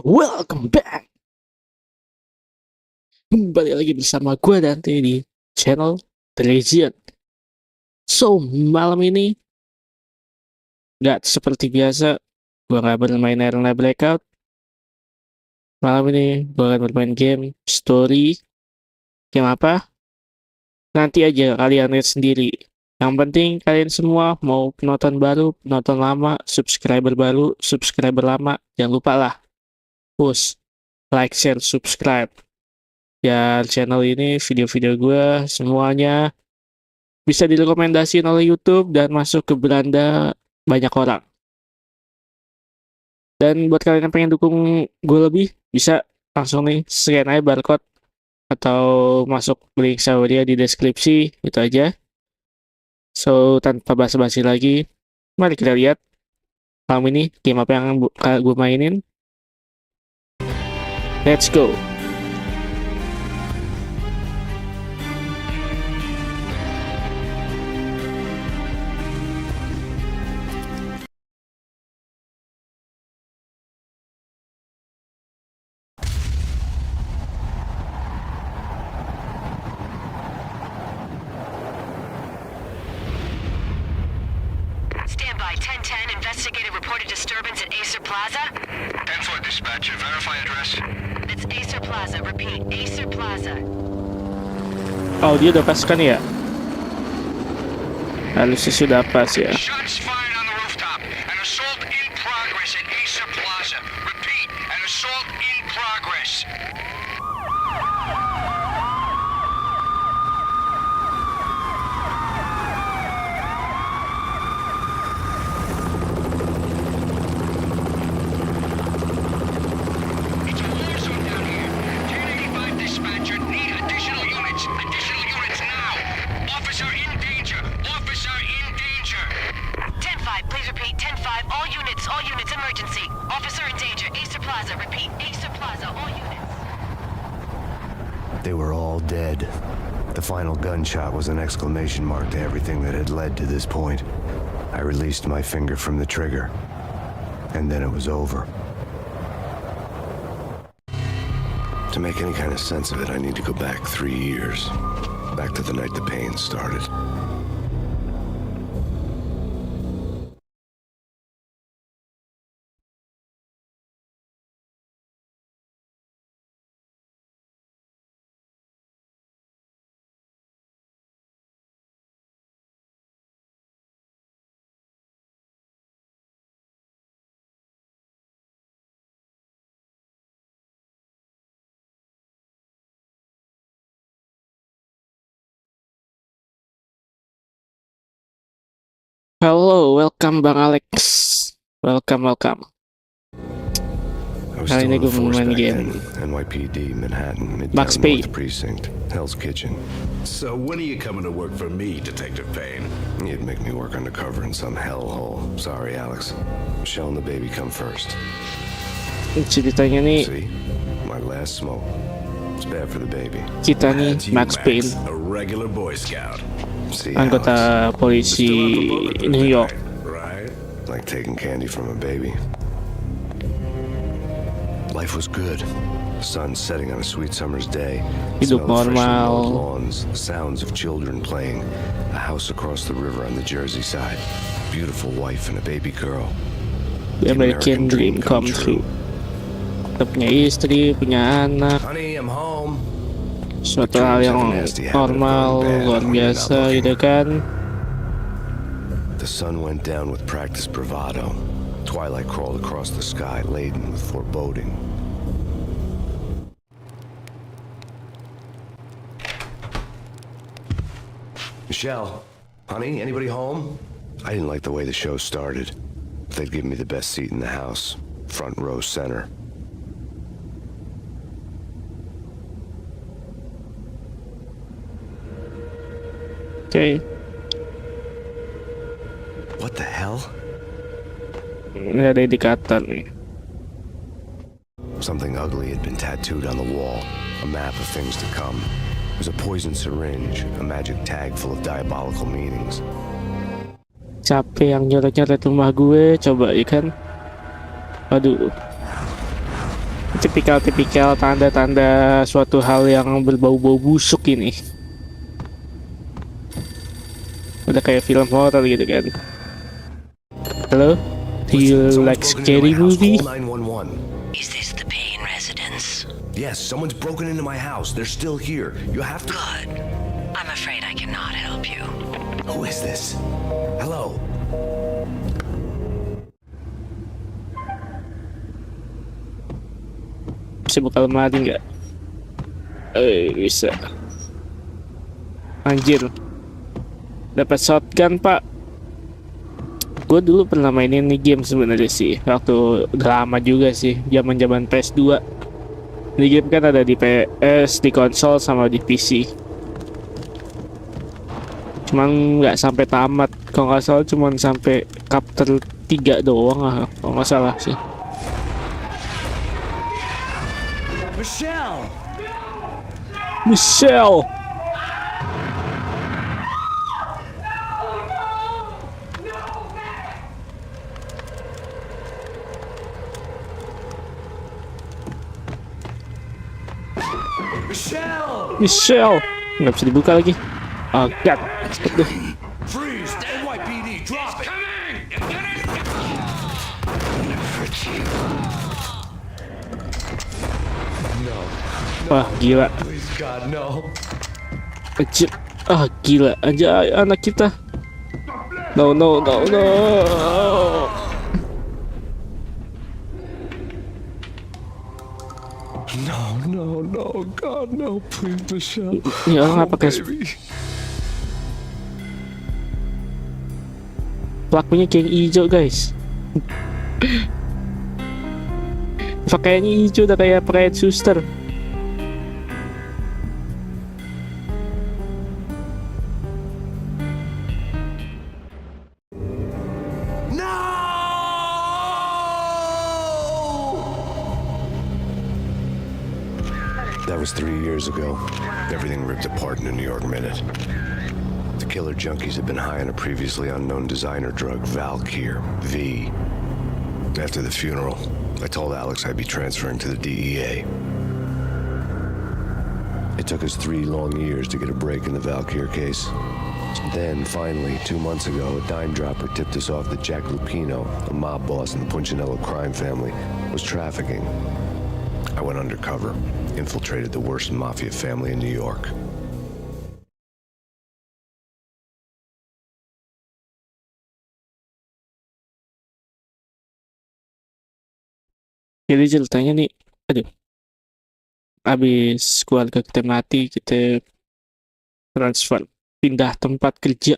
Welcome back. Kembali lagi bersama gue Dante di channel Derezion. So, malam ini nggak seperti biasa, gue nggak bermain Arena Breakout. Malam ini gue akan bermain game story. Game apa? Nanti aja kalian lihat sendiri. Yang penting kalian semua mau penonton baru, penonton lama, subscriber baru, subscriber lama, jangan lupa lah push, like, share, subscribe. Ya, channel ini, video-video gue semuanya bisa direkomendasiin oleh YouTube dan masuk ke beranda banyak orang. Dan buat kalian yang pengen dukung gue lebih, bisa langsung nih scan aja barcode atau masuk link SAWERIA di deskripsi, itu aja. So, tanpa basa-basi lagi, mari kita lihat malam ini game apa yang gue mainin. Let's go. Standby 1010, investigated reported disturbance at ACER Plaza. 10-4 dispatcher, verify address. It's ACER Plaza, repeat, ACER Plaza. Oh, dia udah pas kan ya? Harusnya sudah pas ya. Shots fired on the rooftop. An assault in progress at ACER Plaza. Repeat, an assault in progress. It's a war zone down here. 1085 dispatcher, need additional units. Additional units now. Officer in danger. Officer in danger. 10-5, please repeat, 10-5, all units, emergency. Officer in danger, ACER Plaza, repeat, ACER Plaza, all units. They were all dead. The final gunshot was an exclamation mark to everything that had led to this point. I released my finger from the trigger, and then it was over. To make any kind of sense of it, I need to go back 3 years. Back to the night the pain started. Halo, welcome Bang Alex. Welcome. I was Kali still ini in gue the force main back game then. NYPD, Manhattan, Max Midtown Payne. North Precinct, Hell's Kitchen. So when are you coming to work for me, Detective Payne? You'd make me work undercover in some hellhole. Sorry, Alex. Michelle and the baby come first. ceritanya nih. See? My last smoke. It's bad for the baby. Kita nih That's you, Max Payne, a regular Boy Scout. See, Alex? anggota polisi Still up above it, New York. right? Like taking candy from a baby. Life was good. Sun setting on a sweet summer's day. Hidup Smell of freshly normal. mowed lawns, sounds of children playing. A house across the river on the Jersey side. Beautiful wife and a baby girl. The American dream come true. Kita punya istri, punya anak, Honey, I'm home. suatu hal yang normal, luar biasa gitu kan. The sun went down with practiced bravado. Twilight crawled across the sky, laden with foreboding. Michelle, honey, anybody home? I didn't like the way the show started. They'd give me the best seat in the house, front row center. Oke, What the hell? ini ada indikator nih. Something ugly had been tattooed on the wall, a map of things to come. It was a poison syringe, a magic tag full of diabolical meanings. Capek yang nyoret-nyoret rumah gue, coba ya kan. Aduh. Tipikal tanda-tanda suatu hal yang berbau-bau busuk ini. Udah kayak film horror gitu kan. Hello? Do you like scary movie? 911. Is this the Payne residence? Yes, someone's broken into my house. They're still here. You have to... Good. I'm afraid I cannot help you. Who is this? Hello? Bisa buka lemari nggak? Bisa. Anjir. Dapat shotgun, Pak. Gue dulu pernah mainin nih game sebenarnya sih. Waktu udah lama juga sih, zaman-zaman PS2. Ini game kan ada di PS, di konsol sama di PC. Cuman nggak sampai tamat. Kalau nggak salah cuman sampai chapter 3 doang lah. Kalau nggak salah sih. Michelle. Michelle. Nggak bisa dibuka lagi. Oh god. Freeze! NYPD, drop it! Wah gila. Please, God, no. Anjir. Ah gila aja anak kita. No. No, God, no, please, Michelle. Ini orang nggak pakai pelakunya kayak yang hijau guys. Pakaiannya hijau udah kayak pride suster. That was 3 years ago. Everything ripped apart in a New York minute. The killer junkies had been high on a previously unknown designer drug, Valkyr, V. After the funeral, I told Alex I'd be transferring to the DEA. It took us 3 long years to get a break in the Valkyr case. Then, finally, 2 months ago, a dime dropper tipped us off that Jack Lupino, a mob boss in the Punchinello crime family, was trafficking. I went undercover, infiltrated the worst mafia family in New York. Jadi ceritanya nih, aduh, habis keluarga kita mati, kita transfer, pindah tempat kerja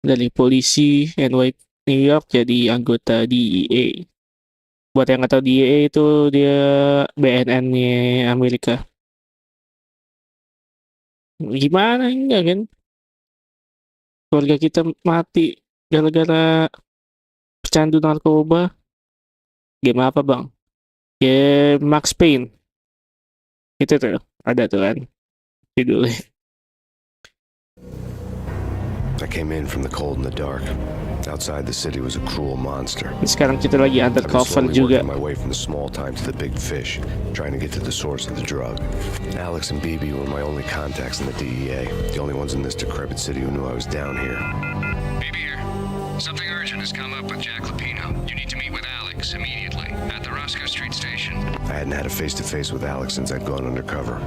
dari polisi NY New York jadi anggota DEA. Buat yang nggak tahu DEA itu dia BNN-nya Amerika. Gimana enggak kan? Keluarga kita mati gara-gara pecandu narkoba. Game apa bang? Game Max Payne. Itu tuh, ada tuh kan judulnya. I came in from the cold and the dark. Outside the city was a cruel monster. Sekarang kita lagi I've been undercover slowly juga. working my way from the small time to the big fish, trying to get to the source of the drug. Alex and BB were my only contacts in the DEA, the only ones in this decrepit city who knew I was down here. Baby here. Something urgent has come up with Jack Lupino. You need to meet with Alex immediately at the Roscoe Street station. I hadn't had a face-to-face with Alex since I'd gone undercover.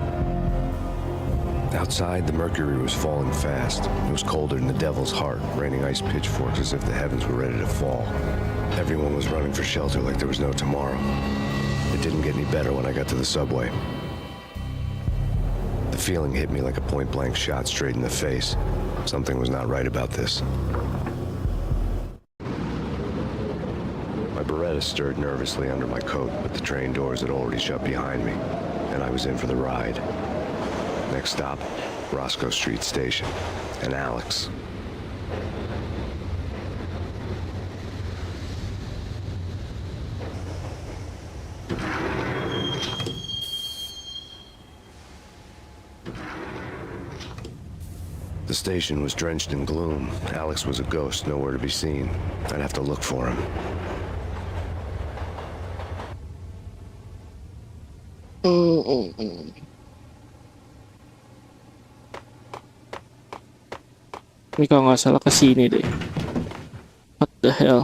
Outside, the mercury was falling fast. It was colder than the devil's heart, raining ice pitchforks as if the heavens were ready to fall. Everyone was running for shelter like there was no tomorrow. It didn't get any better when I got to the subway. The feeling hit me like a point-blank shot straight in the face. Something was not right about this. My Beretta stirred nervously under my coat, but the train doors had already shut behind me, and I was in for the ride. Next stop, Roscoe Street Station, and Alex. The station was drenched in gloom. Alex was a ghost, nowhere to be seen. I'd have to look for him. Ini kalau nggak salah kesini deh. What the hell?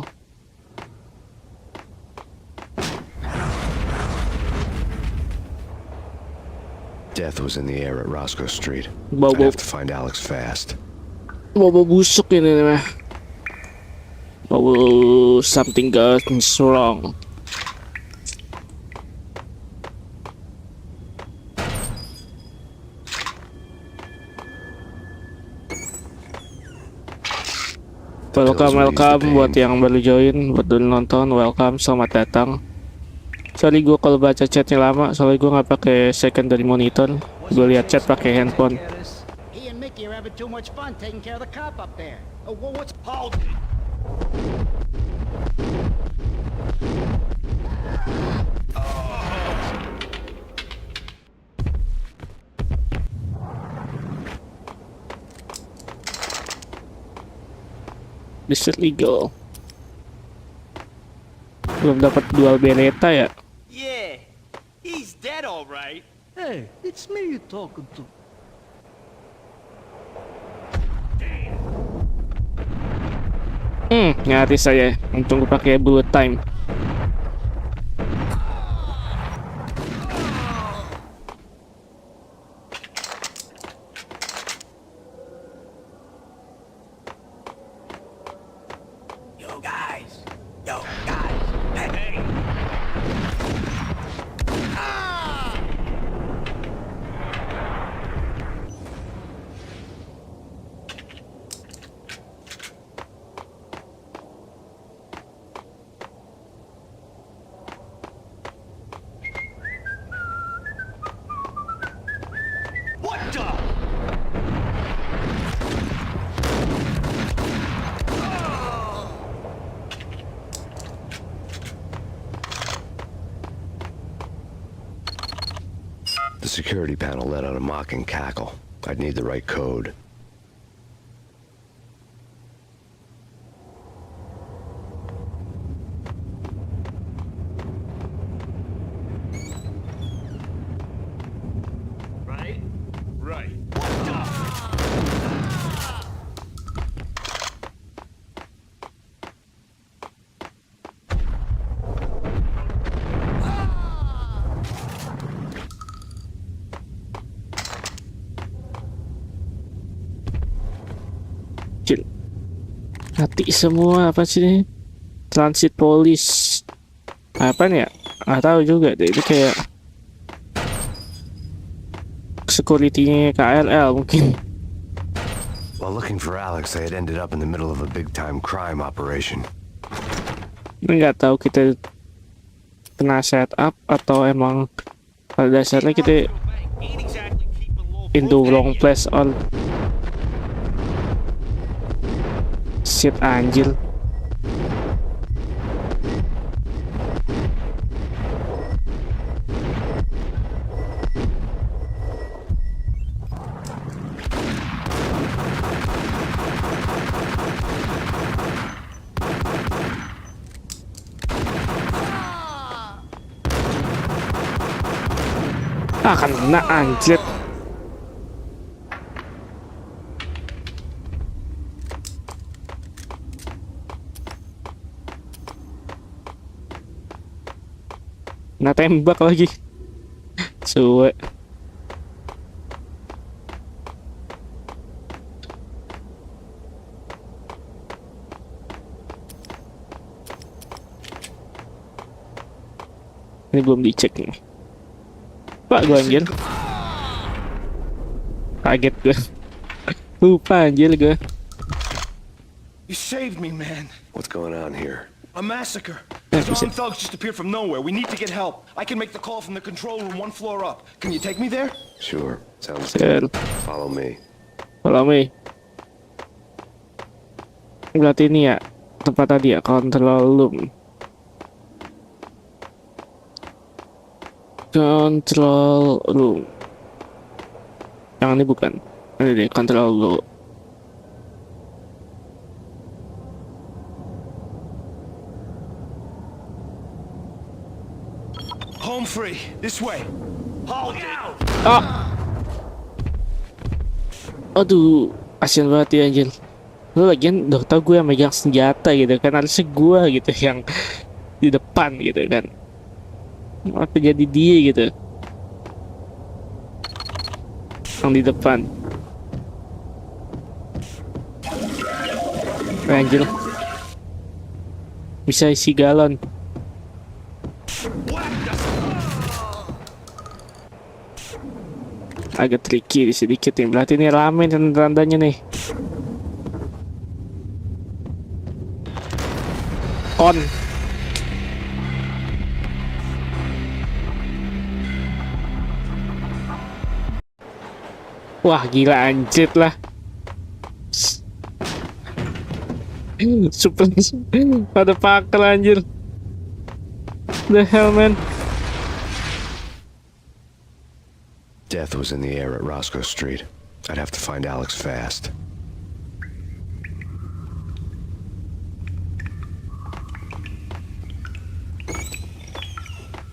Death was in the air at Roscoe Street. I Bau-bau have to find Alex fast. bau busuk ini nih mah. Bau something goes wrong. Welcome buat yang baru join, buat dulu nonton, welcome, selamat datang. Sorry gue kalau baca chatnya lama, soalnya gue nggak pakai secondary monitor, gue lihat chat pakai handphone. He and Mickey are having too much fun taking care of the cop up there. What's Hold it. This is legal. Belum dapat dual Beretta ya? Yeah, he's dead, all right. Hey, it's me you're talking to. Nyaris saya. Untung gue pakai bullet time. Yo, guys. Hey. What the? The security panel let out a mocking cackle. I'd need the right code. Right? Right. Cil. Mati semua apa sih ini? Transit police. Apa nih ya? Nggak tahu juga deh. Itu kayak security-nya KRL mungkin. While looking for Alex, I had ended up in the middle of a big-time crime operation. Nggak tahu kita kena setup atau emang pada dasarnya kita Ain't exactly keeping low in the profile wrong yet. place or shit anjir. Kena anjir. Nah tembak lagi. Suwe. Ini belum dicek nih. Pak gue anjir. Kaget gue. Lupa anjir gue. You saved me, man. What's going on here? A massacre. Yeah, These you said- armed thugs just appeared from nowhere. We need to get help. I can make the call from the control room 1 floor up. Can you take me there? Sure, sounds Sel. good. Follow me. Follow me. Berarti ini ya tempat tadi ya, control room. Control room. Yang ini bukan. Ini deh, control room. Home free. This way. Ah. Aduh, kasian banget ya anjir. Lu lagian udah tau gue yang megang senjata gitu kan, harusnya gue gitu yang di depan gitu kan. Apa jadi dia gitu yang di depan. Anjir, bisa isi galon. Agak tricky sedikit nih, berarti ini rame tanda-tandanya nih. On. Wah gila anjir lah. Super pada pakel anjir. The hell man. Death was in the air at Roscoe Street. I'd have to find Alex fast.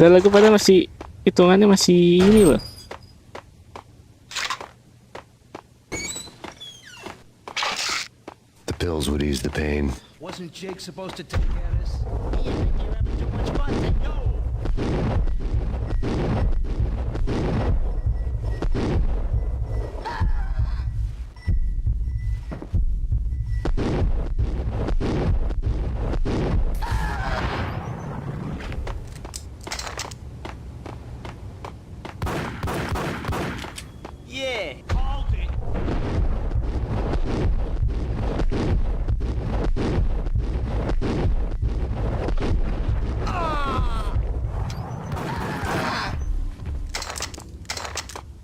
Dan lagu pada masih hitungannya masih ini loh. The pills would ease the pain. Wasn't Jake supposed to take care of this? He didn't think you're having too much fun. No!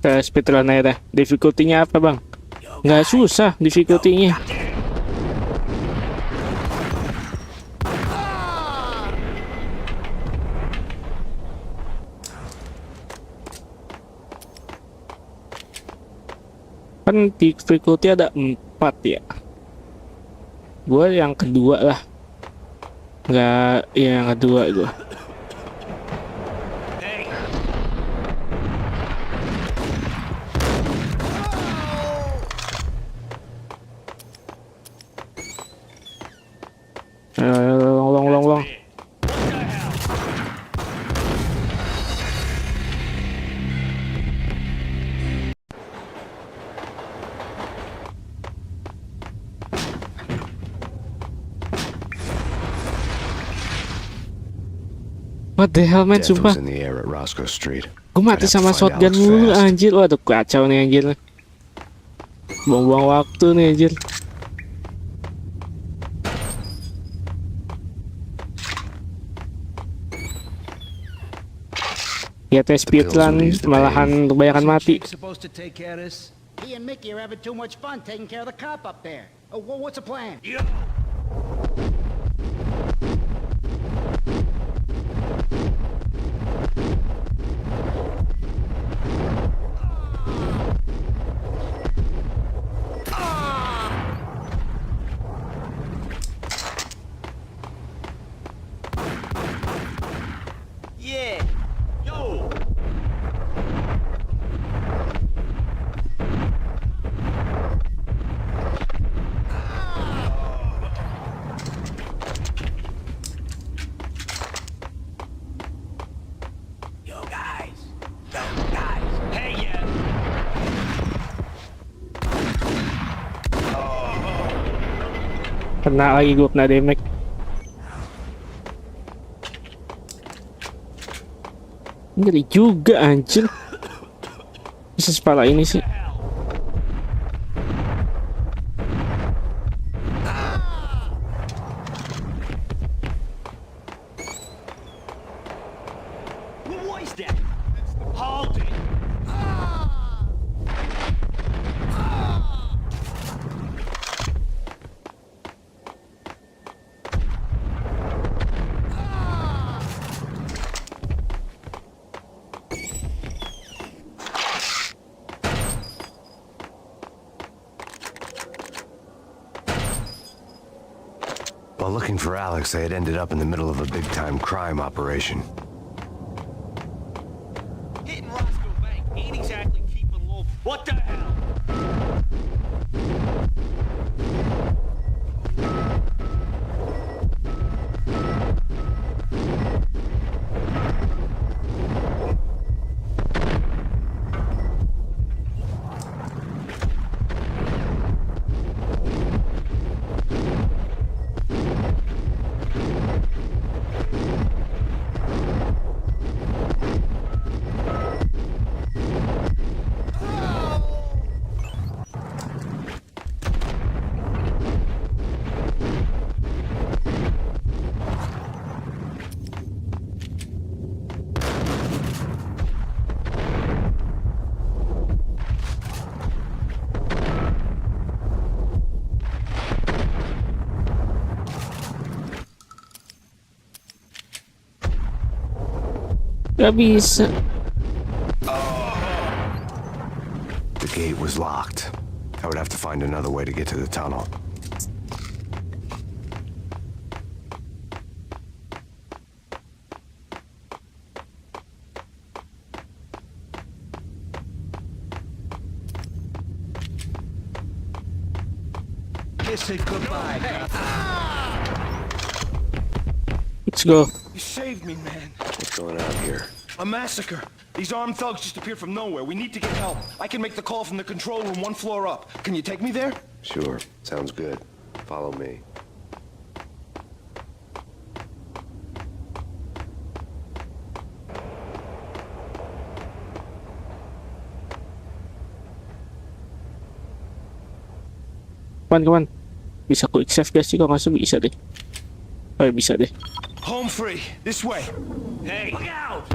Speedrun aja dah. Difficulty-nya apa bang? Nggak susah difficulty-nya. Kan difficulty ada 4 ya. Gue yang kedua lah. Nggak, ya yang kedua gue. Long. What the hell man, Death sumpah. was in the air at Roscoe Street. Gue mati I'd have sama to find shotgun Alex mulu fast. anjir. Waduh kacau nih anjir. Buang-buang waktu nih anjir. Ya tes speedrun malahan kebanyakan mati. Jake supposed to take care of this? He and Mickey are having too much fun taking care of the cop up there. Oh, what's the plan? Kena lagi gue, kena damage. Ngeri juga anjir. Bisa sepala ini sih. While looking for Alex, they had ended up in the middle of a big-time crime operation. Hitting Roscoe What the hell? Gak bisa. The gate was locked. I would have to find another way to get to the tunnel. Kiss it goodbye, cop. Let's go. You saved me, man. What's going on here? A massacre. These armed thugs just appeared from nowhere. We need to get help. I can make the call from the control room 1 floor up. Can you take me there? Sure, sounds good. Follow me. Kawan. Bisa quick save guys sih, kalau nggak salah bisa deh. Oh ya, bisa deh. Home free. This way. Hey, look out!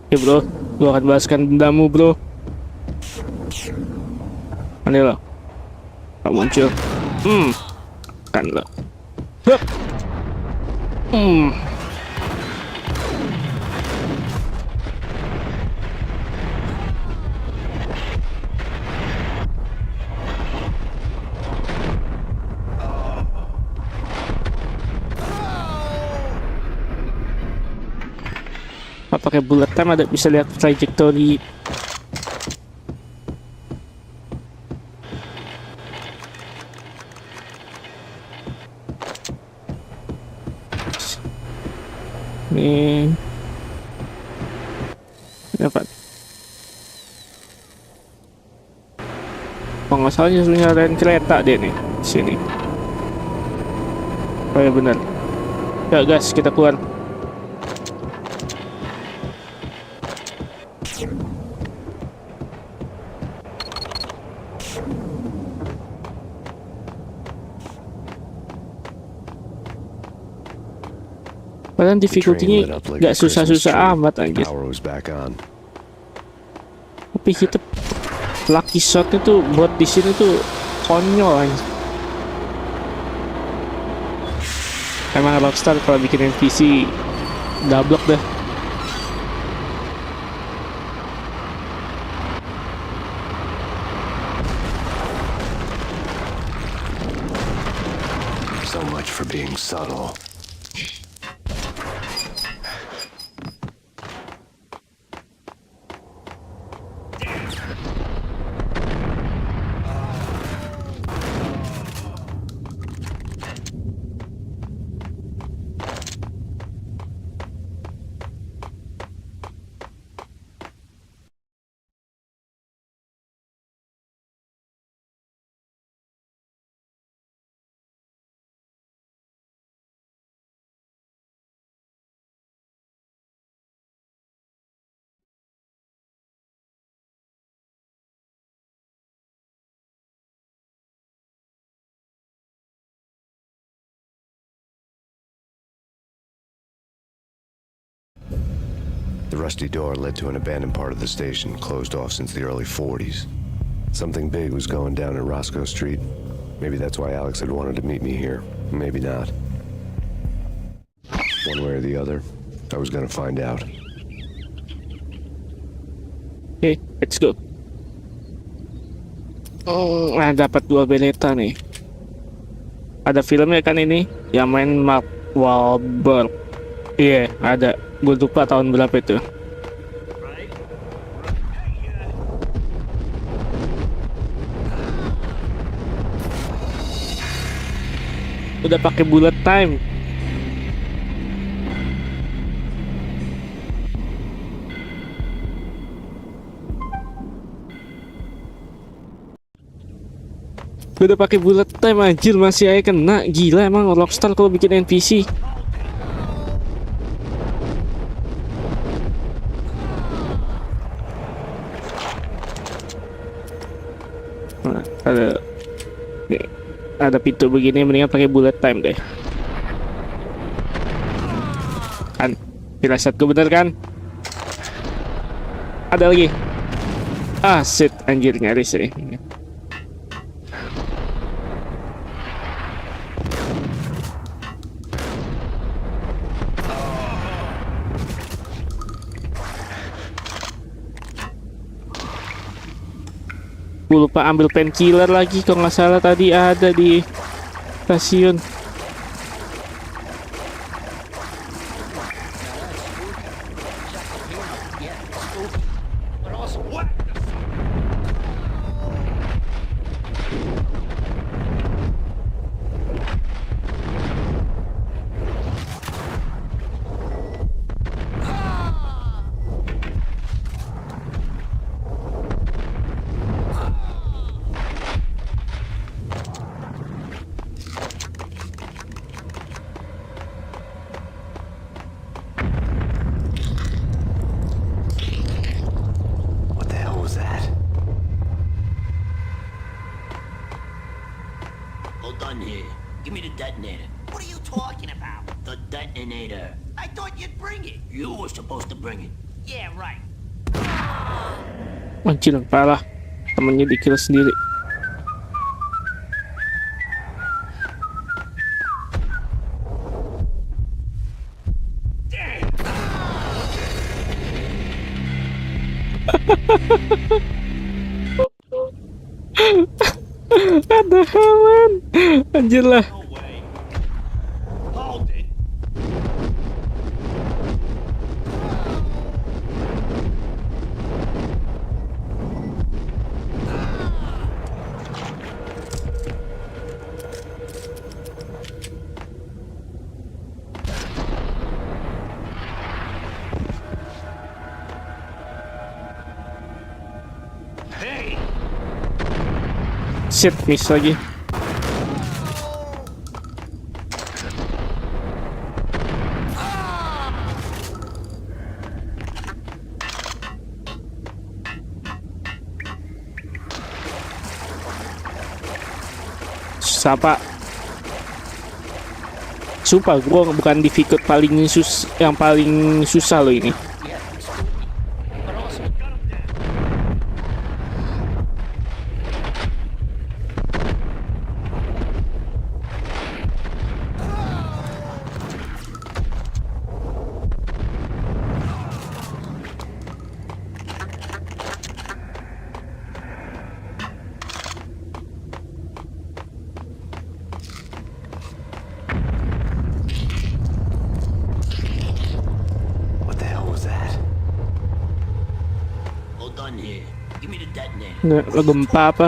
Oke bro, gua akan balaskan dendamu bro. Mana lo? Gak muncul. Kan lo. Hup. Pakai bullet time ada bisa lihat trajectory. Ini apa? Kalau nggak salah nyalain kereta deh nih sini. Oh ya benar. Ya guys, kita keluar. Padahal difficulty-nya gak susah-susah amat anjir. Power was back on. Tapi kita lucky shot-nya tuh buat di sini tuh konyol anjir. Emang Rockstar kalau bikin NPC dablok dah. So much for being subtle. The rusty door led to an abandoned part of the station, closed off since the early 40s. Something big was going down at Roscoe Street. Maybe that's why Alex had wanted to meet me here. Maybe not. One way or the other, I was gonna find out. Oke, let's go. Nah, dapat 2 beleta nih. Ada filmnya kan ini yang main Mark Wahlberg. Iya, ada. Gue lupa tahun berapa itu. Udah pakai bullet time. Udah pakai bullet time anjir, masih aja kena. Gila emang Rockstar kalau bikin NPC. Nah, ada pintu begini, mendingan pakai bullet time deh. Kan firasat gue bener kan? Ada lagi. Ah shit, anjir nyaris nih. Gue lupa ambil painkiller lagi, kalau nggak salah tadi ada di stasiun. Gun here. Give me the detonator. What are you talking about? The detonator. I thought you'd bring it. You were supposed to bring it. Yeah, right. Anjir, parah. Temennya dikill sendiri. Ada hewan. Anjir lah. Hold it. Hey! Shit, miss lagi. Siapa? Sumpah, gue bukan difficult yang paling susah loh ini. But also got him down. Hold on here. Give me the detonator. Nggak gempa apa?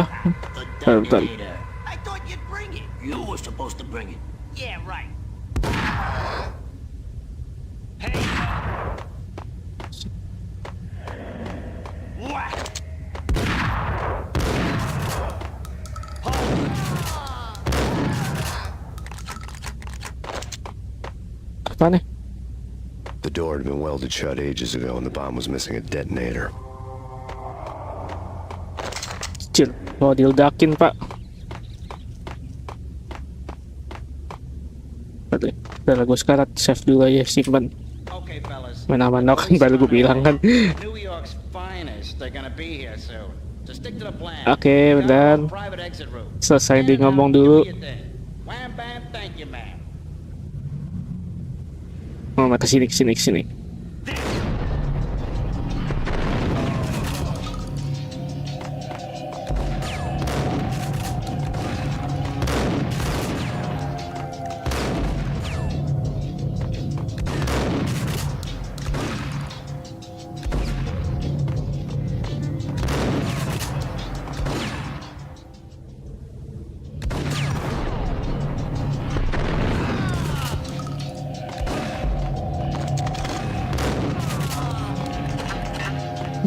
The Bentar. detonator. I thought you'd bring it. You were supposed to bring it. Yeah, right. Hey! What? Apa nih? The door had been welded shut ages ago and the bomb was missing a detonator. Kecil. Mau diledakin, Pak. Udah gue sekarang save dulu aja, simpan. Okay, fellas. Main aman kan baru gue bilang kan. New York's finest. They're gonna be here soon. So stick to the plan. Oke, Got benar. a private exit route. Selesai dia And, ngomong give dulu. me a day. Wham bam, thank you, man. Oh, kesini.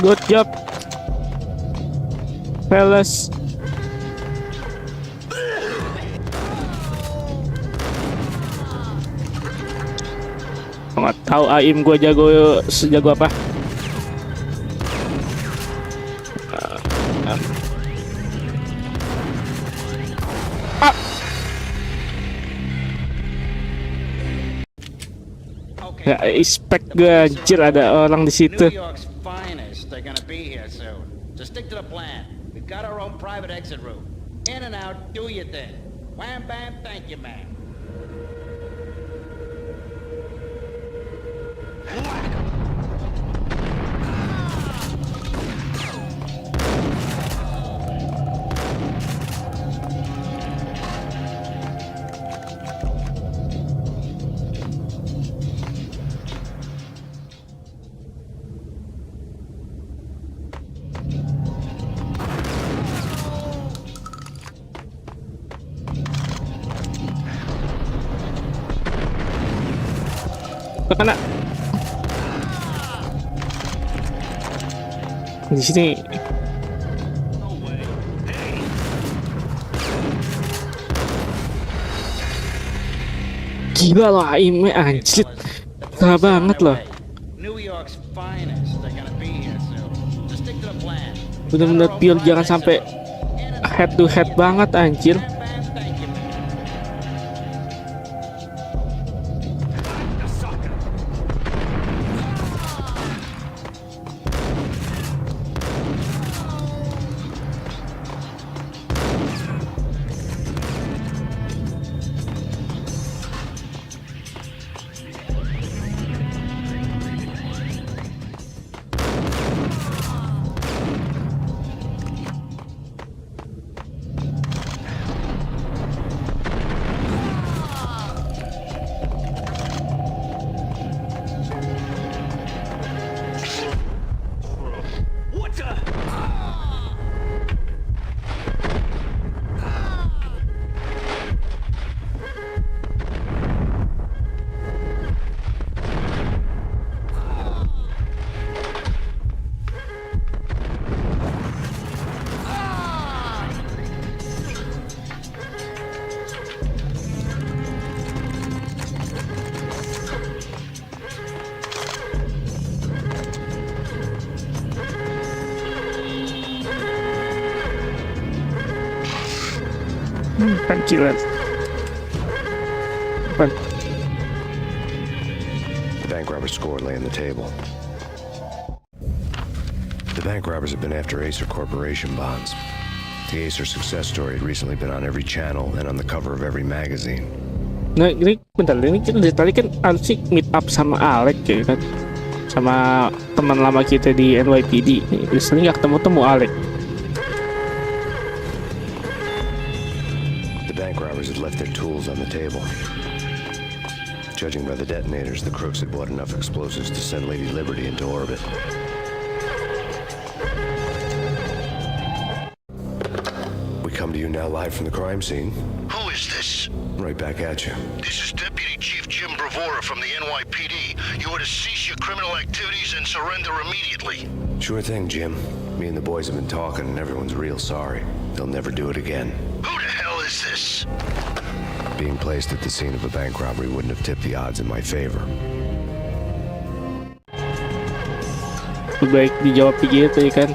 Good job, fellas. Nggak tahu aim gue jago sejago apa. Nggak expect gue, anjir ada orang di situ. New York's finest. They're gonna be here soon. So stick to the plan. We've got our own private exit route. In and out, do your thing. Wham bam, thank you, man. Kena di sini. Gila loh aimnya, anjir. Gila banget loh. New York's finest. They're gonna be here soon. So stick to the plan. Bener-bener pure, jangan sampai head to head banget, anjir. Wham bam, thank you, man. Kancilan. Depan. The bank robber's score lay on the table. The bank robbers have been after ACER Corporation bonds. The ACER success story had recently been on every channel and on the cover of every magazine. Nah ini bentar, ini kan dari tadi kan Alsik meet up sama Alek ya kan, sama teman lama kita di NYPD. Biasanya nggak ketemu Alek. The bank robbers had left their tools on the table. Judging by the detonators, the crooks had bought enough explosives to send Lady Liberty into orbit. We come to you now live from the crime scene. Who is this? Right back at you. This is Deputy Chief Jim Bravura from the NYPD. You are to cease your criminal activities and surrender immediately. Sure thing, Jim. Me and the boys have been talking and everyone's real sorry. They'll never do it again. Who the hell is this? Being placed at the scene of a bank robbery wouldn't have tipped the odds in my favor. Baik dijawab begitu ya kan.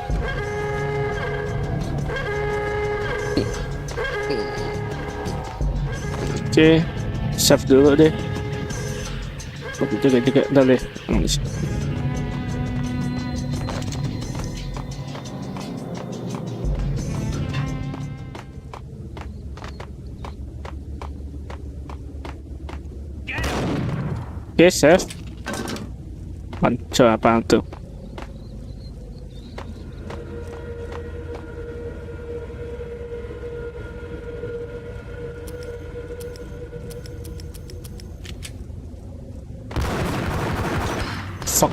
Oke, save dulu deh. Jaga ntar deh. Oke, save. Coba apaan tuh? Fuck.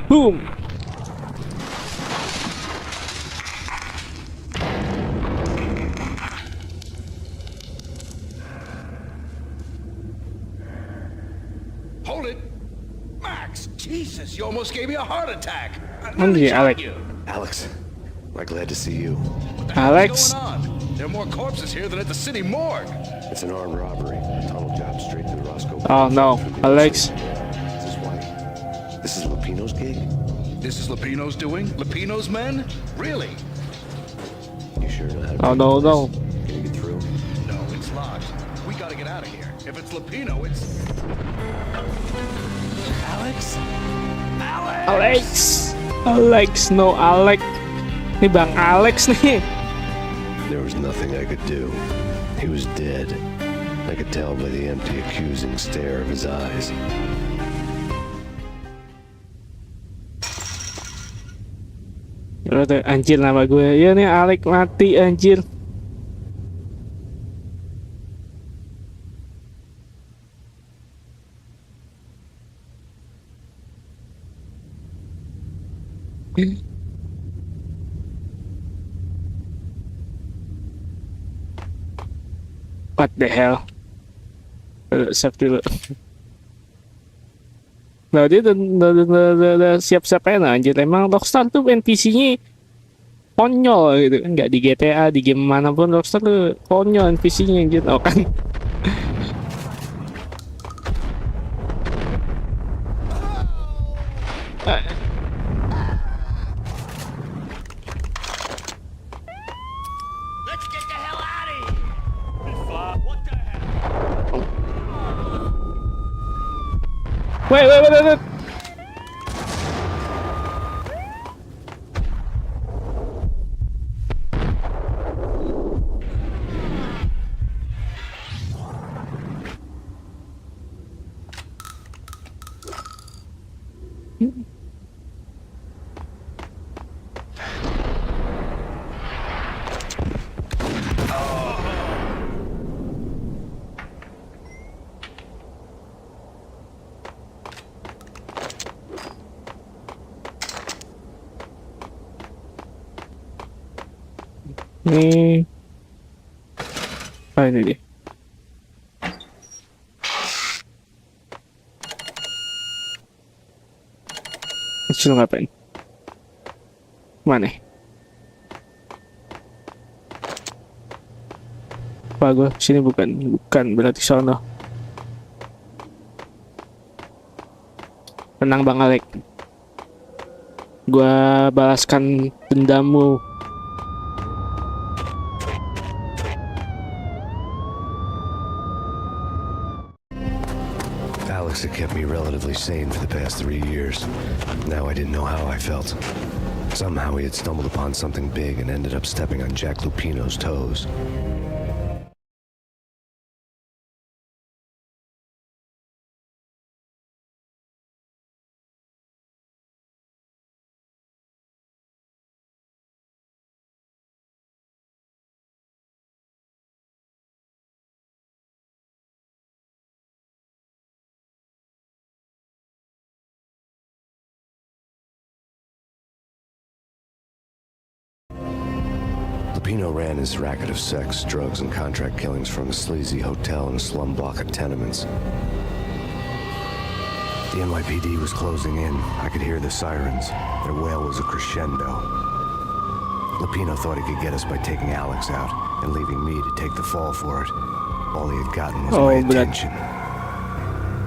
Boom. Hold it! Max! Jesus, you almost gave me a heart attack! I Mana nearly dia, shot Alex? you. Alex, am I glad to see you? What the hell Alex? is going on? There are more corpses here than at the city morgue. It's an armed robbery. A tunnel job straight through Roscoe. Oh no, Alex. Is this why? This is Lupino's gig? This is Lupino's doing? Lupino's men? Really? You sure know how to Oh break no, this? no. Can you get through? No, it's locked. We gotta get out of here. If it's Lupino, it's... Alex? Alex. Alex, no Alex. Ini Bang Alex nih. There was nothing I could do. He was dead. I could tell by the empty, accusing stare of his eyes. Anjir nama gue. Ya nih Alex mati anjir. What the hell? Save dulu. Nah dia udah siap-siap aja nah, anjir. Emang Rockstar tuh NPC-nya konyol gitu kan. Nggak di GTA, di game manapun Rockstar tuh konyol NPC-nya anjir. Oh kan. Let's get the hell out of here! What the hell? Wait. Nih. Ini dia. Kecil ngapain? Mana? Apa gue sini bukan berarti sono. Tenang Bang Alek. Gua balaskan dendammu. Alex had kept me relatively sane for the past 3 years. Now I didn't know how I felt. Somehow he had stumbled upon something big and ended up stepping on Jack Lupino's toes. Lupino ran his racket of sex, drugs, and contract killings from a sleazy hotel in a slum block of tenements. The NYPD was closing in. I could hear the sirens. Their wail was a crescendo. Lupino thought he could get us by taking Alex out and leaving me to take the fall for it. All he had gotten was my attention.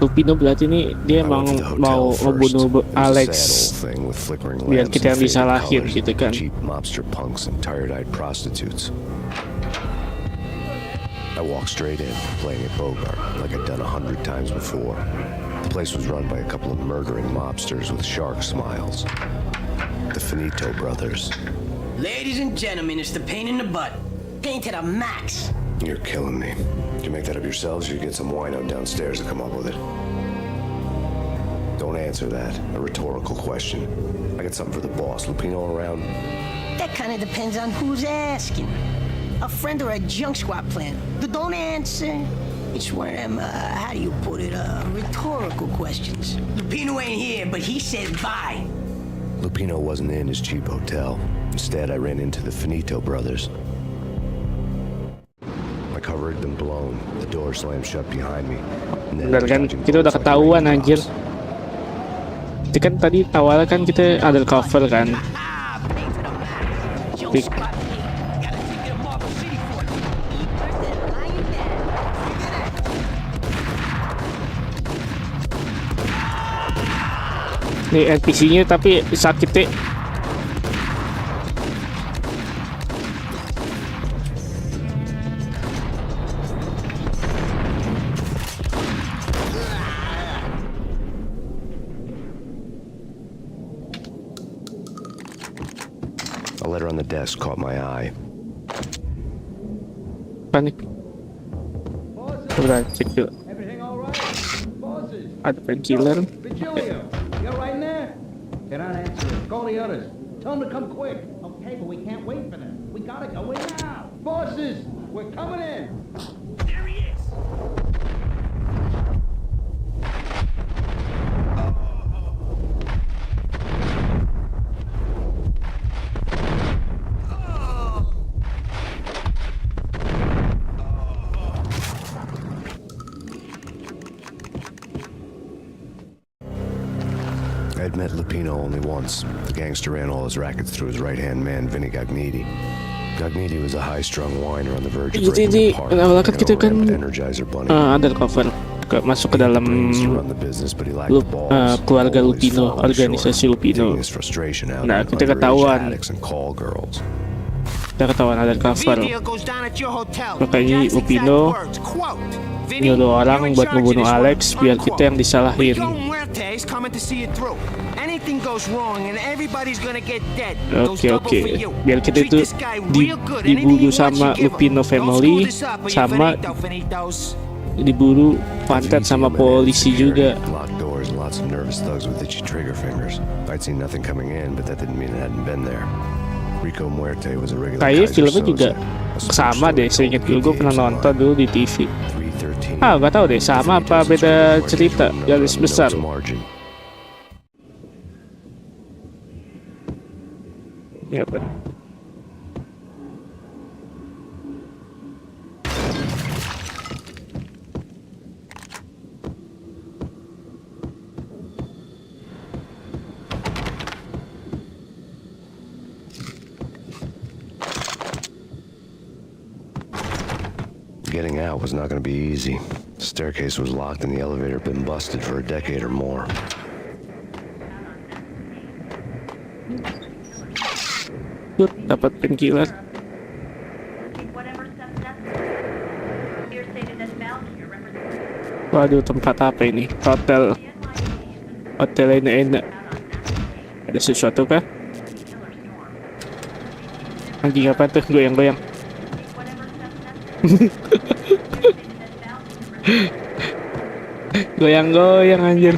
Lupino berarti ini dia emang mau ngebunuh Alex biar kita yang disalahin gitu kan. Cheap mobster punks and tired-eyed prostitutes. I walked straight in, playing it Bogart, like I'd done 100 times before. The place was run by a couple of murdering mobsters with shark smiles. The Finito brothers. Ladies and gentlemen, it's the pain in the butt. Pain to the max. You're killing me. Did you make that up yourselves, or you get some wino downstairs to come up with it? Don't answer that. A rhetorical question. I got something for the boss. Lupino around? That kind of depends on who's asking. A friend or a junk squad plan. But don't answer. It's one of them, how do you put it, rhetorical questions. Lupino ain't here, but he said bye. Lupino wasn't in his cheap hotel. Instead, I ran into the Finito brothers. My cover had been blown. The door slammed shut behind me. And then Bener kan, kita udah ketahuan anjir. Itu kan tadi awalnya kan kita ada cover kan. Nih NPC-nya tapi sakitnya. A letter on the desk caught my eye. Panik. Coba cek dulu. Everything all right? Bosses? Ada painkiller. Vigilio, you're right in there? Cannot answer it. Call the others. Tell them to come quick. Okay, but we can't wait for them. We gotta go in now. Bosses, we're coming in. There he is. I'd met Lupino only once. The gangster ran all his rackets through his right-hand man, Vinny Gagniti. Gagniti was a high-strung whiner on the verge of breaking apart. Awalnya kan kita kan Energizer bunny. ada cover masuk ke dalam keluarga Lupino, organisasi Lupino. Nah, kita ketahuan ada cover. Makanya Lupino nyuruh orang buat ngebunuh Alex biar kita yang disalahin. Oke. Biar kita itu diburu sama Lupino family, sama diburu pantat sama polisi juga. Kayaknya filmnya juga sama deh, seingat gue pernah nonton dulu di TV. Gak tau deh, sama apa beda cerita garis besar. Ya apa? Getting out was not going to be easy. The staircase was locked and the elevator had been busted for a decade or more. Dapat painkiller. Waduh, tempat apa ini? Hotel enak-enak. Ada sesuatu kah? Anjing apa tuh? Goyang-goyang. Goyang-goyang anjir.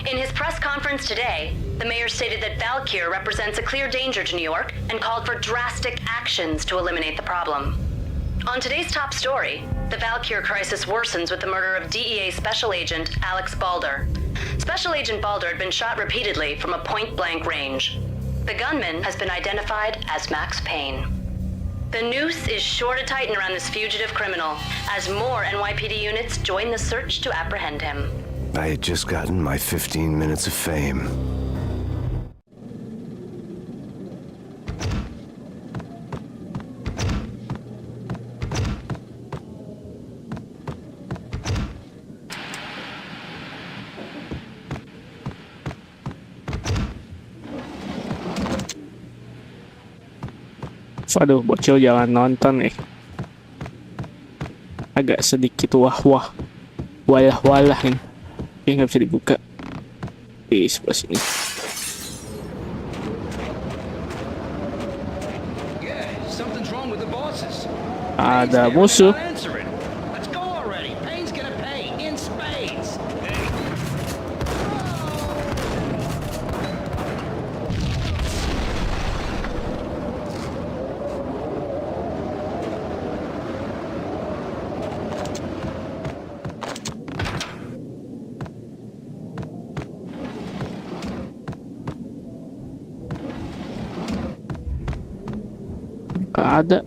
In his press conference today, the mayor stated that Valkyr represents a clear danger to New York and called for drastic actions to eliminate the problem. On today's top story, the Valkyr crisis worsens with the murder of DEA Special Agent Alex Balder. Special Agent Balder had been shot repeatedly from a point-blank range. The gunman has been identified as Max Payne. The noose is sure to tighten around this fugitive criminal as more NYPD units join the search to apprehend him. I had just gotten my 15 minutes of fame. Waduh, bocil jangan nonton nih. Agak sedikit walah ini. Ini nggak bisa dibuka. Di sebelah sini. Ada musuh. ada.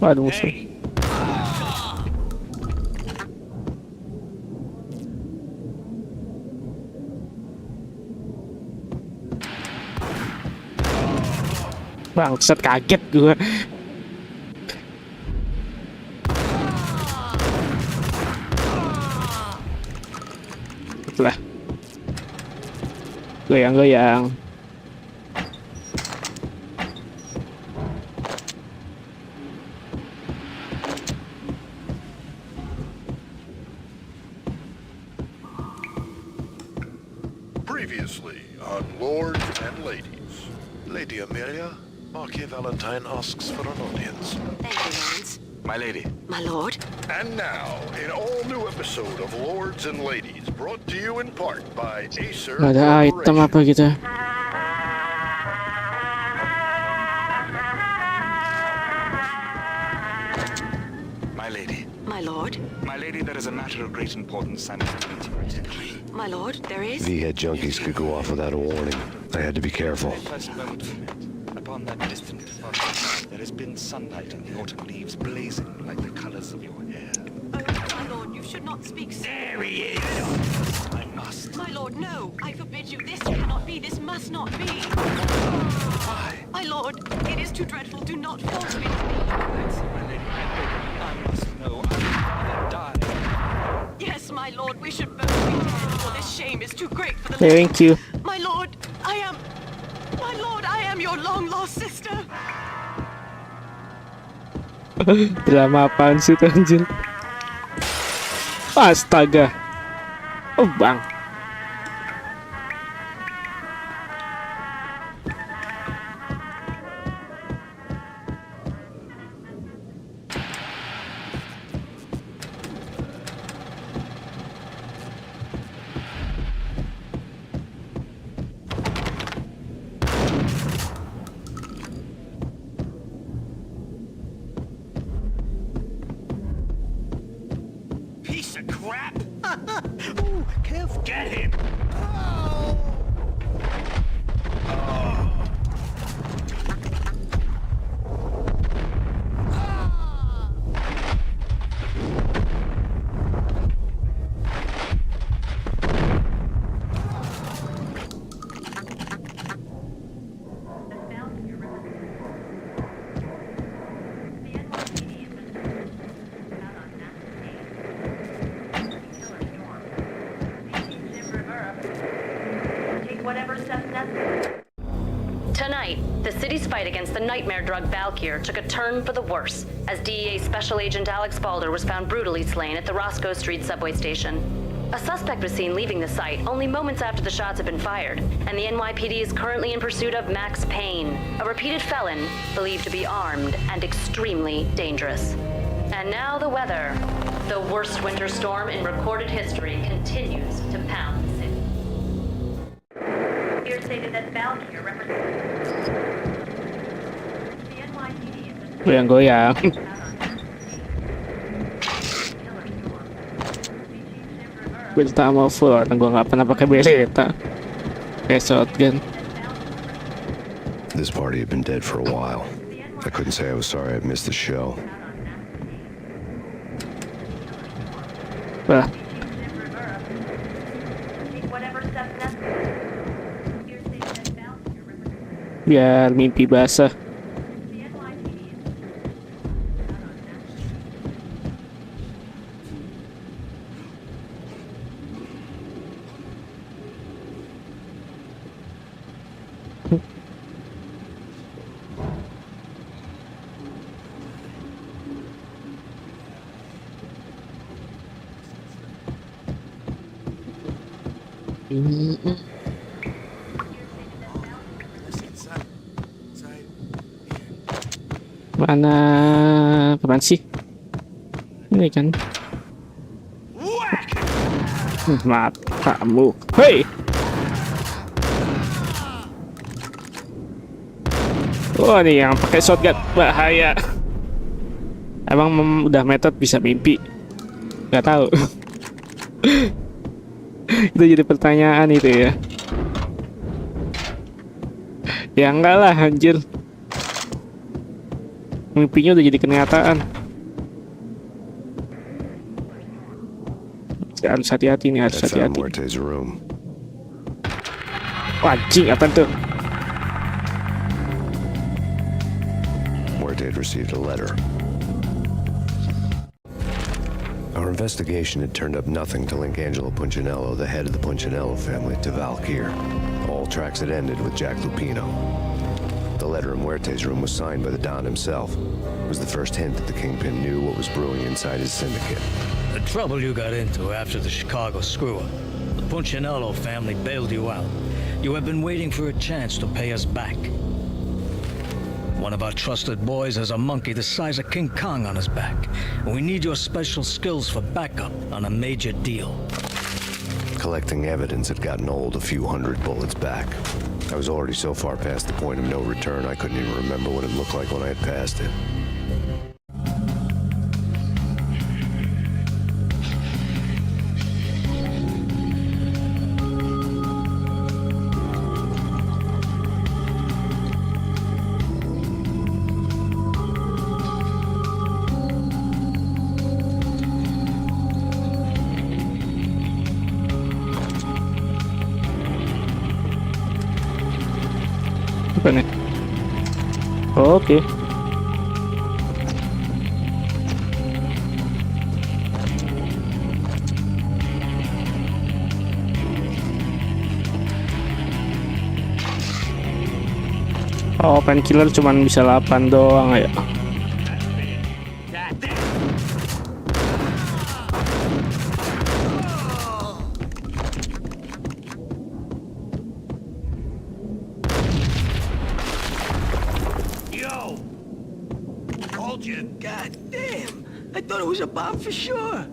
Waduh, musuh. Bangsat, kaget gua. Itulah. Goyang-goyang. Previously on Lords and Ladies. Lady Amelia, Marquis Valentine asks for an audience. Thank you, Lawrence. My lady. My lord. And now, an all-new episode of Lords and Ladies, brought to you in part by ACER. Ada item apa gitu? My lady. My lord. My lady, there is a matter of great importance I must bring to your attention. My lord, there is. V-head junkies could go off without a warning. I had to be careful. First moment from it. Upon that distant forest, there has been sunlight and the autumn leaves blazing like the colors of your hair. Oh, my lord, you should not speak so. There he is! I must. My lord, no. I forbid you. This cannot be. This must not be. Why? My lord, it is too dreadful. Do not force me to speak. My lady, I beg you, I must know. I would rather die. Yes, my lord, we should both be dead, for this shame is too great for the Thank you. My lord, I am your long-lost sister. Drama apaan sih tuh anjir? Astaga. Oh bang. Piece of crap! Ooh, careful! Get him! Tonight, the city's fight against the nightmare drug Valkyr took a turn for the worse as DEA Special Agent Alex Balder was found brutally slain at the Roscoe Street subway station. A suspect was seen leaving the site only moments after the shots had been fired, and the NYPD is currently in pursuit of Max Payne, a repeated felon believed to be armed and extremely dangerous. And now the weather. The worst winter storm in recorded history continues to pound the city. Here stated that Valkyr represents the NYPD is Goyang-goyang. Belta mau full orang gua nggak pernah pakai belta. Kayak shotgun. This party had been dead for a while. I couldn't say I was sorry I missed the show. Wah, biar mimpi basah. Mana kapan sih? Ini kan. Matamu. Hei. Oh, nih yang pakai shotgun bahaya. Emang udah method bisa mimpi. Nggak tahu. Itu jadi pertanyaan itu ya. Ya enggak lah anjir. Mimpinya udah jadi kenyataan. Harus hati-hati nih, harus I found hati-hati. Muerte's room. Wajing apa tuh? Muerte had received a letter. Our investigation had turned up nothing to link Angelo Punchinello, the head of the Punchinello family, to Valkyr. All tracks had ended with Jack Lupino. The letter in Muerte's room was signed by the Don himself. It was the first hint that the Kingpin knew what was brewing inside his syndicate. The trouble you got into after the Chicago screw-up. The Punchinello family bailed you out. You have been waiting for a chance to pay us back. One of our trusted boys has a monkey the size of King Kong on his back. We need your special skills for backup on a major deal. Collecting evidence had gotten old a few hundred bullets back. I was already so far past the point of no return, I couldn't even remember what it looked like when I had passed it. Apa nih? Oh, oke. Oh, painkiller cuman bisa 8 doang ya. God damn! I thought it was a bomb for sure.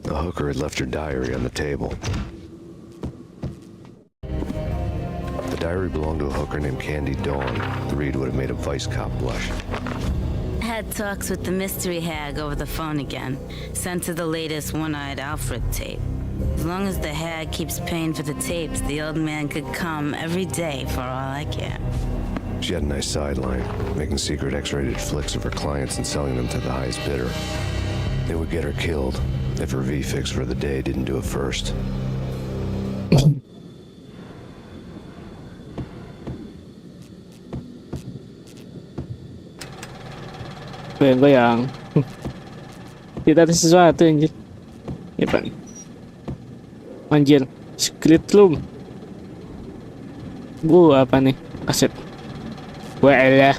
The hooker had left her diary on the table. The diary belonged to a hooker named Candy Dawn. The read would have made a vice cop blush. Had talks with the mystery hag over the phone again. Sent to the latest One-Eyed Alfred tape. As long as the hag keeps paying for the tapes, the old man could come every day for all I care. She had a nice sideline, making secret X-rated flicks of her clients and selling them to the highest bidder. They would get her killed if her V-fix for the day didn't do it first. Goyang-goyang. Tidak ada sesuatu anjir. Ya bang. Anjir, secret room. Gua apa nih? Aset. Gua elah.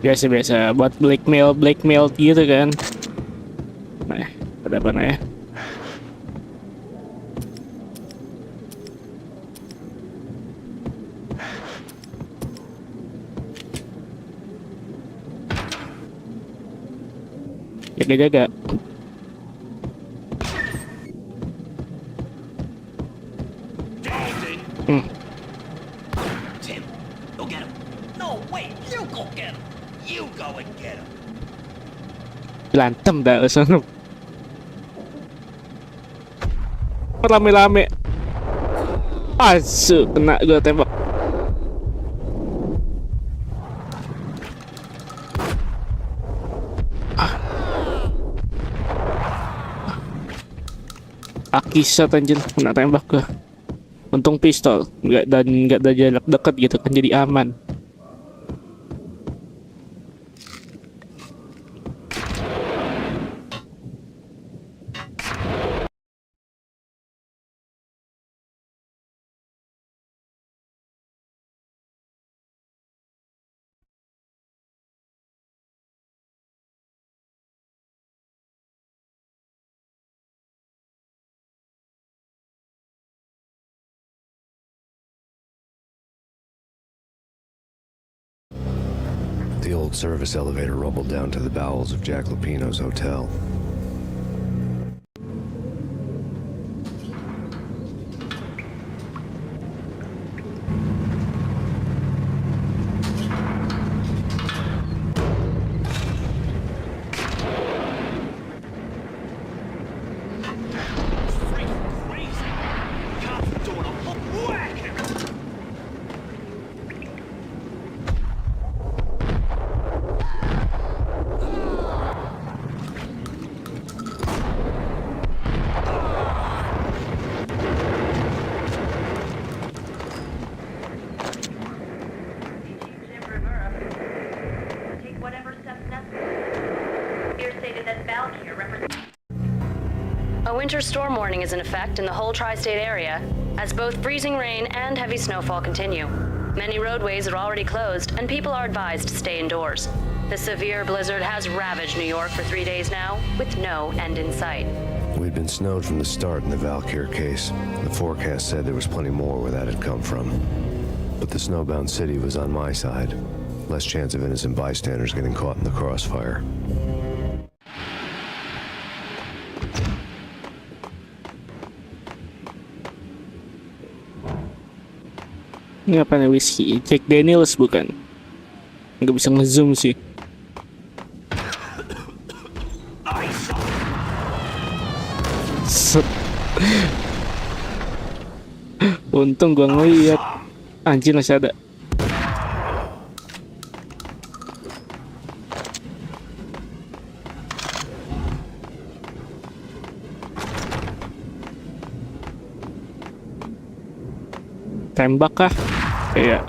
Biasa-biasa buat blackmail gitu kan. Nah, ada apa ya? Jaga-jaga. Tim, go get him. No, wait, you go get him. You go and get him. Berantem dah sana. Rame-rame. Asu, kena gue tembak. Akisat anjir, kena tembak gue. Untung pistol, nggak ada jarak dekat gitu kan, jadi aman. The old service elevator rumbled down to the bowels of Jack Lupino's hotel. A winter storm warning is in effect in the whole tri-state area, as both freezing rain and heavy snowfall continue. Many roadways are already closed, and people are advised to stay indoors. The severe blizzard has ravaged New York for 3 days now, with no end in sight. We'd been snowed from the start in the Valkyr case. The forecast said there was plenty more where that had come from. But the snowbound city was on my side. Less chance of innocent bystanders getting caught in the crossfire. Ini apa nih, whiskey? Jack Daniels bukan? Nggak bisa ngezoom sih. Set. Untung gua ngeliat. Anjir, masih ada. Tembak kah? Iya.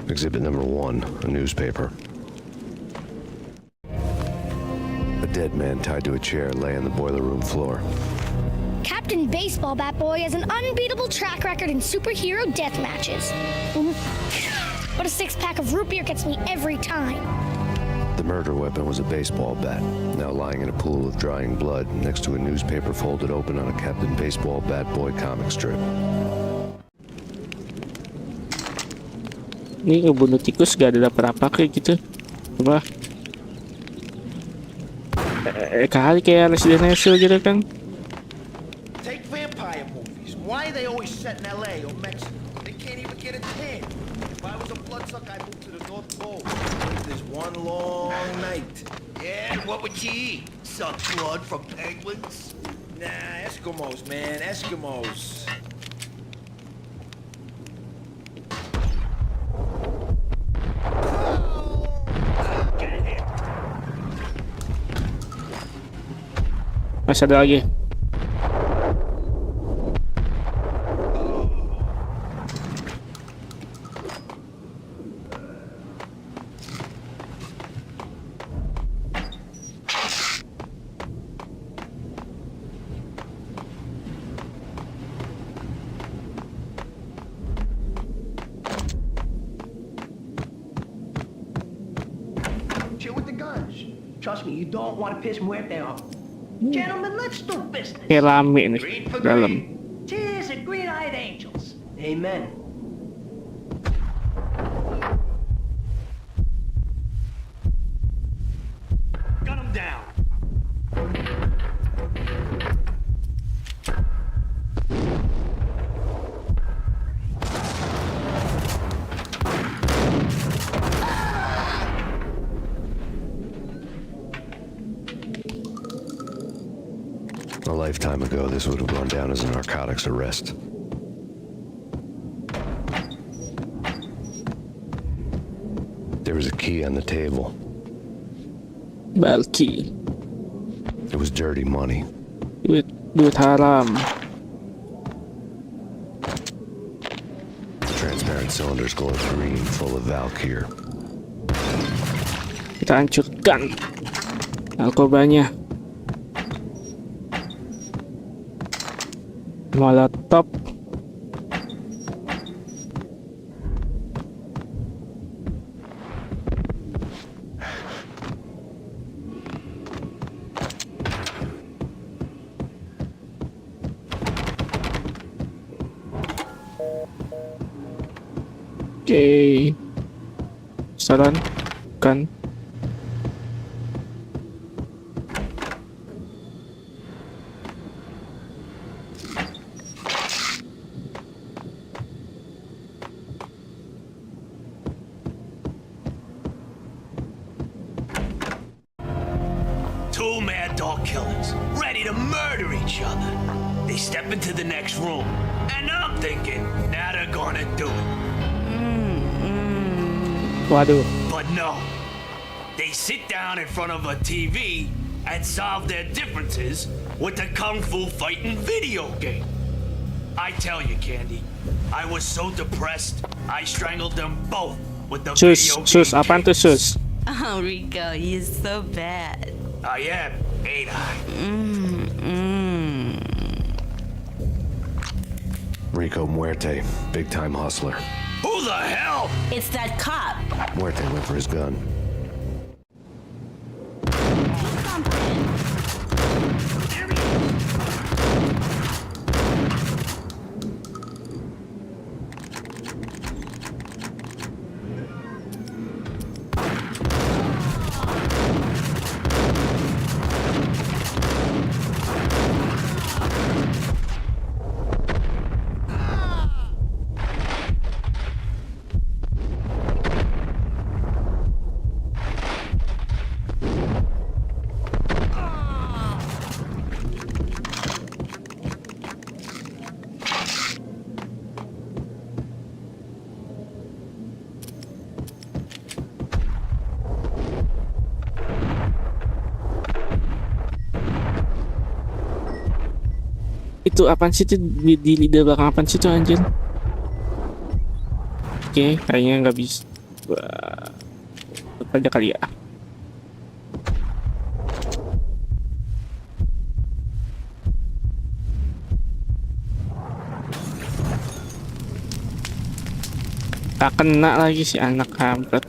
Exhibit number 1, a newspaper. A dead man tied to a chair lay on the boiler room floor. Captain Baseball Bat Boy has an unbeatable track record in superhero death matches. But a 6-pack of root beer gets me every time. The murder weapon was a baseball bat, now lying in a pool of drying blood next to a newspaper folded open on a Captain Baseball Bat Boy comic strip. Ini ngebunuh tikus gak ada dapat apa kayak gitu. Coba. Kali kayak Resident Evil gitu kan. Take vampire movies. Why are they always set in LA or Mexico? They can't even get a tan. If I was a bloodsucker, I'd move to the North Pole. This one long night. Yeah, what would you eat? Suck blood from penguins? Nah, Eskimos, man, Eskimos. Masih ada lagi. Chill with the guns. Trust me, you don't want to piss muerte off. Gentlemen, let's do business. Kayak rame nih dalam. Cheers at green-eyed angels. Amen. Gun him down. A lifetime ago, this would have gone down as a narcotics arrest. There was a key on the table. Balki. It was dirty money. Duit haram. Transparent cylinders glowed green, full of Valkyr. Kita hancurkan narkobanya. Molotov. Oke. Saran kan. Two mad dog killers, ready to murder each other. They step into the next room, and I'm thinking, now they're gonna do it. Waduh. But no. They sit down in front of a TV and solve their differences with the Kung Fu fighting video game. I tell you, Candy, I was so depressed, I strangled them both with the video Sus, game apaan tuh cables. sus? Oh, Rico, you're so bad. I am, ain't I? Rico Muerte, big time hustler. Who the hell? It's that cop. Muerte went for his gun. Itu apaan sih tuh di lidah belakang apaan sih tuh anjir? Oke, kayaknya nggak bisa. Wah, tutup aja kali ya. Tak kena lagi si anak kampret.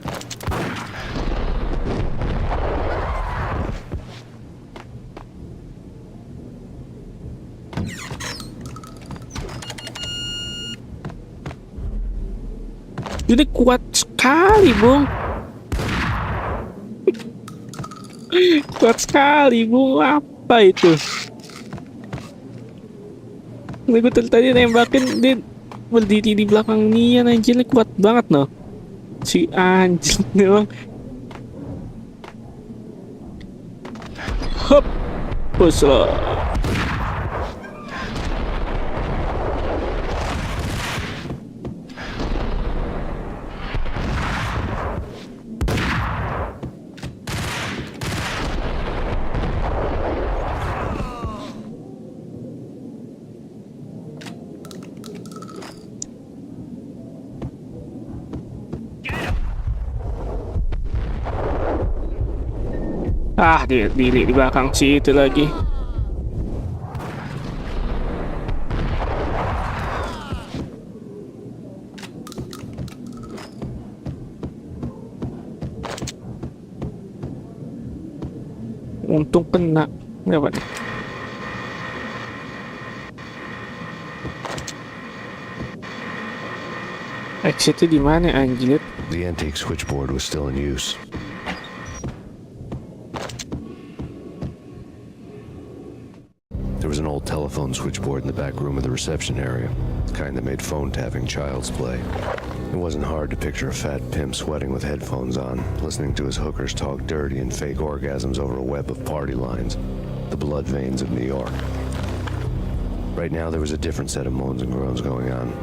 Ini kuat sekali, Bung. Kuat sekali, Bung. Apa itu? Gue tadi nembakin dia berdiri di belakang Nian, anjir, kuat banget noh. Si anjing memang. Hop. Push lo. Ah, di belakang situ lagi. Untung kena. Apa nih? Exitnya di mana anjir? The antique switchboard was still in use. There was an old telephone switchboard in the back room of the reception area, the kind that made phone tapping child's play. It wasn't hard to picture a fat pimp sweating with headphones on, listening to his hookers talk dirty and fake orgasms over a web of party lines, the blood veins of New York. Right now there was a different set of moans and groans going on.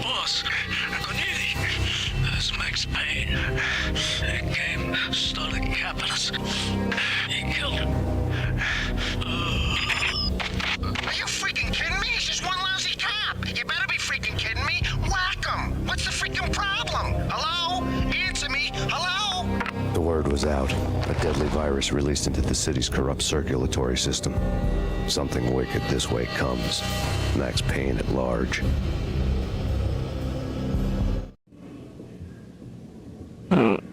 Boss, that's Max Payne. He came, started capping us. He killed him. Are you freaking kidding me? He's just one lousy cop. You better be freaking kidding me. Whack him. What's the freaking problem? Hello? Answer me. Hello? The word was out, a deadly virus released into the city's corrupt circulatory system. Something wicked this way comes. Max Payne at large.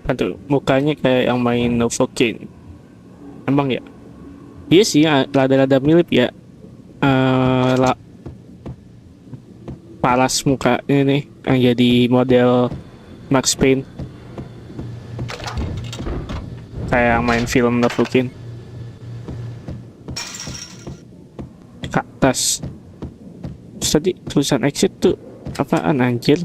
Aduh, mukanya kayak yang main Novocaine. Emang ya? Iya sih, rada-rada mirip ya. palas muka ini yang jadi model Max Payne, kayak yang main film Nefukin. Ke atas. Terus tadi tulisan exit tuh apaan anjir?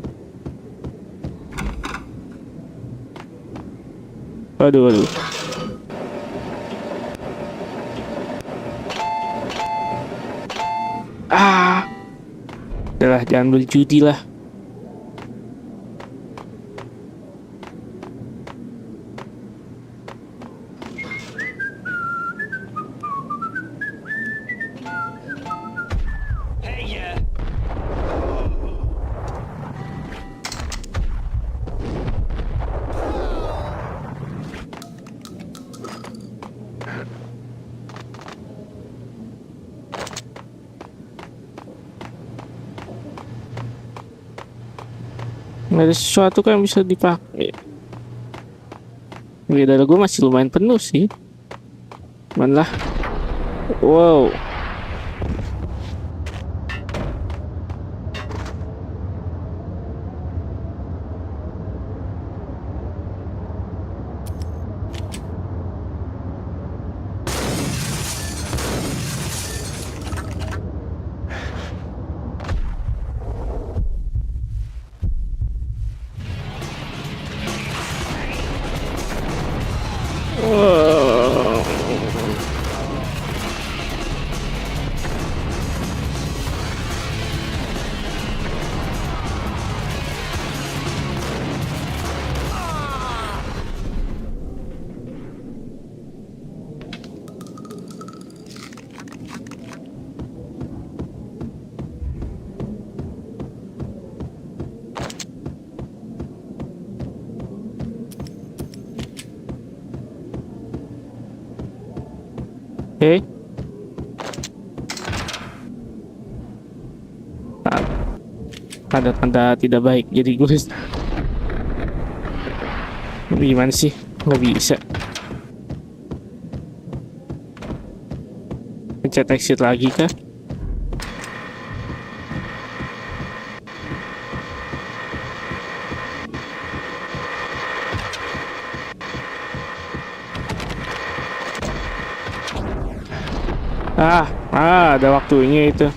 Waduh. Udahlah, jangan berjudi lah. Nggak ada sesuatu kan yang bisa dipakai. Dada gue masih lumayan penuh sih. Mana lah. Wow. Oke. Tanda-tanda tidak baik jadi gue gimana sih, nggak bisa pencet exit lagi kah? Ada waktunya itu.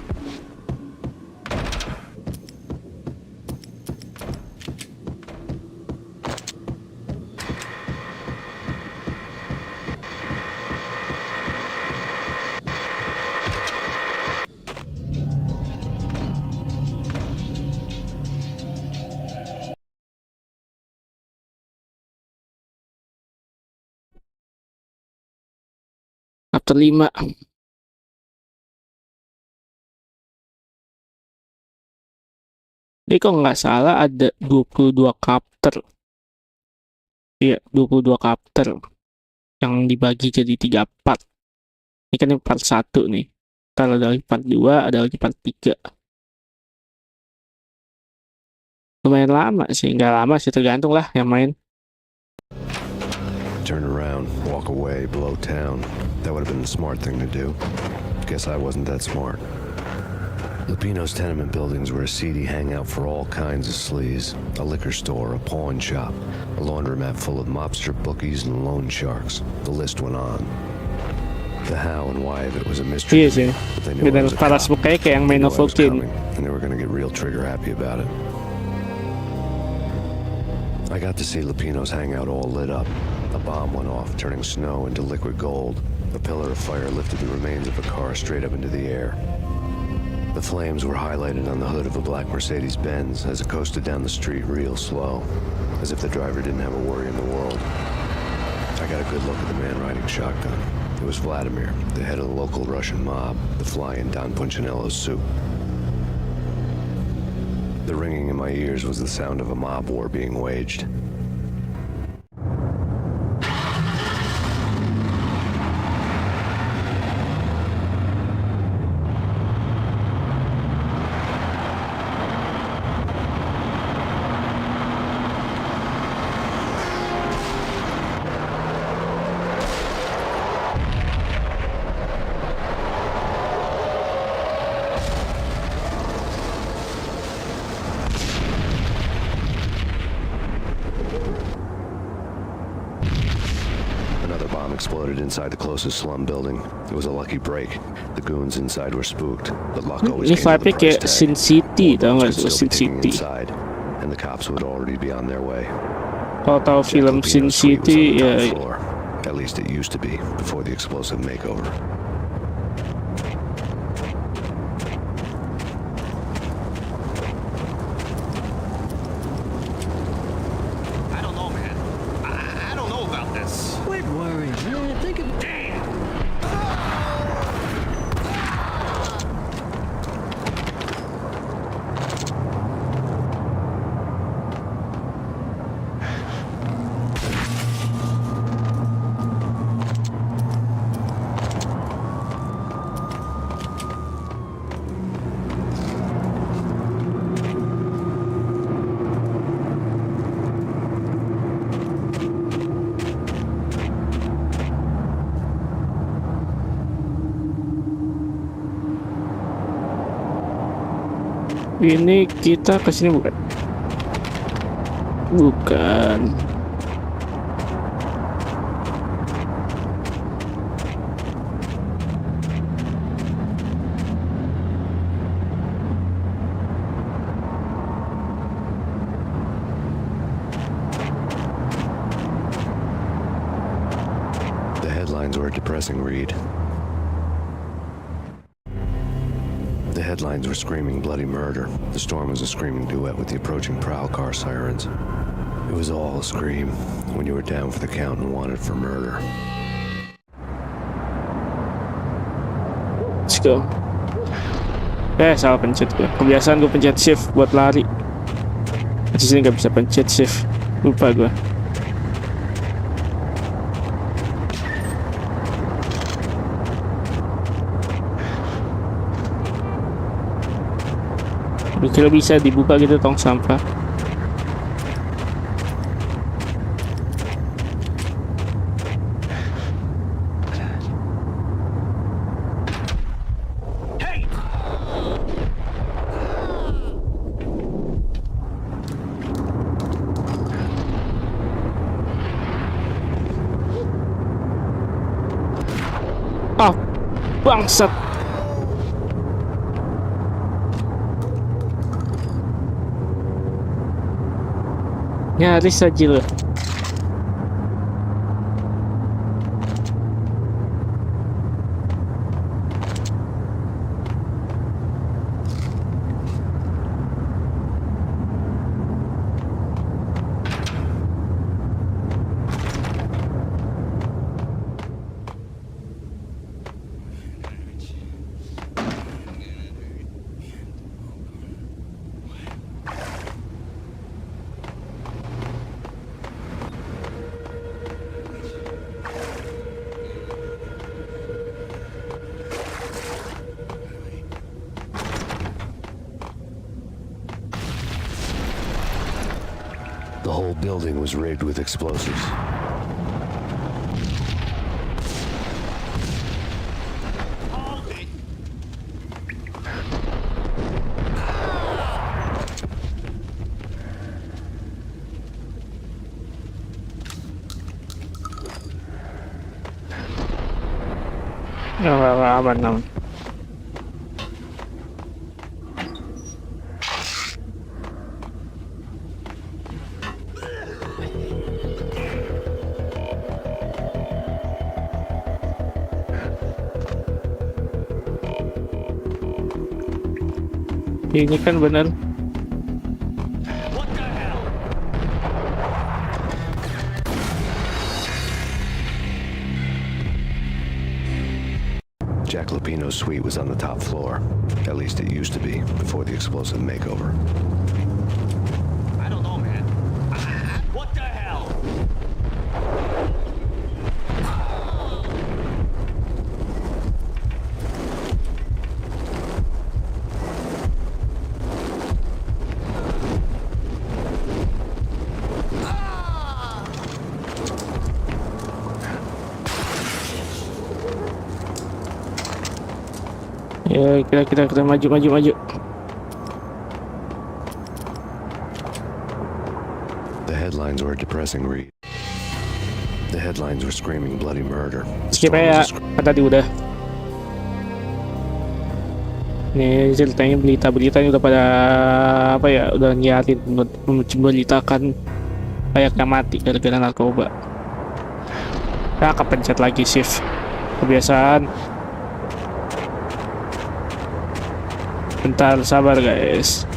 Chapter 5. Ini kok nggak salah ada 22 chapter. Iya, 22 chapter yang dibagi jadi 3 part. Ini kan yang part 1 nih. Kalau ada lagi part 2, ada lagi part 3. Lumayan lama sih, nggak lama sih, tergantung lah yang main. Turn around, walk away, blow town. That would have been the smart thing to do. Guess I wasn't that smart. Lupino's tenement buildings were a seedy hangout for all kinds of sleaze. A liquor store, a pawn shop, a laundromat full of mobster bookies and loan sharks. The list went on. The how and why of it was a mystery. Iya sih. Benar paras mukanya kayak yang main Nefukin. And they were gonna get real trigger happy about it. I got to see Lupino's hangout all lit up. A bomb went off, turning snow into liquid gold. A pillar of fire lifted the remains of a car straight up into the air. The flames were highlighted on the hood of a black Mercedes-Benz as it coasted down the street real slow, as if the driver didn't have a worry in the world. I got a good look at the man riding shotgun. It was Vladimir, the head of the local Russian mob, the fly in Don Punchinello's soup. The ringing in my ears was the sound of a mob war being waged. inside the closest slum building. It was a lucky break. The goons inside were spooked, but luck always Ini came with a vibe-nya price kayak tag. Sin City, tau More gak guns sih would still Sin be digging City? inside, and the cops would already be on their way. Kalau tahu film Sin Lupino's suite was on City the top ya, floor. At least it used to be before the explosive makeover. I don't know, man. I don't know about this. Quit worrying, man. Think of Damn! ini kita kesini bukan? Bukan. The headlines were a depressing read. The headlines were screaming bloody murder. The storm was a screaming duet with the approaching prowl car sirens. It was all a scream when you were down for the count and wanted for murder. Let's go. Salah pencet gue. Kebiasaan gue pencet shift buat lari. Di sini nggak bisa pencet shift. Lupa gue. Kira bisa dibuka gitu tong sampah. Ah, bangsat. Nyaris aja loh. The whole building was rigged with explosives. Hold it. Aman aman. Ini kan benar. What the hell? Jack Lupino's suite was on the top floor. At least it used to be before the explosive makeover. I don't know, man. What the hell? Ya kita maju. The headlines were a depressing read. The headlines were screaming bloody murder. Skip ya, kan tadi udah. Nih ceritanya berita-berita ini udah pada apa ya, udah nyiarin memberitakan kayaknya mati gara-gara narkoba. Ya kepencet lagi shift, kebiasaan. Bentar, sabar guys.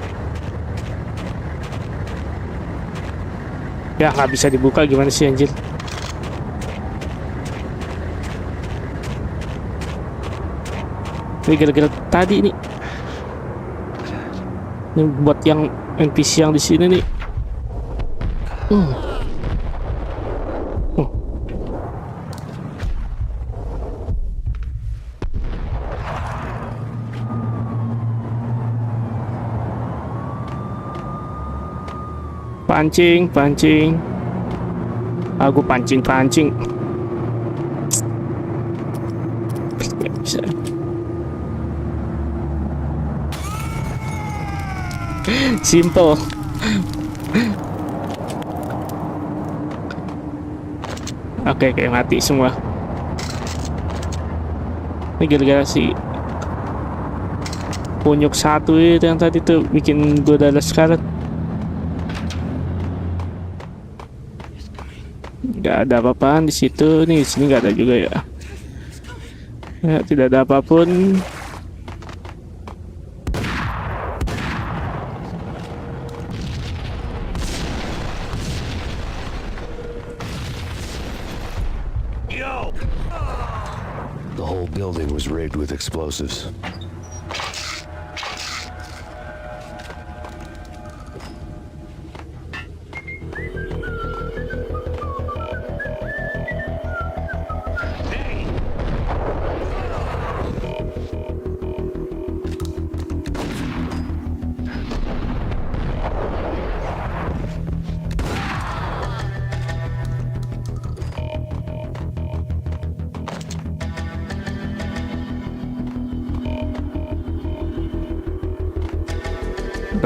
Ya nggak bisa dibuka, gimana sih anjir? Ini gara-gara tadi nih. Ini buat yang NPC yang di sini nih. Pancing. Aku pancing. Gak bisa. Simple. Oke, kayak mati semua. Ini gara-gara si punyuk satu itu yang tadi tuh bikin gue darah sekarat. Gak ada apa-apaan di situ. Nih, di sini gak ada juga ya. Ya, tidak ada apapun. The whole building was rigged with explosives.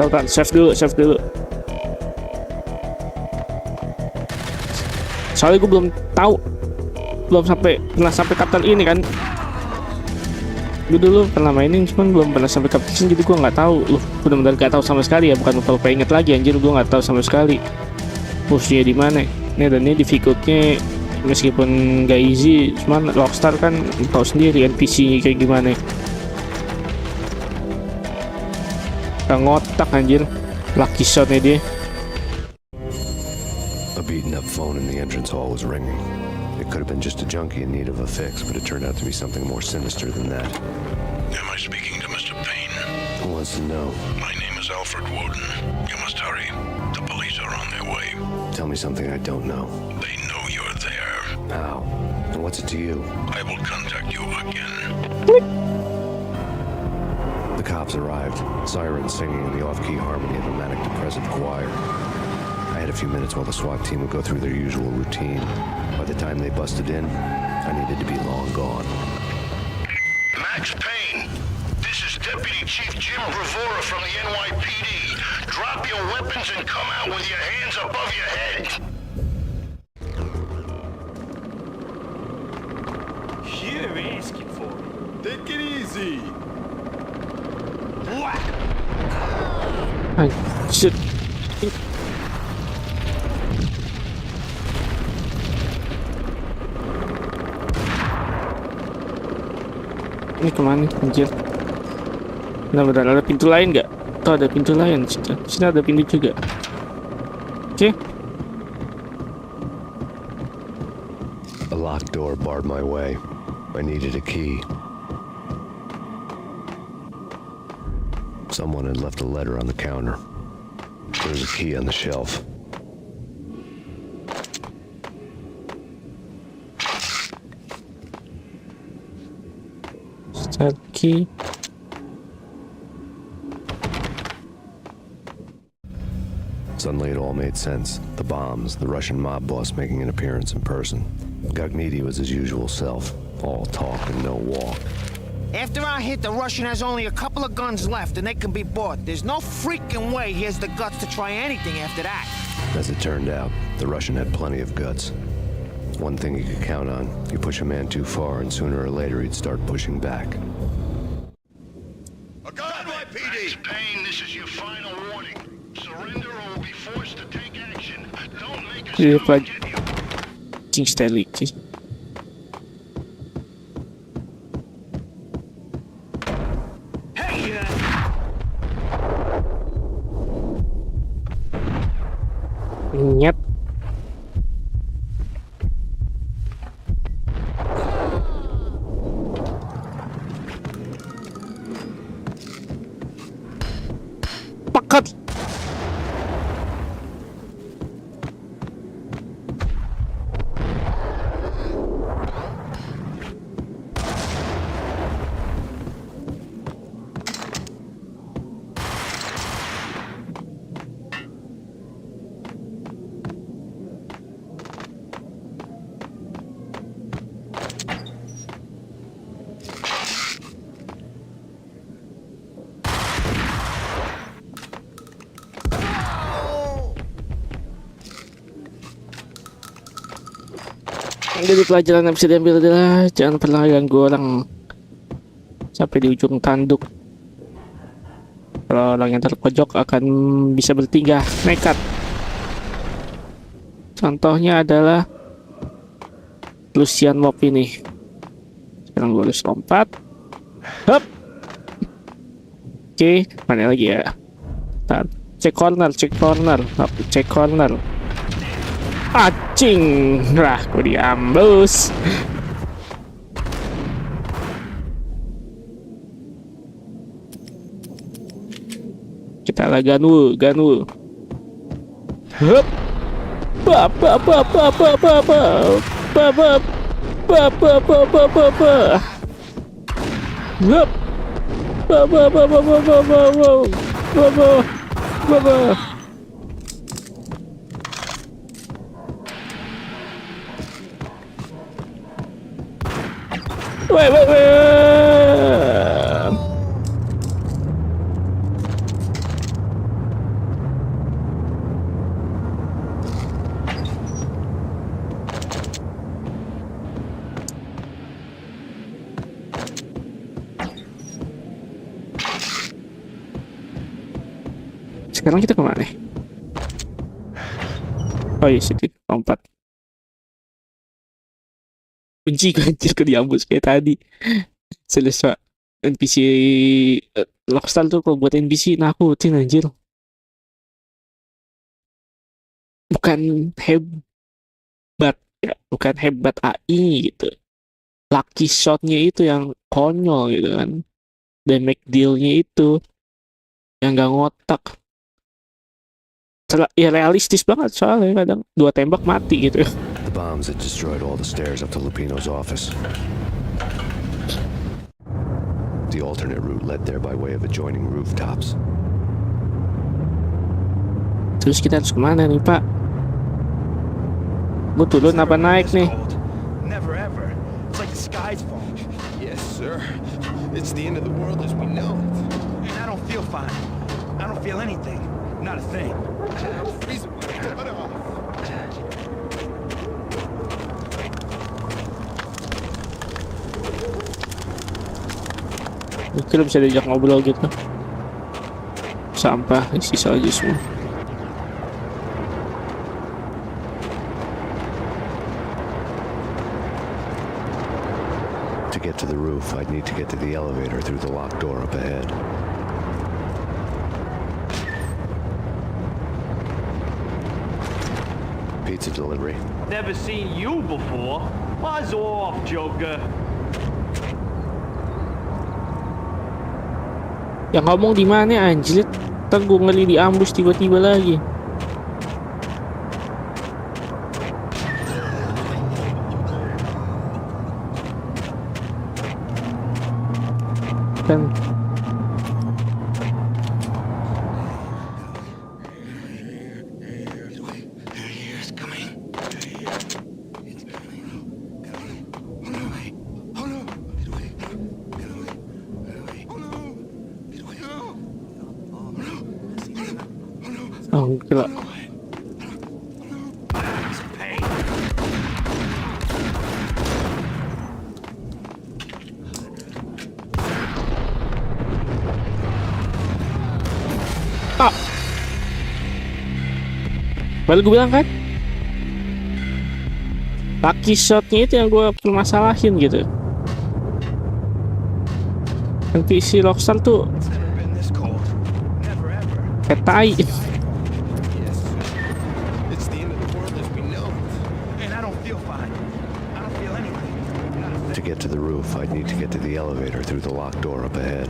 Kan, save dulu. Soalnya gue belum pernah sampai kapten ini kan. Gue dulu pernah mainin, cuman belum pernah sampai kapten, jadi gue nggak tahu. Benar-benar nggak tahu sama sekali ya, bukan lupa inget lagi anjir, gue nggak tahu sama sekali musuhnya di mana. Nih, dan ini difficultnya meskipun nggak easy, cuman Rockstar kan tahu sendiri NPC-nya kayak gimana. Ngotak anjir, lucky shotnya dia. A beaten up phone in the entrance hall was ringing. It could have been just a junkie in need of a fix, but it turned out to be something more sinister than that. Am I speaking to Mr. Payne? Who wants to know? My name is Alfred Woden. You must hurry. The police are on their way. Tell me something I don't know. They know you're there. How? And what's it to you? I will contact you again. The cops arrived, sirens singing in the off-key harmony of a manic-depressive choir. I had a few minutes while the SWAT team would go through their usual routine. By the time they busted in, I needed to be long gone. Max Payne, this is Deputy Chief Jim Bravura from the NYPD. Drop your weapons and come out with your hands above your head. You're asking for it. Take it easy. Anjir. Ini kemana anjir? Benar-benar ada pintu lain nggak? Tuh ada pintu lain. Sini ada pintu juga. Oke. A locked door barred my way. I needed a key. Someone had left a letter on the counter. There was a key on the shelf. Start key. Suddenly it all made sense. The bombs, the Russian mob boss making an appearance in person. Gagniti was his usual self. All talk and no walk. After our hit, the Russian has only a couple of guns left, and they can be bought. There's no freaking way he has the guts to try anything after that. As it turned out, the Russian had plenty of guts. One thing you could count on, you push a man too far and sooner or later he'd start pushing back. It's Payne, this is your final warning. Surrender or we'll be forced to take action. Don't make us Iya, come Pak. get you. Cing stelik sih. Hey, Nyet. Pakat. Jadi pelajaran yang bisa diambil adalah jangan pernah ganggu orang sampai di ujung tanduk. Kalau orang yang terpojok akan bisa bertingkah nekat. Contohnya adalah Lucian Mob ini. Sekarang gue harus lompat. Hup. Oke, mana lagi ya? Ntar. Cek corner. Hup, cek corner. Acing, lah, gue diambus. Kita lah ganu. Hup. Sekarang kita kemana? Oh iya, situ lompat. Benci gue anjir ke diambus kayak tadi. Selesai NPC Lockstar tuh kalau buat NPC nakutin anjir. Bukan hebat ya, bukan hebat AI gitu. Lucky shotnya itu yang konyol gitu kan. Damage dealnya itu yang gak ngotak. Ya realistis banget soalnya kadang 2 tembak mati gitu. The bombs had destroyed all the stairs up to Lupino's office. The alternate route led there by way of adjoining rooftops. Terus kita harus kemana nih, Pak? Gue turun apa naik nih? Never ever. It's like the sky's falling. Yes, sir. It's the end of the world as we know it. And I don't feel fine. I don't feel anything. Not a thing. I'm freezing my butt off. Kira bisa diajak ngobrol gitu. Sampah sisa aja semua. To get to the roof, I'd need to get to the elevator through the locked door up ahead. Pizza delivery. never seen you before. Buzz off, Joker. Yang ngomong di mana anjir? Ntar gue ngeli diambus tiba-tiba lagi. Kan oh, gila. Baru gue bilang kan, lucky shotnya itu yang gue permasalahin gitu. NPC Rockstar tuh kayak tai. To get to the roof, I'd need to get to the elevator through the locked door up ahead.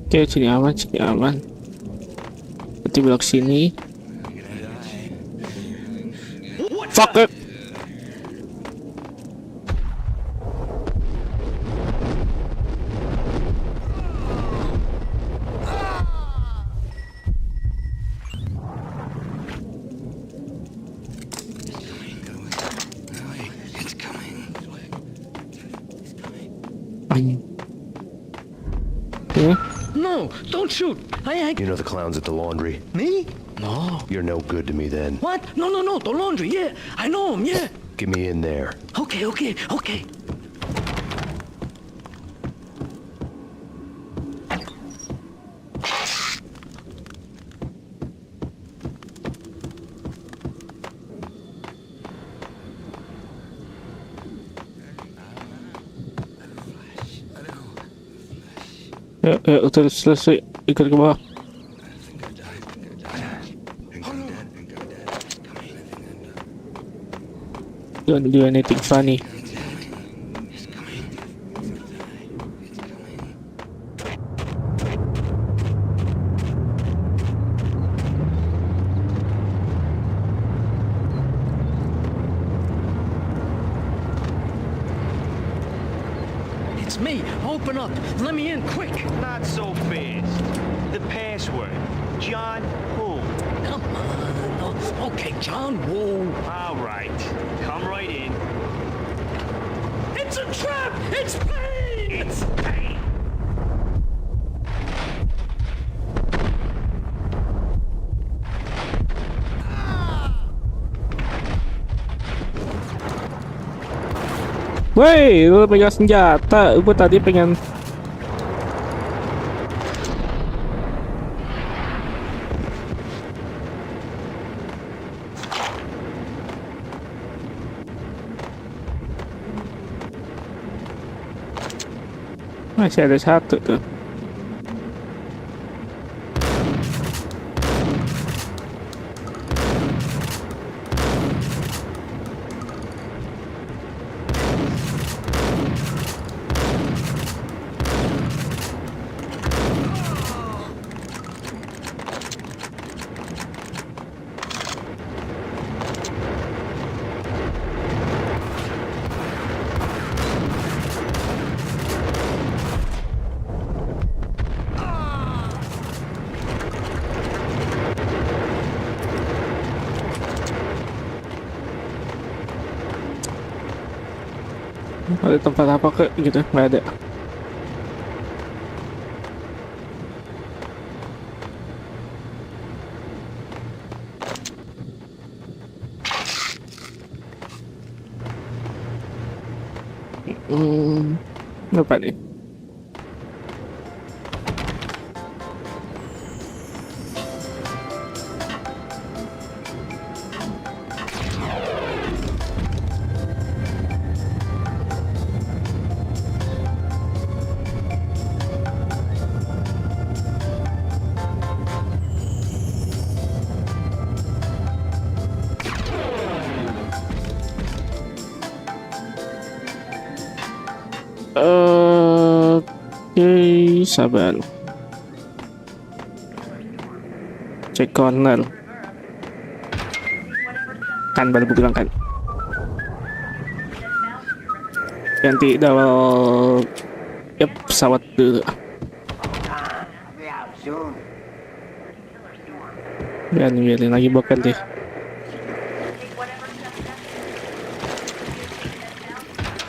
Oke, sini aman, sini aman. Berarti belok sini. Fuck it. No, don't shoot. You know the clowns at the laundry? Me? No. You're no good to me then. What? No, the laundry, yeah. I know him, yeah. Get me in there. Okay. Ya, terus selesai, ikut ke bawah. Don't do anything funny. It's me. Open up. Let me in, quick. Not so fast. The password. John who? Come on. Okay, John Woo. All right. Come right in. It's a trap! It's Payne! It's Payne. Woi, lu pegang senjata. Gue tadi pengen. Masih ada satu tuh. Ada tempat apa ke gitu? Nggak ada. Apa nih? Oke, sabar. Cek corner. Kan baru bilang kan. Ganti double. Yep, pesawat dulu. Biarin lagi boker deh.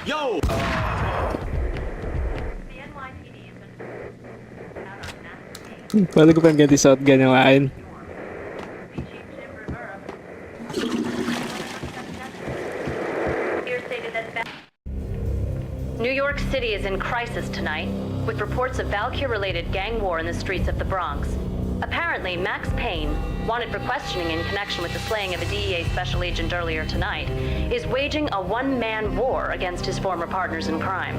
Yo! Baru gue pengen ganti shotgun yang lain. New York City is in crisis tonight, with reports of Valkyr-related gang war in the streets of the Bronx. Apparently, Max Payne, wanted for questioning in connection with the slaying of a DEA special agent earlier tonight, is waging a one-man war against his former partners in crime.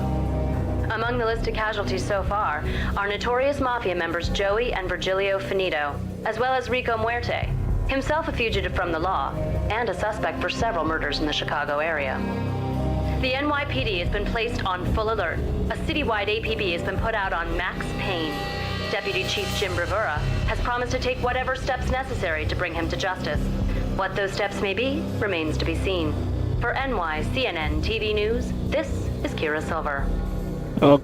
Among the listed casualties so far are notorious mafia members Joey and Virgilio Finito, as well as Rico Muerte, himself a fugitive from the law, and a suspect for several murders in the Chicago area. The NYPD has been placed on full alert. A citywide APB has been put out on Max Payne. Deputy Chief Jim Rivera has promised to take whatever steps necessary to bring him to justice. What those steps may be remains to be seen. For NYCNN TV News, this is Kira Silver. Oke.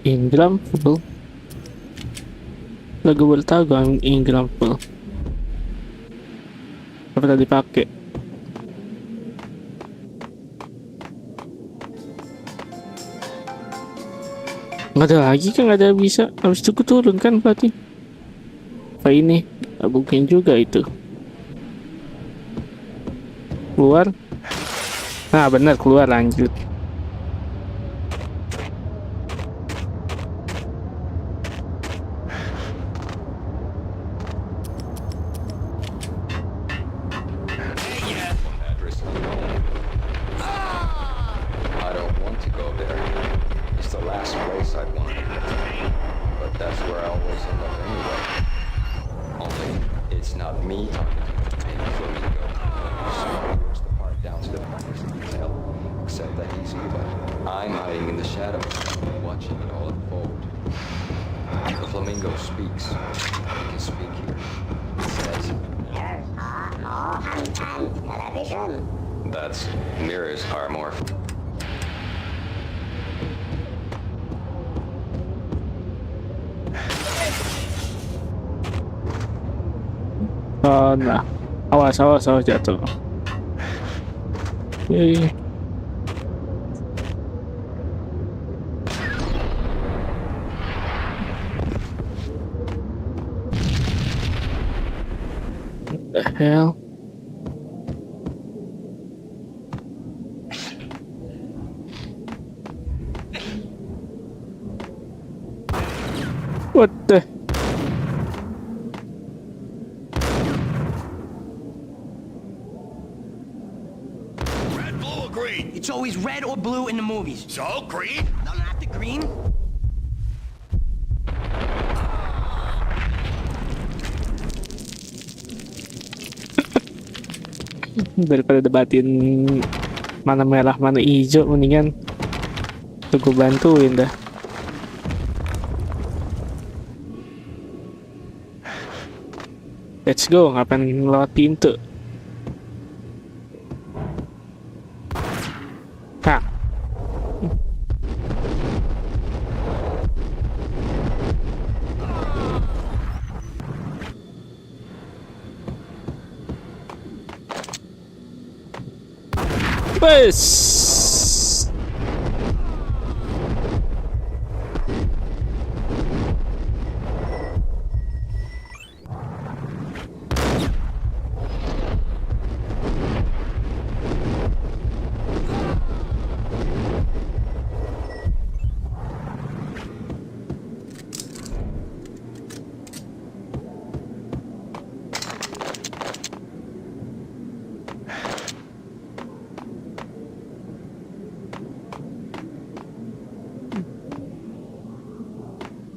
Ingram full. Lagu baru tahu gue Ingram full. Apa tadi pakai? Nggak ada lagi kan, nggak ada bisa. Habis itu turun kan berarti. Apa ini? Nggak mungkin juga itu. Keluar. Nah benar, keluar lanjut. That's mirrors are more. Oh nah, awas jatuh. Yay. What the hell? What the? Red, blue, or green? It's always red or blue in the movies. So, green? No, not the green. Daripada debatin mana merah mana hijau, mendingan tuh gue bantuin dah. Let's go, ngapain lewat pintu? Hah. Bus.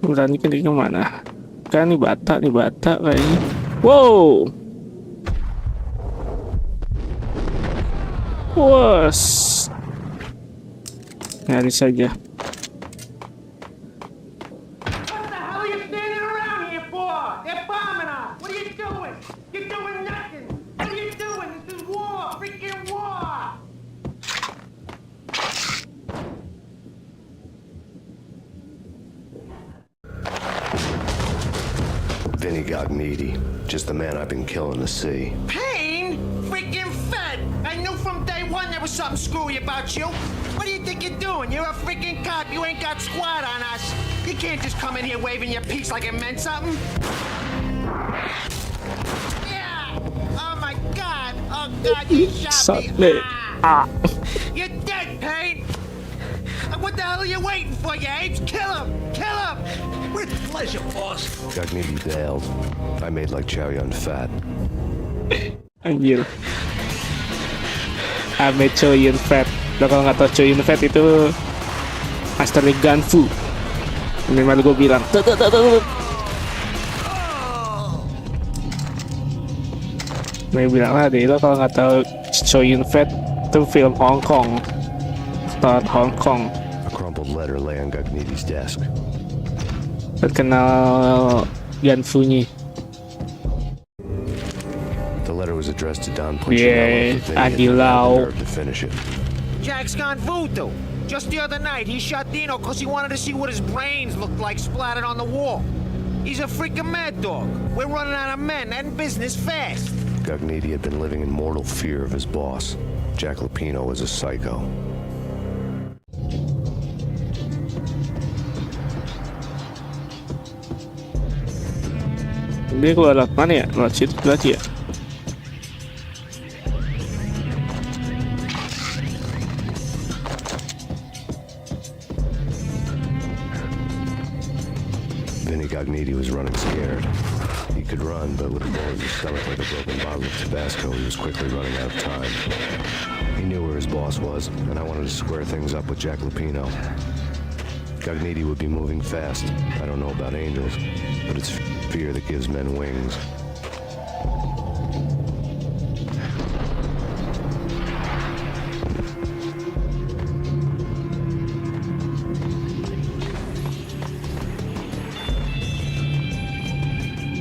Berani kan dia kemana? Kan nih bata kayaknya. Wow. Was. Nyari saja. What the hell are you standing around here for? They're bombing us. What are you doing? You're doing nothing. What are you doing? This is war. Freaking war. Vinny got needy. Just the man I've been killing to see. Payne? Freaking fed! I knew from day one there was something screwy about you. What do you think you're doing? You're a freaking cop. You ain't got squad on us. You can't just come in here waving your piece like it meant something. Yeah! Oh my God! Oh God, you shot me! Ah. You're dead, Payne! What the hell are you waiting for, you apes? Kill him! Kill him! With pleasure, boss. Got needy bailed. I made like Chow Yun fat. Anjir. Ame Chow Yun Fat. Lo kalau nggak tahu Chow Yun Fat itu Master Gunfu. Ini malu gue bilang. Gue bilang lah deh, lo kalau nggak tahu Chow Yun Fat itu film Hong Kong. Start Hong Kong. A crumpled letter lay on Gagnidi's desk. Terkenal Gunfu-nya. The letter was addressed to Don Yeah, Punchinello. Adilau. To finish it. Jack's gone voodoo. Just the other night, he shot Dino because he wanted to see what his brains looked like splattered on the wall. He's a freaking mad dog. We're running out of men and business fast. Gagnidi had been living in mortal fear of his boss. Jack Lupino was a psycho. Dia keluar lewat mana ya? Lewat situ berarti ya? Vinny Gagnidi was running scared. He could run, but with a bullet in his stomach like a broken bottle of Tabasco, he was quickly running out of time. He knew where his boss was, and I wanted to square things up with Jack Lupino. Gagnidi would be moving fast. I don't know about angels, but it's fear that gives men wings.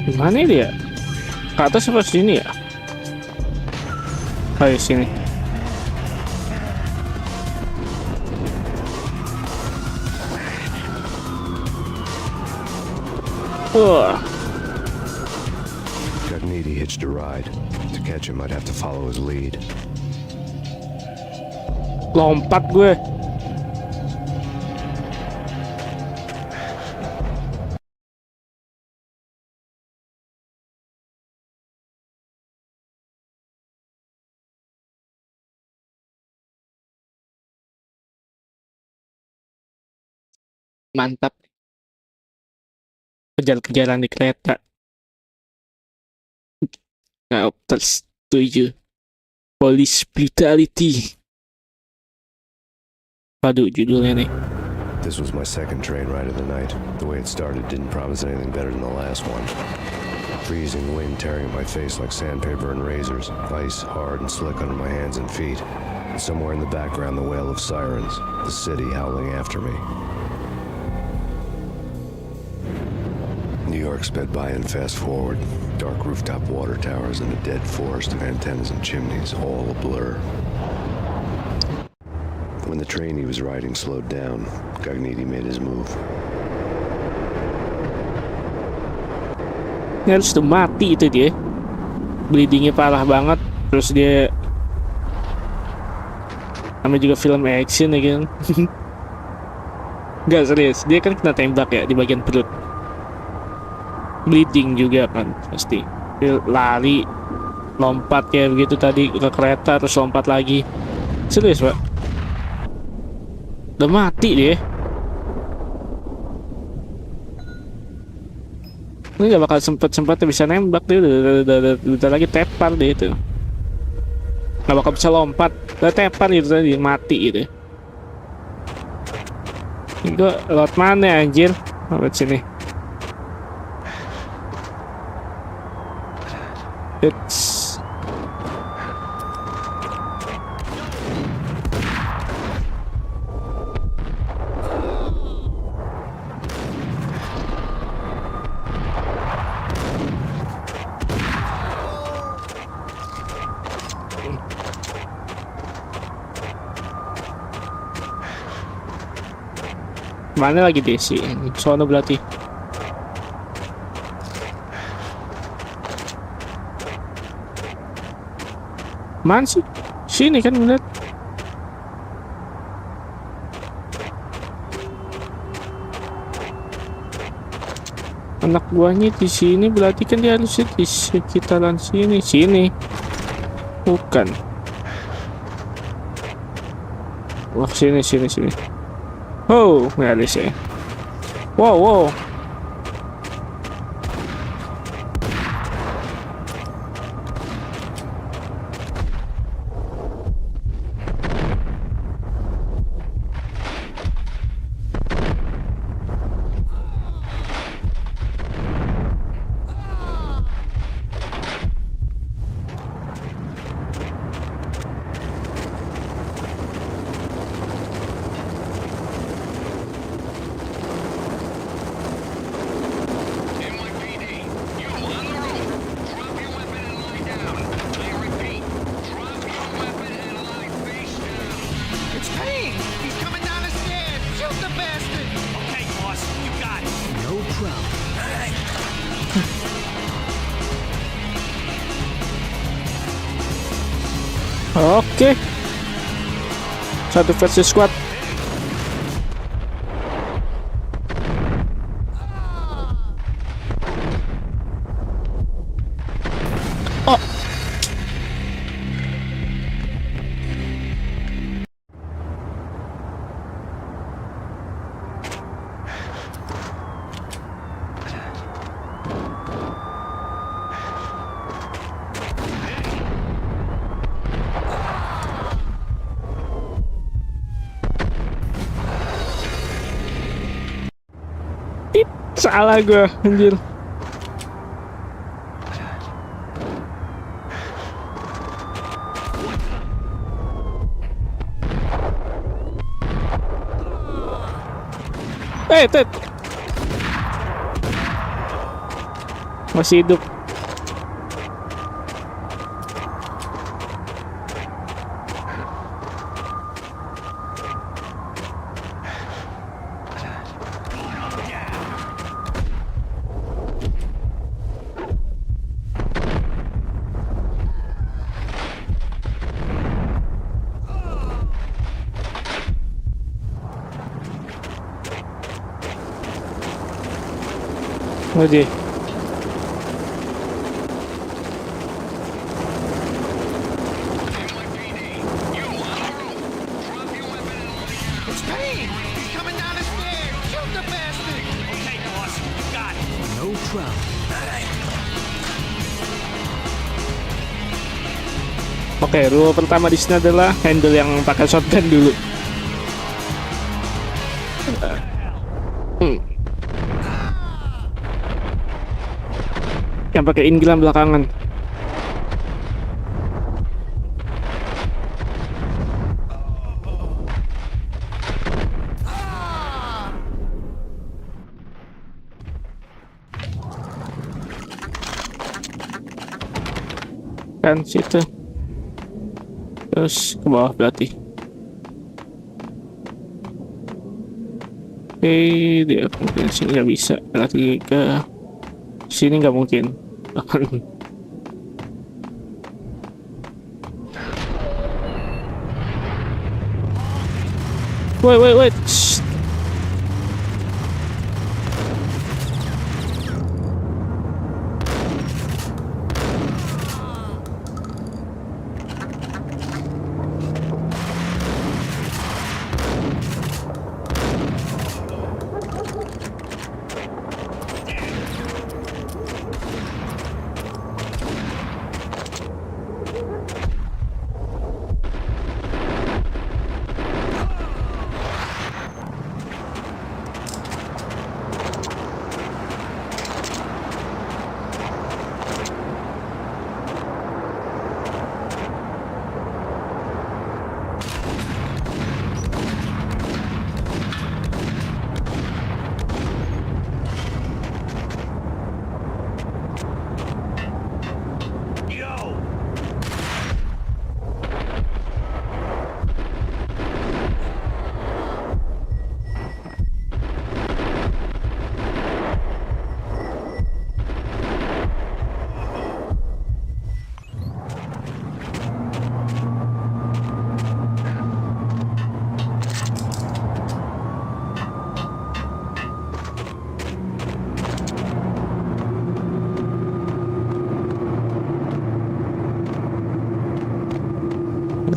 Gimana dia? Ke atas apa sini ya? Oh, sini. Gagnidi hitched a ride. To catch him, I'd have to follow his lead. Lompat gue. Mantap. Kejar-kejaran di kereta. Nah, tersetuju. Police brutality. Waduh, judulnya nih. This was my second train ride of the night. The way it started didn't promise anything better than the last one. Freezing wind tearing at my face like sandpaper and razors. Ice hard and slick under my hands and feet. And somewhere in the background, the wail of sirens. The city howling after me. New York sped by in fast forward. Dark rooftop water towers and a dead forest of antennas and chimneys, all a blur. When the train he was riding slowed down, Gagnidi made his move. Ini harus tuh mati itu dia. Bleedingnya parah banget. Terus dia namanya juga film action ya kan. Nggak serius, dia kan kena tembak ya di bagian perut. Bleeding juga kan pasti. Dia lari, lompat kayak begitu tadi ke kereta terus lompat lagi. Serius pak. Udah mati dia. Ini gak bakal sempet-sempetnya bisa nembak dia. Udah lagi tepar dia itu. Gak bakal bisa lompat. Udah tepar gitu tadi, mati gitu. Ini gue lewat mana anjir? Lewat sini. It's mana lagi deh si sono berarti. Man sih? Sini kan bener. Anak buahnya di sini berarti kan dia harusnya di sekitaran sini. Sini. Bukan. Wah, sini. Oh, nggak ada sih. Wow. It's Payne! He's coming down the stairs! Shoot the bastard! Okay, boss, you got it. No problem. Oke. Satu versus squad. Oh. Salah gue, anjir. Ted. Masih hidup. Oke. It's Payne! He's coming down the stairs! Shoot the bastard! Okay, boss, you got it. No problem. Oke, rule pertama di sini adalah handle yang pakai shotgun dulu. Yang pakai inggilan belakangan. Kan situ. Terus ke bawah berarti. Oke, dia mungkin sini nggak bisa. Berarti ke sini nggak mungkin. Wait. Shh.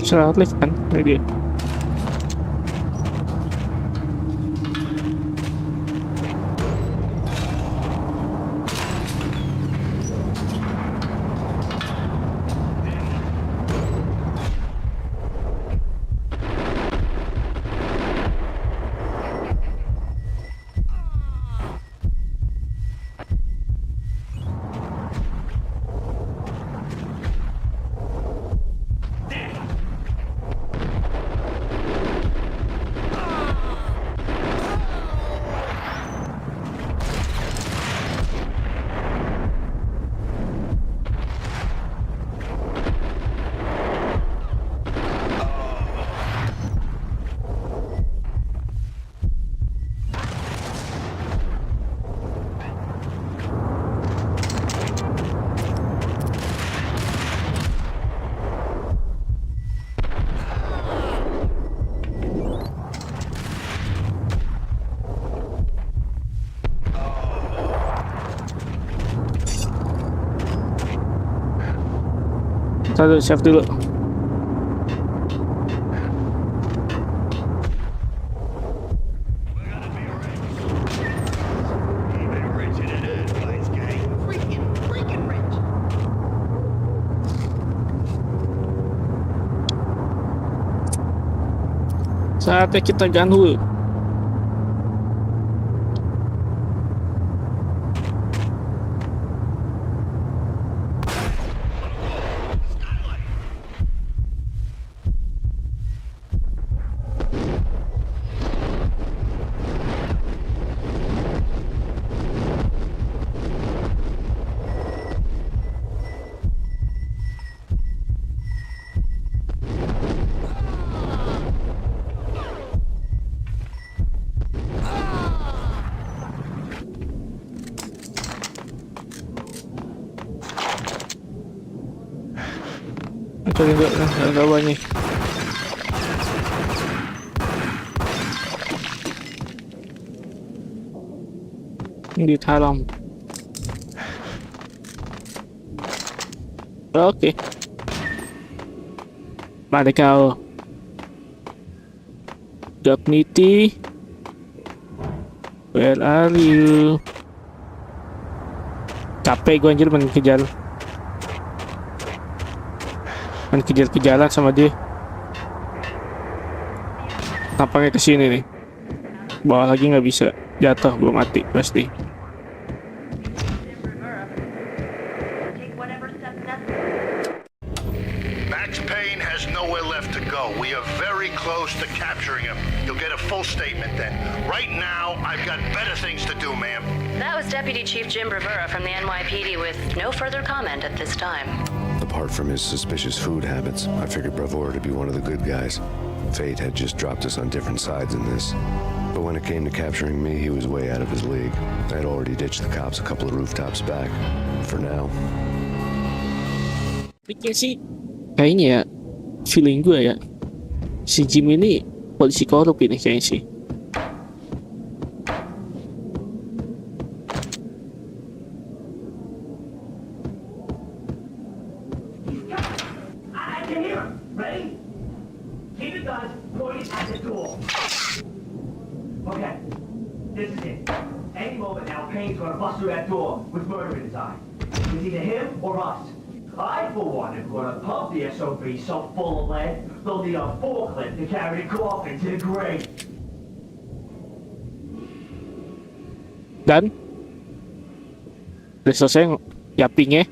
Salah lift kan? Ini dia. Taruh save dulu. Saatnya kita ganhul. Cari enggak banyak. Di dalam. Oke. Mari kau. Dignity. Where are you? Capek gue anjir mengejar. Kejar-kejaran sama dia. Tampaknya kesini nih. Bawah lagi nggak bisa. Jatuh, belum mati pasti. Max Payne has nowhere left to go. We are very close to capturing him. You'll get a full statement then. Right now, I've got better things to do, ma'am. That was Deputy Chief Jim Rivera from the NYPD with no further comment at this time. Apart from his suspicious food habits, I figured Bravura to be one of the good guys. Fate had just dropped us on different sides in this. But when it came to capturing me, he was way out of his league. I had already ditched the cops a couple of rooftops back. For now. Kayaknya ya, feeling gue ya, si Jim ini polisi korup ini kayaknya sih. Okay, this is it. Any moment now, Payne's gonna bust through that door with murder in his eye. It's either him or us. I, for one, am gonna pump the SOB so full of lead, they'll need a forklift to carry the coffin to the grave. Dan udah selesai yapingnya.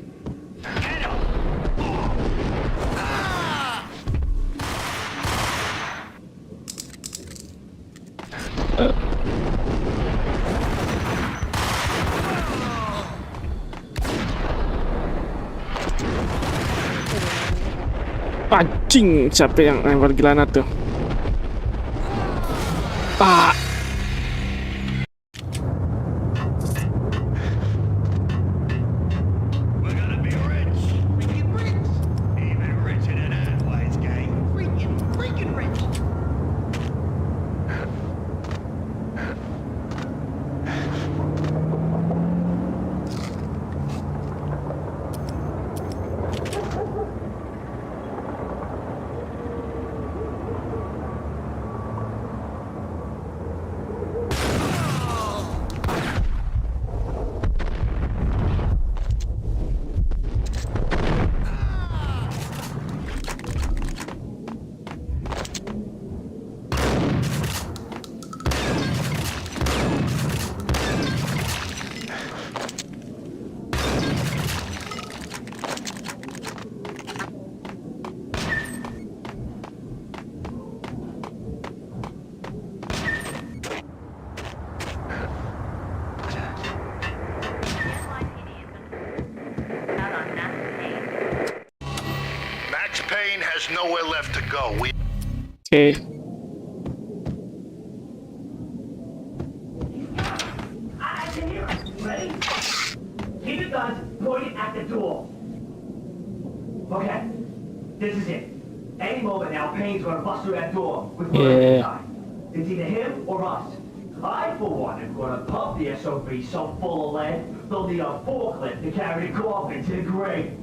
Anjing, siapa yang lempar granat tuh? Pak. go. We Oke. I can hear it. Ready? Keep your guns pointed at the door. Okay, this is it. Any moment now, Payne's gonna bust through that door with murder inside. It's either him or us. I, for one, am gonna pump the SOB so full of lead, they'll need a forklift to carry the coffin to the grave.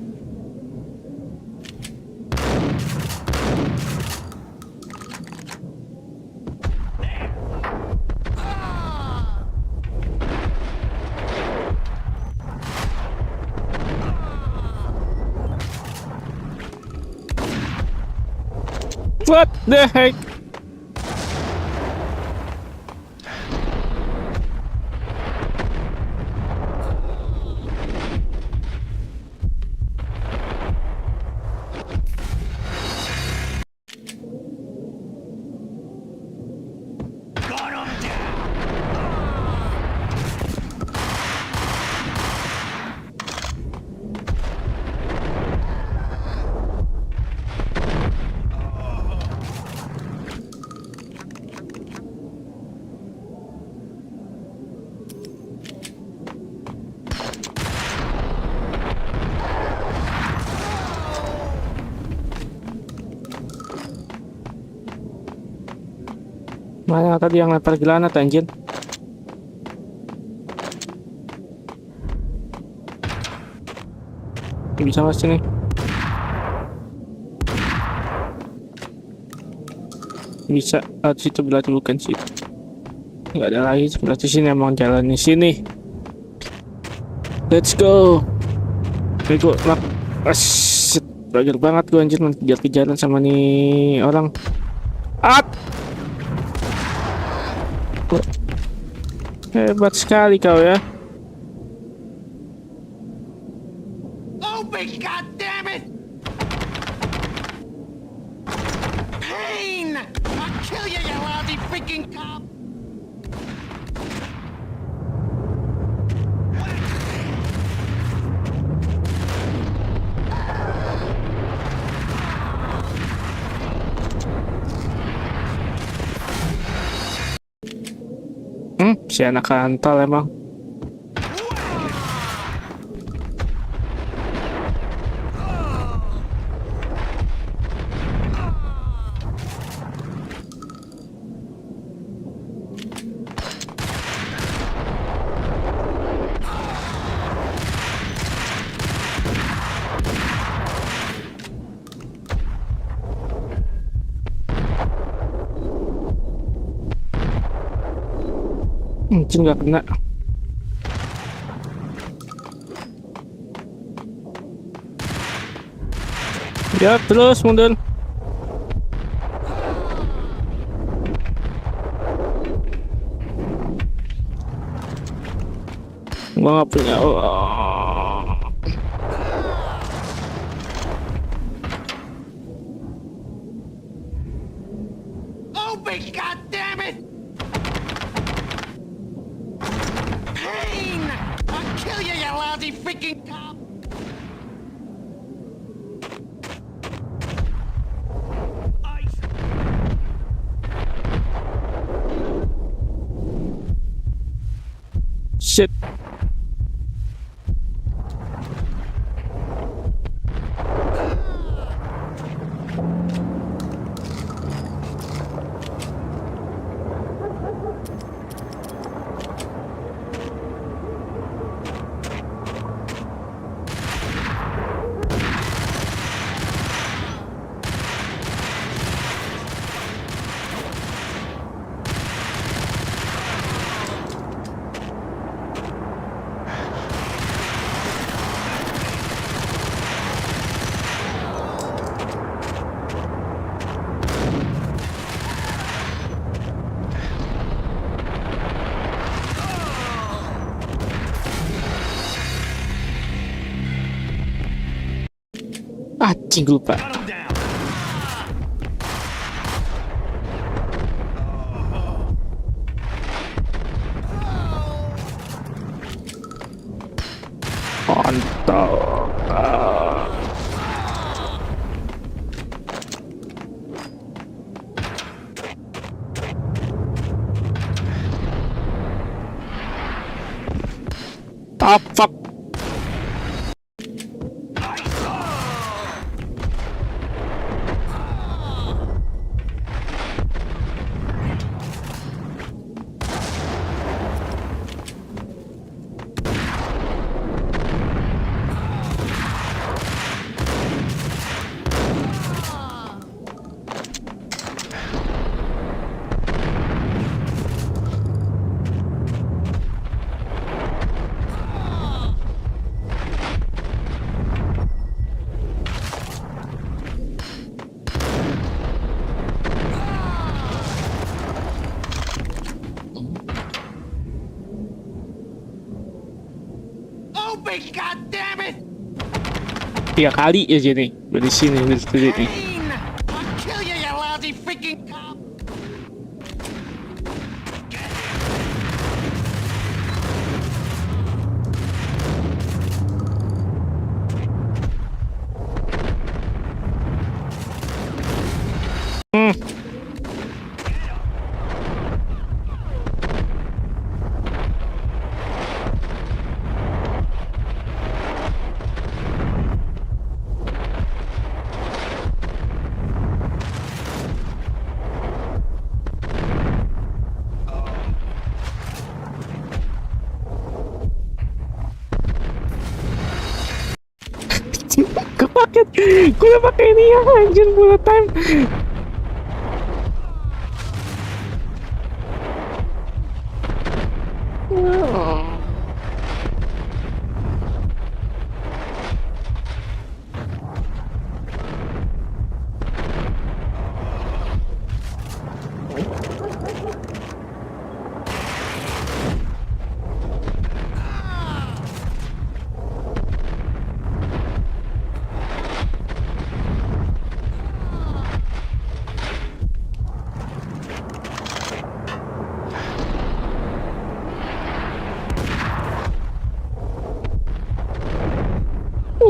What the heck? Mana tadi yang lempar granat anjir? Bisa mas sini. Bisa. Situ berarti bukan situ. Nggak ada lagi. Berarti sini emang jalannya sini. Let's go. Bego lap. Asyik. Bager banget gue anjir kejar-kejaran sama nih orang. Hebat sekali kau ya. Open, goddammit! Payne! I'll kill you, you lousy freaking cop! Si anak kantal emang. Mungkin nggak kena. Ya terus mundur. Gua nggak punya. Open, goddammit! Payne! I'll kill you, you lousy freaking cop! Shit. Anjing lupa. Mantap. Oh fuck. Open, goddammit! 3 kali aja nih dari sini dari nih. Payne! I'll kill you, you lousy freaking cop! Gue udah pakai ini ya anjir bullet time.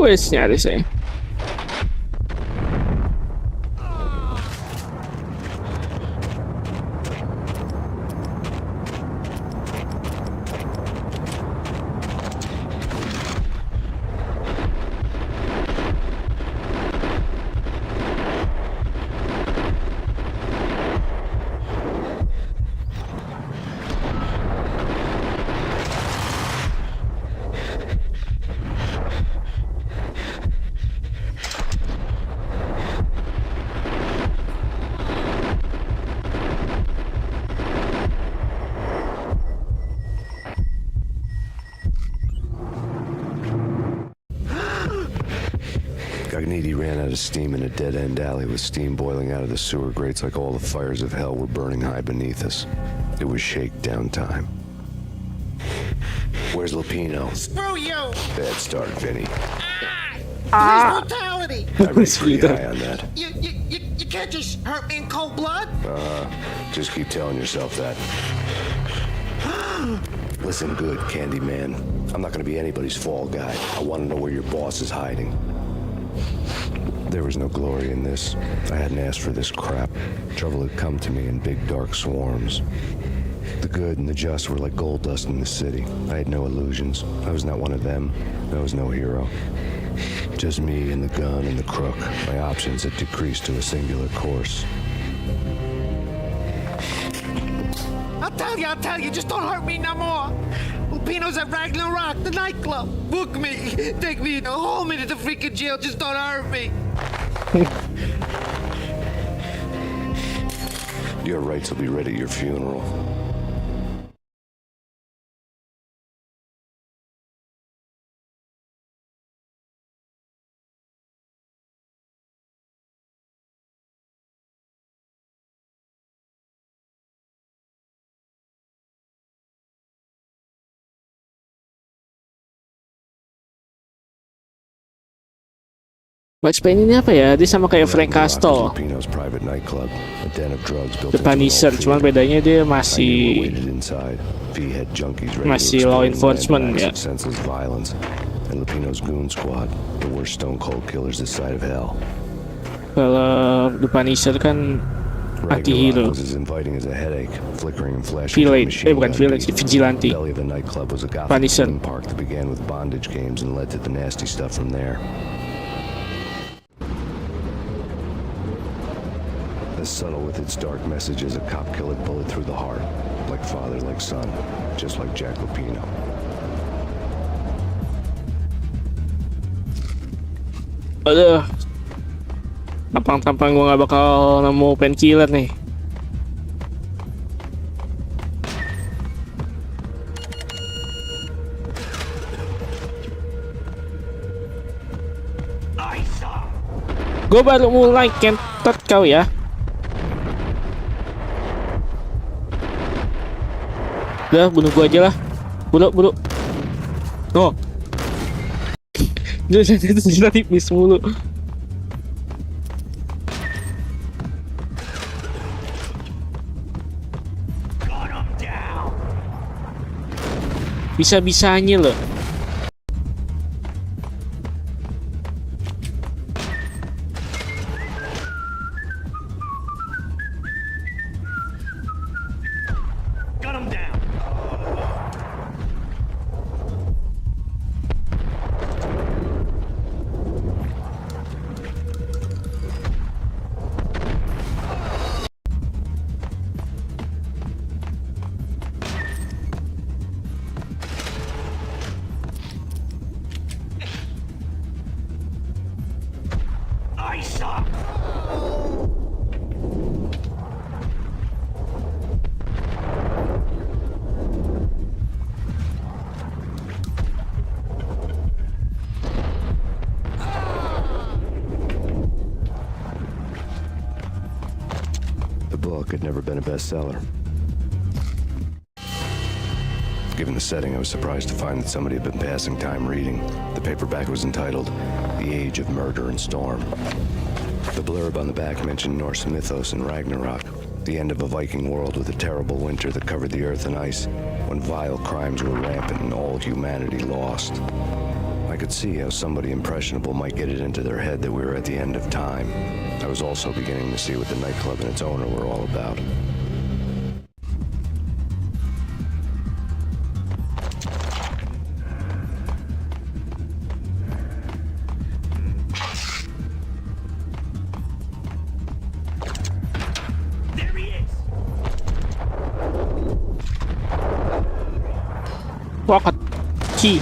Wes nyaris ya. Cogniti ran out of steam in a dead-end alley with steam boiling out of the sewer grates like all the fires of hell were burning high beneath us. It was shakedown time. Where's Lupino? Screw you! Bad start, Vinny. Police brutality! I read pretty high on that. You can't just hurt me in cold blood? Just keep telling yourself that. Listen good, Candyman. I'm not gonna be anybody's fall guy. I wanna know where your boss is hiding. There was no glory in this. I hadn't asked for this crap. Trouble had come to me in big dark swarms. The good and the just were like gold dust in the city. I had no illusions. I was not one of them. I was no hero. Just me and the gun and the crook. My options had decreased to a singular course. I'll tell you, just don't hurt me no more. Lupino's at Ragnarok, the nightclub. Book me, take me, haul me to the freaking jail, just don't hurt me. Your rights will be ready at your funeral. Max Payne ini apa ya? Dia sama kayak Frank Castle, The Punisher, cuman bedanya dia masih law enforcement ya. Kalau The Punisher kan Anti-hero. was as inviting as a headache, flickering and flashing from a Village, machine bukan gun Village, beam. Vigilante. The belly of the nightclub was a gothic Punisher. theme park that began with bondage games and led to the nasty stuff from there. As subtle with its dark message as a cop killer bullet through the heart, like father, like son, just like Jack Lupino. Aduh, tampang-tampang gue gak bakal nemu painkiller nih. Gue baru mulai, kentot kau ya. Udah, bunuh gue aja lah. Buru. Oh. Dia senjata tipis mulu. Bisa-bisanya loh. Gun him down. Ice up. The book had never been a bestseller. Given the setting, I was surprised to find that somebody had been passing time reading. The paperback was entitled The Age of Murder and Storm. The blurb on the back mentioned Norse mythos and Ragnarok, the end of a Viking world with a terrible winter that covered the earth in ice, when vile crimes were rampant and all humanity lost. I could see how somebody impressionable might get it into their head that we were at the end of time. I was also beginning to see what the nightclub and its owner were all about. There he is. Wakat. Key.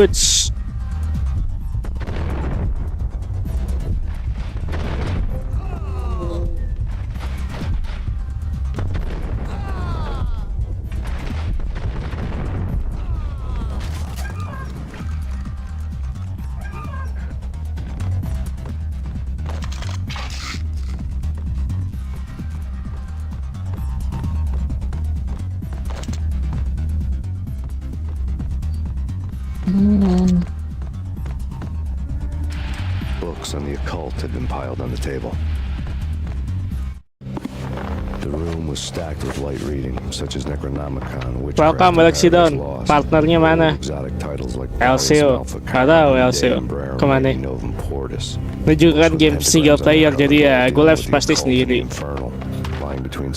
Wits. Books on the occult had been piled on the table. The room was stacked with light reading, such as Necronomicon, Witchcraft, Welcome, and Alexi Paradise Don. Lost. Partnernya mana? Exotic titles like LCO. Atau LCO. Kemana? Novum Portis. Ini juga kan game single player, jadi ya gue live pasti sendiri.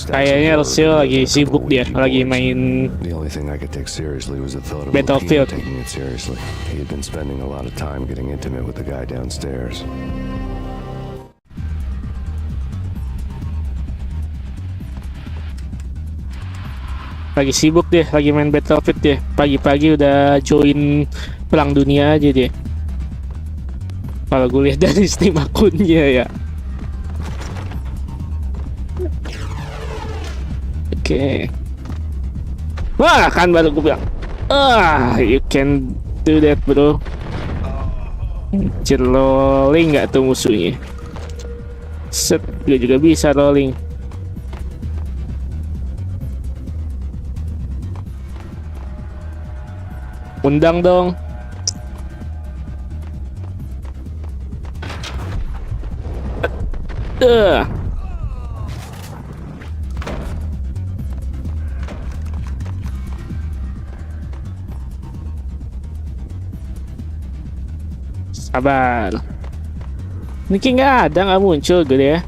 Kayaknya LCO lagi sibuk dia, lagi main The only thing I could take seriously was the thought of Battlefield. Lupino taking it seriously. He had been spending a lot of time getting intimate with the guy downstairs. Lagi sibuk deh, lagi main Battlefield deh. Pagi-pagi udah join perang dunia aja deh. Kalau gue lihat dari Steam akunnya ya. Oke. Wah, kan baru gue bilang. You can do that, bro. Rolling nggak tuh musuhnya? Set, gue juga bisa rolling. Undang dong. Sabar. Ini kayak nggak ada, nggak muncul gitu ya.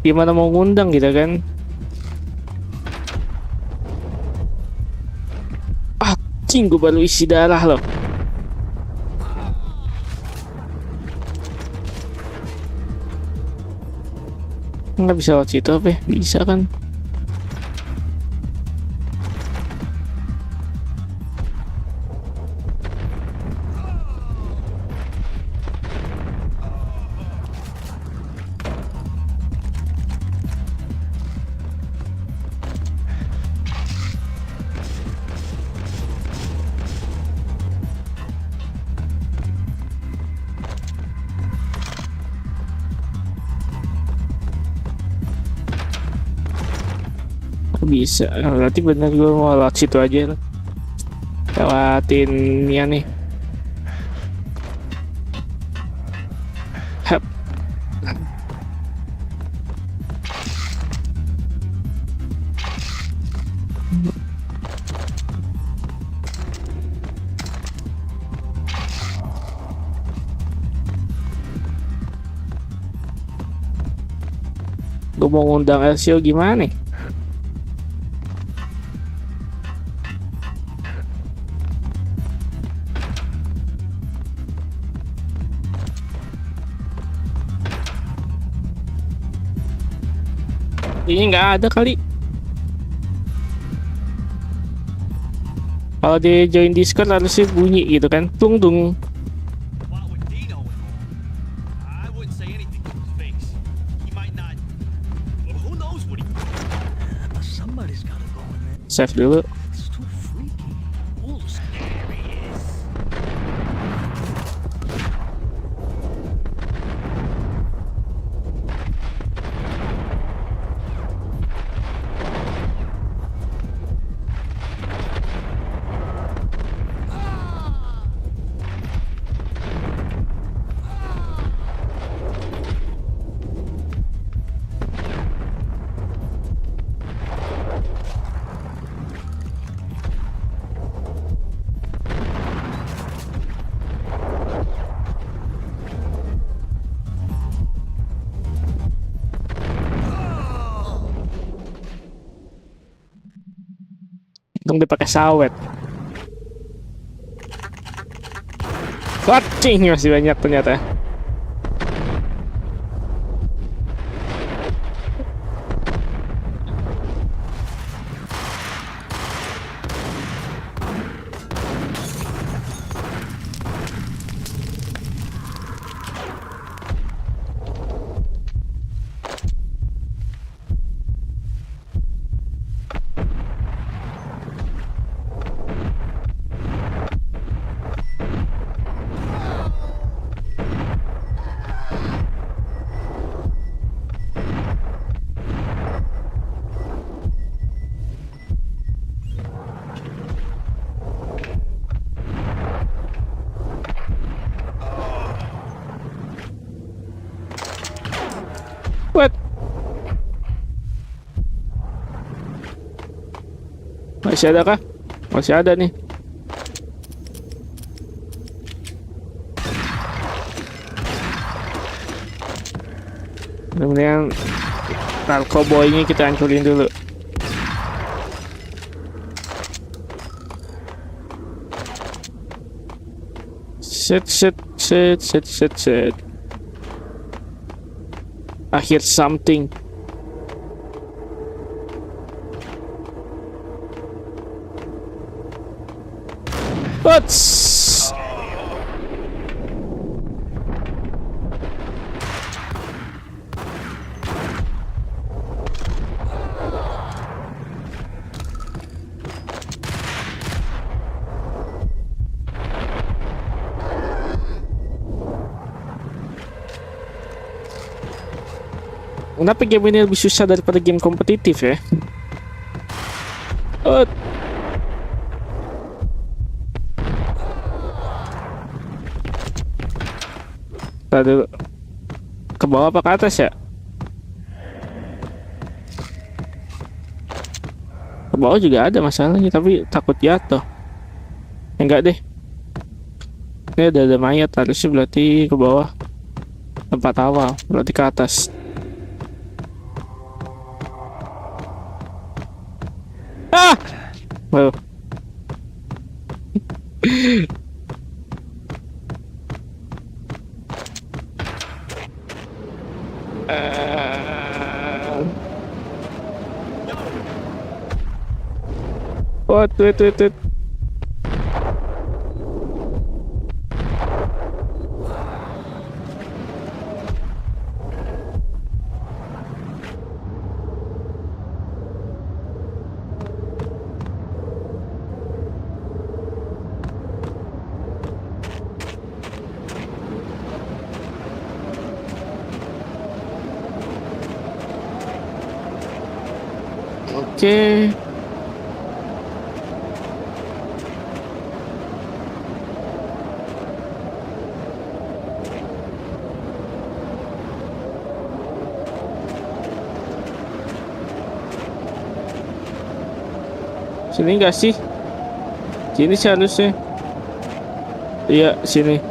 Gimana mau ngundang gitu kan? Anjing, gue baru isi darah loh. Nggak bisa lewat situ apa ya? Bisa kan? Bisa, berarti bener gue mau lewat situ aja, lewatin ya nih. Hap. Gue mau ngundang LCO gimana nih? Ini nggak ada kali. Kalau dia join Discord harusnya bunyi gitu kan, tung tung. Save dulu. Untung dia pakai sawet. Kucing masih banyak ternyata. What? Masih ada kah? Masih ada nih. Kemudian narkoboynya kita hancurin dulu. Set. I hear something. What's Kenapa game ini lebih susah daripada game kompetitif ya? Oh. Tadi ke bawah apa ke atas ya? Ke bawah juga ada masalahnya, tapi takut jatuh. Enggak deh. Ini ada mayat, harusnya berarti ke bawah. Tempat awal, berarti ke atas. Ah! Wow. Wait. Oke. Sini enggak sih? Sini sih harusnya. Iya, sini.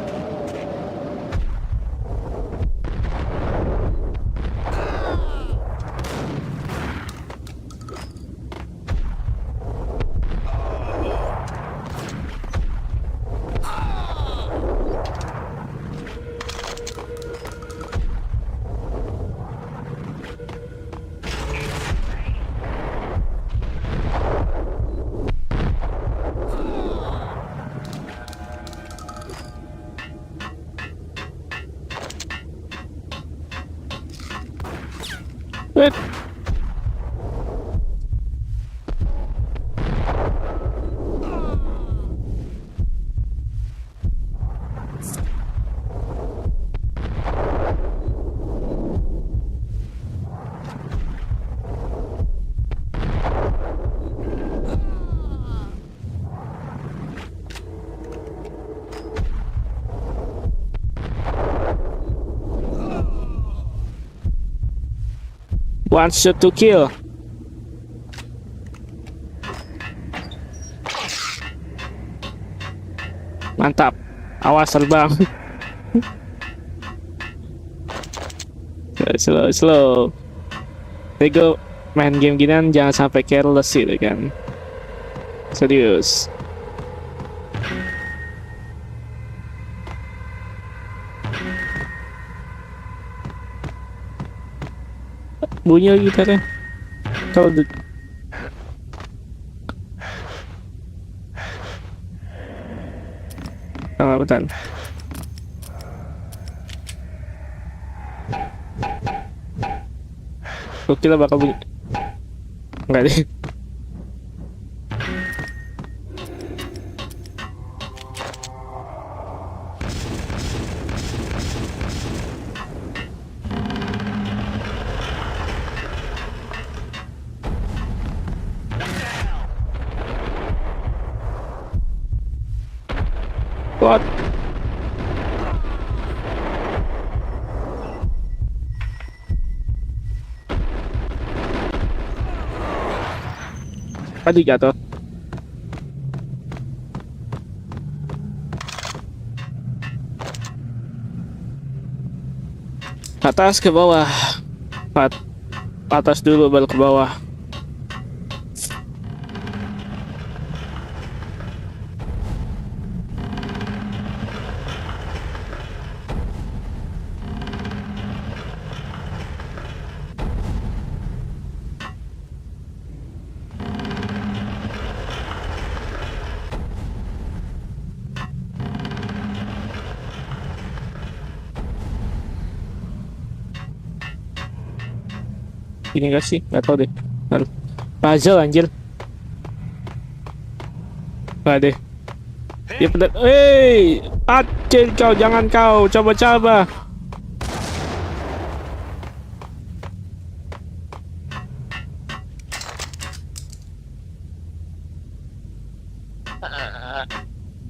Wait. One shot to kill. Mantap. Awas terbang. Slow. Tego main game ginian jangan sampai careless gitu kan. Serius. Bunyi lagi gitarnya. Kalau bentar. Oke lah bakal bunyi. Enggak deh. What? Aduh, jatuh. Atas ke bawah. Atas dulu baru ke bawah. Ini gak sih? Gak tau deh. Puzzle anjir. Gak deh. Dia pedet. Hei, acil kau, jangan kau coba-coba.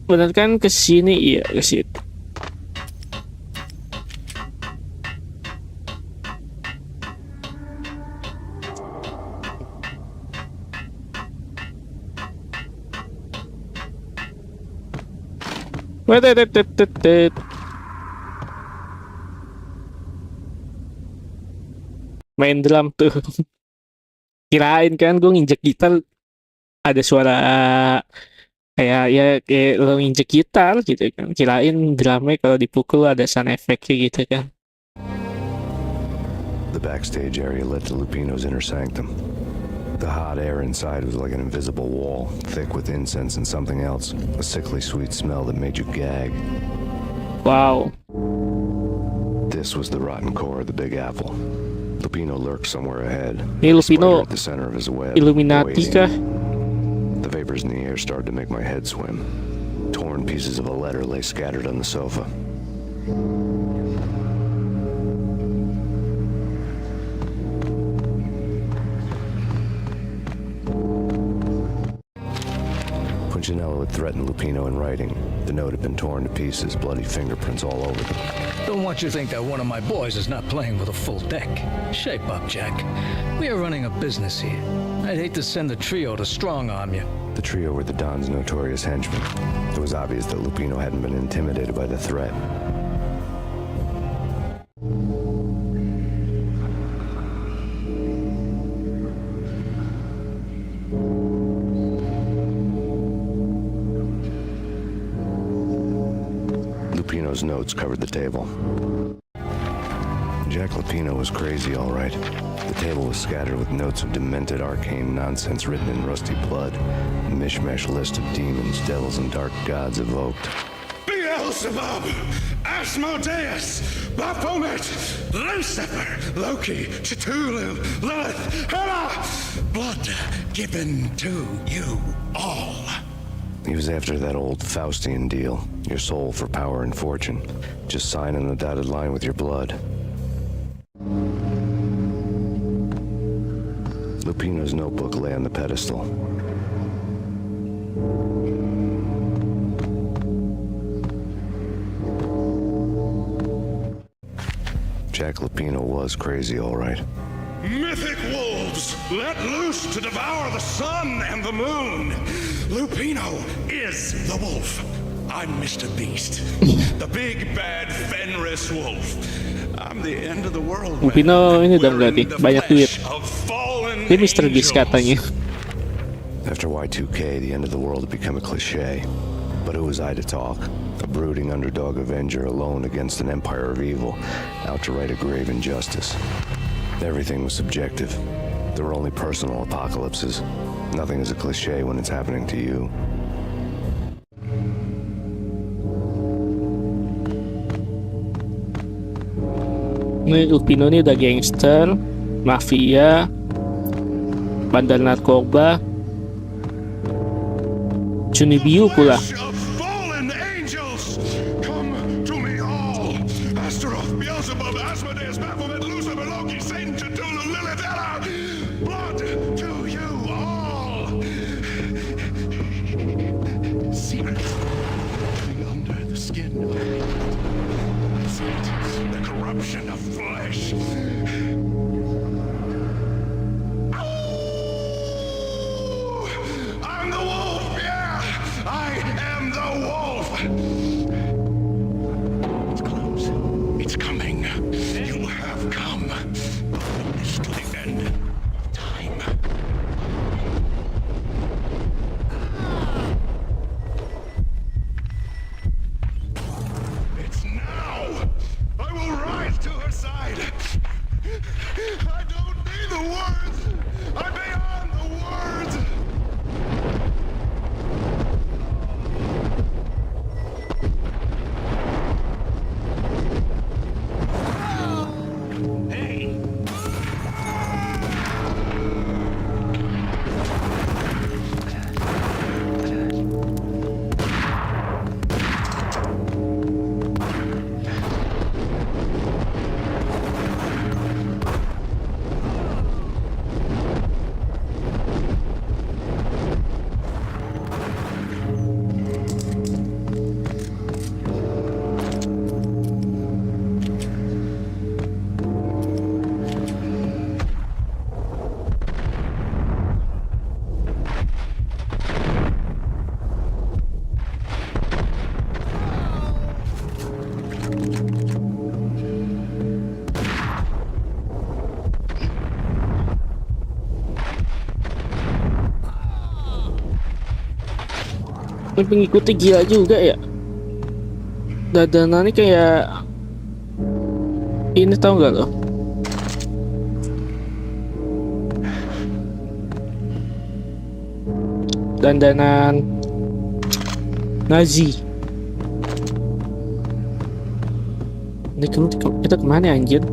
Bener kan kesini? Iya, ke situ. Main drum tuh. Kirain kan gue nginjek gitar ada suara kayak lo nginjek gitar gitu kan. Kirain drumnya kalau dipukul ada sound effect gitu kan. The backstage area led to Lupino's inner sanctum. The hot air inside was like an invisible wall, thick with incense and something else, a sickly sweet smell that made you gag. Wow. This was the rotten core of the Big Apple. Lupino lurked somewhere ahead. Ini Lupino at the center of his web, Illuminati kah? The vapors in the air started to make my head swim. Torn pieces of a letter lay scattered on the sofa. Punchinello had threatened Lupino in writing. The note had been torn to pieces, bloody fingerprints all over them. Don't want you to think that one of my boys is not playing with a full deck. Shape up, Jack. We are running a business here. I'd hate to send the trio to strong-arm you. The trio were the Don's notorious henchmen. It was obvious that Lupino hadn't been intimidated by the threat. Lupino's notes covered the table. Jack Lupino was crazy, all right. The table was scattered with notes of demented arcane nonsense written in rusty blood. A mishmash list of demons, devils, and dark gods evoked. Beelzebub, Asmodeus, Baphomet, Lucifer, Loki, Cthulhu, Lilith, Hela, blood given to you all. He was after that old Faustian deal, your soul for power and fortune. Just sign on the dotted line with your blood. Lupino's notebook lay on the pedestal. Jack Lupino was crazy, all right. Mythic wolves let loose to devour the sun and the moon. Lupino is the wolf. I'm Mr. Beast, the big bad Fenris wolf. I'm the end of the world. Lupino ini udah berarti banyak duit. Dia Mr. Beast katanya. After Y2K, the end of the world had become a cliche. But who was I to talk? A brooding underdog avenger alone against an empire of evil, out to right a grave injustice. Everything was subjective. There were only personal apocalypses. Nothing is a cliche when it's happening to you. Ini Lupino ini udah gangster, mafia, bandar narkoba, Cunibiu pula. Beelzebub, Asmodeus, Baphomet, Lucifer, Loki, Satan, Cthulhu, Lilith, Hela, blood to you all. Secrets under the skin of the corruption of flesh. pengikutnya gila juga ya. Dadanannya kayak ini, tau gak lo? Dandanan Nazi. Ini kita kemana ya, anjir?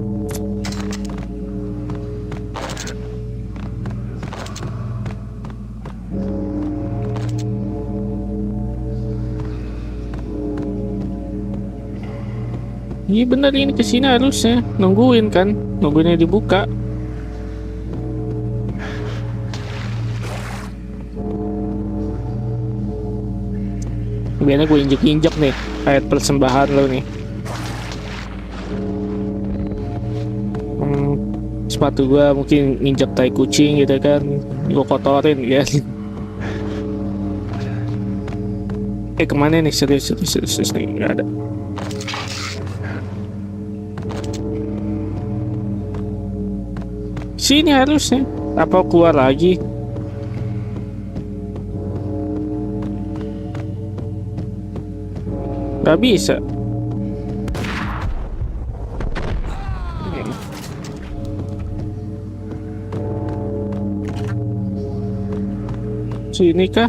Iya bener, ini kesini harusnya nungguin kan, nungguinnya dibuka. Biasanya gue injek-injek nih, kayak persembahan lo nih. Sepatu gue mungkin injek tai kucing gitu kan, gue kotorin ya. Kemana nih, serius nih, nggak ada. Sini harusnya, apa keluar lagi? Gak bisa. Sini kah?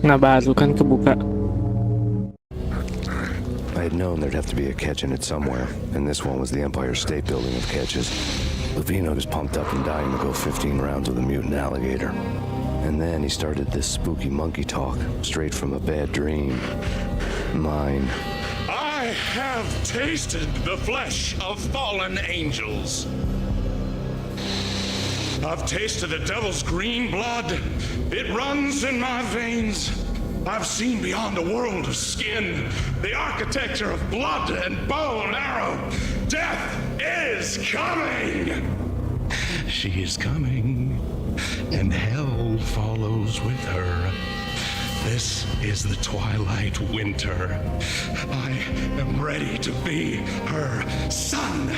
Nah, baru kan kebuka. I had known there'd have to be a catch in it somewhere, and this one was the Empire State Building of catches. Lupino was pumped up and dying to go 15 rounds with a mutant alligator. And then he started this spooky monkey talk, straight from a bad dream. Mine. I have tasted the flesh of fallen angels. I've tasted the devil's green blood. It runs in my veins. I've seen beyond a world of skin, the architecture of blood and bow and arrow. Death is coming! She is coming, and hell follows with her. This is the twilight winter. I am ready to be her son.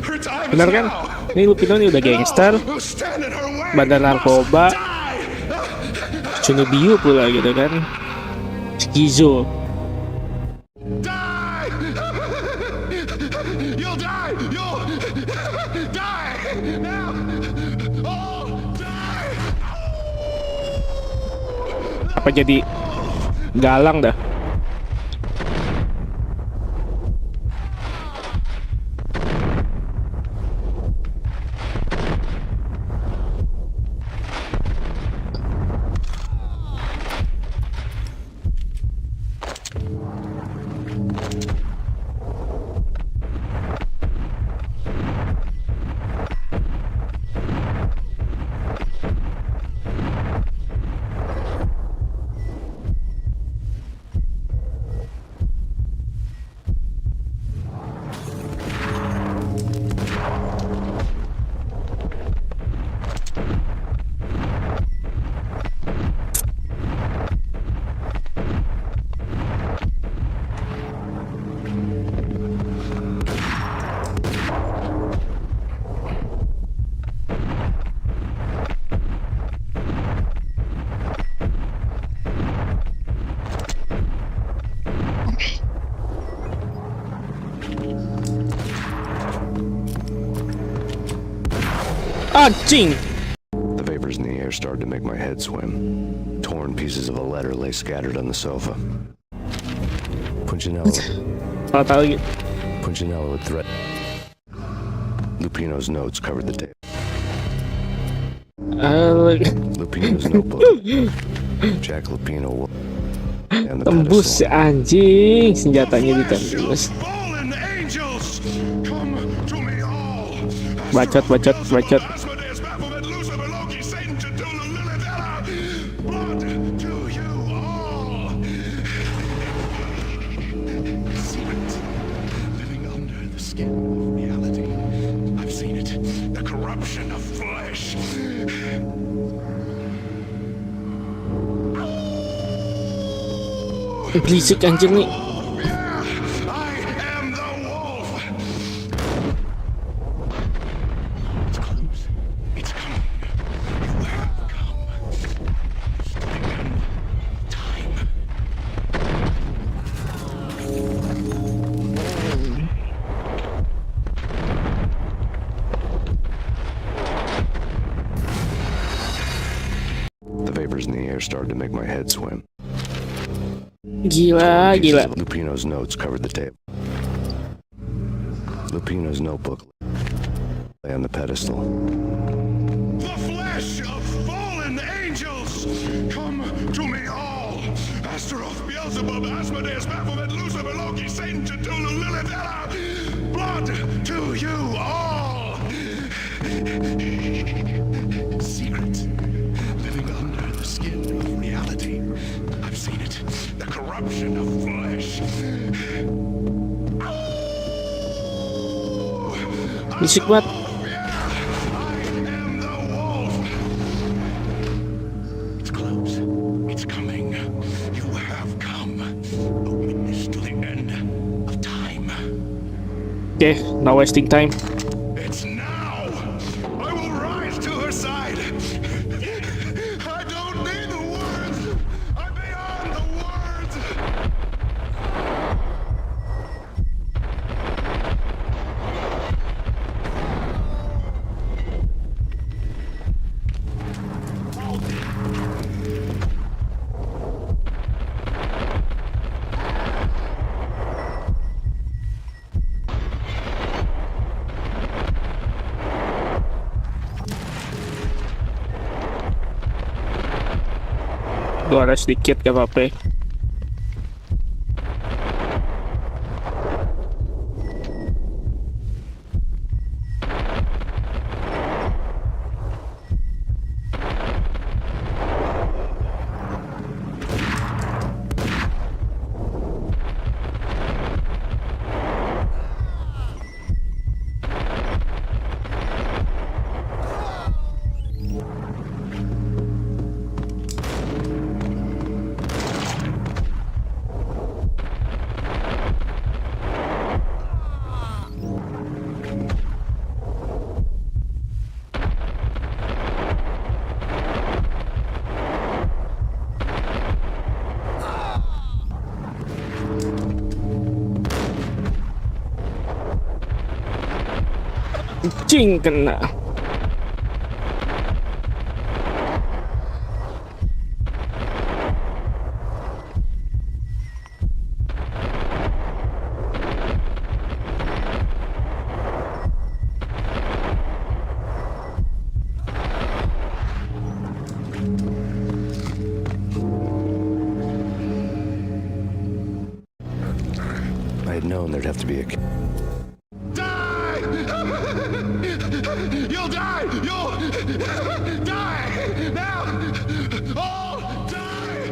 Her time is Bener kan? now. Ini Lupino nih udah gangster, bandar narkoba, Cunibiu pula gitu kan, skizo. Die! You'll die! You'll die! Now! Oh, die! Apa jadi galang dah? Anjing! The vapors in the air started to make my head swim. Torn pieces of a letter lay scattered on the sofa. Punchinello. Punchinello had threatened. Lupino's notes covered the tape. Lupino's notebook. Jack Lupino. Tembus si anjing, senjatanya ditembus. Bacot. Berisik anjir nih. The vapors in the air started to make my head swim. Gila. Lupino's notes covered the table. Lupino's notebook lay on the pedestal. The flesh of fallen angels, come to me all. Astaroth, Beelzebub, Asmodeus, Baphomet, Lucifer, Loki, Satan, Cthulhu, Lilith, Ella. Blood to you all. Secret, living under the skin of reality. I've seen it. The corruption of flesh. Berisik banget. It's close. It's coming. You have come. A witness to the end of time. Okay, no wasting time. It's now. I will rise to her side. I don't need the words. I'm beyond the words. Suara sedikit gak apa-apa. Cing kena. I had known there'd have to be a... You'll die! You'll die! Now! All die!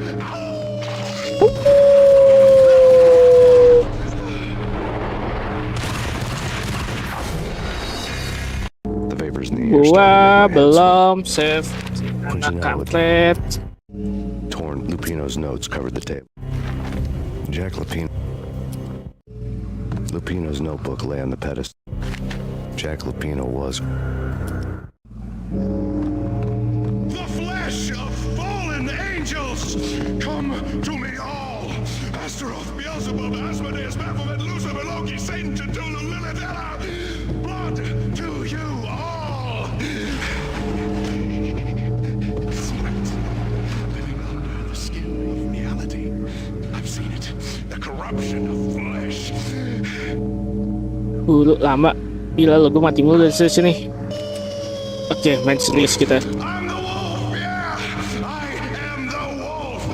The vapors in the air Gua started to make my head belum save swim. anak kampret. Torn Lupino's notes covered the table. Jack Lupino's notebook lay on the pedestal. Jack Lupino was... The flesh of fallen angels, come to me all. Astaroth, Beelzebub, Asmodeus, Baphomet, Lucifer, Loki, Satan, Cthulhu, Lilith, Ella. Blood to you all. Secret, living under the skin of reality. I've seen it. The corruption of flesh. Dulu lama. Gila lo, gue mati mulu dari sini. Oke, main serius kita. I'm the wolf, yeah! I am the wolf!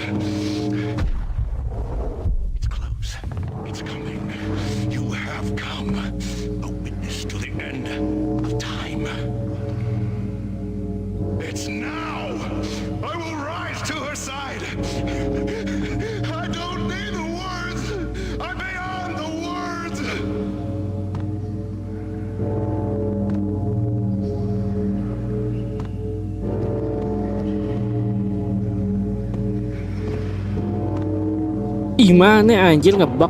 It's close. It's coming. You have come. A witness to the end of time. Gimana anjir ngebug?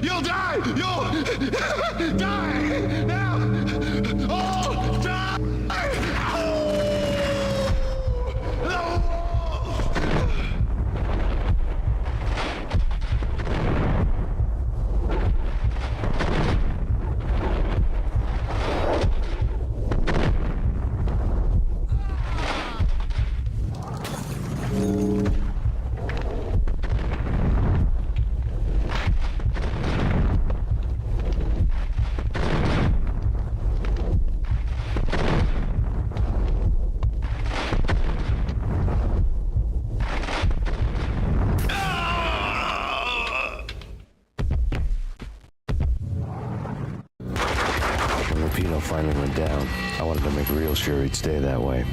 You'll die! You'll die! Now! Oh, die! Finally went down. I wanted to make real sure he'd stay that way.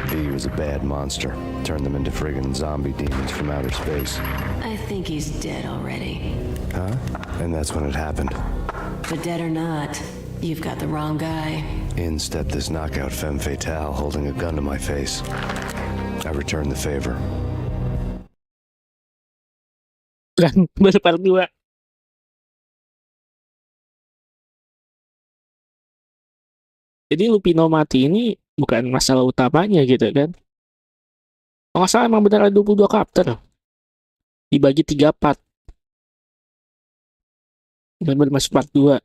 V was a bad monster. Turned them into friggin' zombie demons from outer space. I think he's dead already. Huh? And that's when it happened. But dead or not, you've got the wrong guy. In stepped this knockout femme fatale holding a gun to my face. I returned the favor. Part 2. Jadi Lupino mati ini bukan masalah utamanya gitu kan. Kalau nggak salah emang benar ada 22 kapter. Dibagi 3 part. Dan masuk part 2.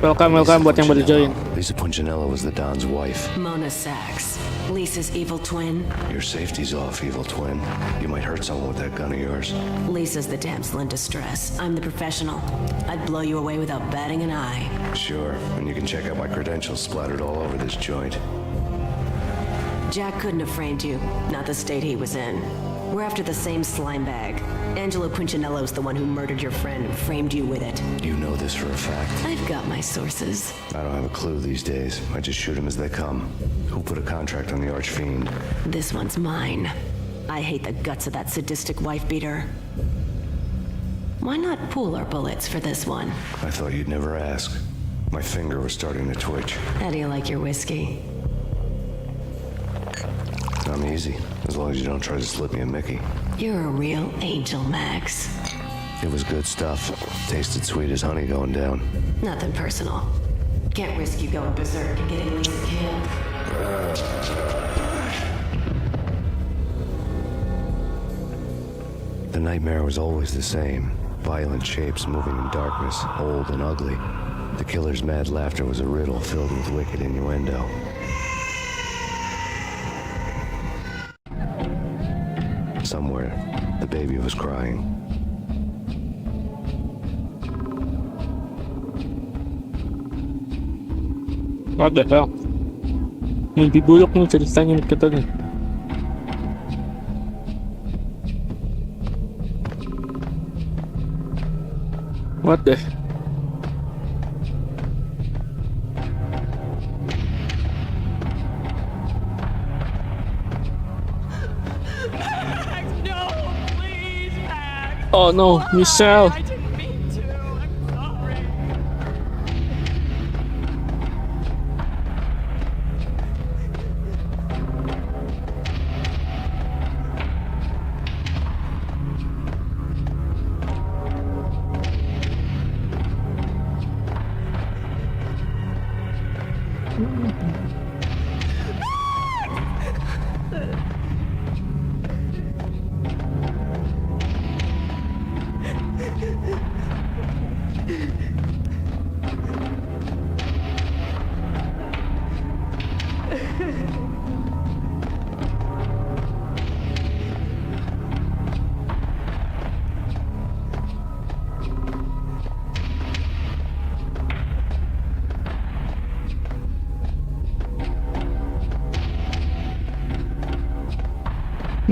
Welcome buat yang baru join. Lisa Punchinello was the Don's wife. Mona Sachs, Lisa's evil twin. Your safety's off, evil twin. You might hurt someone with that gun of yours. Lisa's the damsel in distress. I'm the professional. I'd blow you away without batting an eye. Sure, and you can check out my credentials splattered all over this joint. Jack couldn't have framed you, not the state he was in. We're after the same slime bag. Angelo Punchinello's the one who murdered your friend and framed you with it. You know this for a fact. I've got my sources. I don't have a clue these days. I just shoot them as they come. Who put a contract on the archfiend? This one's mine. I hate the guts of that sadistic wife-beater. Why not pool our bullets for this one? I thought you'd never ask. My finger was starting to twitch. How do you like your whiskey? I'm easy, as long as you don't try to slip me a Mickey. You're a real angel, Max. It was good stuff. Tasted sweet as honey going down. Nothing personal. Can't risk you going berserk and getting Lisa killed. nightmare was always the same. Violent shapes moving in darkness, old and ugly. The killer's mad laughter was a riddle filled with wicked innuendo. Somewhere, the baby was crying. What the hell? Mimpi buluk nih ceritanya kita nih. What the? Oh no, misal.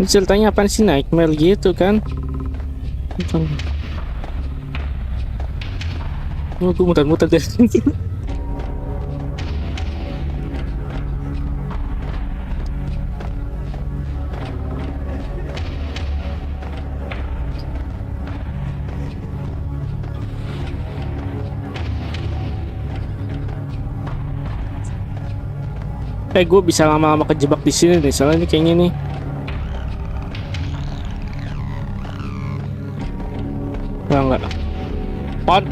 Ini ceritanya apaan sih, nightmare gitu kan? Oh, gue muter-muter deh. Gue bisa lama-lama kejebak di sini nih, soalnya ini kayaknya nih. Enggak. Pot.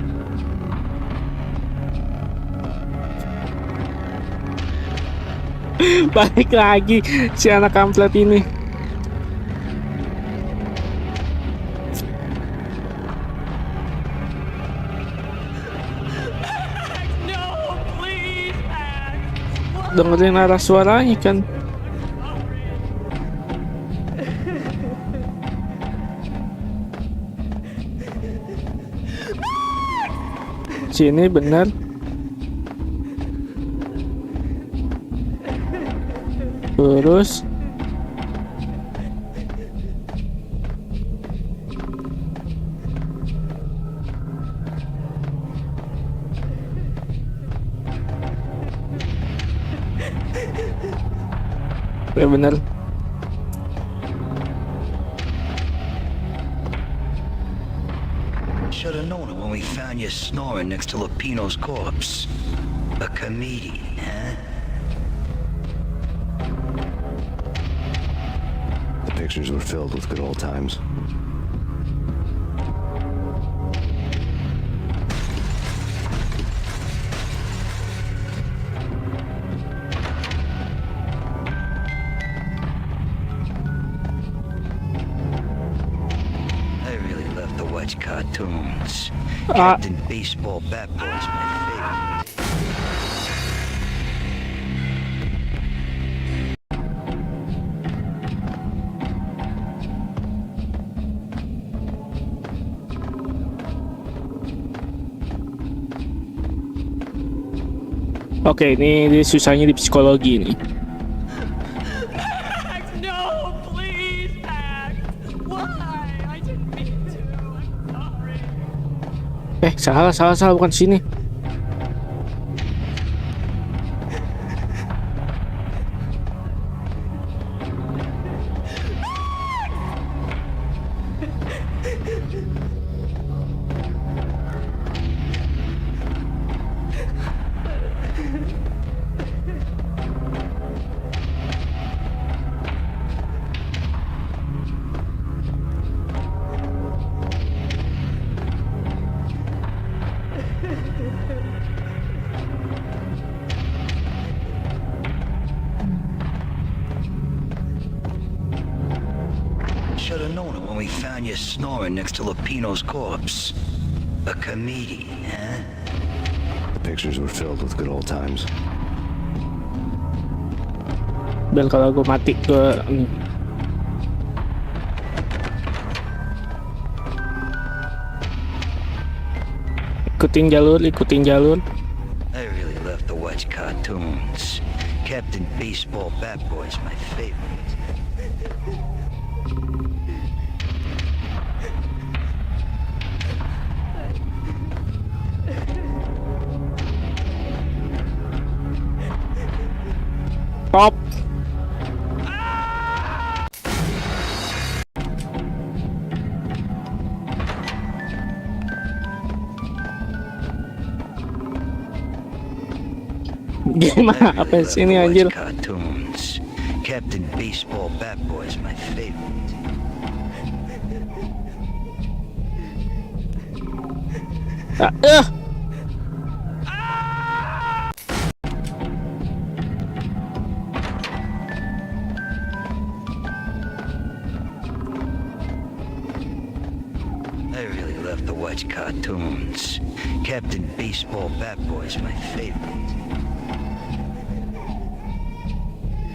Balik lagi si anak kampret ini. Dengerin arah suaranya kan. Sini bener. Terus ya bener. Should have known it when we found you snoring next to Lupino's corpse. A comedian, huh? The pictures were filled with good old times. Cartoons. Captain Baseball Bat Boy's my favorite. Oke, ini susahnya di psikologi nih. Salah bukan sini. should have known it when we found you snoring next to Lupino's corpse. A comedian, huh? The pictures were filled with good old times. Dan kalau gue mati gue ikutin jalur. I really love to watch cartoons. Captain Baseball Bat Boy's my favorite. Top. Gimana apa sih ini anjir? Cartoons. Captain Baseball Bat Boy's my favorite. I really love to watch cartoons. Captain Baseball Bat Boy's my favorite.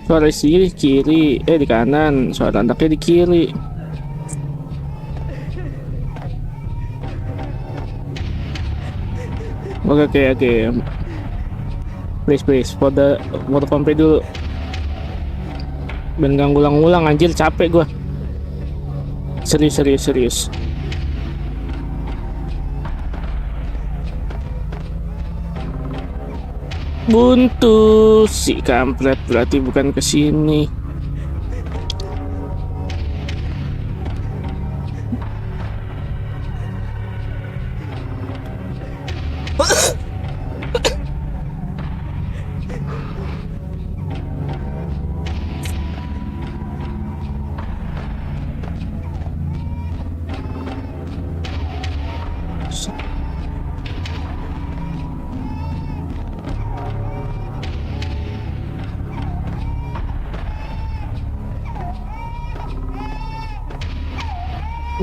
Suara sini kiri, di kanan, suara anaknya di kiri. Oke. Please, mode kompe dulu. Ben gak ngulang-ngulang anjir, capek gua. Serius. Buntu si kampret, berarti bukan ke sini.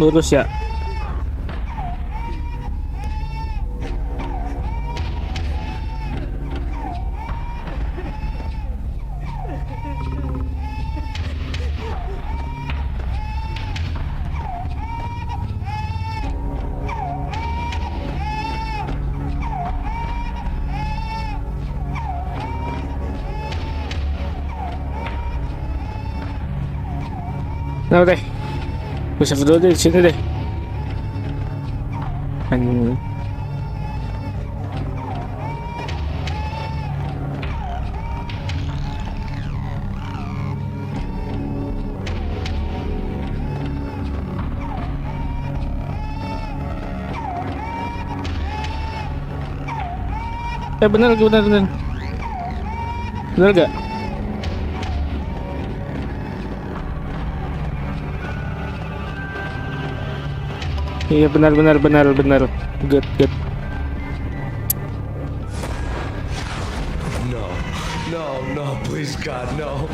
Lurus ya. Nah deh, gue save dulu deh di sini deh. Bener gak? Iya benar. Good. No, please God, no.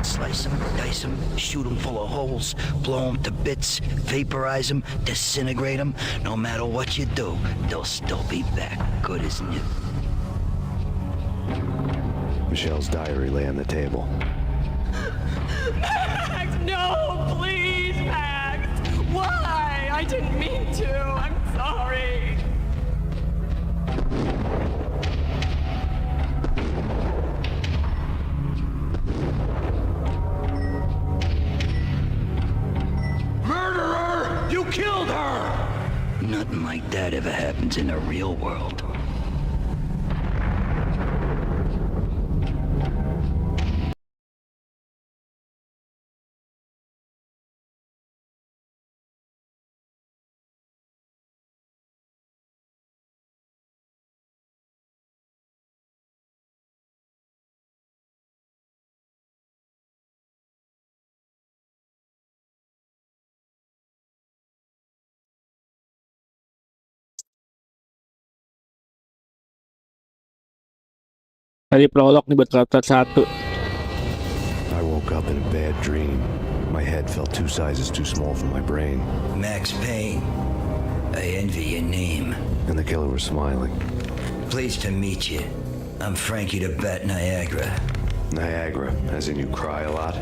Slice them, dice them, shoot them full of holes, blow them to bits, vaporize them, disintegrate them. No matter what you do, they'll still be back good as new. Michelle's diary lay on the table. Max, no, please, Max. Why? I didn't mean to. I'm sorry. Murderer! You killed her! Nothing like that ever happens in the real world. Tadi prolog nih buat chapter 1. I woke up in a bad dream. My head felt 2 sizes too small for my brain. Max Payne. I envy your name. And the killer was smiling. Pleased to meet you. I'm Frankie the Bat Niagara. Niagara, as in you cry a lot?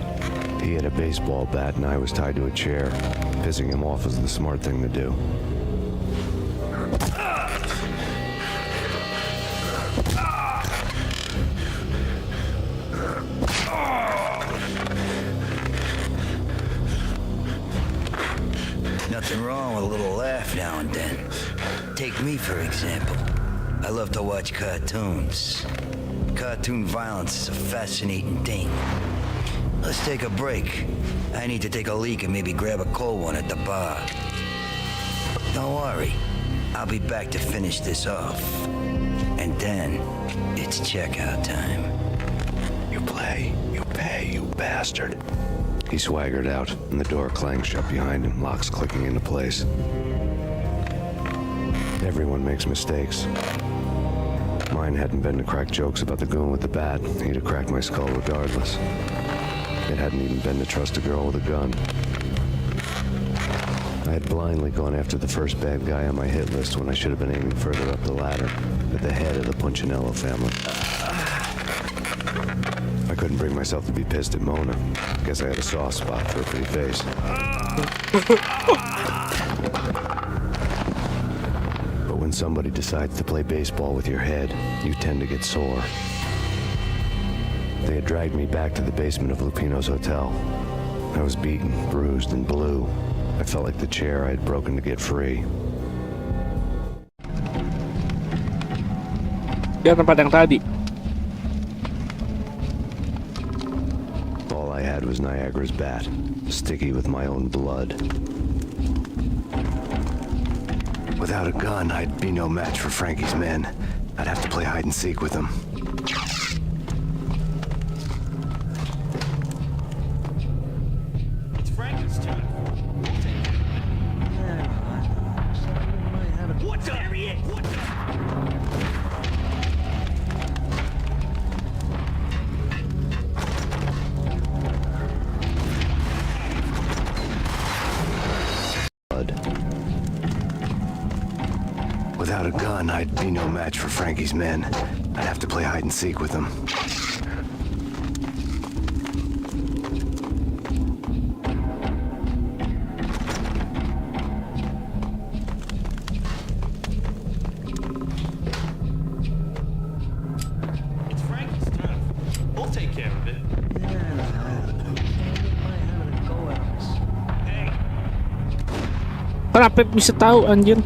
He had a baseball bat and I was tied to a chair. Pissing him off was the smart thing to do. Nothing wrong with a little laugh now and then. Take me, for example. I love to watch cartoons. Cartoon violence is a fascinating thing. Let's take a break. I need to take a leak and maybe grab a cold one at the bar. Don't worry. I'll be back to finish this off. And then, it's checkout time. You play, you pay, you bastard. He swaggered out, and the door clanged shut behind him, locks clicking into place. Everyone makes mistakes. Mine hadn't been to crack jokes about the goon with the bat. He'd have cracked my skull regardless. It hadn't even been to trust a girl with a gun. I had blindly gone after the first bad guy on my hit list when I should have been aiming further up the ladder, at the head of the Punchinello family. I couldn't bring myself to be pissed at Mona. Guess I had a soft spot for a pretty face. But when somebody decides to play baseball with your head, you tend to get sore. They had dragged me back to the basement of Lupino's hotel. I was beaten, bruised, and blue. I felt like the chair I had broken to get free. Ya, tempat yang tadi. All I had was Niagara's bat, sticky with my own blood. Without a gun, I'd be no match for Frankie's men. I'd have to play hide and seek with them. It's Frankie's turn. What's up? There he is. What's up? Without a gun, I'd be no match for Frankie's men. I'd have to play hide and seek with them. It's Frankie's turn. We'll take care of it. Hey. Kenapa bisa tahu anjir?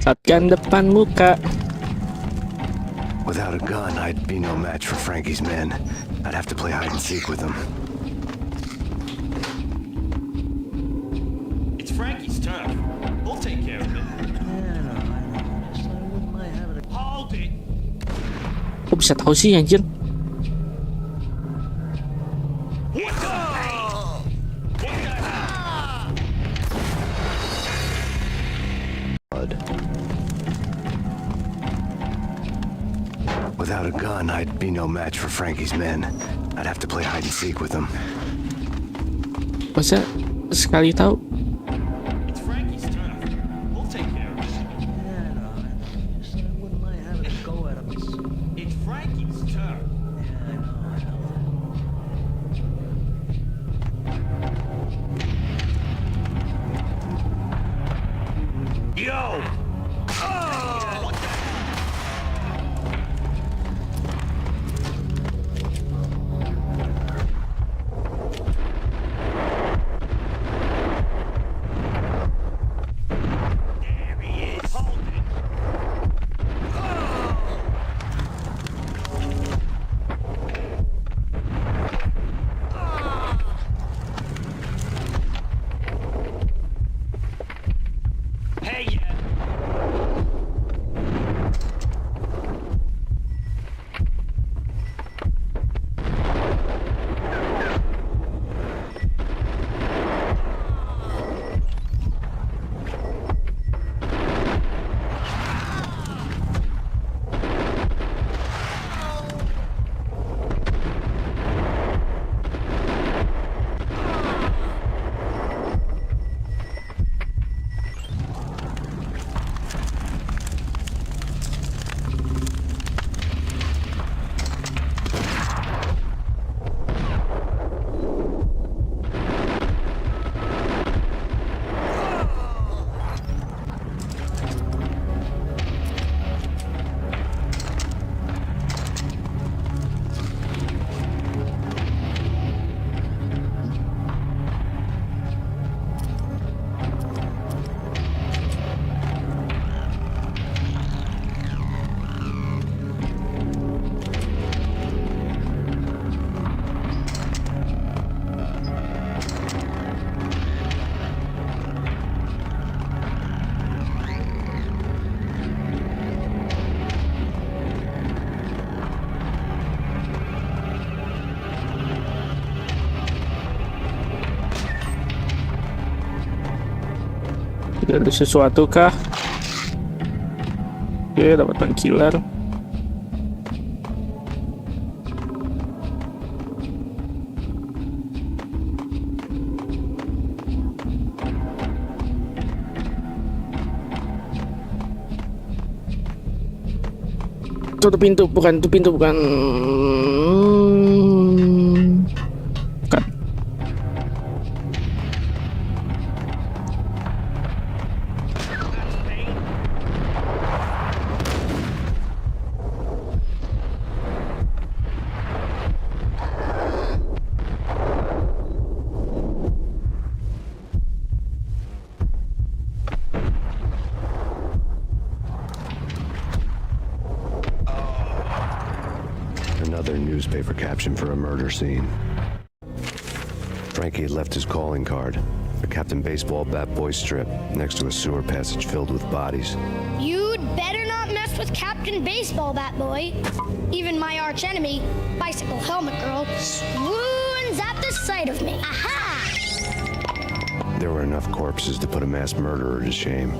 Shotgun depan muka. Without a gun, I'd be no match for Frankie's men. I'd have to play hide and seek with them. It's Frankie's turn. We'll take care of it. Hold it. Kok bisa tahu sih anjir? Without a gun, I'd be no match for Frankie's men. I'd have to play hide and seek with them. Masa sekali tahu? It's Frankie's turn. We'll take care of it. It's Frankie's turn. Yo! Ada sesuatu kah? Oke, dapat ban killer. Tutup pintu, bukan itu pintu, bukan. Bukan. Another newspaper caption for a murder scene. Frankie had left his calling card, a Captain Baseball bat boy strip, next to a sewer passage filled with bodies. You'd better not mess with Captain Baseball Bat Boy. Even my arch enemy, Bicycle Helmet Girl, swoons at the sight of me. Aha! There were enough corpses to put a mass murderer to shame.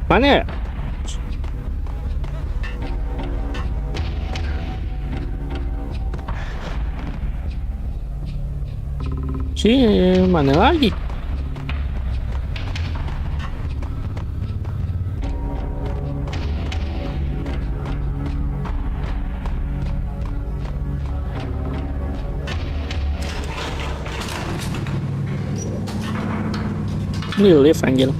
Mana ya? Mana lagi? Ini lift anjir.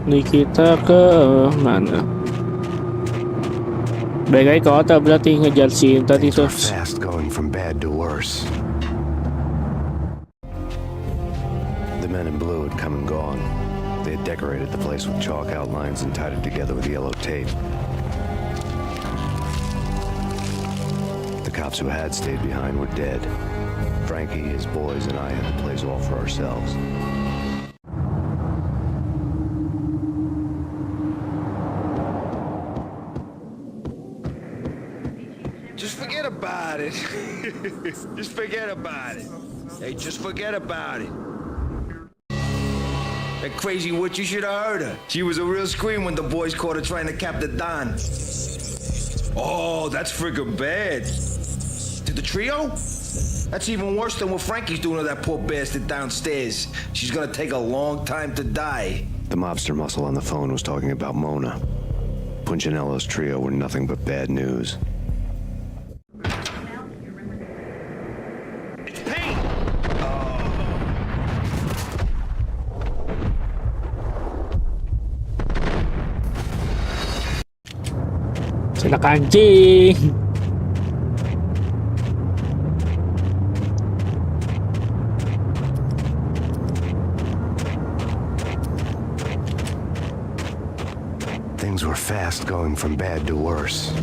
Nih kita ke mana? Baik lagi ke hotel berarti ngejar si tadi tuh. Fast going from bad to worse. The men in blue had come and gone. They had decorated the place with chalk outlines and tied it together with yellow tape. The cops who had stayed behind were dead. Frankie, his boys, and I had the place all for ourselves. Just forget about it. Just forget about it. Hey, just forget about it. That crazy witch, you should have heard her. She was a real scream when the boys caught her trying to cap the Don. Oh, that's friggin' bad. To the trio? That's even worse than what Frankie's doing to that poor bastard downstairs. She's gonna take a long time to die. The mobster muscle on the phone was talking about Mona. Punchinello's trio were nothing but bad news. It's Payne! Sila kanjing. Things were fast going from bad to worse.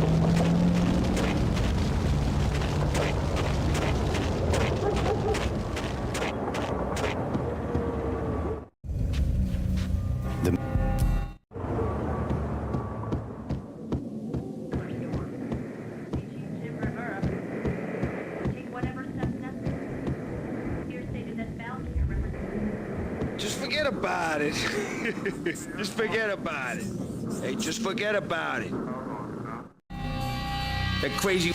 Just forget about it. Just forget about it. Hey, just forget about it. That crazy...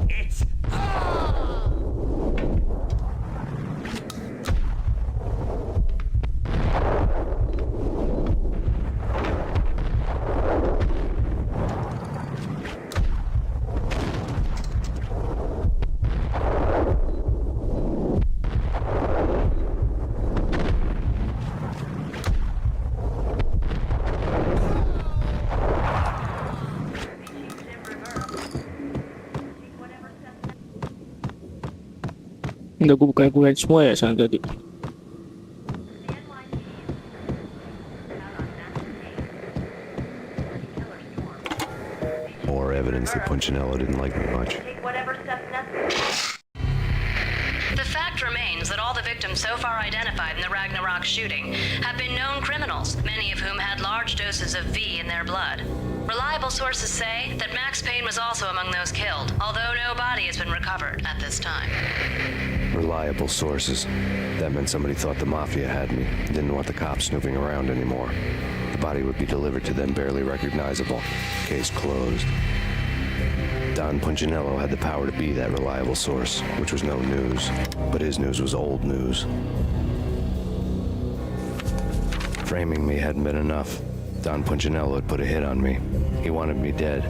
It's... Udah gue bukain semua ya sana tadi. More evidence that Punchinello didn't like me much. The fact remains that all the victims so far identified in the Ragnarok shooting have been known criminals, many of whom had large doses of V in their blood. Reliable sources say that Max Payne was also among those killed, although no body has been recovered at this time. Reliable sources. That meant somebody thought the Mafia had me, didn't want the cops snooping around anymore. The body would be delivered to them barely recognizable. Case closed. Don Punchinello had the power to be that reliable source, which was no news, but his news was old news. Framing me hadn't been enough. Don Punchinello had put a hit on me. He wanted me dead,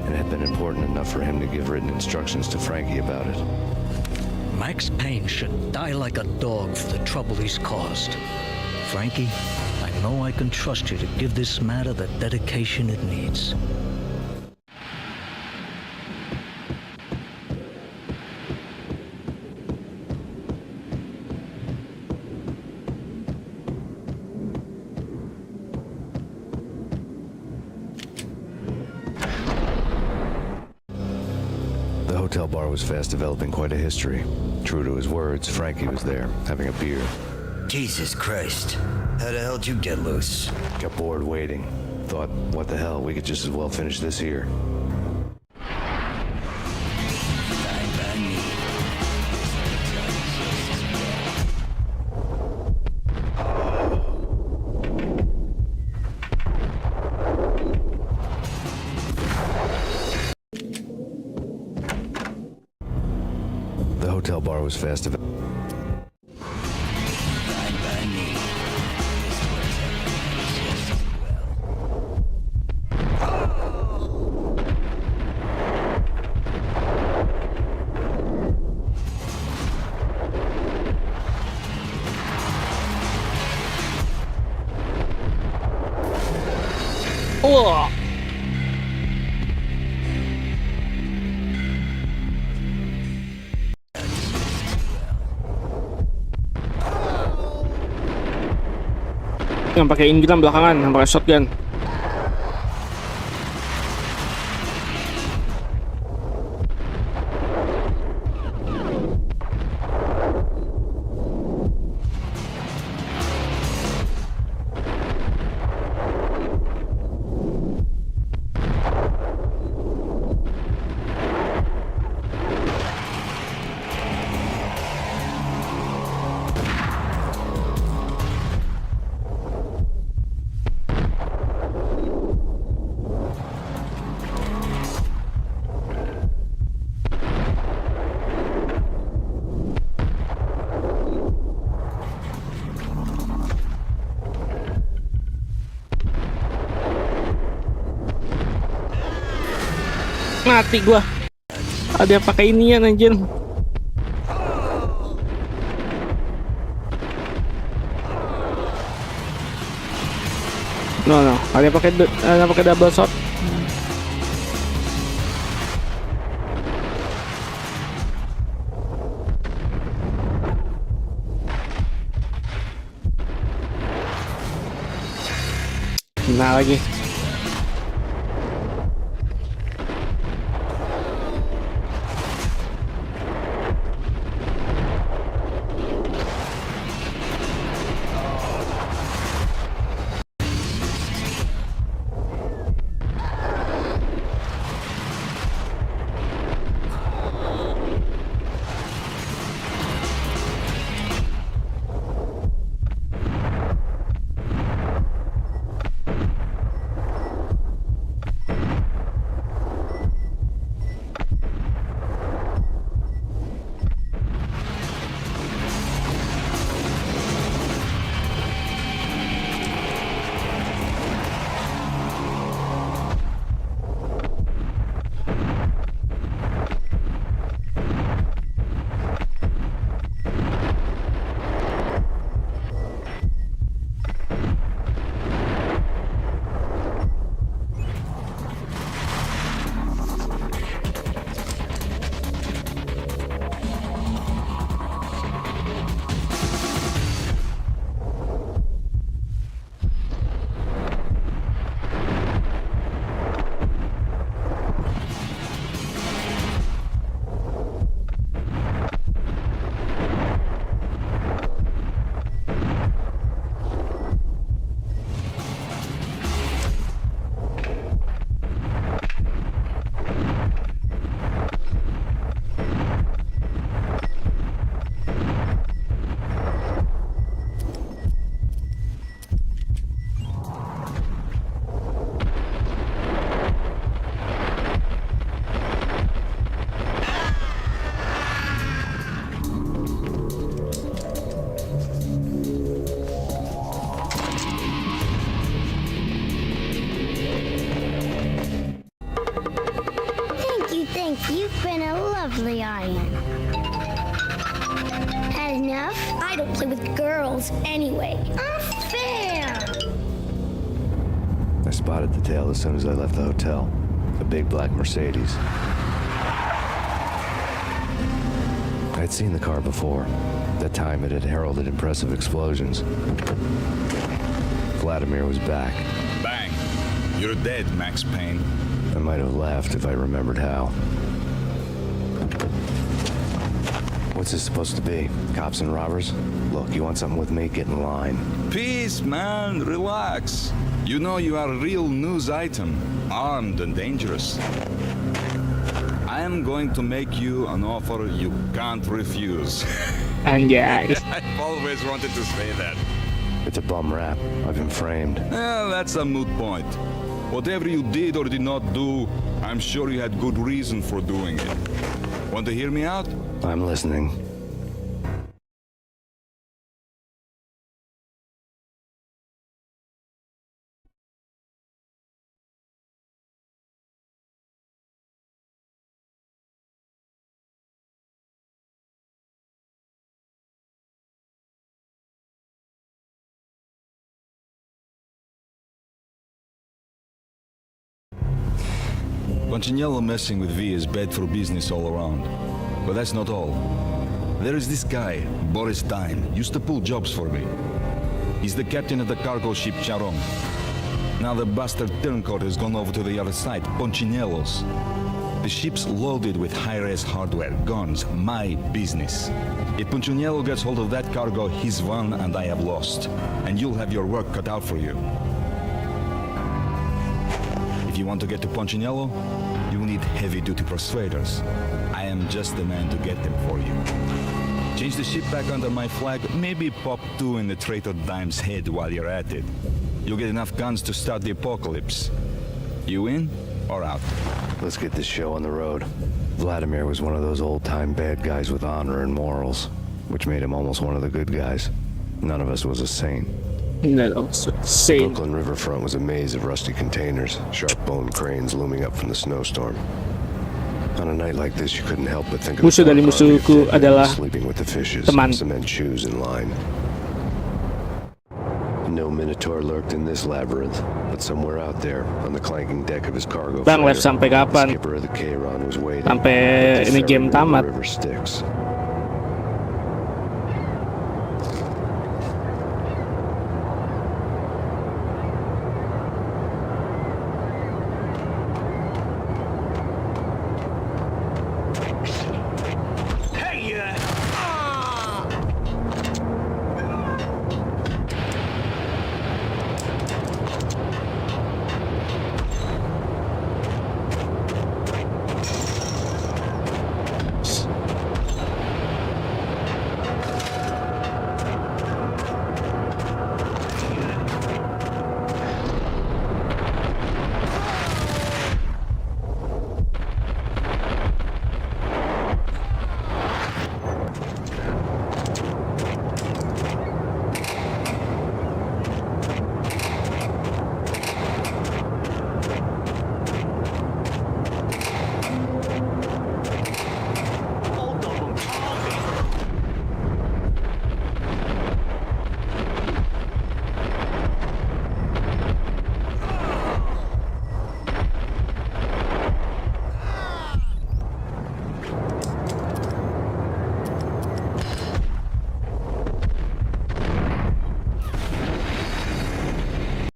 and it had been important enough for him to give written instructions to Frankie about it. Max Payne should die like a dog for the trouble he's caused. Frankie, I know I can trust you to give this matter the dedication it needs. The hotel bar was fast developing quite a history. True to his words, Frankie was there, having a beer. Jesus Christ. How the hell did you get loose? Got bored waiting. Thought, what the hell, we could just as well finish this here. The hotel bar was fast developing. Yang pakai ingram belakangan, yang pakai shotgun. Mati gua. Ada yang pakai inian anjir. No, ada yang pakai double shot. Nah lagi. You've been a lovely iron. Had enough? I don't play with girls anyway. Unfair! I spotted the tail as soon as I left the hotel. A big black Mercedes. I'd seen the car before. That time it had heralded impressive explosions. Vladimir was back. Bang! You're dead, Max Payne. I might have laughed if I remembered how. What's this supposed to be? Cops and robbers? Look, you want something with me? Get in line. Peace, man. Relax. You know you are a real news item. Armed and dangerous. I am going to make you an offer you can't refuse. And yeah. I've always wanted to say that. It's a bum rap. I've been framed. Well, that's a moot point. Whatever you did or did not do, I'm sure you had good reason for doing it. Want to hear me out? I'm listening. Punchinello messing with V is bad for business all around. But that's not all. There is this guy, Boris Time, used to pull jobs for me. He's the captain of the cargo ship Charon. Now the bastard turncoat has gone over to the other side, Punchinello's. The ship's loaded with high-res hardware, guns, my business. If Punchinello gets hold of that cargo, he's won and I have lost. And you'll have your work cut out for you. If you want to get to Punchinello, you'll need heavy-duty persuaders. I am just the man to get them for you. Change the ship back under my flag, maybe pop 2 in the traitor Dime's head while you're at it. You'll get enough guns to start the apocalypse. You in or out? Let's get this show on the road. Vladimir was one of those old-time bad guys with honor and morals, which made him almost one of the good guys. None of us was a saint. No, same. Brooklyn riverfront was a maze of rusty containers, sharp-boned cranes looming up from the snowstorm. On a night like this, you couldn't help but think of Musuh dari musuhku adalah sleeping with the fishes, teman. cement shoes in line. No minotaur lurked in this labyrinth, but somewhere out there, on the clanking deck of his cargo Bang, live freighter, sampai the kapan? skipper of the Kayron was waiting. Sampai ini game tamat. River Styx.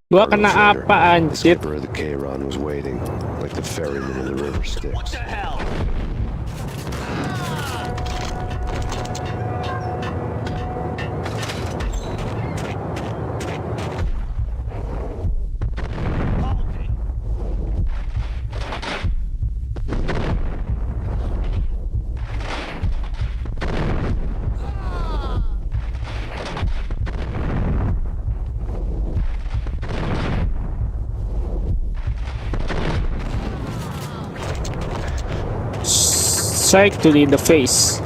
Gua kena apa anjir? The skipper of the Kayron was waiting, like the ferryman in the river Styx. What the hell? Strike to the face.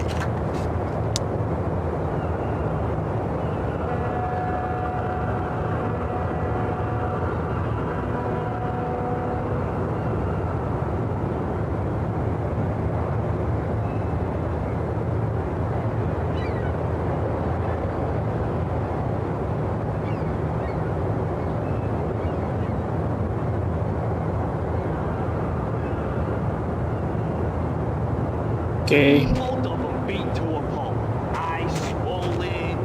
Okay. Both of them beat to a pulp. Eyes swollen.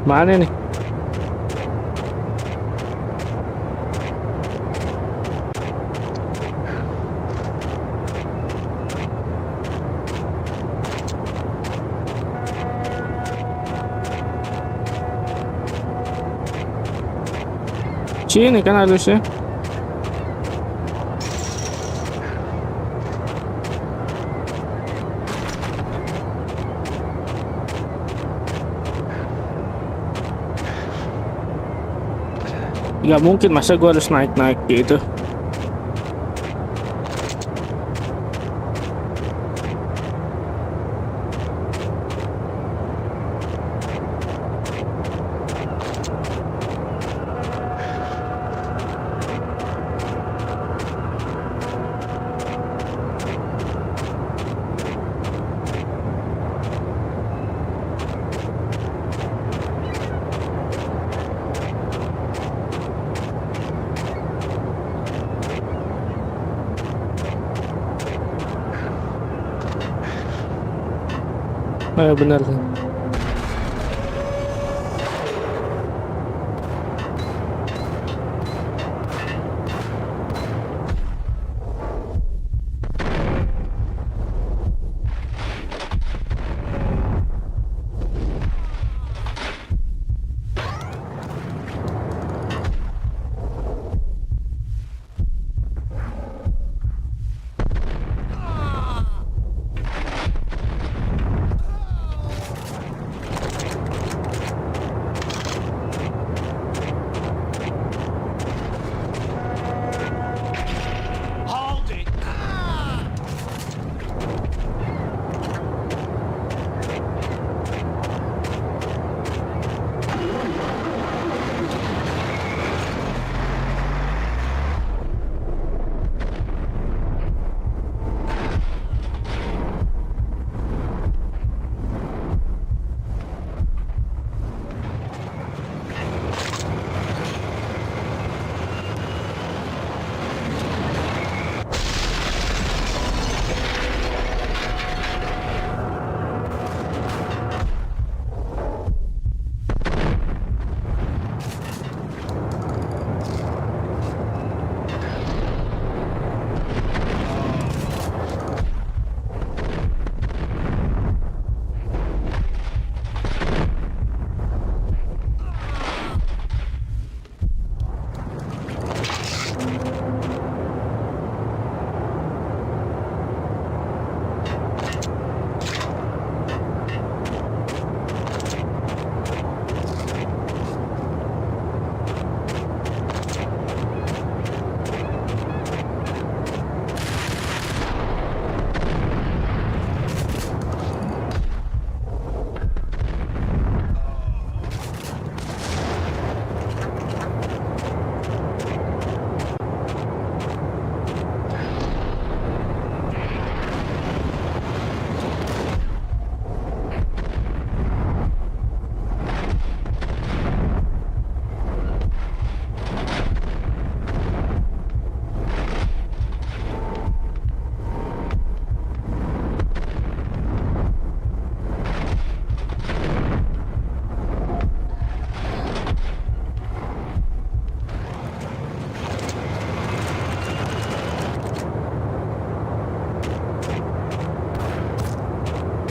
Mana nih? Sini kan harusnya. Gak mungkin, masa gue harus naik-naik gitu. Bener sih.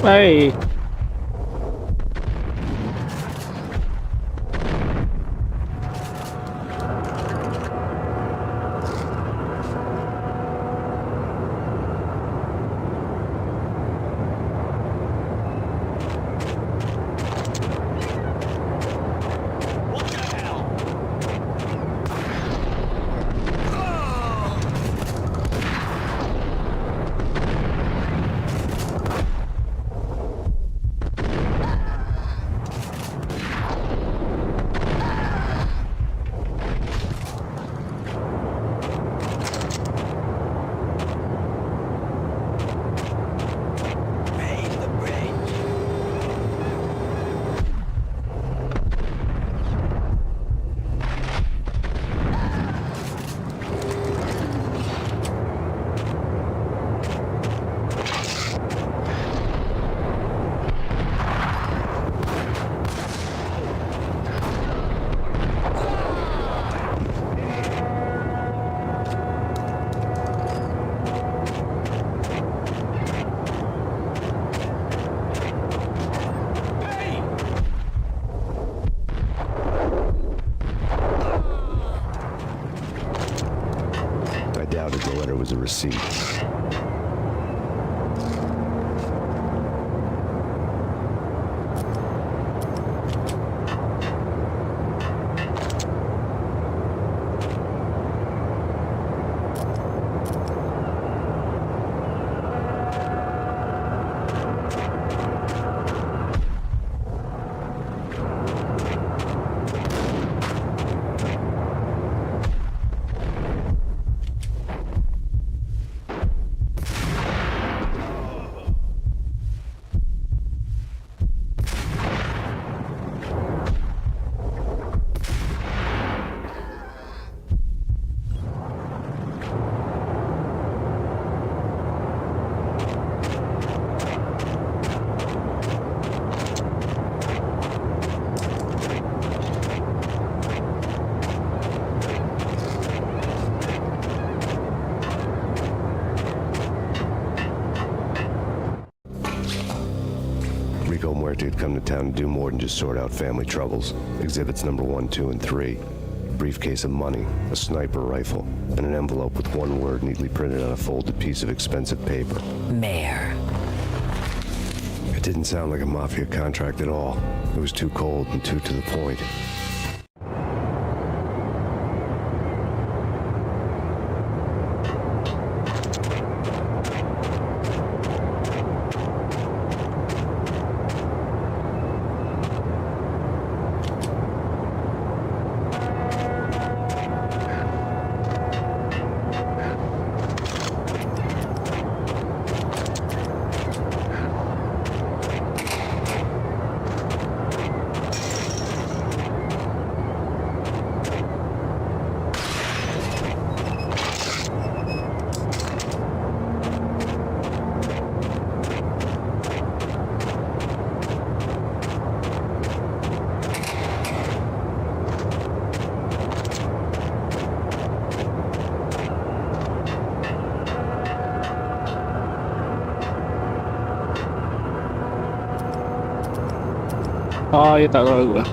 Hey. doubted the letter was a receipt. Had come to town to do more than just sort out family troubles. Exhibits number 1, 2, and 3. A briefcase of money, a sniper rifle, and an envelope with one word neatly printed on a folded piece of expensive paper. Mayor. It didn't sound like a mafia contract at all. It was too cold and too to the point. Oh iya tak tahu gue.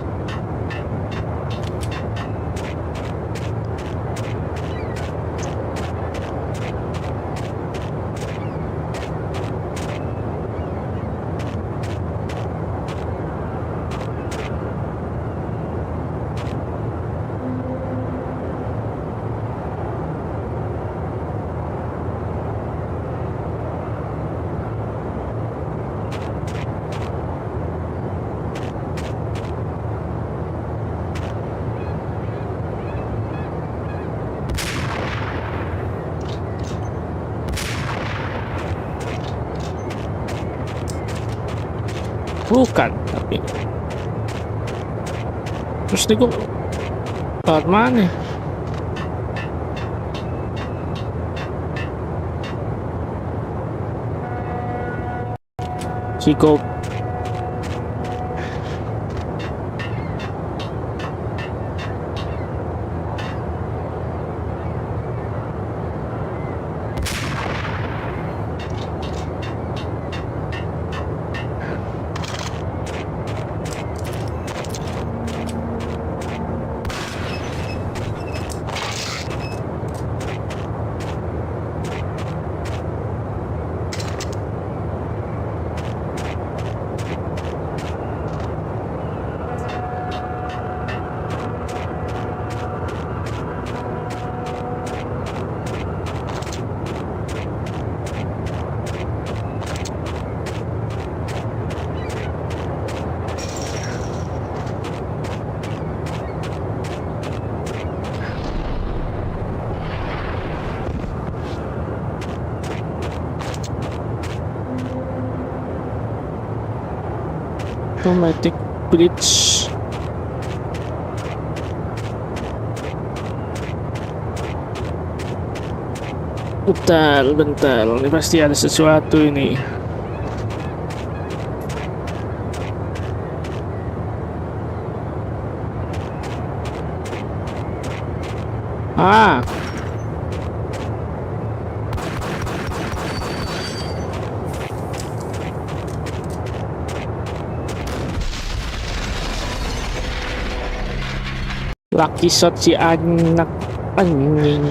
Bukan, tapi terus nih gue lewat mana? Cukup. Automatic bridge. Bentar, ini pasti ada sesuatu ini. Ah. Lucky shot si anak anjing.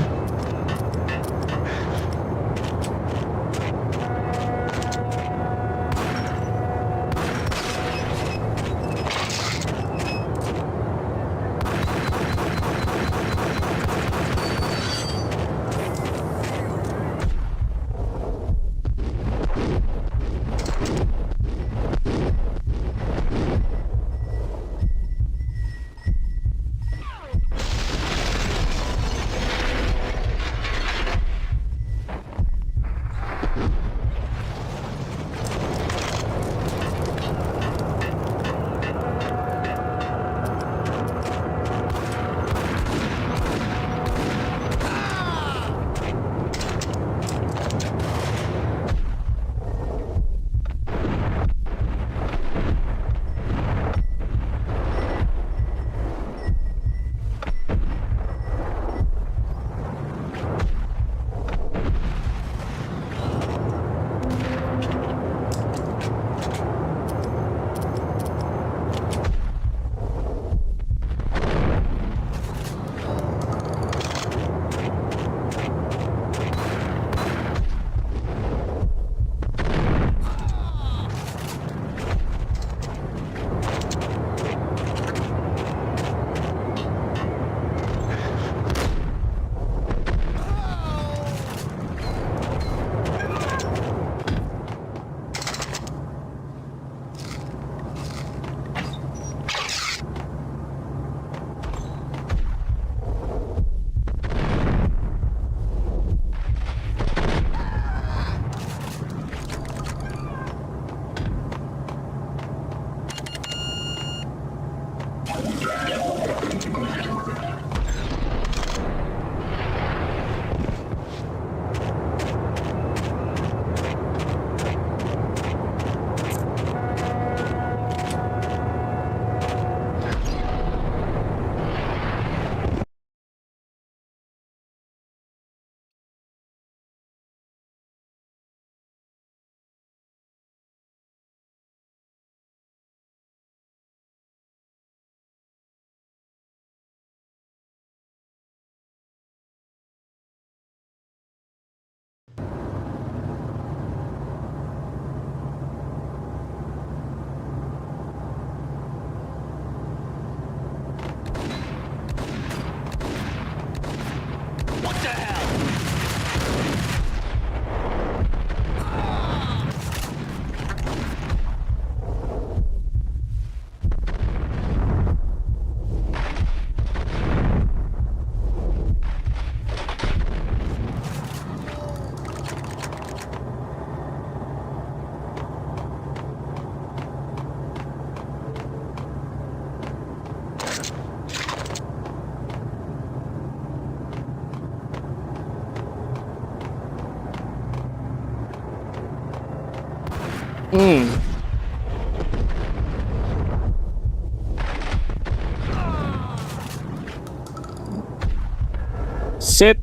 Set.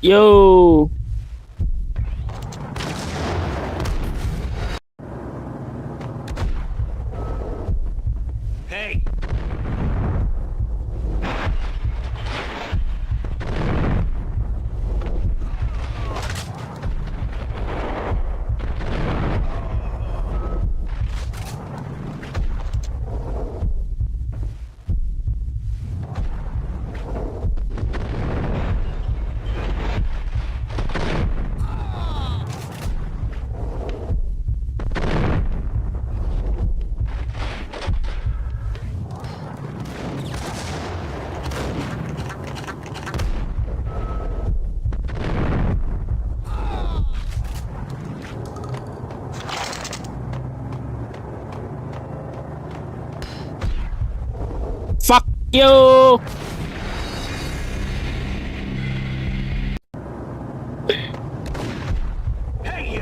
Yo. Hey. Fuck you. Hey,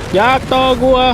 Jatuh gua.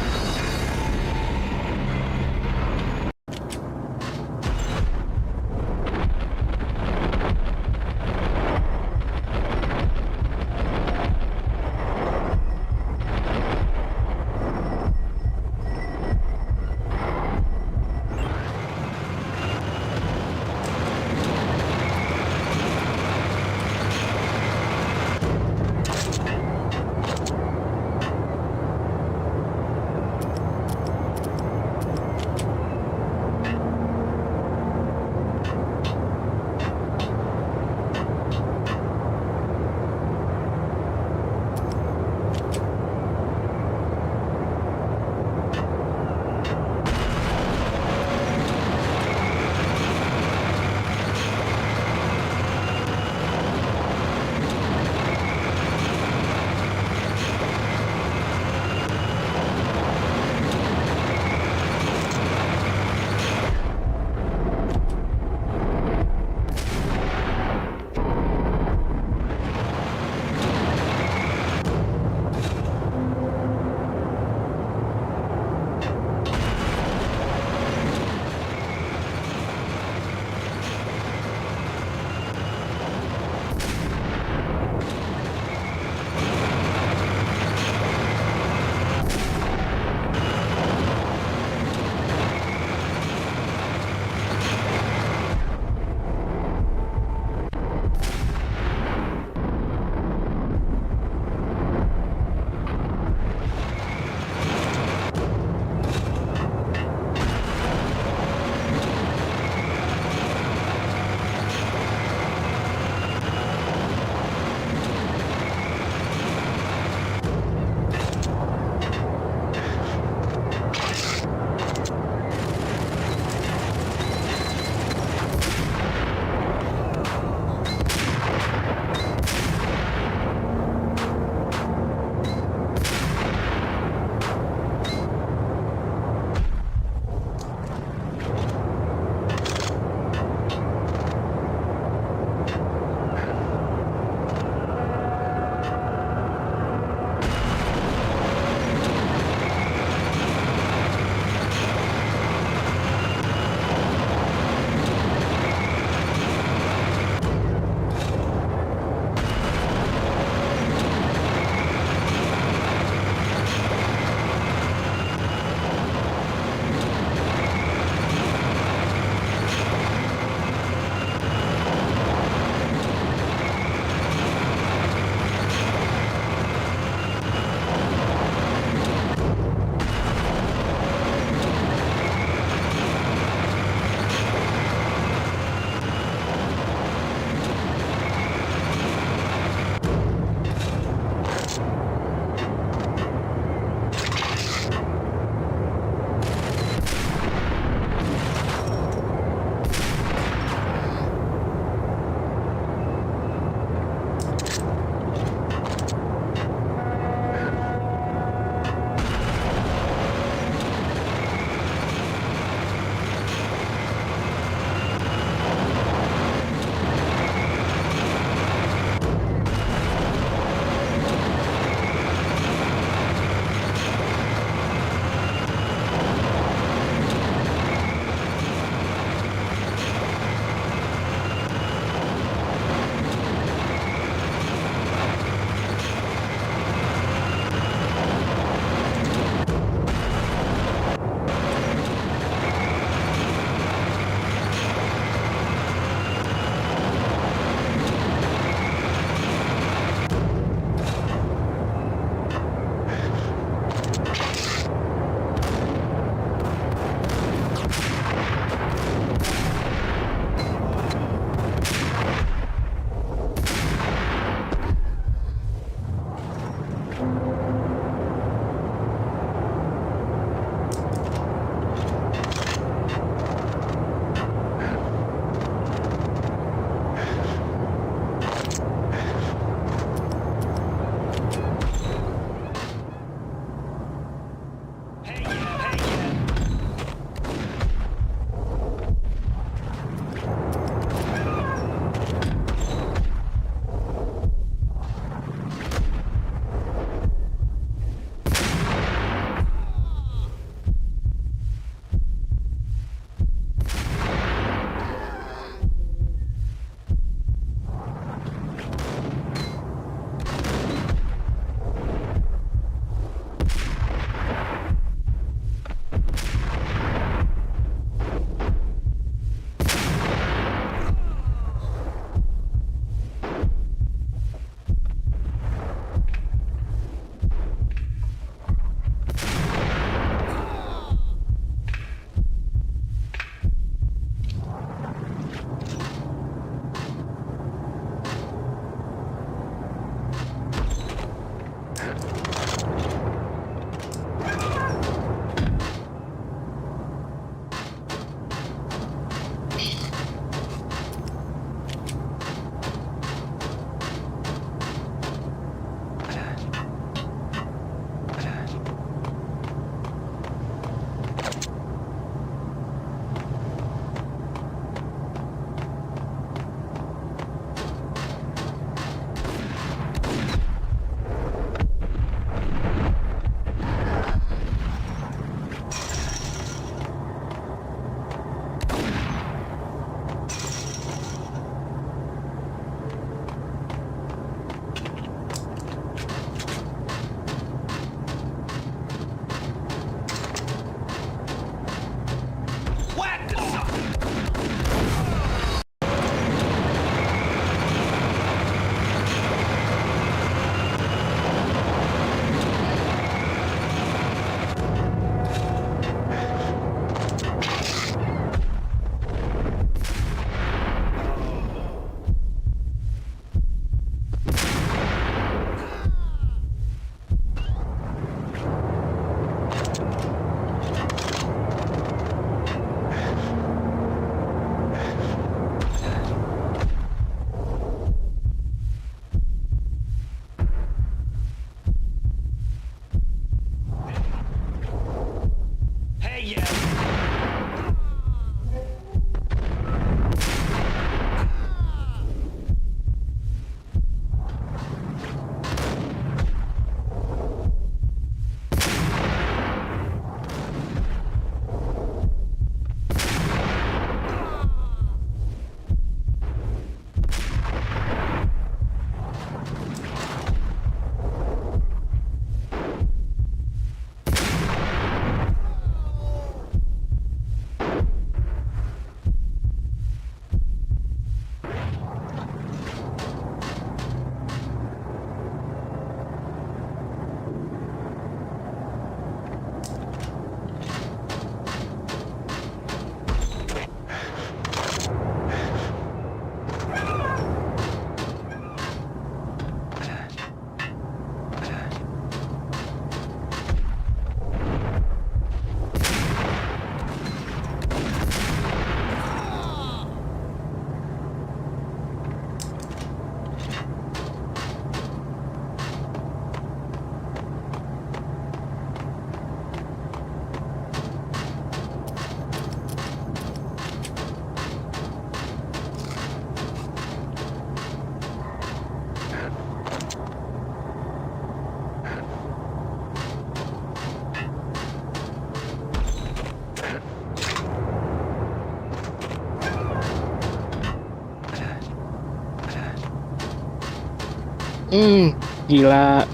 Gila.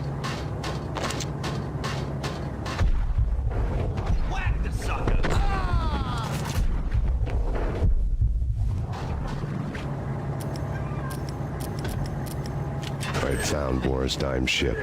I found Boris Dime's ship.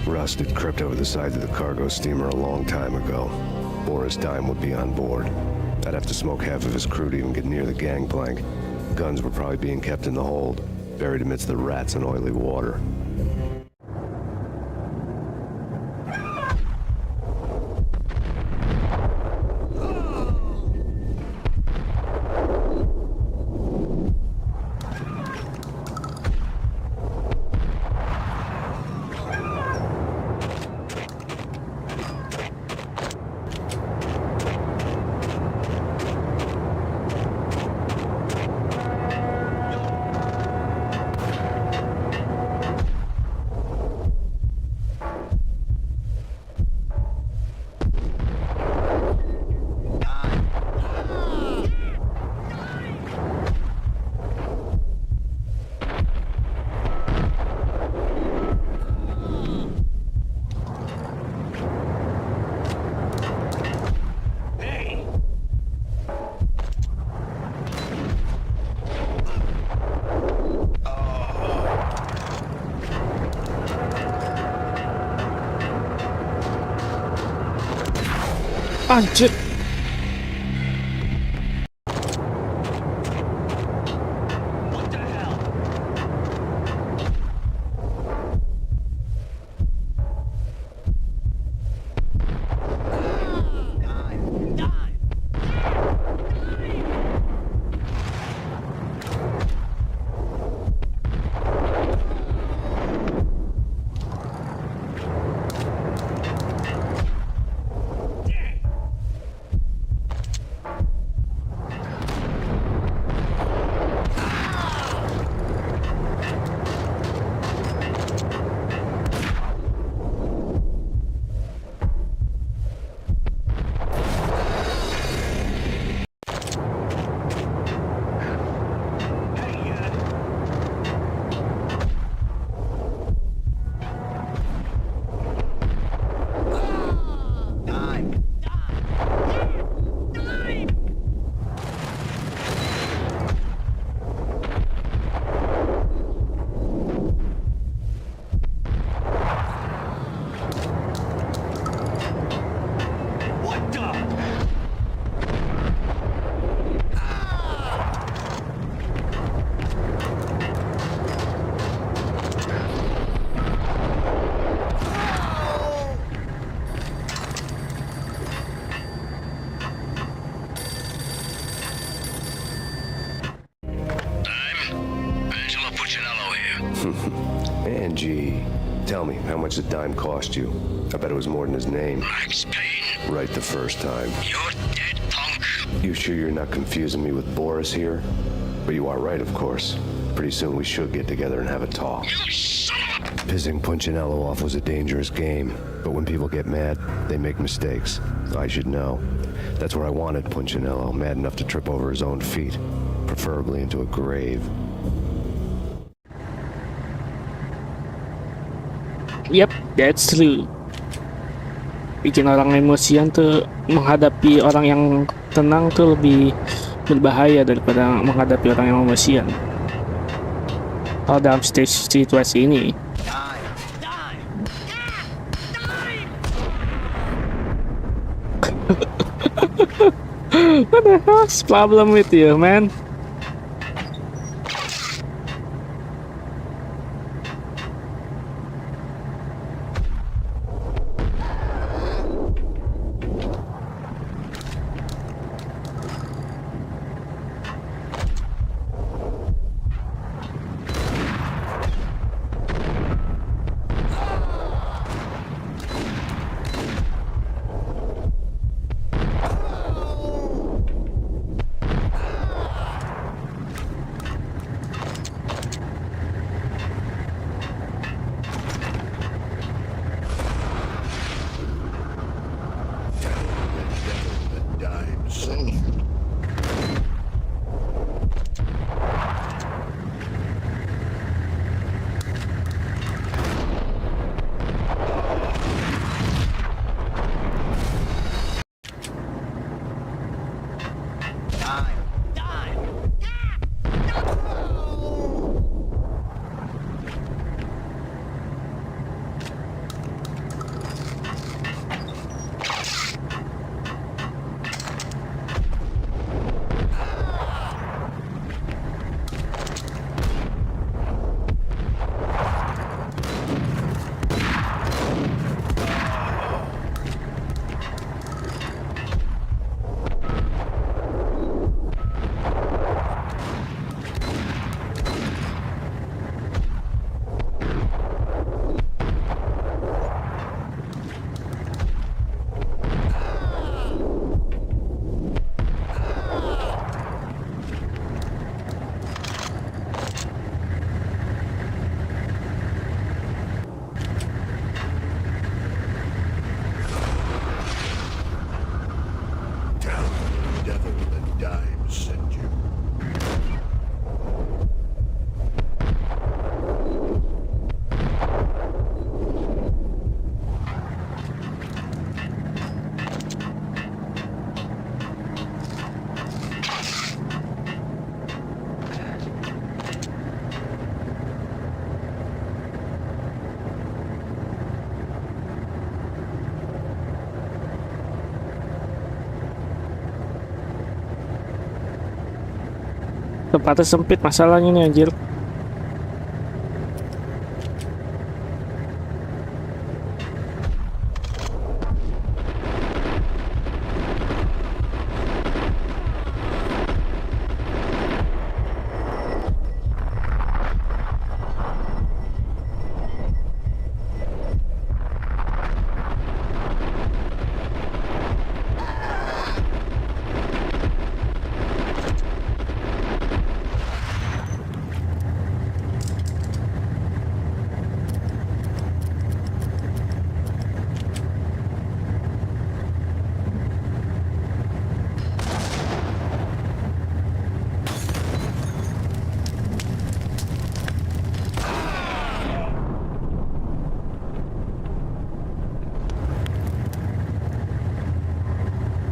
Rust had crept over the sides of the cargo steamer a long time ago. Boris Dime would be on board. I'd have to smoke half of his crew to even get near the gangplank. Guns were probably being kept in the hold, buried amidst the rats and oily water. Anjir. Angie, tell me, how much did Dime cost you? I bet it was more than his name. Max Payne. Right the first time. You're dead, punk. You sure you're not confusing me with Boris here? But you are right, of course. Pretty soon we should get together and have a talk. You son of a... Pissing Punchinello off was a dangerous game, but when people get mad, they make mistakes. I should know. That's where I wanted Punchinello, mad enough to trip over his own feet, preferably into a grave. Yep, that's true. Bikin orang emosian tuh menghadapi orang yang tenang tuh lebih berbahaya daripada menghadapi orang yang emosian. Kalau dalam situasi ini. What the hell's problem with you, man? Tempatnya sempit masalahnya nih anjir.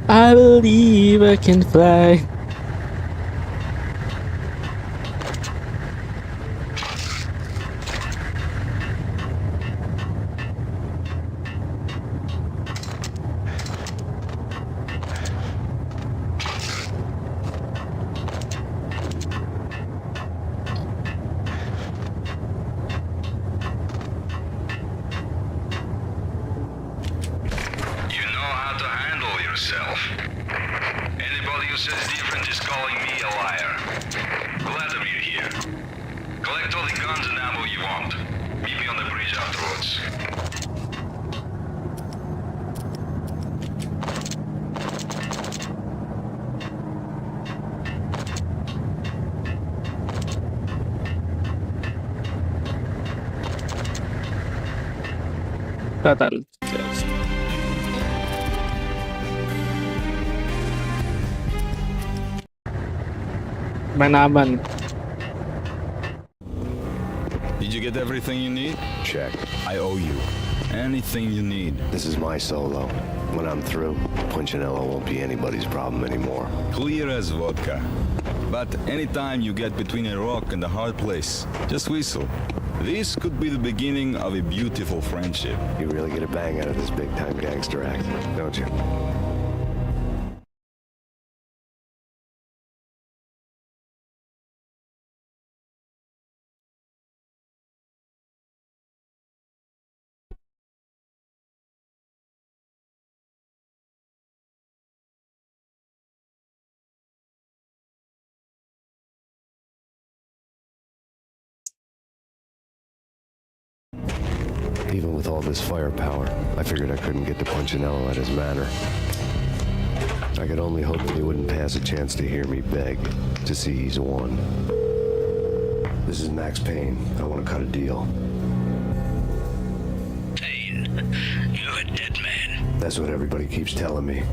I believe I can fly. Anybody who says different is calling me a liar. Glad of you here. Collect all the guns and ammo you want. Meet me on the bridge afterwards. Total. Did you you get everything you need? Check. I owe you. Anything you need. This is my solo. When I'm through, Punchinello won't be anybody's problem anymore. Clear as vodka. But anytime you get between a rock and a hard place, just whistle. This could be the beginning of a beautiful friendship. You really get a bang out of this big-time gangster act, don't you? Even with all this firepower, I figured I couldn't get to Punchinello at his manor. I could only hope that he wouldn't pass a chance to hear me beg to see he's won. This is Max Payne. I want to cut a deal. Payne, you're a dead man. That's what everybody keeps telling me.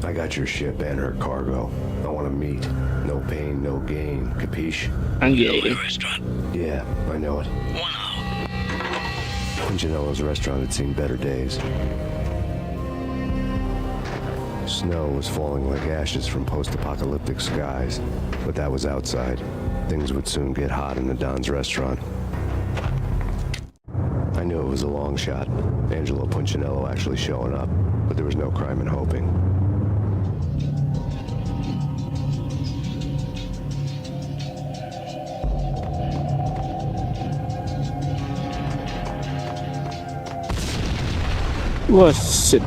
I got your ship and her cargo. I want to meet. No pain, no gain. Capiche? Restaurant. Yeah, I know it. Punchinello's restaurant had seen better days. Snow was falling like ashes from post-apocalyptic skies, but that was outside. Things would soon get hot in the Don's restaurant. I knew it was a long shot, Angelo Punchinello actually showing up, but there was no crime in hoping. Wah, shit.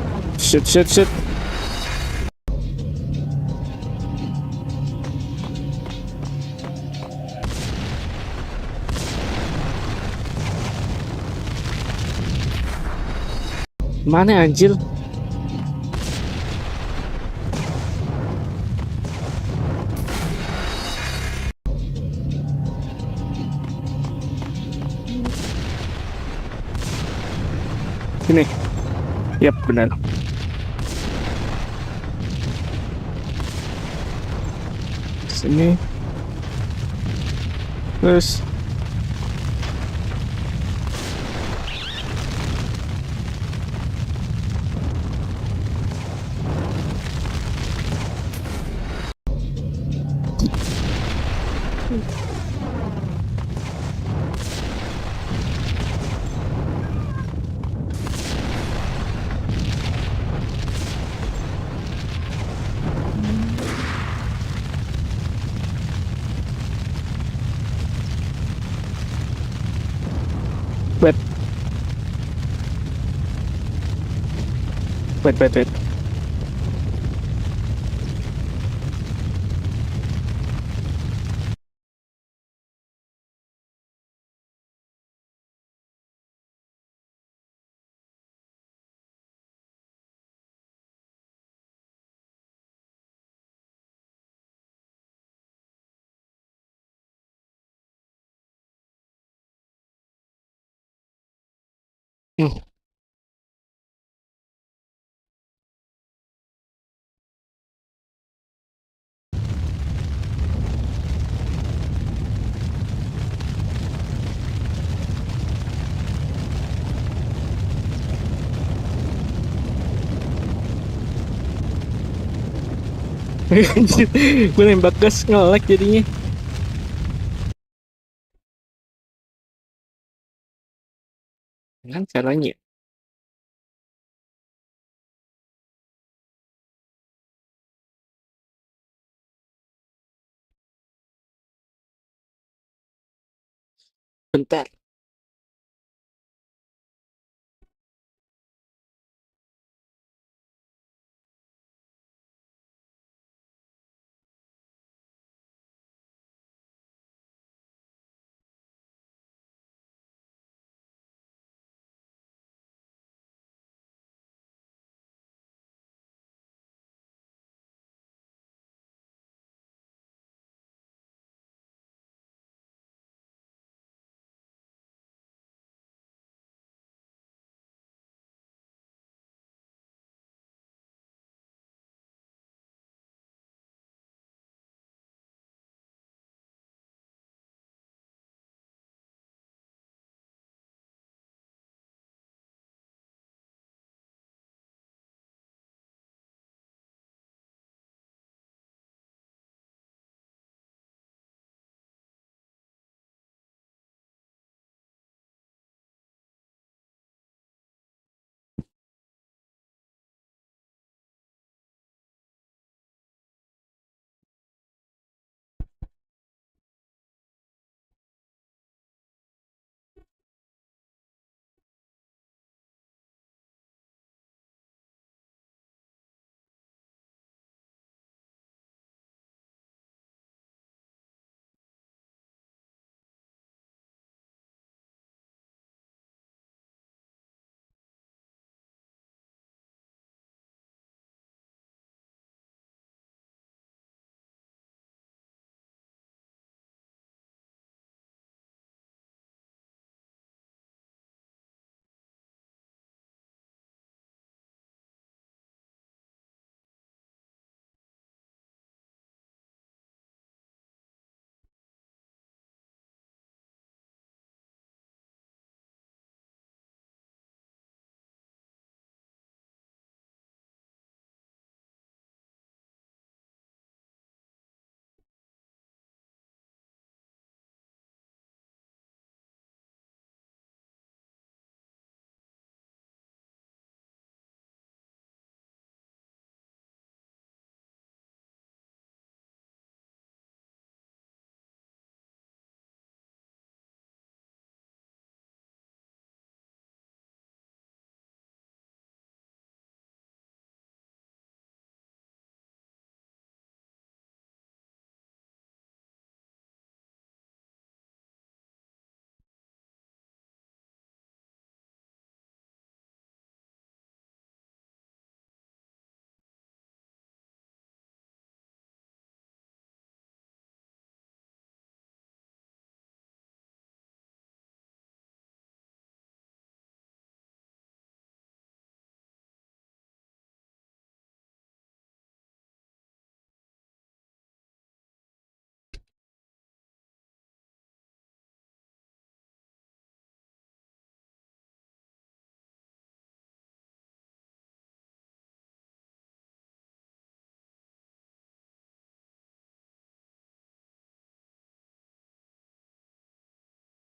Mana anjir? Sini. Yap, benar. Sini. Terus. Wait. Gue nembak gas nge-lag jadinya. Kan caranya. Bentar.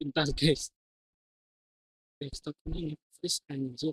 Bentar guys. Desktop ini freeze anjir.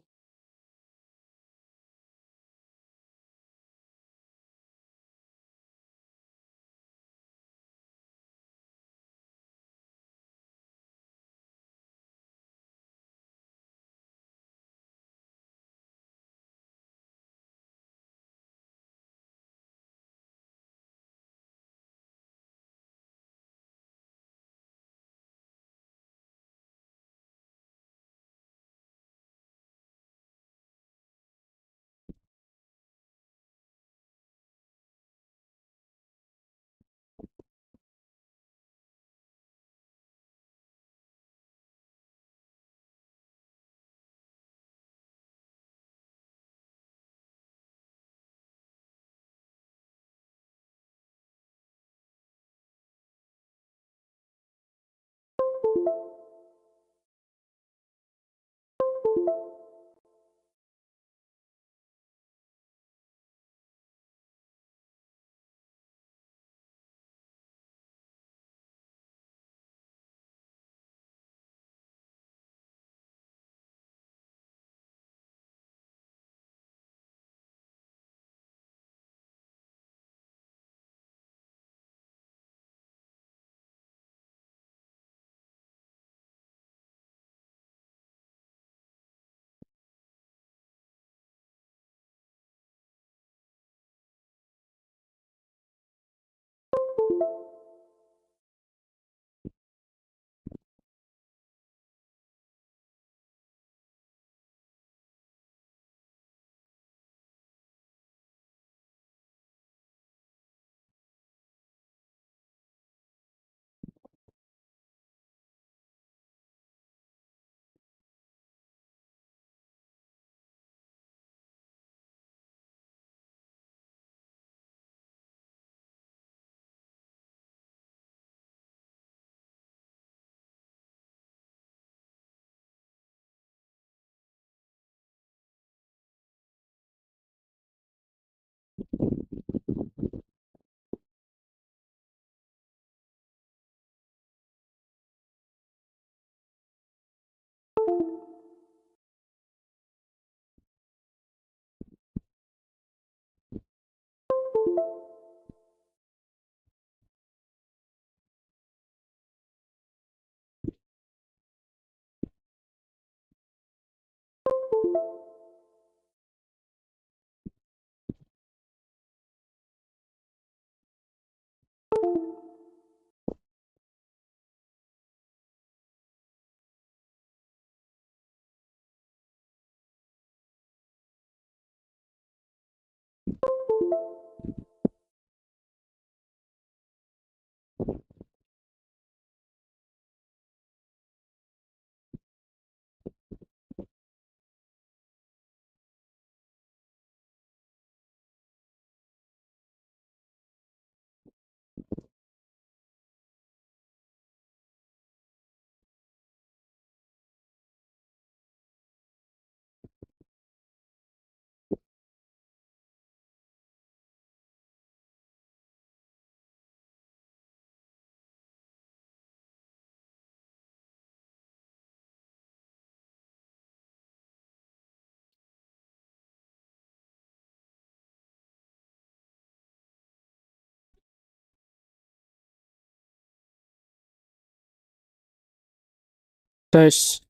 Tes.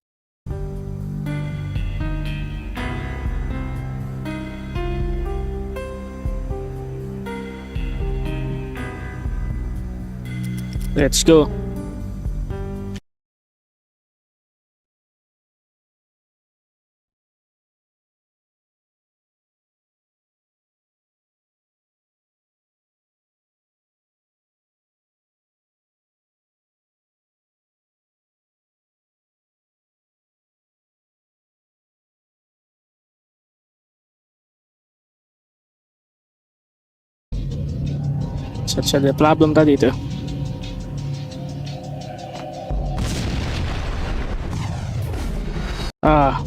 Let's go. Ada problem tadi itu. Ah,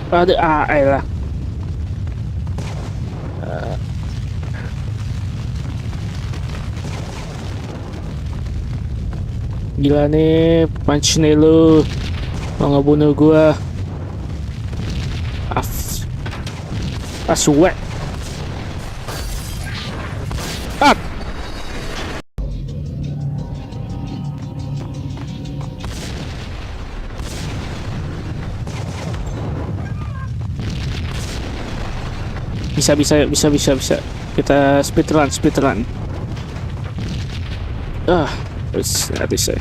Aduh, elah. Gila nih, punch nih lu. Mau ngebunuh gua. Suwe. Bisa. Kita speedrun. Nggak bisa.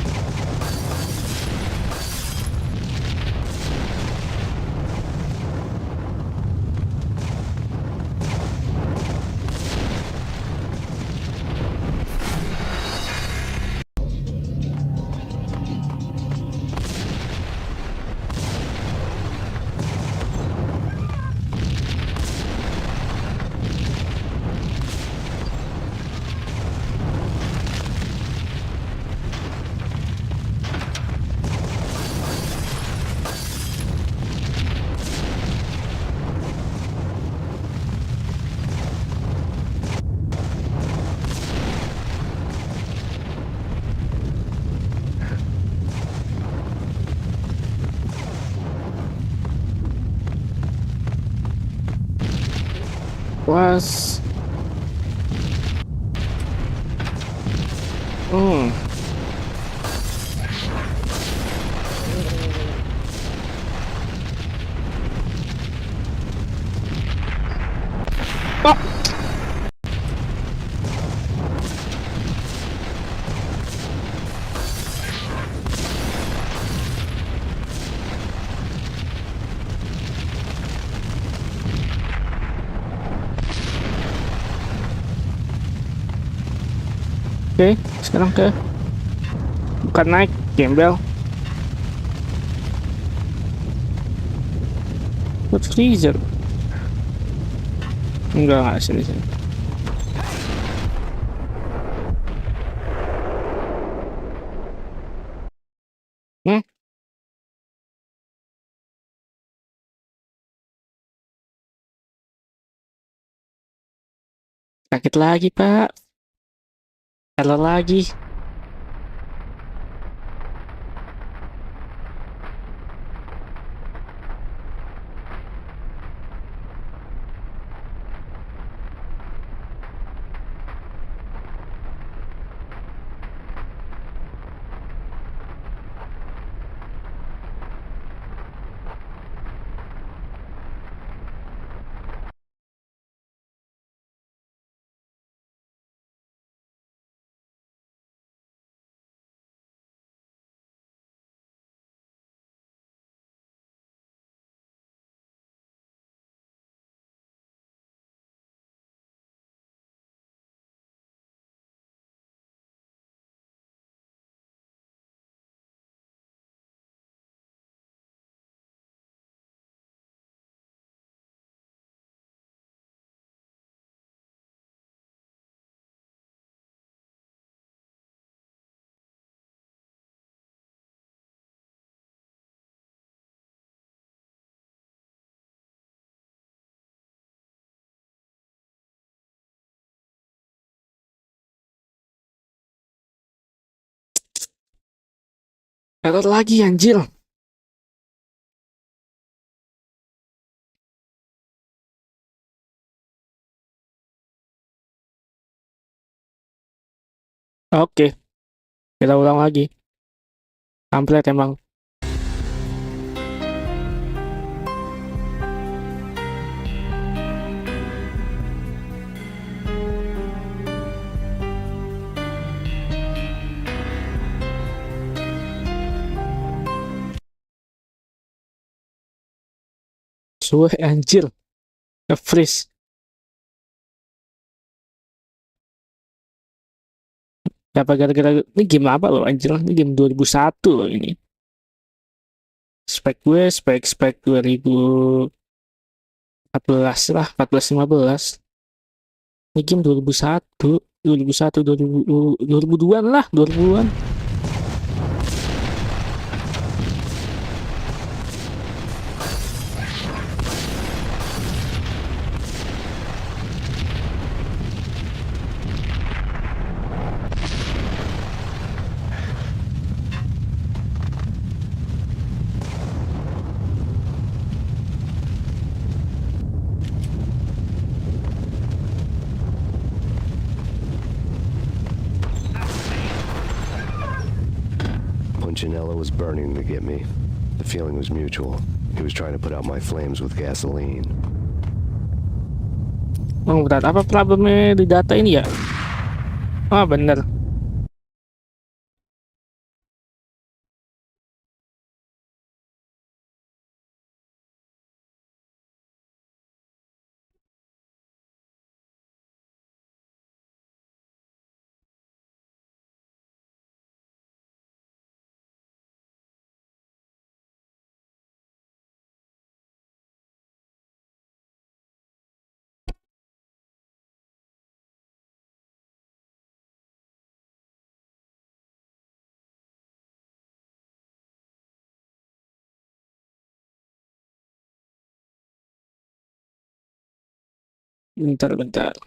Was. Oke, sekarang ke bukan naik, gembel. Food freezer. Enggak sini. Sakit lagi, Pak. Error lagi. Error lagi, anjir. Oke, kita ulang lagi. Template emang. Suwe, anjir. Nge-freeze. Apa gara-gara ini game apa loh, anjir? Ini game 2001 loh ini. Spek gue spek 2014 lah, 14-15. Ini game 2001. 2001, 2002 lah, 2000-an. Punchinello was burning to get me. The feeling was mutual. He was trying to put out my flames with gasoline. Oh, berat apa problemnya di data ini ya? Oh, bener. Bentar.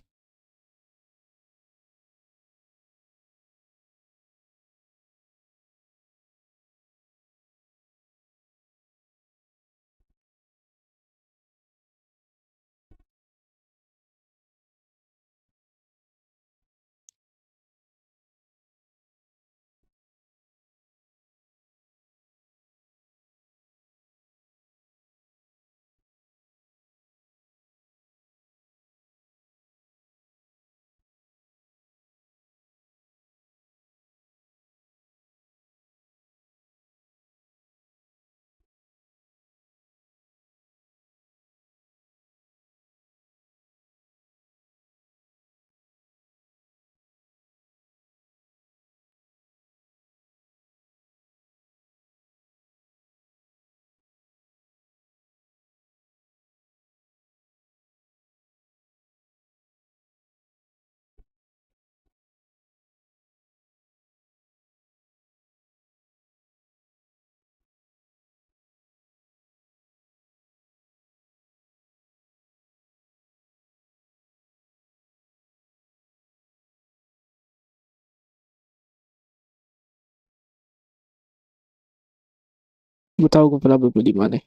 Gue tahu gue pernah beli di mana.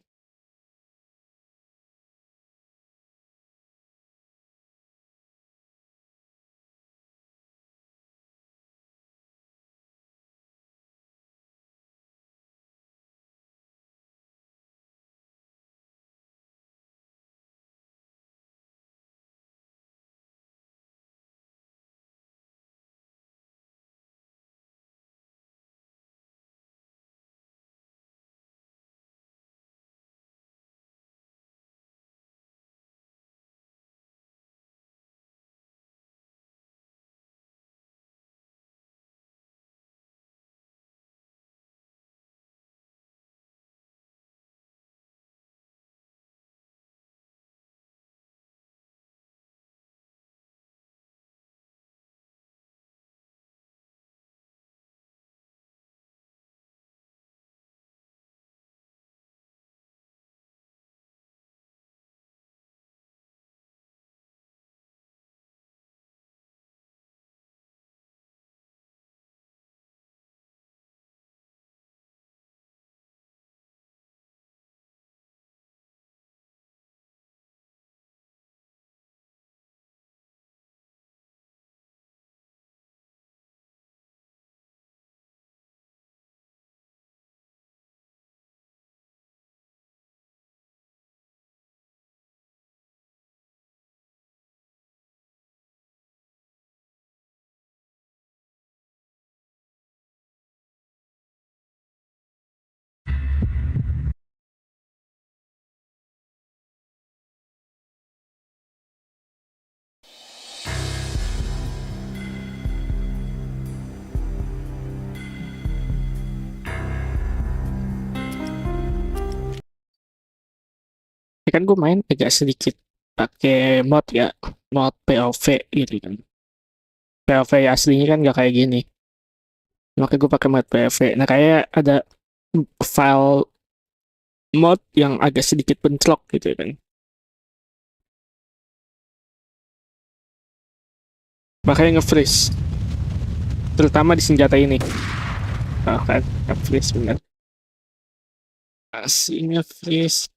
Ya kan gue main agak sedikit pakai mod ya, mod POV gitu kan. POV aslinya kan nggak kayak gini. Makanya gue pakai mod POV. Nah, kayak ada file mod yang agak sedikit bentrok gitu kan. Makanya nge-freeze. Terutama di senjata ini. Oh kan, nge-freeze bener. Masih nge-freeze.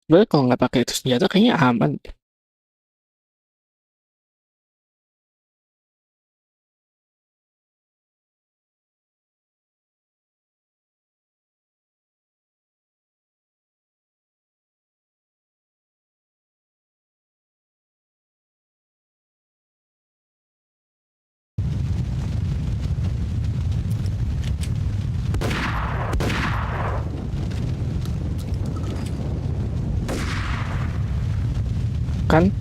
Sebenarnya kalau nggak pakai itu senjata kayaknya aman. Kan?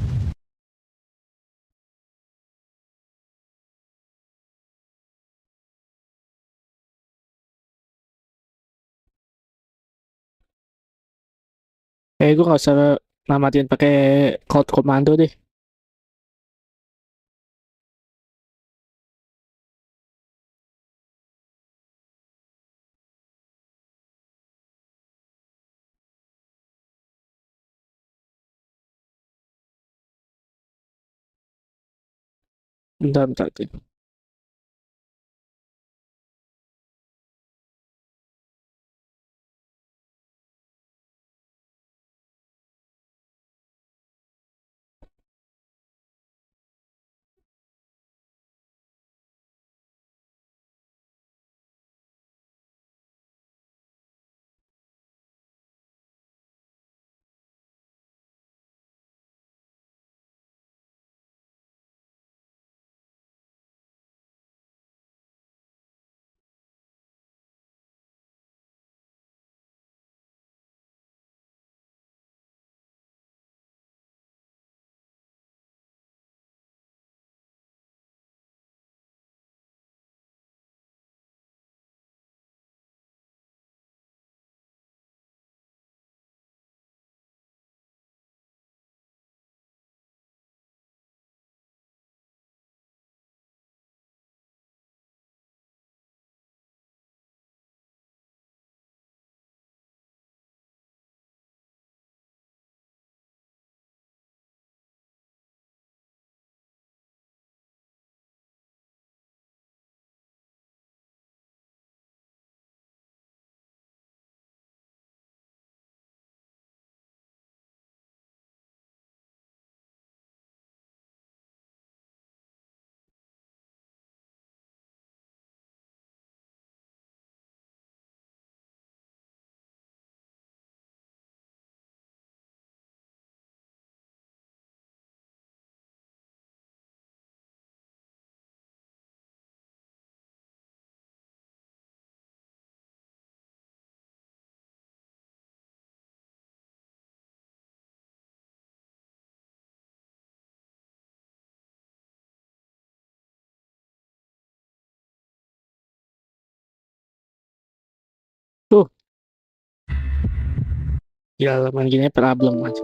Gue nggak usah namatin pakai code komando deh. Bentar, bentar. di halaman gini problem aja.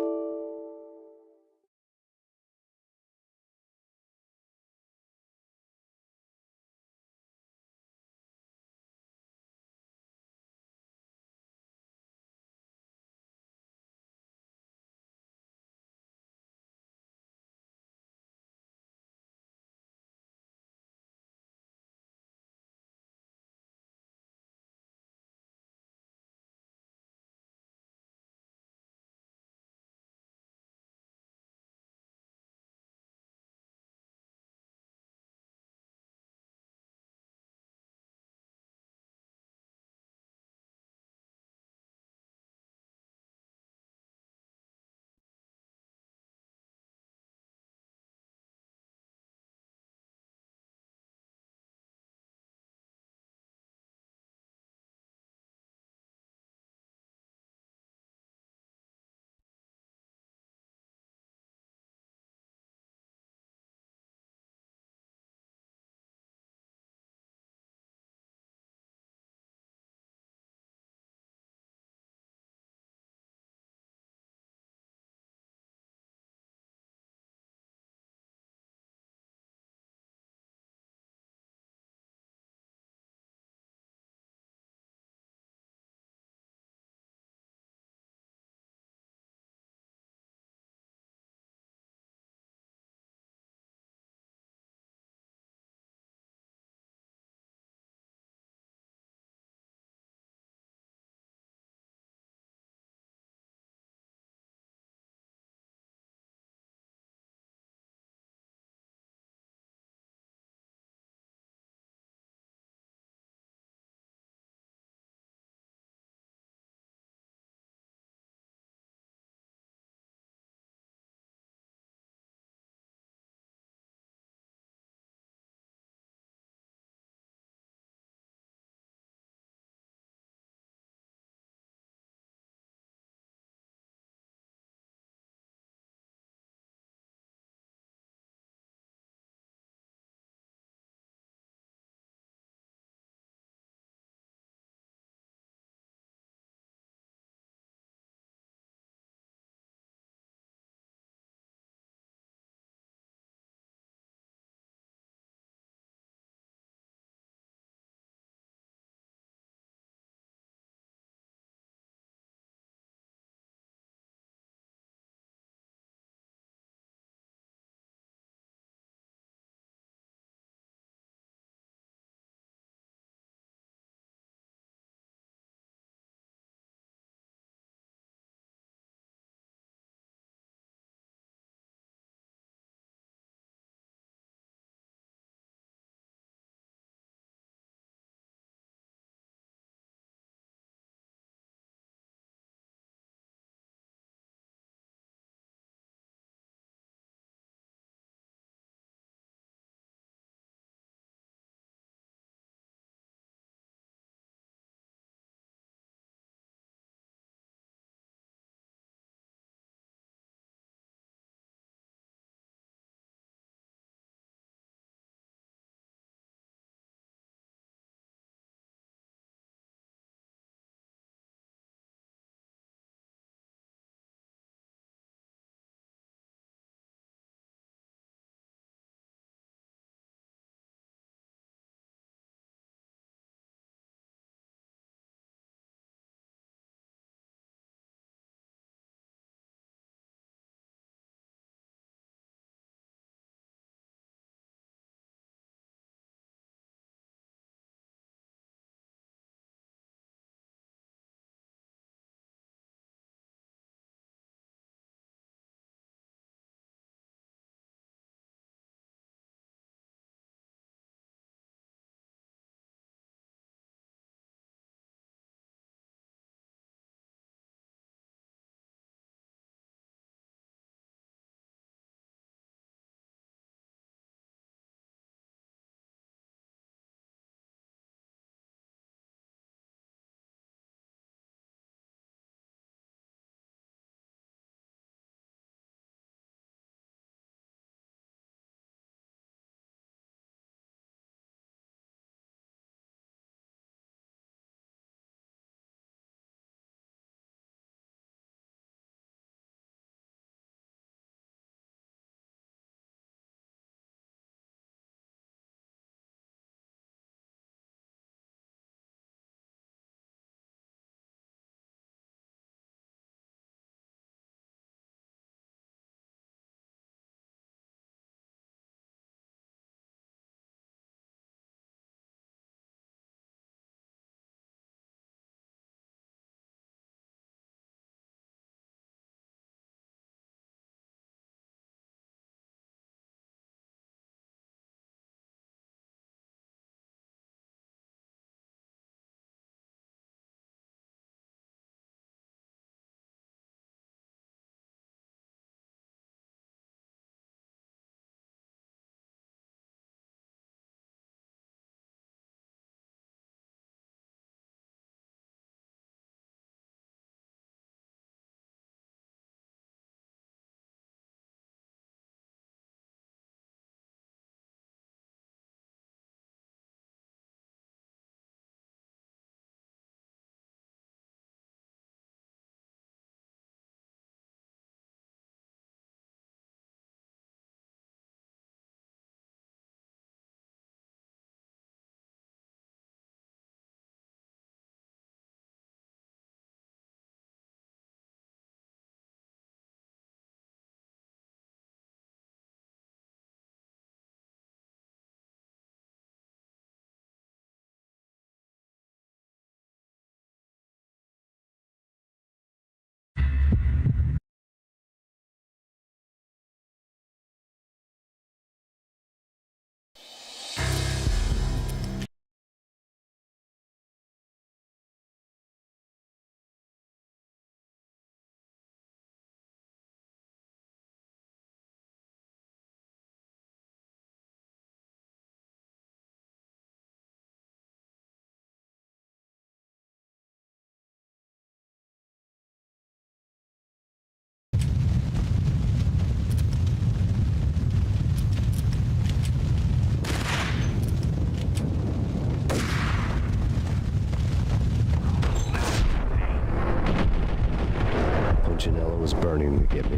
to get me.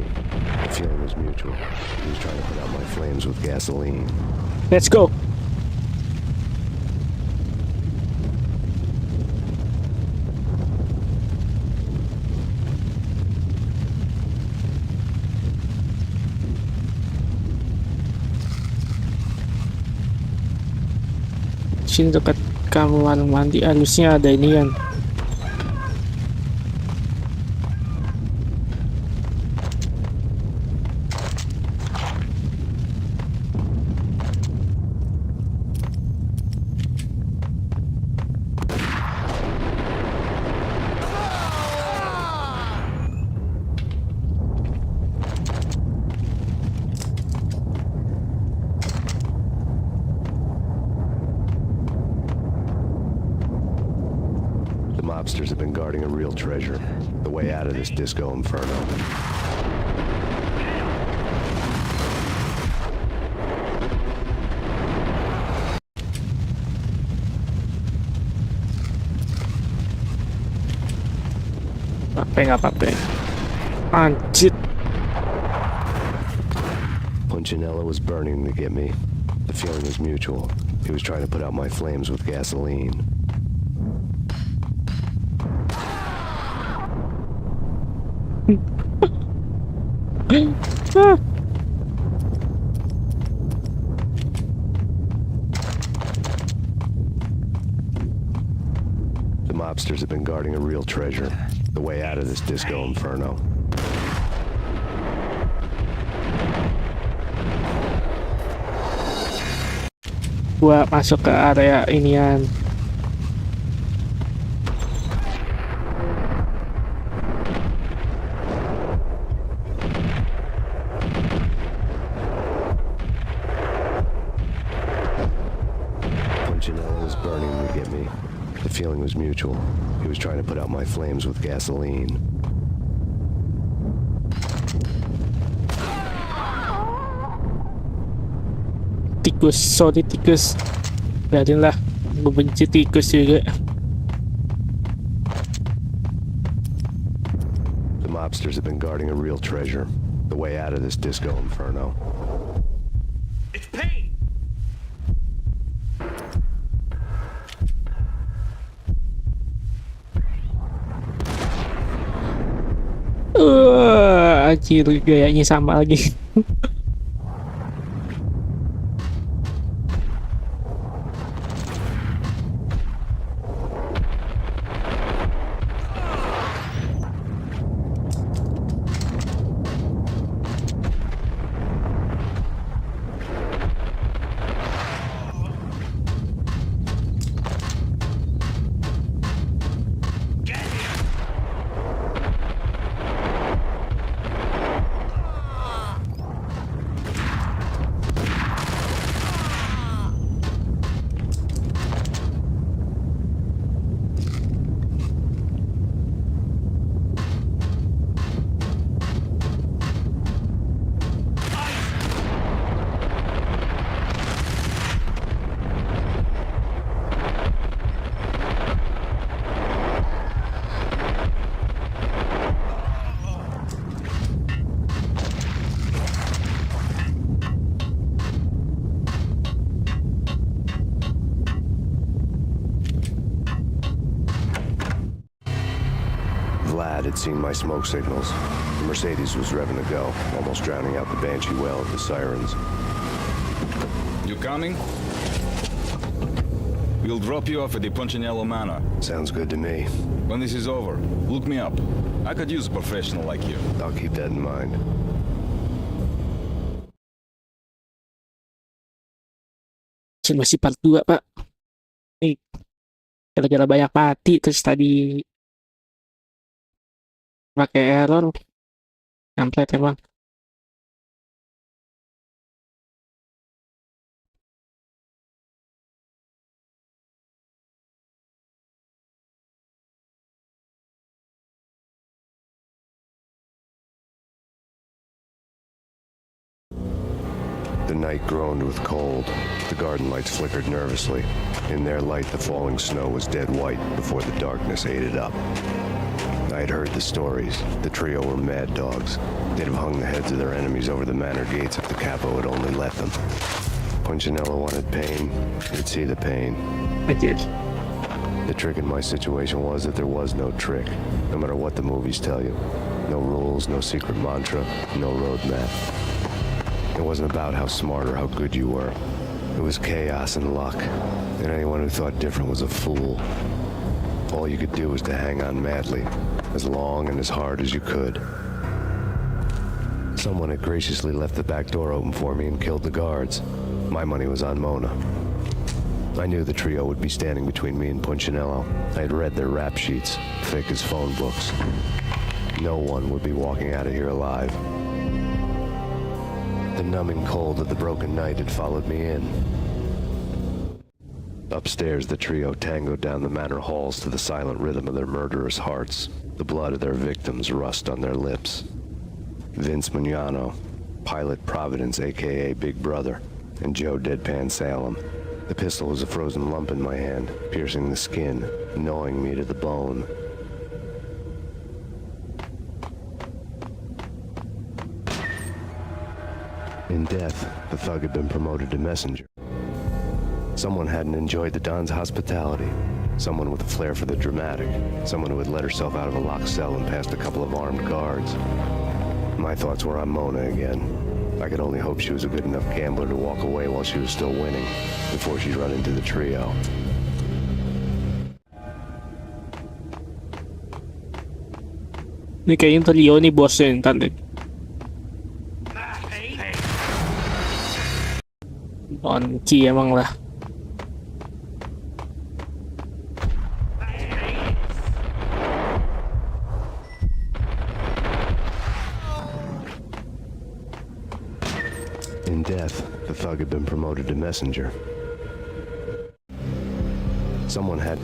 The feeling was mutual. He was trying to put out my flames with gasoline. Let's go. Sini dekat kamar mandi halusnya ada ini kan. Mobsters have been guarding a real treasure, the way out of this disco inferno. Nggak apa-apa. Anjir. Punchinello was burning to get me. The feeling was mutual. He was trying to put out my flames with gasoline. The mobsters have been guarding a real treasure, the way out of this disco inferno. Gua masuk ke area inian. Punchinello was burning to get me. The feeling was mutual. He was trying to put out my flames with gasoline. Tikus, sorry tikus. Biarin lah, gue benci tikus juga. The mobsters have been guarding a real treasure, the way out of this disco inferno. It's Payne! Anjir, gayanya sama lagi. Vlad had seen my smoke signals. The Mercedes was revving to go, almost drowning out the Banshee well at the sirens. You coming? We'll drop you off at the Punchinello Manor. Sounds good to me. When this is over, look me up. I could use a professional like you. I'll keep that in mind. Masih part 2, Pak. Nih, gara-gara banyak mati, terus tadi pakai error. Kampret emang. The night groaned with cold. The garden lights flickered nervously. In their light, the falling snow was dead white before the darkness ate it up. I had heard the stories. The trio were mad dogs. They'd have hung the heads of their enemies over the manor gates if the capo had only let them. Punchinello wanted Payne. He'd see the pain. I did. The trick in my situation was that there was no trick, no matter what the movies tell you. No rules, no secret mantra, no roadmap. It wasn't about how smart or how good you were. It was chaos and luck, and anyone who thought different was a fool. All you could do was to hang on madly, as long and as hard as you could. Someone had graciously left the back door open for me and killed the guards. My money was on Mona. I knew the trio would be standing between me and Punchinello. I had read their rap sheets, thick as phone books. No one would be walking out of here alive. The numbing cold of the broken night had followed me in. Upstairs, the trio tangoed down the manor halls to the silent rhythm of their murderous hearts, the blood of their victims rust on their lips. Vince Mugnano, Pilot Providence, a.k.a. Big Brother, and Joe Deadpan Salem. The pistol was a frozen lump in my hand, piercing the skin, gnawing me to the bone. In death, the thug had been promoted to messenger. Someone hadn't enjoyed the Don's hospitality. Someone with a flair for the dramatic. Someone who had let herself out of a locked cell and past a couple of armed guards. My thoughts were on Mona again. I could only hope she was a good enough gambler to walk away while she was still winning, before she'd run into the trio. Ini kayaknya trio nih bosnya yang tadi. Onki emang lah. In death, the thug had been promoted to messenger. Someone had...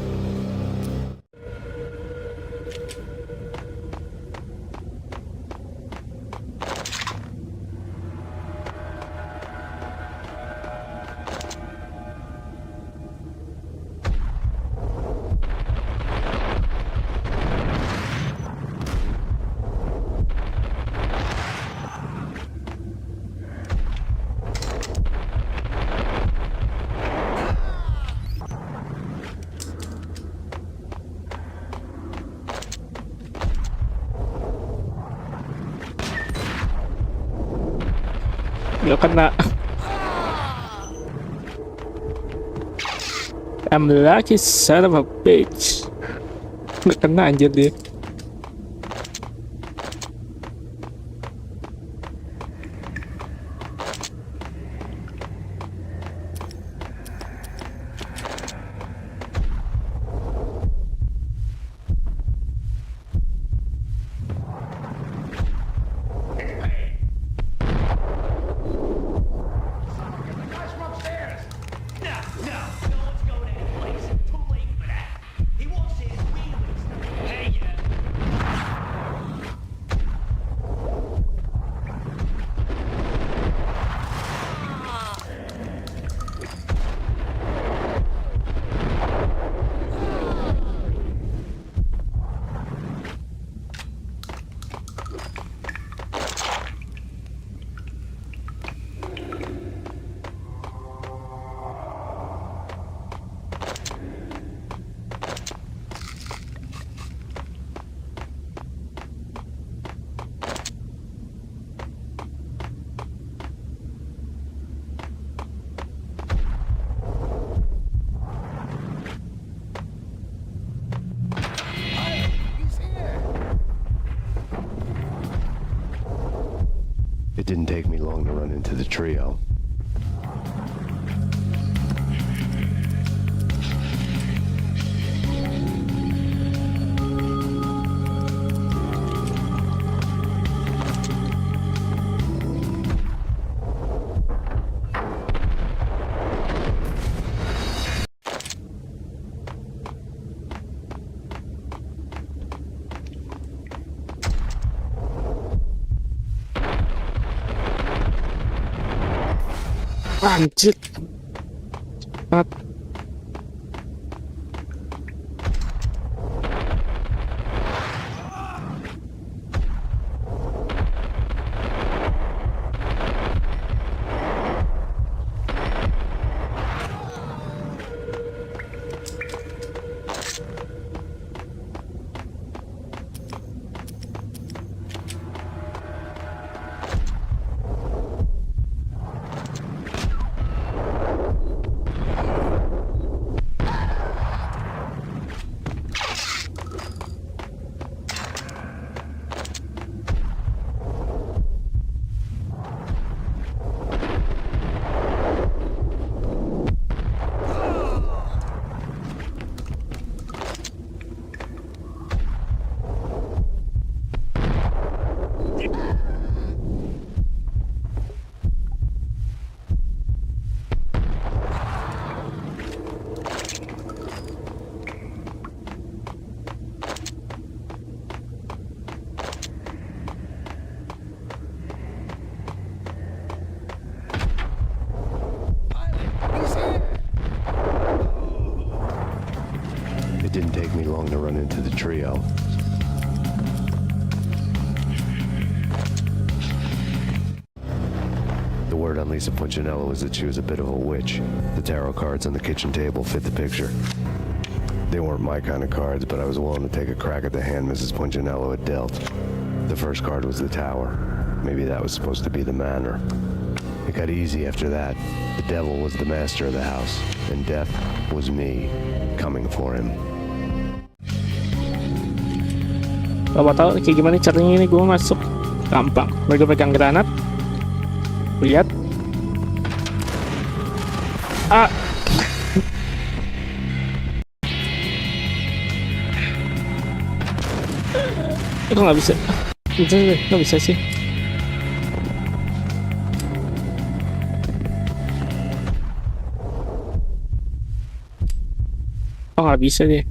Gak kena. I'm lucky son of a bitch. Gak kena anjir dia. It didn't take me long to run into the trio. Anjir. Cepat. long to run into the trio. The word on Lisa Punchinello was that she was a bit of a witch. The tarot cards on the kitchen table fit the picture. They weren't my kind of cards, but I was willing to take a crack at the hand Mrs. Punchinello had dealt. The first card was the Tower. Maybe that was supposed to be the Manor. It got easy after that. The devil was the master of the house, and death was me, coming for him. Gak mau tahu kayak gimana caranya ini gue masuk. Gampang. Mereka pegang granat. Lihat. Ah. Kok nggak bisa? Nggak bisa sih. Oh nggak bisa deh.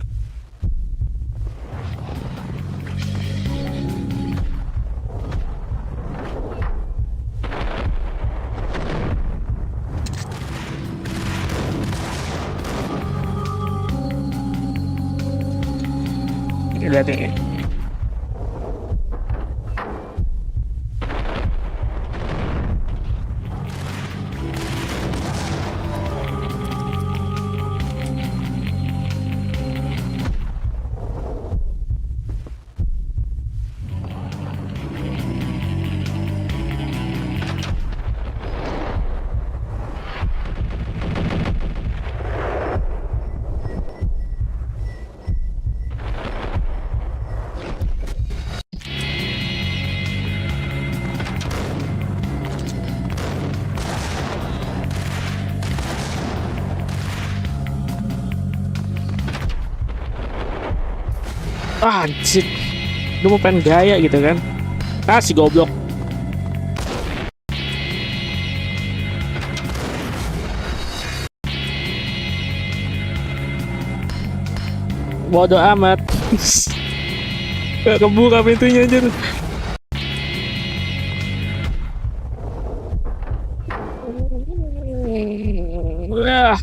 Lihat ini. Ah, anjir. Lu mau pengen gaya gitu kan? Ah, si goblok. Bodoh amat. Gak kebuka pintunya anjir. Wah.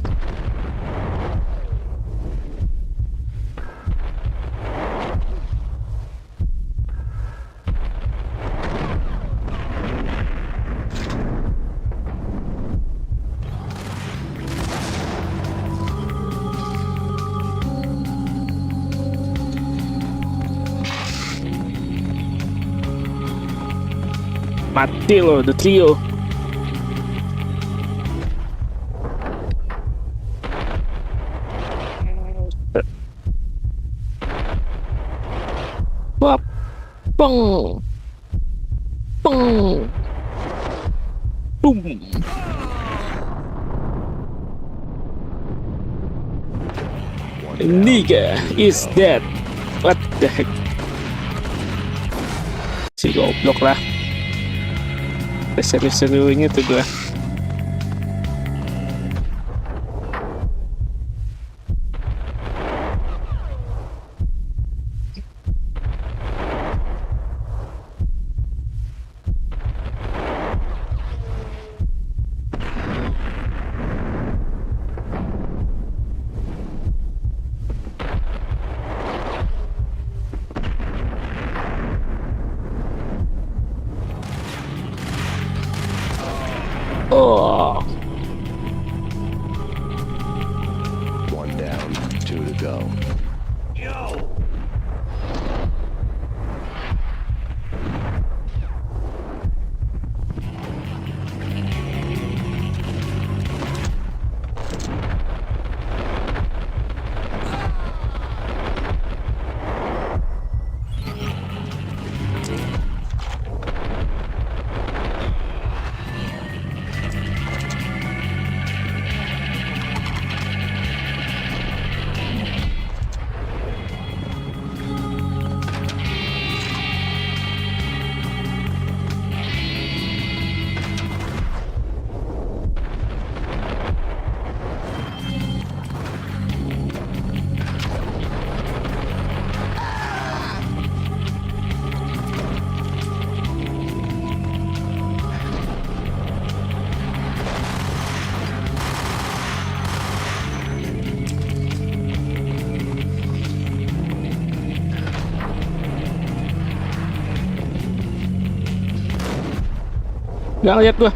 Mati loh, the trio. Wap, peng, peng, boom. Nigga is dead. What the heck? Si goblok lah. Seru-serunya tuh gua. Gak ngeliat gua.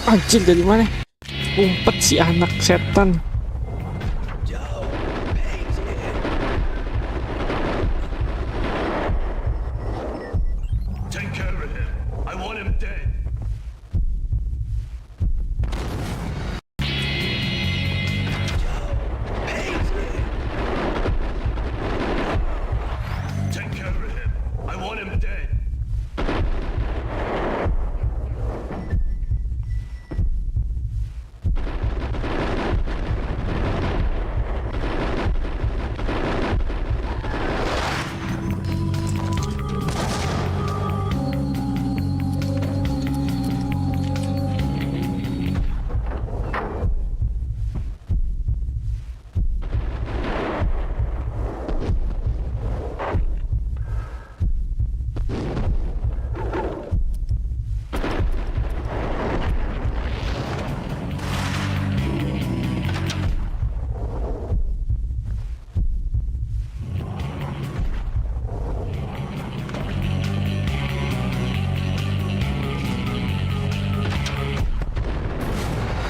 Anjir, dari mana? Umpet si anak setan. Take care of him. I want him dead. Take care of him. I want him dead.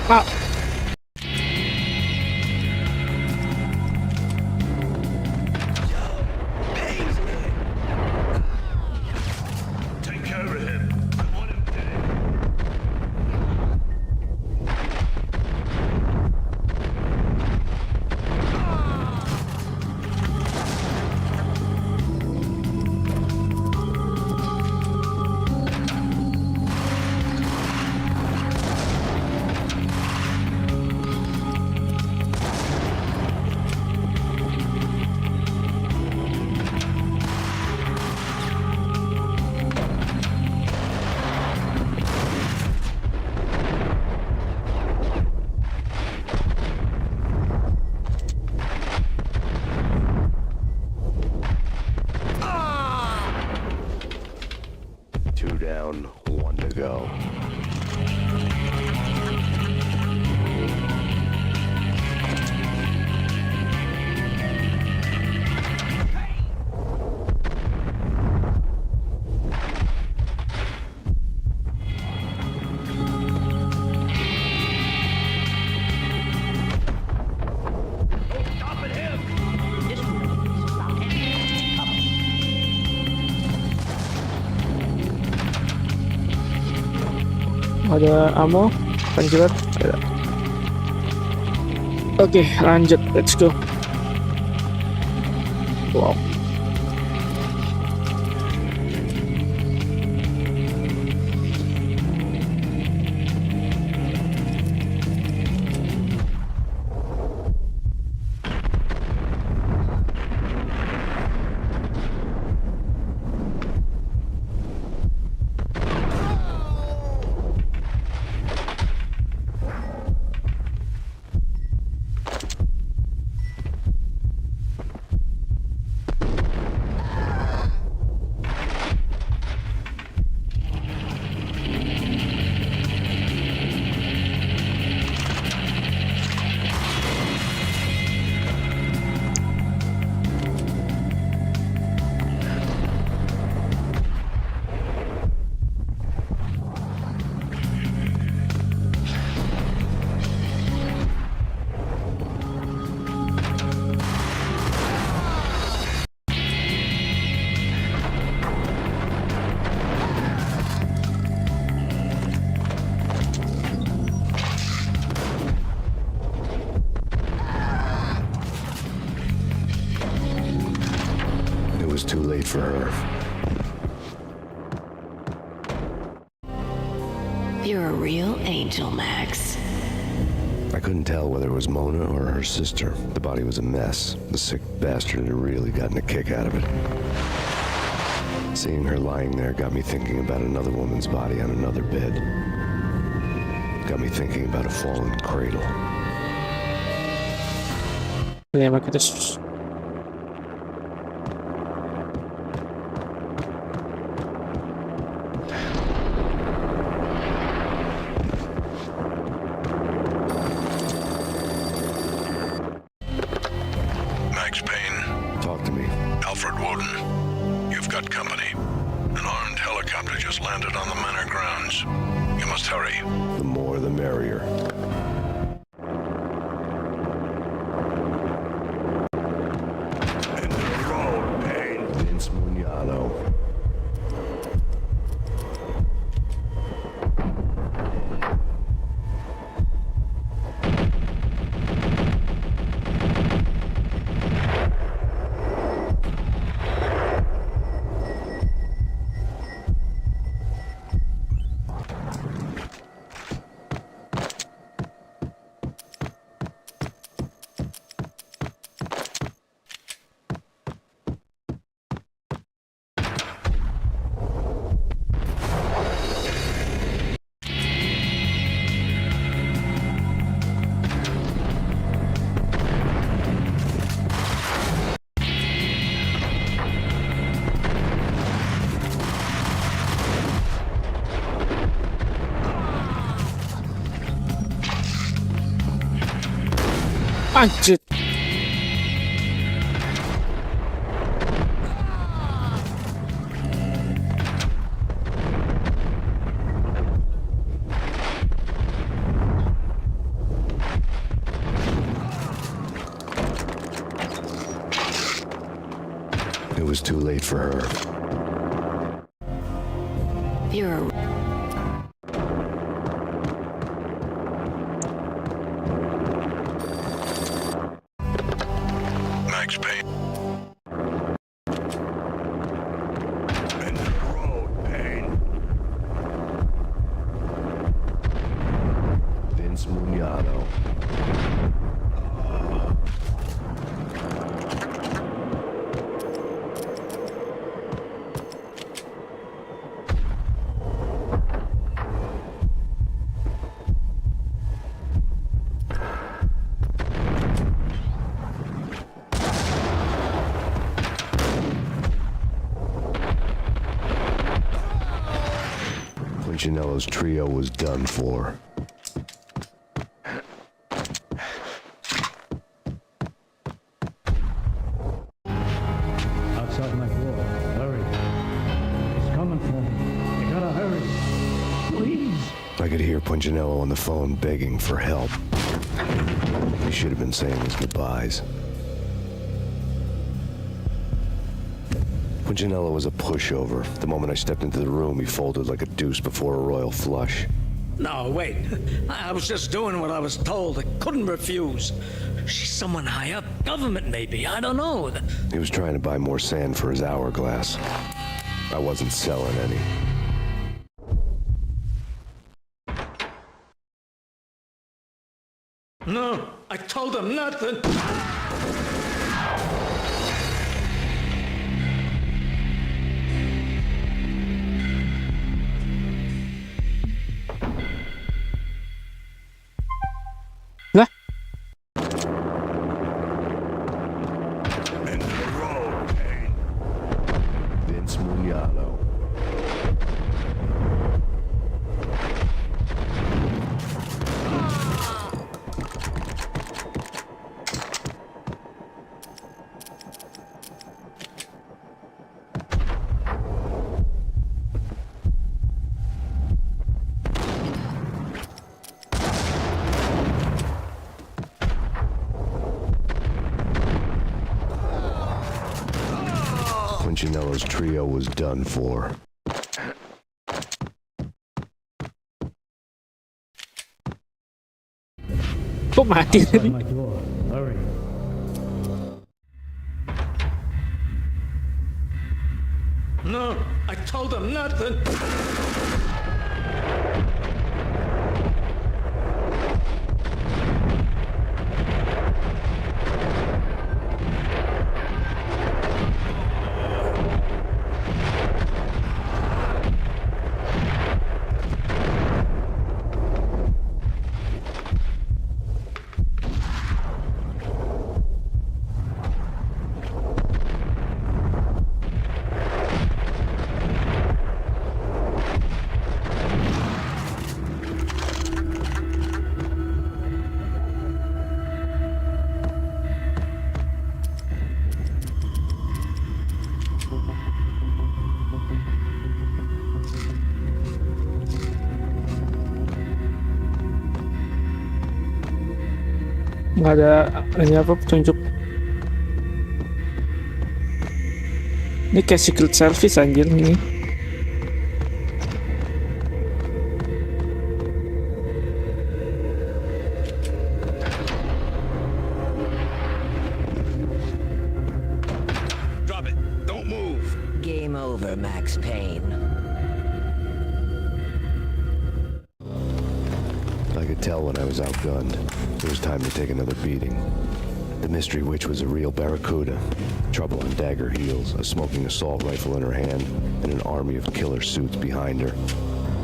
Maap. Take care of him. I want him dead. ada ammo, penjilat. Oke, lanjut, let's go. Wow. Too late for her. You're a real angel, Max. I couldn't tell whether it was Mona or her sister. The body was a mess. The sick bastard had really gotten a kick out of it. Seeing her lying there got me thinking about another woman's body on another bed. Got me thinking about a fallen cradle. Terima Max Payne. Talk to me. Alfred Woden. You've got company. An armed helicopter just landed on the manor grounds. You must hurry. The more the merrier. End of the road, Payne. Vince Mugnano. Anjir. It was too late for her. You're a Max Payne. End of the road, Payne. Vince Mugnano. Punchinello's trio was done for. Outside my door. Hurry. He's coming for me. You gotta hurry. Please. I could hear Punchinello on the phone begging for help. He should have been saying his goodbyes. Punchinello was a pushover. The moment I stepped into the room, he folded like a deuce before a royal flush. No, wait. I was just doing what I was told. I couldn't refuse. She's someone high up. Government, maybe. I don't know. He was trying to buy more sand for his hourglass. I wasn't selling any. No, I told him nothing. Lah, End of the road, Payne. Vince Mugnano. Punchinello's trio was done for. kok mati tadi? No, I told him nothing. Nggak ada ini apa petunjuk. Ini kayak secret service anjir ini. Drop it. Don't move. Game over, Max Payne. I could tell when I was outgunned. It was time to take another beating. The mystery witch was a real barracuda. Trouble on dagger heels, a smoking assault rifle in her hand, and an army of killer suits behind her.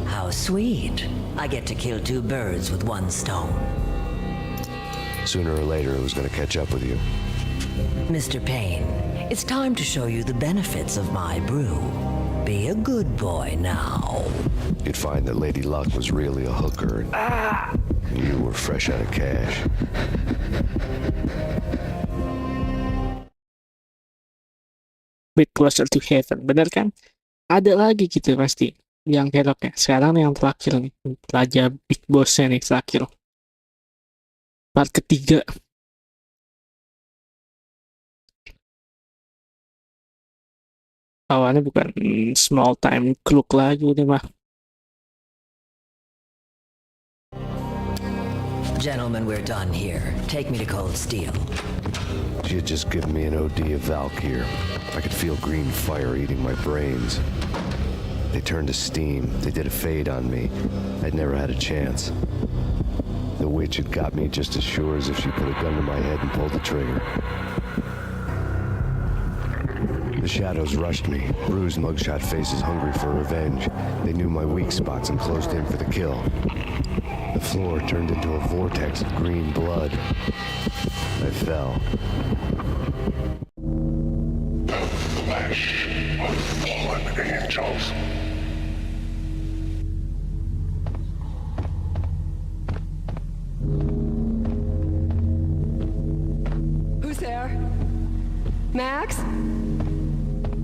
How sweet. I get to kill two birds with one stone. Sooner or later, it was going to catch up with you. Mr. Payne, it's time to show you the benefits of my brew. Be a good boy now. You'd find that Lady Luck was really a hooker, and you were fresh out of cash. Bit closer to heaven, bener kan? Ada lagi gitu pasti yang keloknya. Sekarang yang terakhir nih, Raja Big Bossnya nih terakhir. Part ketiga. Awalnya bukan small time crook lagi nih mah. Gentlemen, we're done here. Take me to Cold Steel. She had just given me an OD of Valkyr. I could feel green fire eating my brains. They turned to steam. They did a fade on me. I'd never had a chance. The witch had got me just as sure as if she put a gun to my head and pulled the trigger. The shadows rushed me, bruised mugshot faces hungry for revenge. They knew my weak spots and closed in for the kill. The floor turned into a vortex of green blood. I fell. The flesh of fallen angels. Who's there? Max?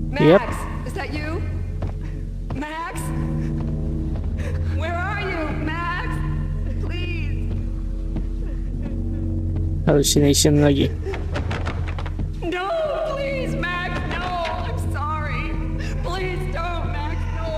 Max, Yep. is that you? Max? Where are you, Max? Please. Hallucination lagi. No, please, Max, no. I'm sorry. Please don't, Max, no.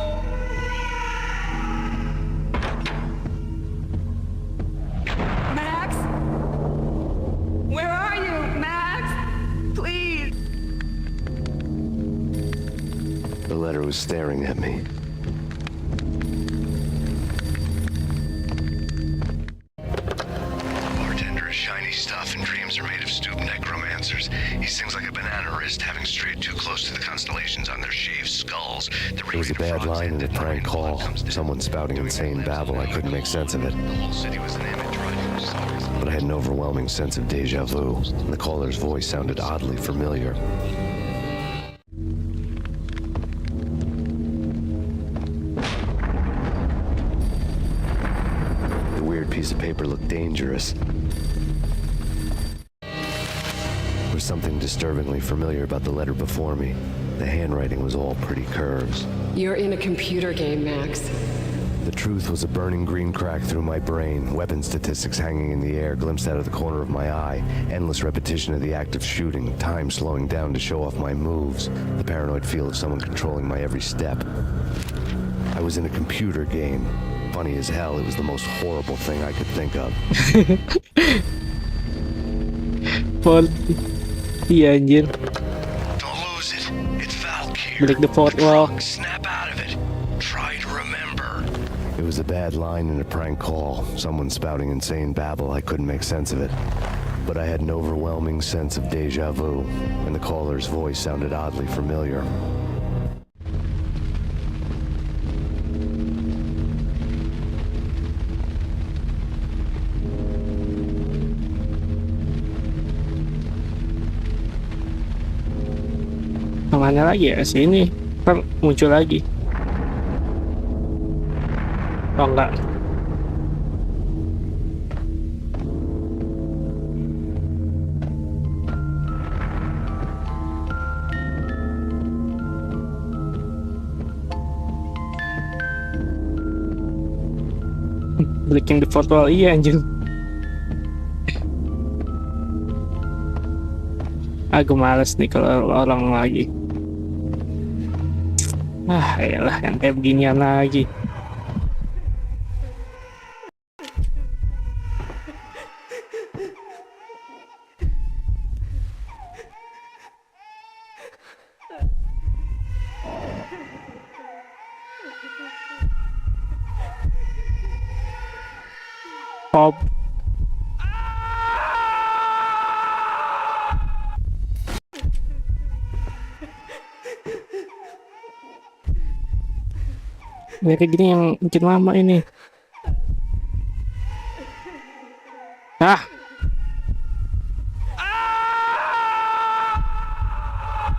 The letter was staring at me. Bartender is shiny stuff and dreams are made of stooped necromancers. He sings like a banana wrist, having strayed too close to the constellations on their shaved skulls. There was a bad line in a prank call. Someone spouting insane babble. I couldn't make sense of it. The whole city was an image right. But I had an overwhelming sense of deja vu, and the caller's voice sounded oddly familiar. The weird piece of paper looked dangerous. There was something disturbingly familiar about the letter before me. The handwriting was all pretty curves. You're in a computer game, Max. The truth was a burning green crack through my brain, weapon statistics hanging in the air, glimpsed out of the corner of my eye, endless repetition of the act of shooting, time slowing down to show off my moves, the paranoid feel of someone controlling my every step. I was in a computer game. Funny as hell, it was the most horrible thing I could think of. Iya anjir. Don't lose it. It's Valkyrie. Break the fourth wall. Snap out of it. Try to remember. It was a bad line in a prank call. Someone spouting insane babble. I couldn't make sense of it. But I had an overwhelming sense of deja vu, and the caller's voice sounded oddly familiar. Kemana lagi ya? Sini. Ntar muncul lagi. Oh enggak. Breaking the fourth wall, iya anjing. Aku males nih kalau orang lagi. Elah yang kayak beginian lagi. Pop. Ya kayak gini yang bikin lama ini.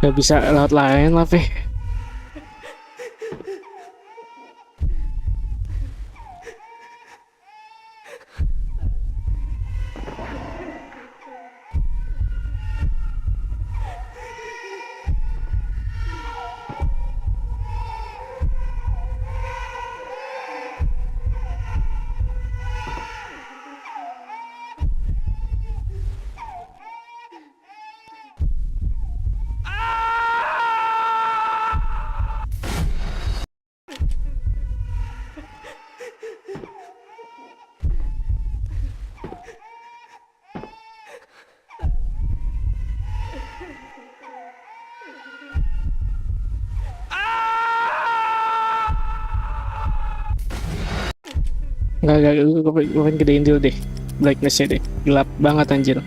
Gak bisa lewat lain lah, Fe. Enggak, gue pengen gedein dulu deh brightness-nya deh, gelap banget anjir.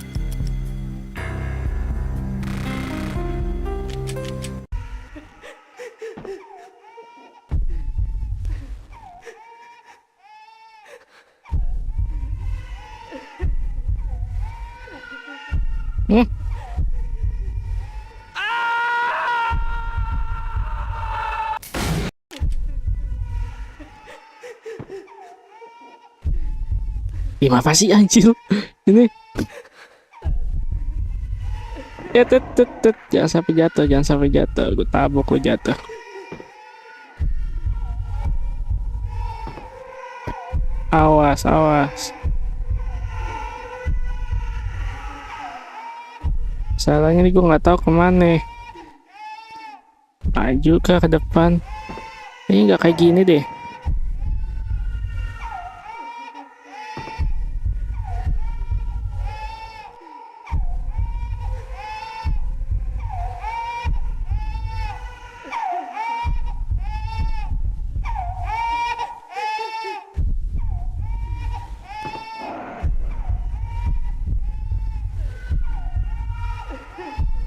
Apa sih anjir ini? Jangan sampai jatuh, gue tabok lo jatuh. Awas. Salahnya nih gue nggak tahu kemana. Maju ke depan. Ini nggak kayak gini deh.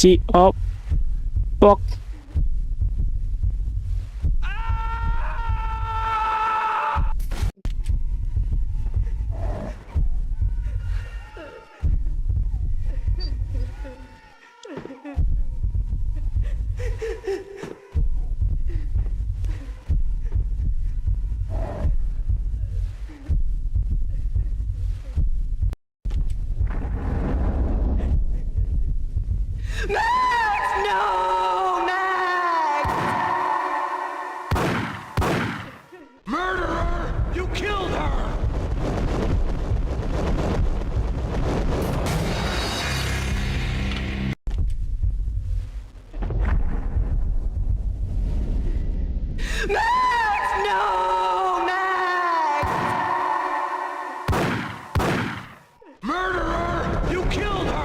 Si opok. Max! No! Max! Murderer! You killed her! Max! No! Max! Murderer! You killed her!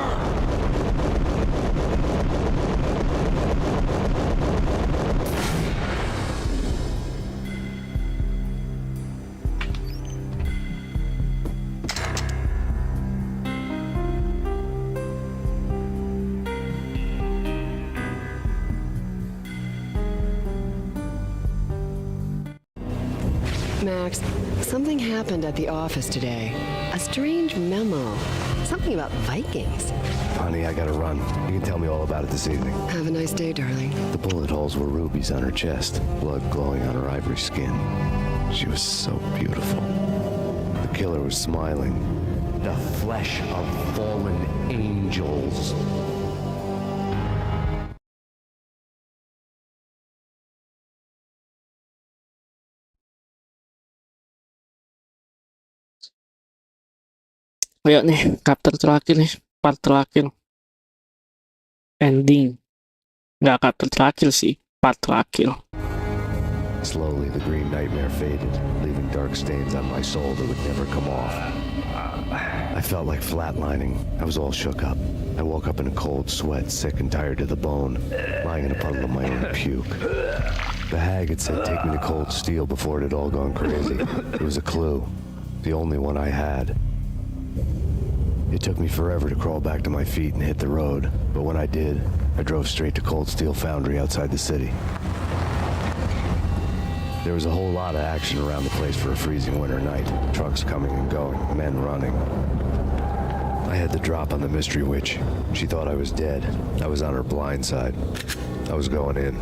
Max, something happened at the office today. A strange memo. Something about Vikings. Honey, I gotta run. You can tell me all about it this evening. Have a nice day, darling. The bullet holes were rubies on her chest, blood glowing on her ivory skin. She was so beautiful. The killer was smiling. The flesh of fallen angels. Ayo nih, chapter terakhir nih, part terakhir. Ending. Nggak chapter terakhir sih, part terakhir. Slowly, the green nightmare faded, leaving dark stains on my soul that would never come off. I felt like flatlining. I was all shook up. I woke up in a cold sweat, sick and tired to the bone, lying in a puddle of my own puke. The hag had said, "Take me to cold steel," before it had all gone crazy. It was a clue, the only one I had. It took me forever to crawl back to my feet and hit the road, but when I did, I drove straight to Cold Steel Foundry outside the city. There was a whole lot of action around the place for a freezing winter night. Trucks coming and going, men running. I had the drop on the mystery witch. She thought I was dead. I was on her blind side. I was going in.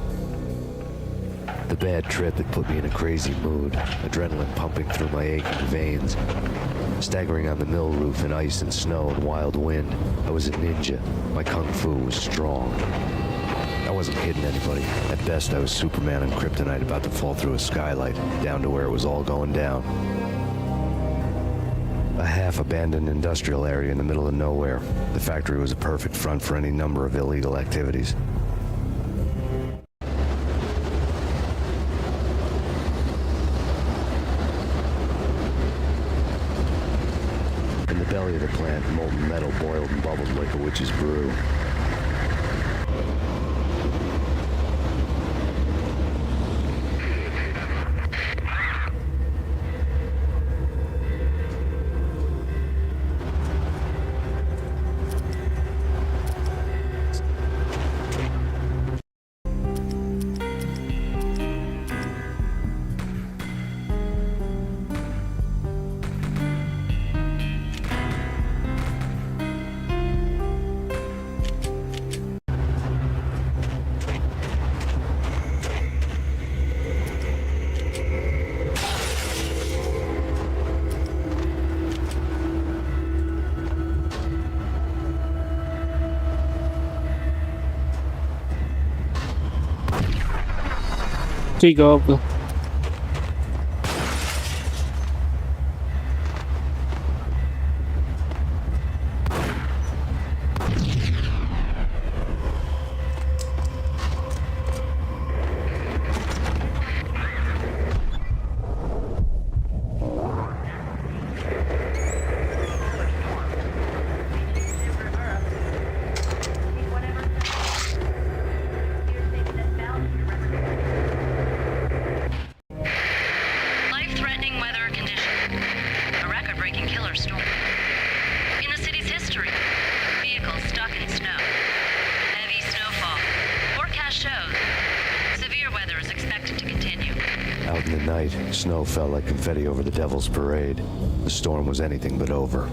The bad trip had put me in a crazy mood, adrenaline pumping through my aching veins. Staggering on the mill roof in ice and snow and wild wind, I was a ninja. My kung fu was strong. I wasn't kidding anybody. At best, I was Superman on kryptonite about to fall through a skylight, down to where it was all going down. A half-abandoned industrial area in the middle of nowhere. The factory was a perfect front for any number of illegal activities. In the belly of the plant, molten metal boiled and bubbled like a witch's brew. Goblin. At night, snow fell like confetti over the Devil's Parade. The storm was anything but over.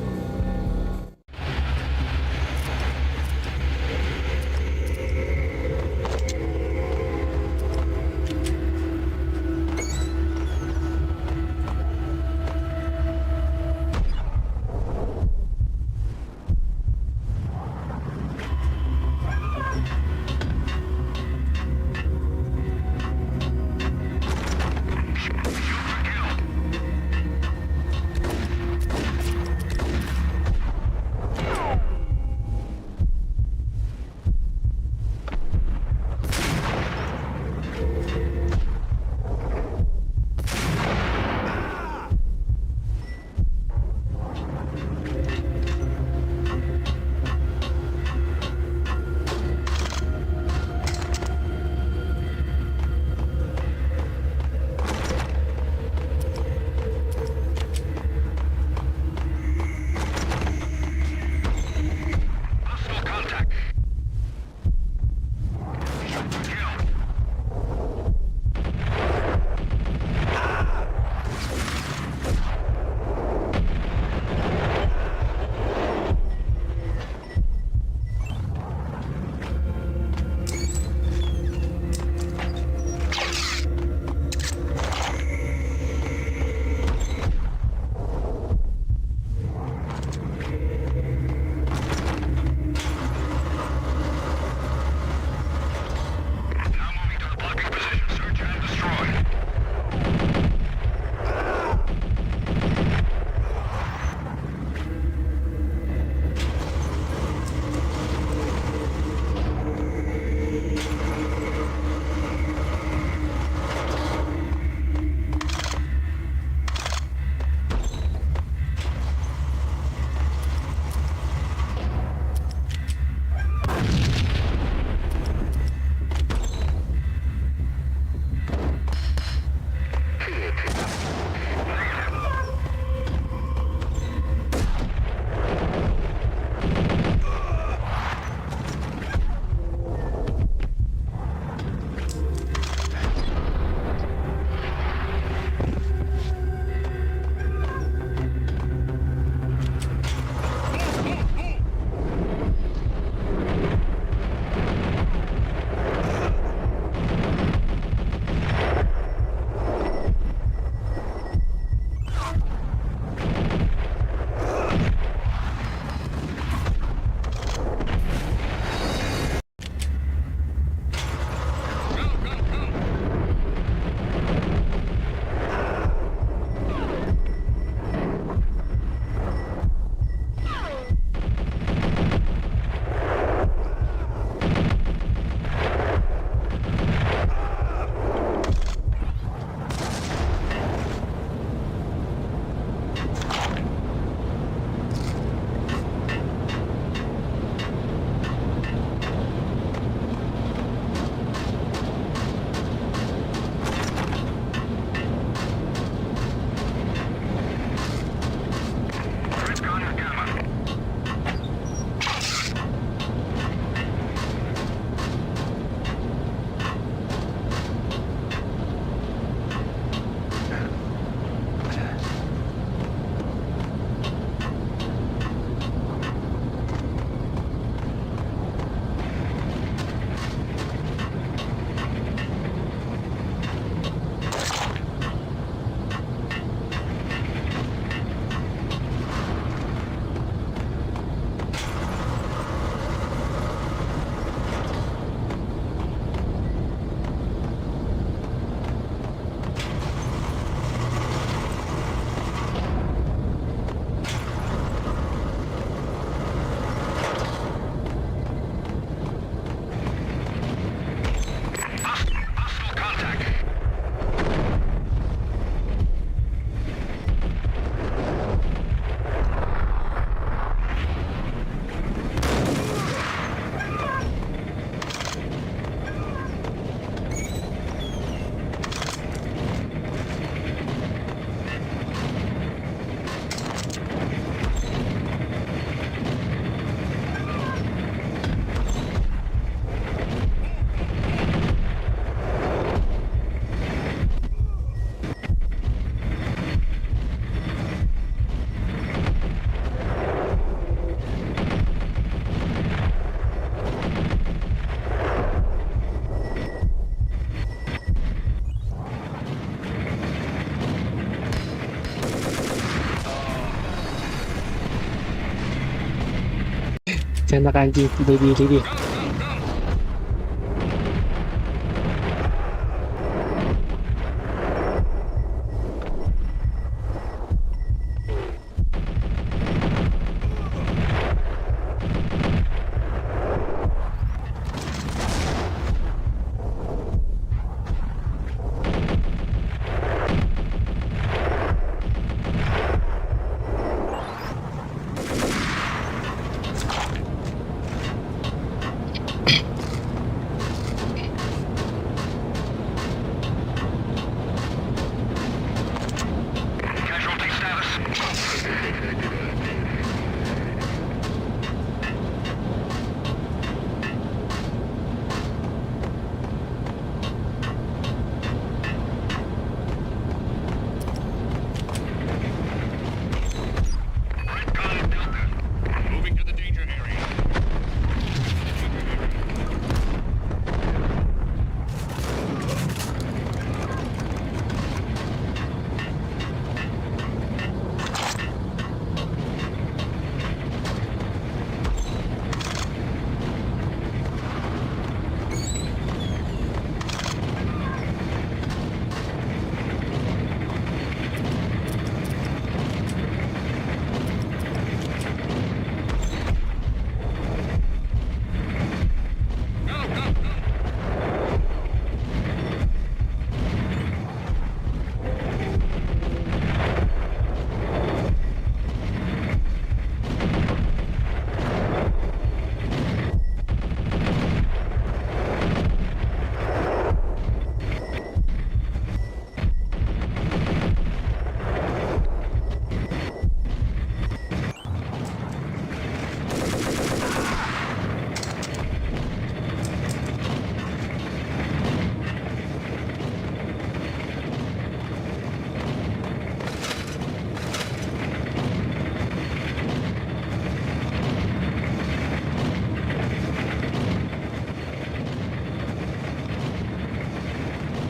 Anak anjing bunuh diri dia.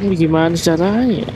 Ini gimana caranya?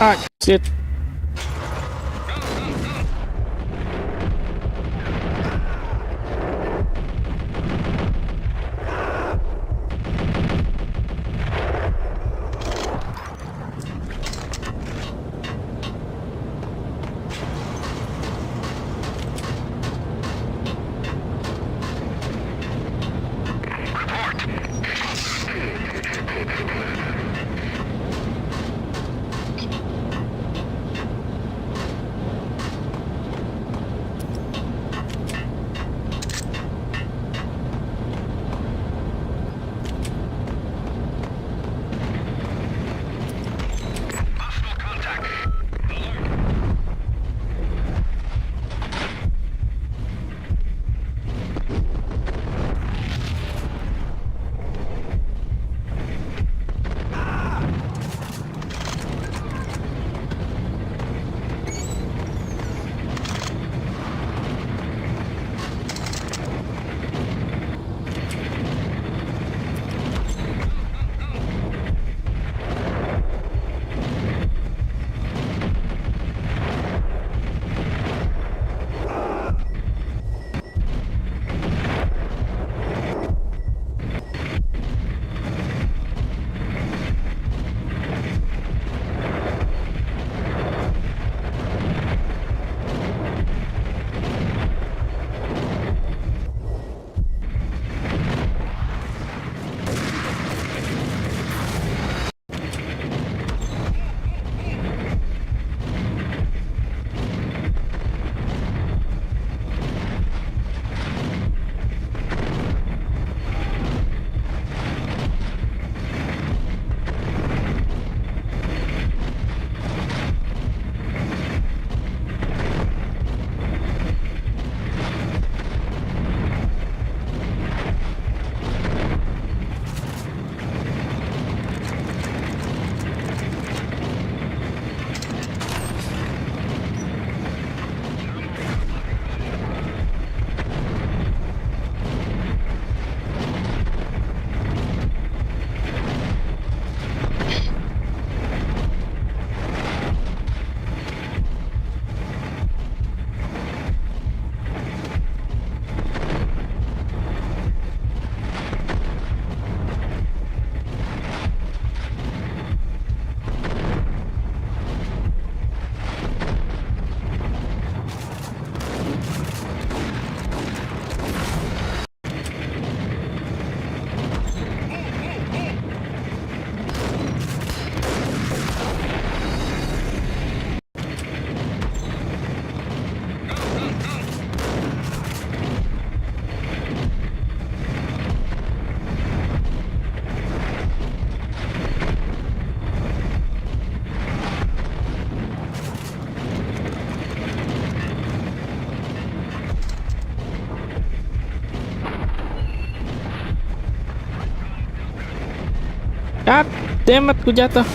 Ah, shit. God damn it, gue jatuh.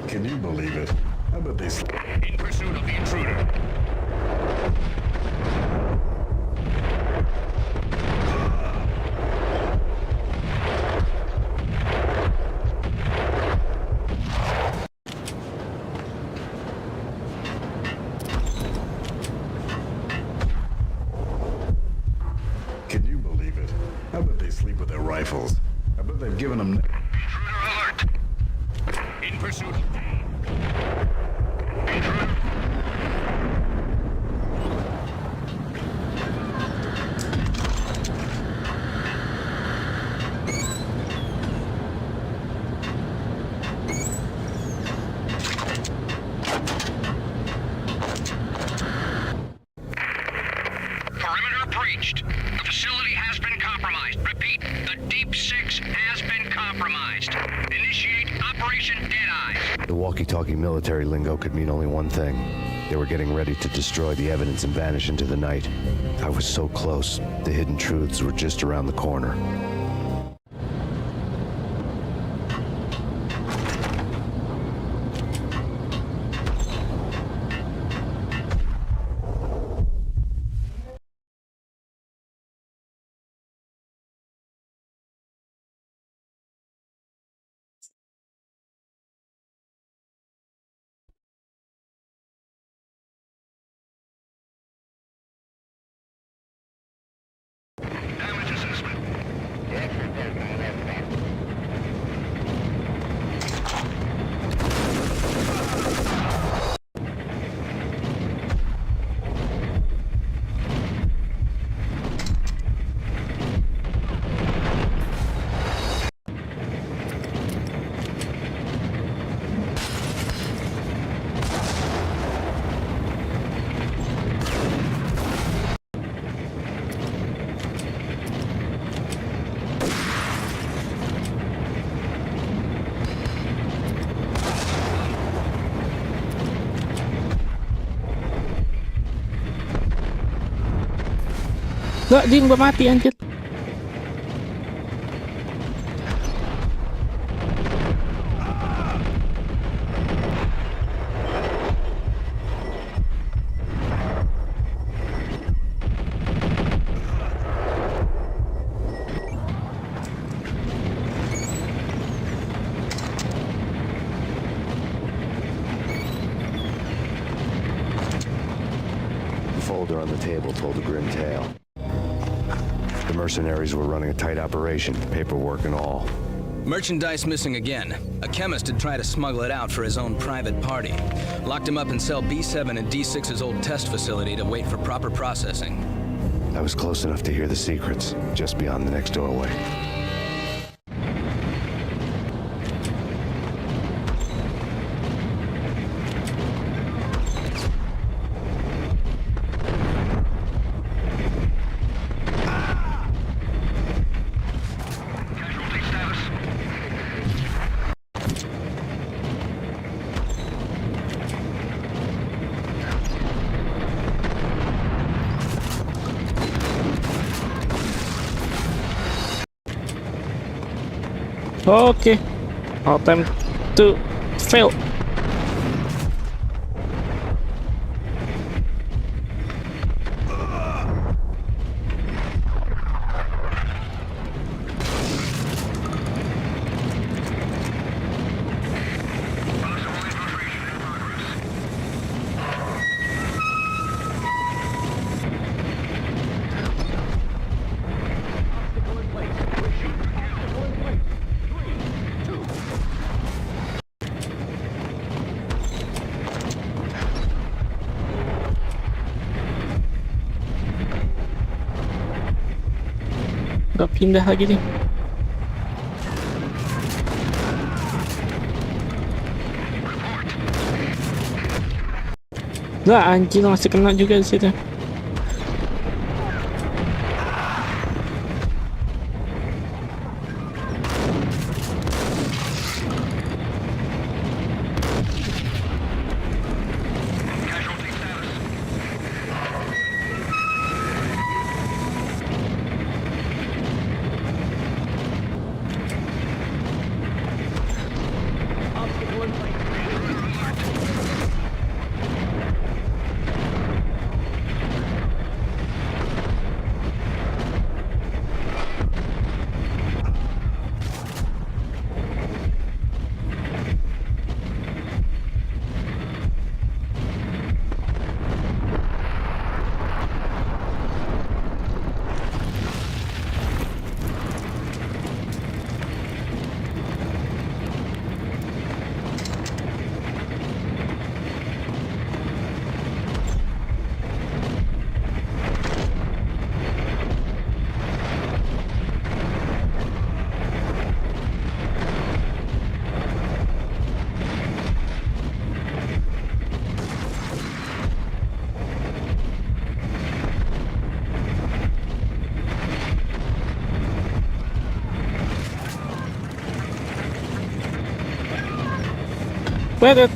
Can you believe it? How about this? In pursuit of the intruder. Can you believe it? How about they sleep with their rifles? I bet they've given them... Intruder alert! In pursuit. Perimeter breached. The facility has been compromised. Repeat, the Deep Six has been compromised. Initiate Operation Deadeye. The walkie-talkie military lingo could mean only one thing. They were getting ready to destroy the evidence and vanish into the night. I was so close. The hidden truths were just around the corner. Gak, Jin, gua mati anjir. folder on the table told a grim tale. The mercenaries were running a tight operation, paperwork and all. Merchandise missing again. A chemist had tried to smuggle it out for his own private party. Locked him up in cell B7 in D6's old test facility to wait for proper processing. I was close enough to hear the secrets, just beyond the next doorway. Okay, attempt to fail. Gak pindah lagi nih. Lah anjing masih kena juga di situ. Where it?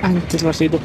Anjir masih hidup.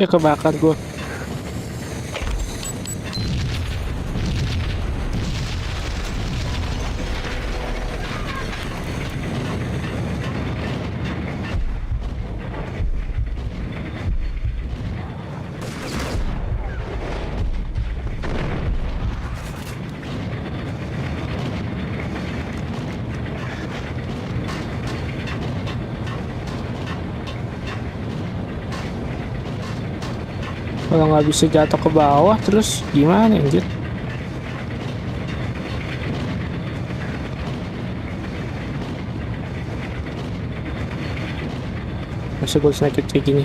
Ya kebakar gua. Kalau nggak bisa jatuh ke bawah terus gimana anjir? Masa gue sakit kayak gini?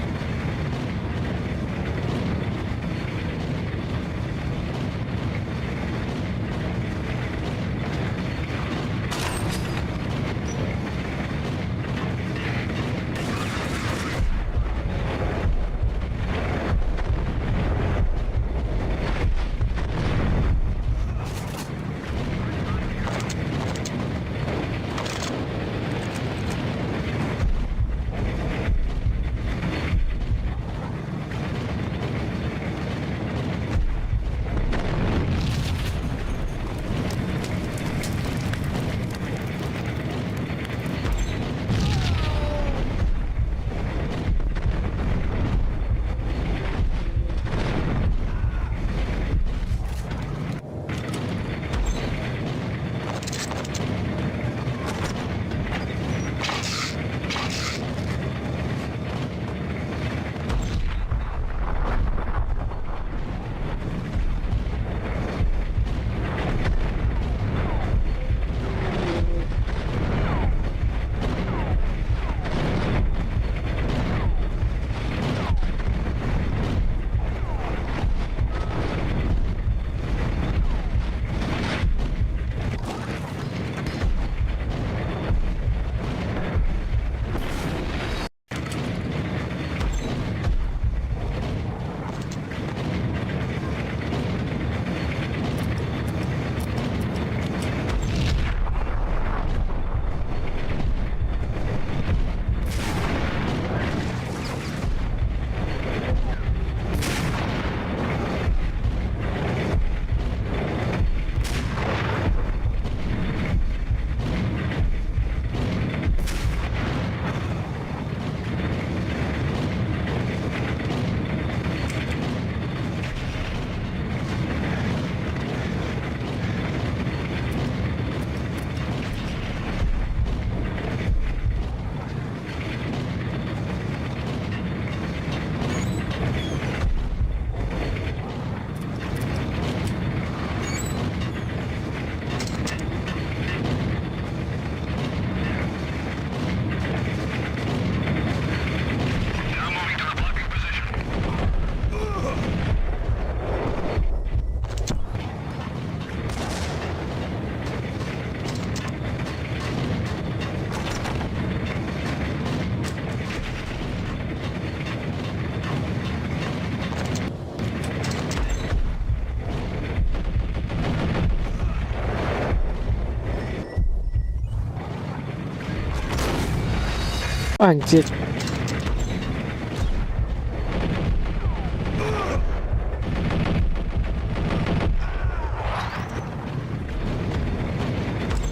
Anjir.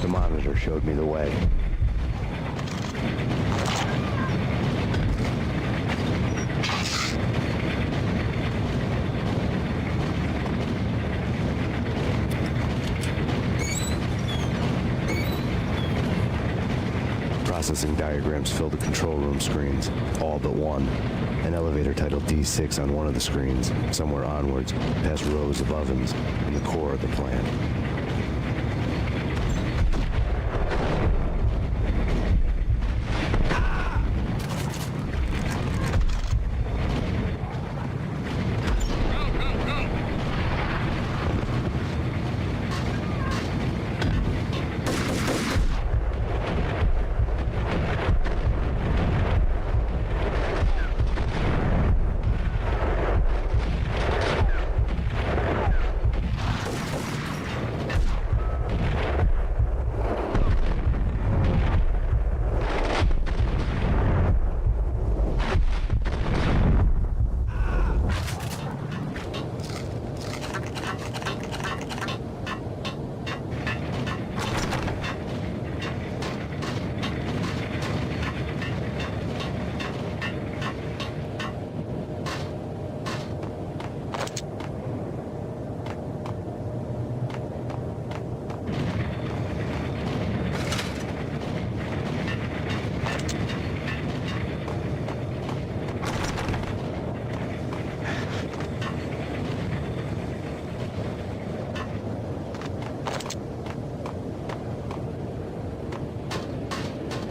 The monitor showed me the way. Processing diagrams fill the control room screens, all but one. An elevator titled D6 on one of the screens, somewhere onwards, past rows of ovens, in the core of the plant.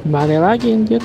Mana lagi anjir?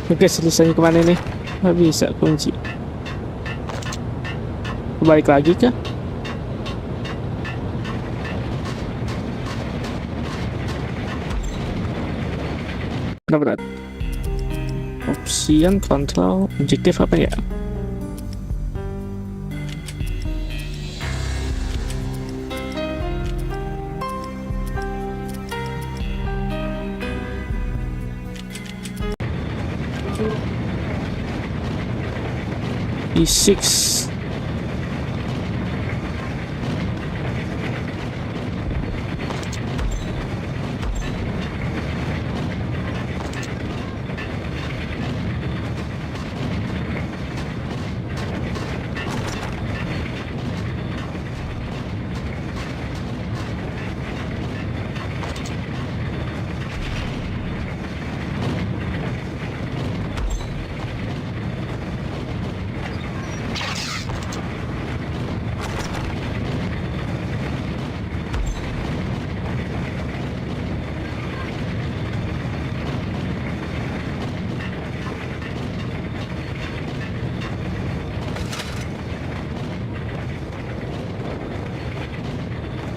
Oke, selesainya kemana nih? Nggak bisa kunci. Balik lagi kah? Berat. Option, control, objektif apa ya? D6.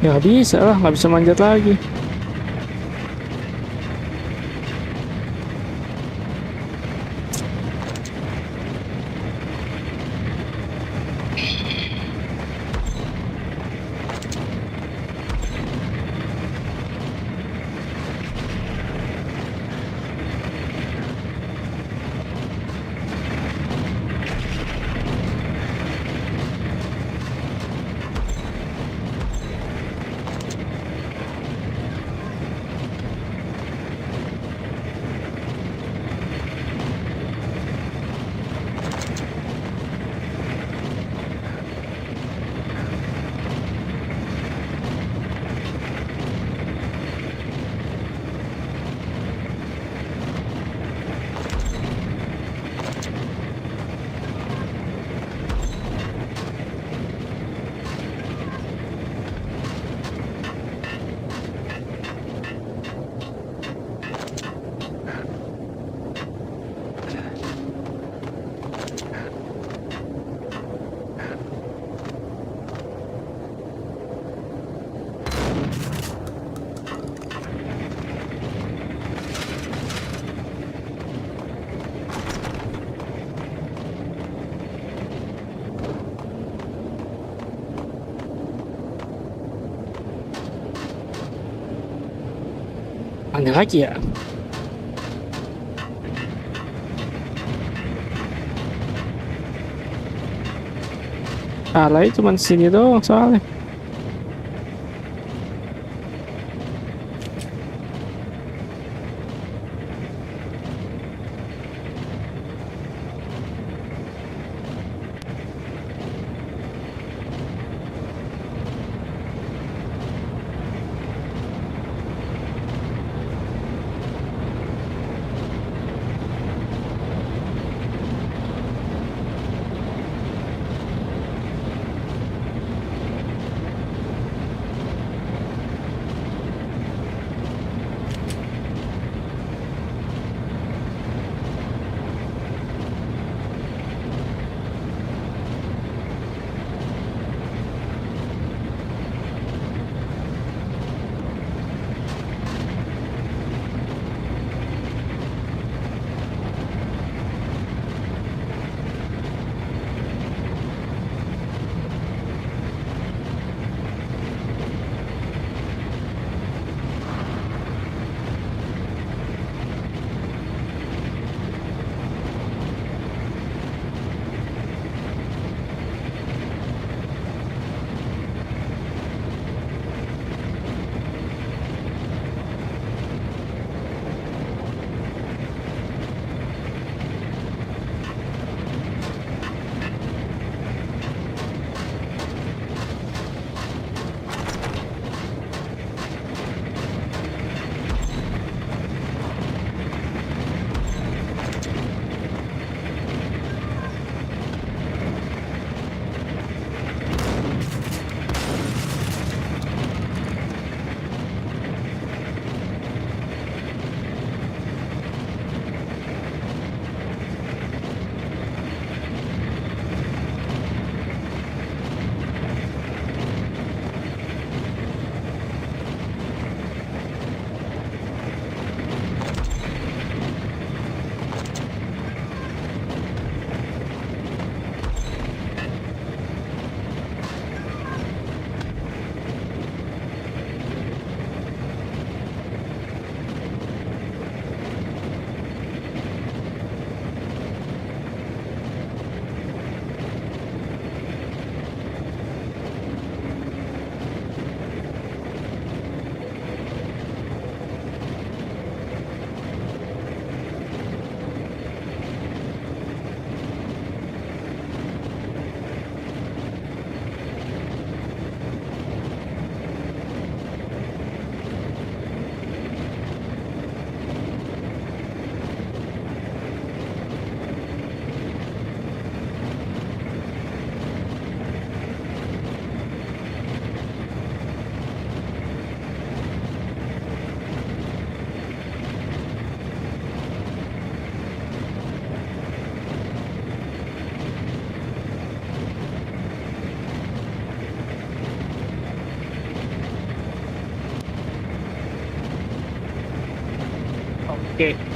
Ya bisa lah, nggak bisa manjat lagi. Mana lagi ya? Alay cuman sini doang soalnya. Oke.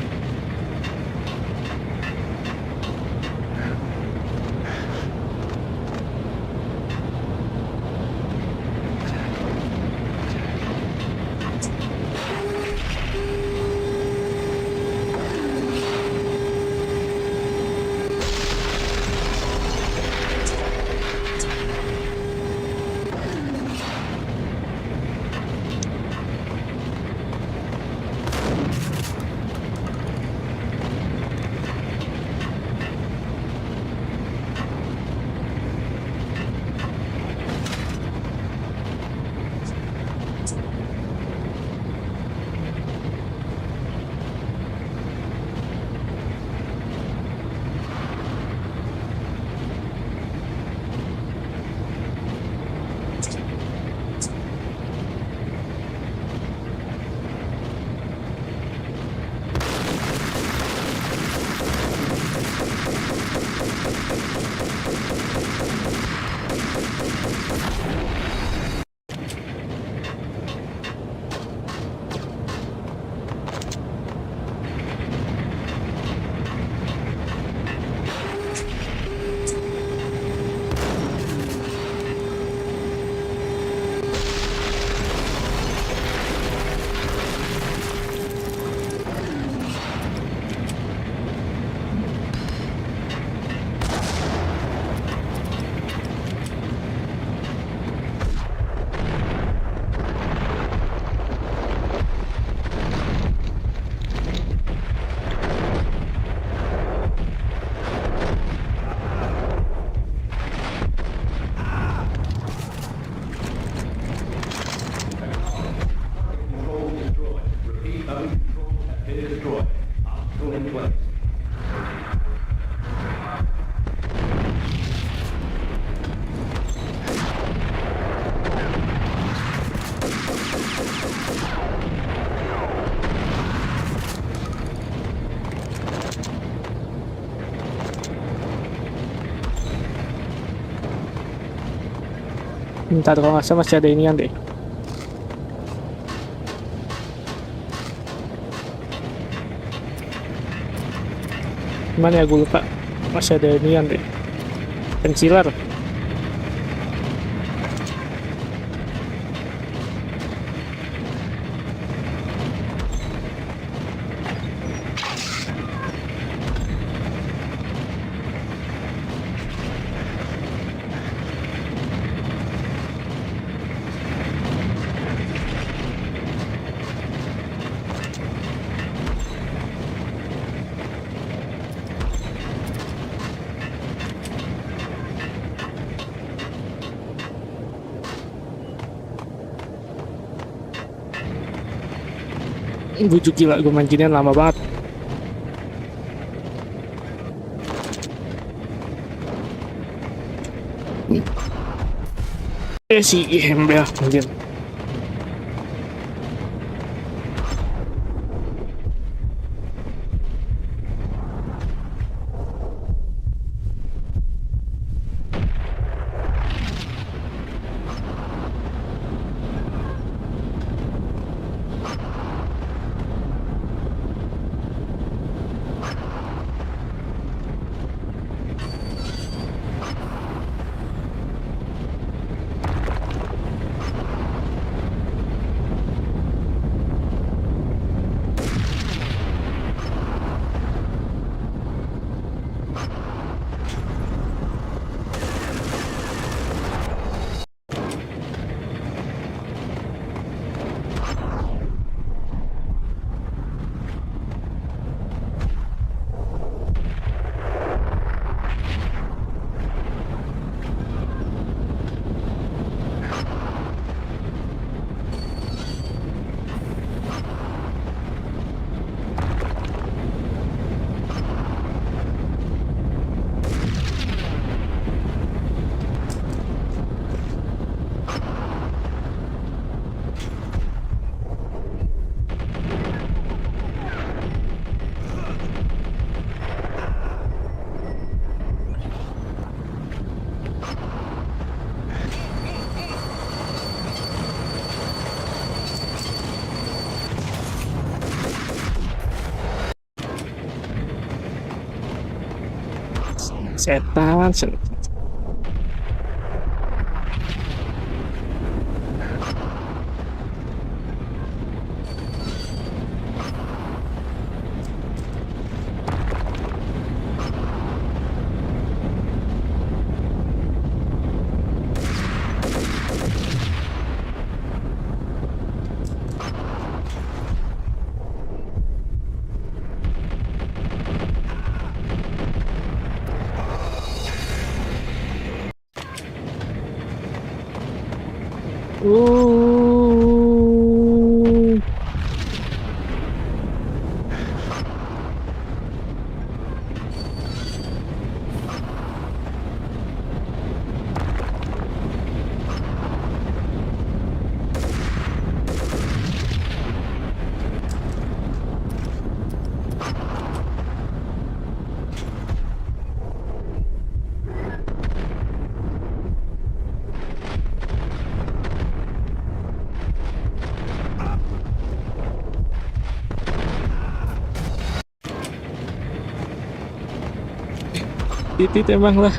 Bentar, kalau nggak salah masih ada inian deh. Mana ya, gue lupa. Masih ada inian deh. Concealer. Bujuk gila, gue main ginian lama banget. Si gembel anjir. Setan. Titit emang lah.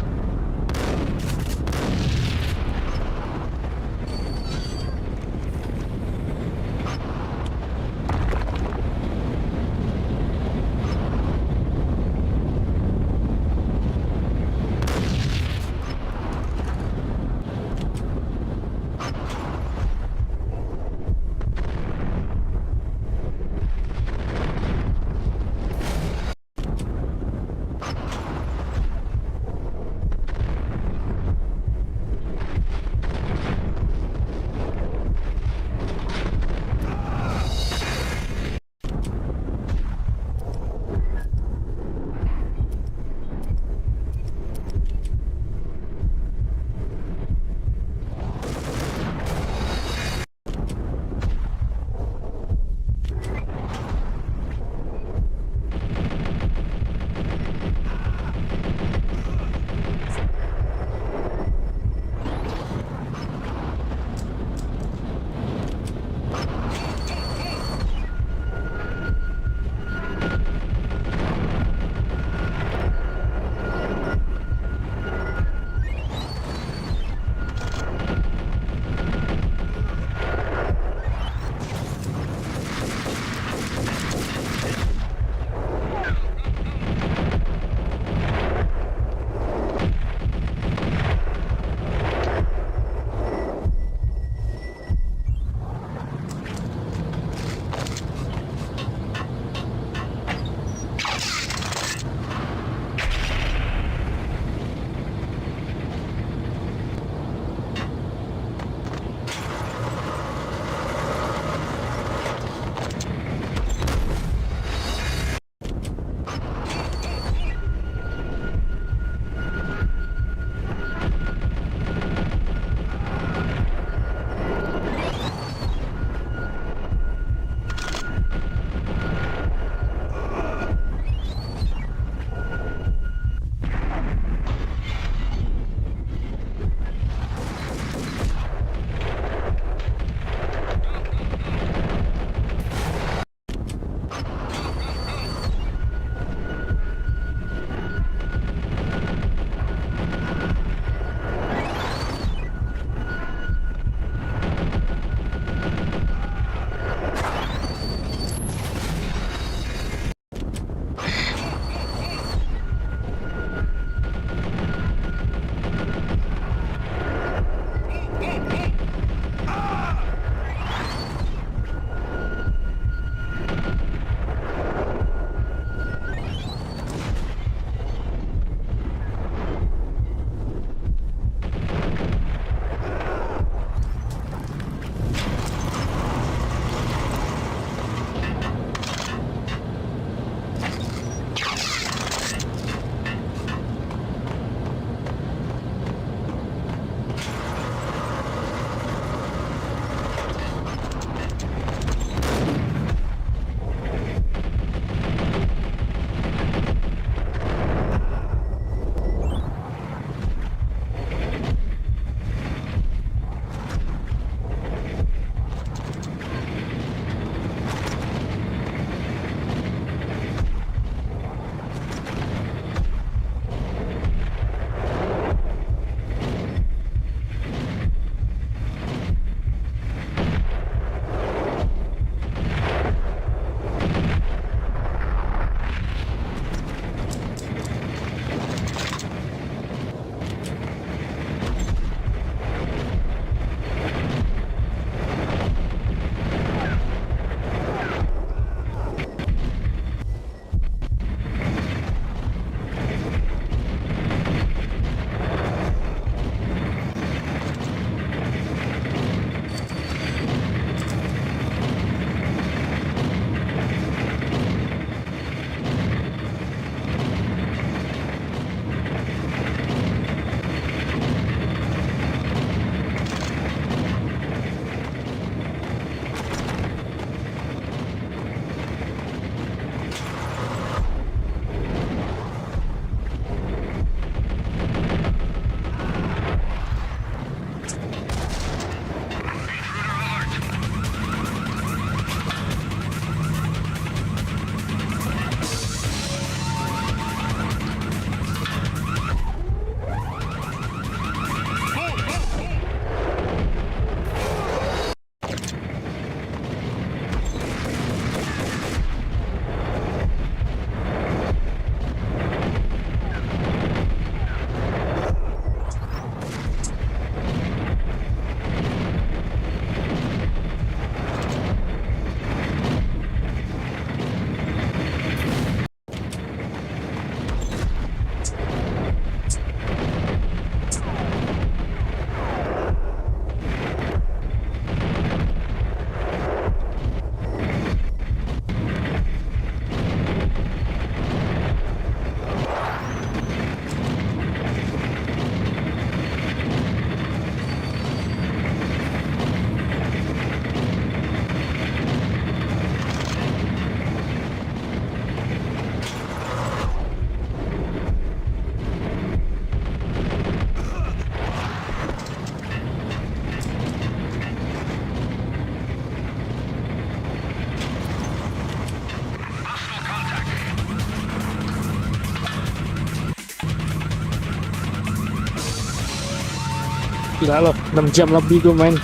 Gila loh, 6 jam lebih gue main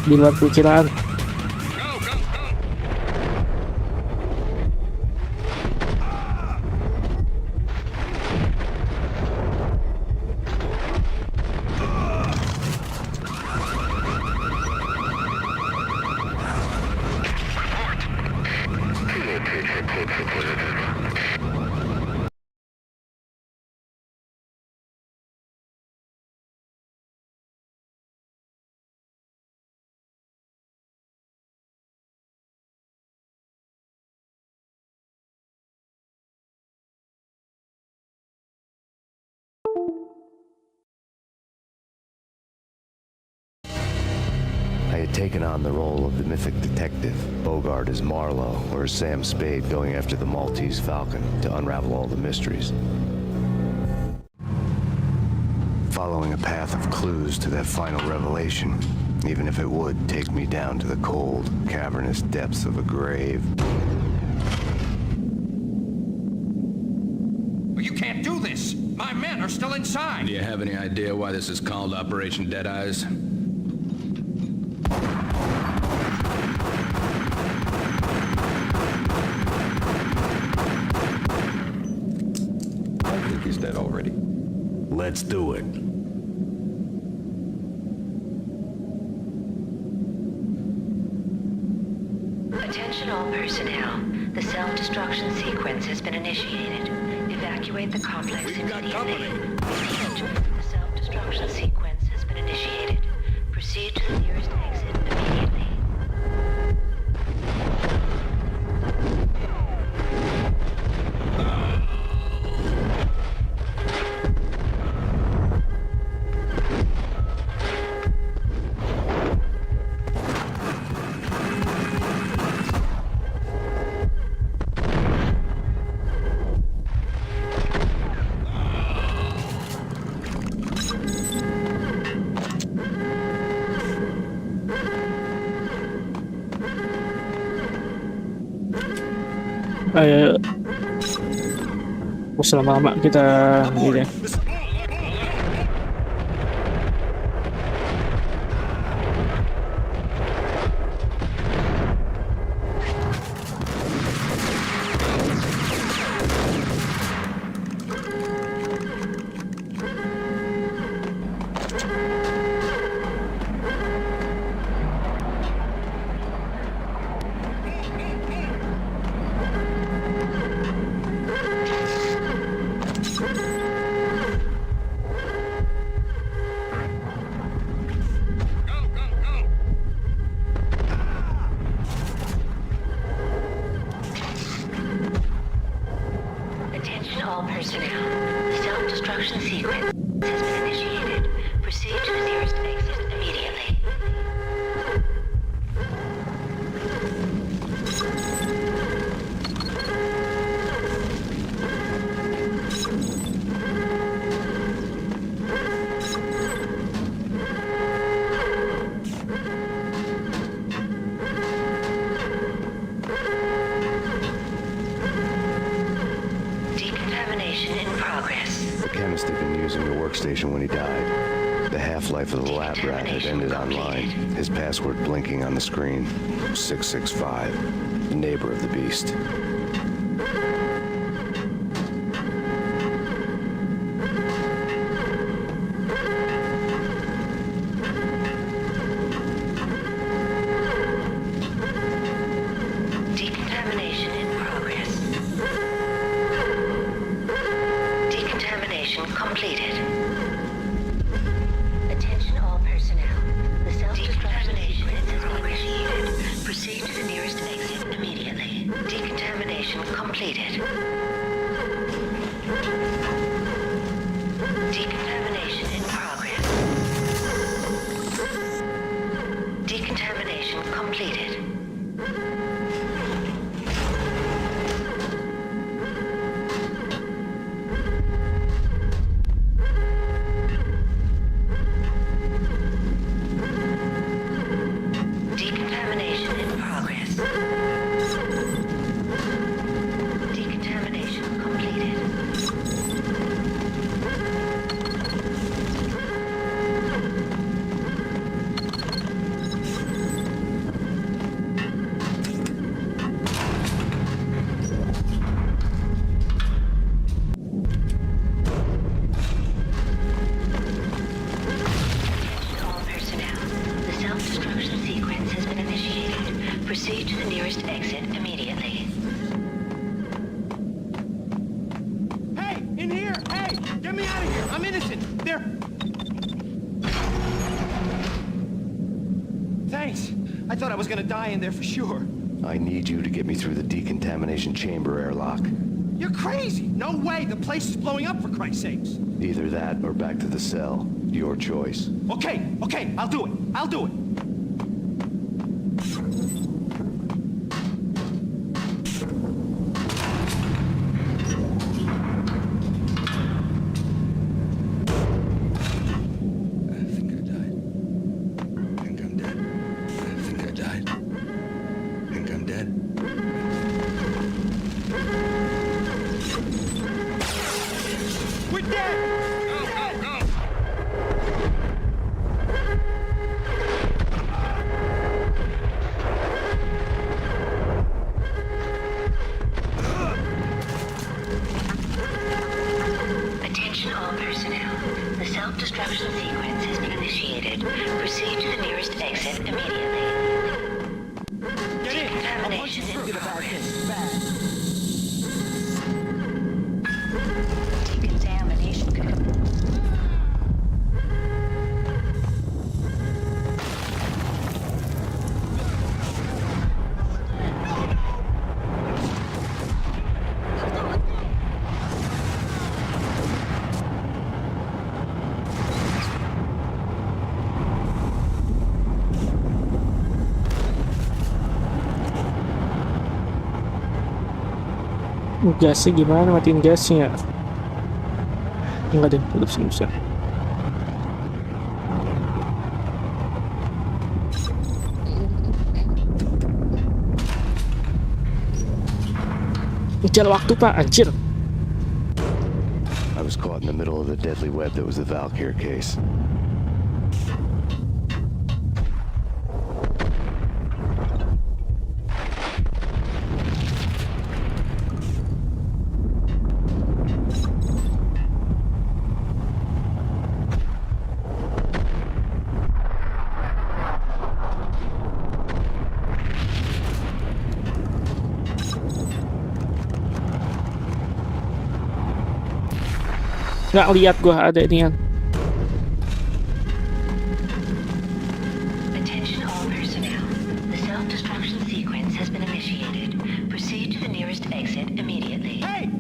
di luar perkiraan. I had taken on the role of the mythic detective, Bogart as Marlowe, or as Sam Spade going after the Maltese Falcon to unravel all the mysteries. Following a path of clues to that final revelation, even if it would take me down to the cold, cavernous depths of a grave. You can't do this! My men are still inside! Do you have any idea why this is called Operation Dead Eyes? I think he's dead already. Let's do it. Attention all personnel. The self-destruction sequence has been initiated. Evacuate the complex immediately. The self-destruction sequence has been initiated. Proceed to the nearest exit immediately. Ayo, lama-lama kita ini deh. When he died. The half-life of the lab rat had ended online, his password blinking on the screen. 665, the neighbor of the beast. Decontamination in progress. Decontamination completed. Proceed to the nearest exit immediately. Decontamination. Thanks. I thought I was gonna die in there for sure. I need you to get me through the decontamination chamber airlock. You're crazy. No way. The place is blowing up, for Christ's sakes. Either that or back to the cell. Your choice. Okay, I'll do it. I'll do it. Attention all personnel. The self-destruction sequence has been initiated. Proceed to the nearest exit immediately. Decontamination in progress. Decontamination code. Gasnya gimana? Matiin gasnya. Enggak deh, tetap sini bisa. Jalan waktu pak, anjir. I was caught in the middle of the deadly web that was the Valkyr case. Nggak lihat gua ada ini kan. Attention all personnel. The self-destruction sequence has been initiated. Proceed to the nearest exit immediately. Hey!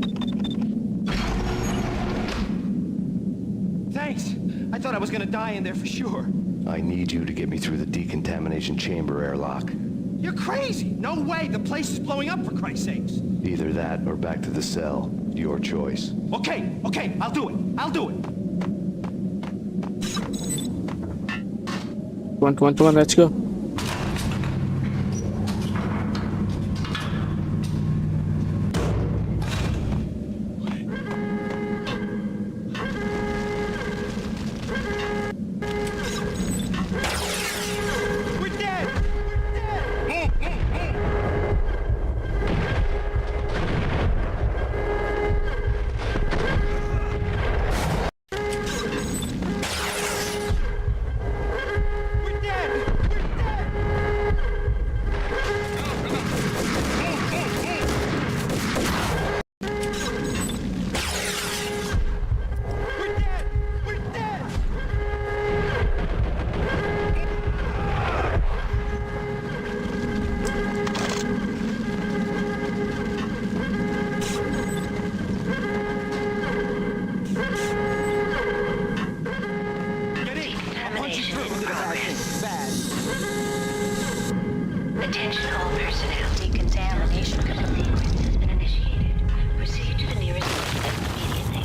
Thanks. I thought I was gonna die in there for sure. I need you to get me through the decontamination chamber airlock. You're crazy. No way. The place is blowing up, for Christ's sakes. Either that or back to the cell. Your choice. Okay, I'll do it. I'll do it. Come on, let's go. Attention all personnel. Decontamination sequence has been initiated. Proceed to the nearest exit immediately.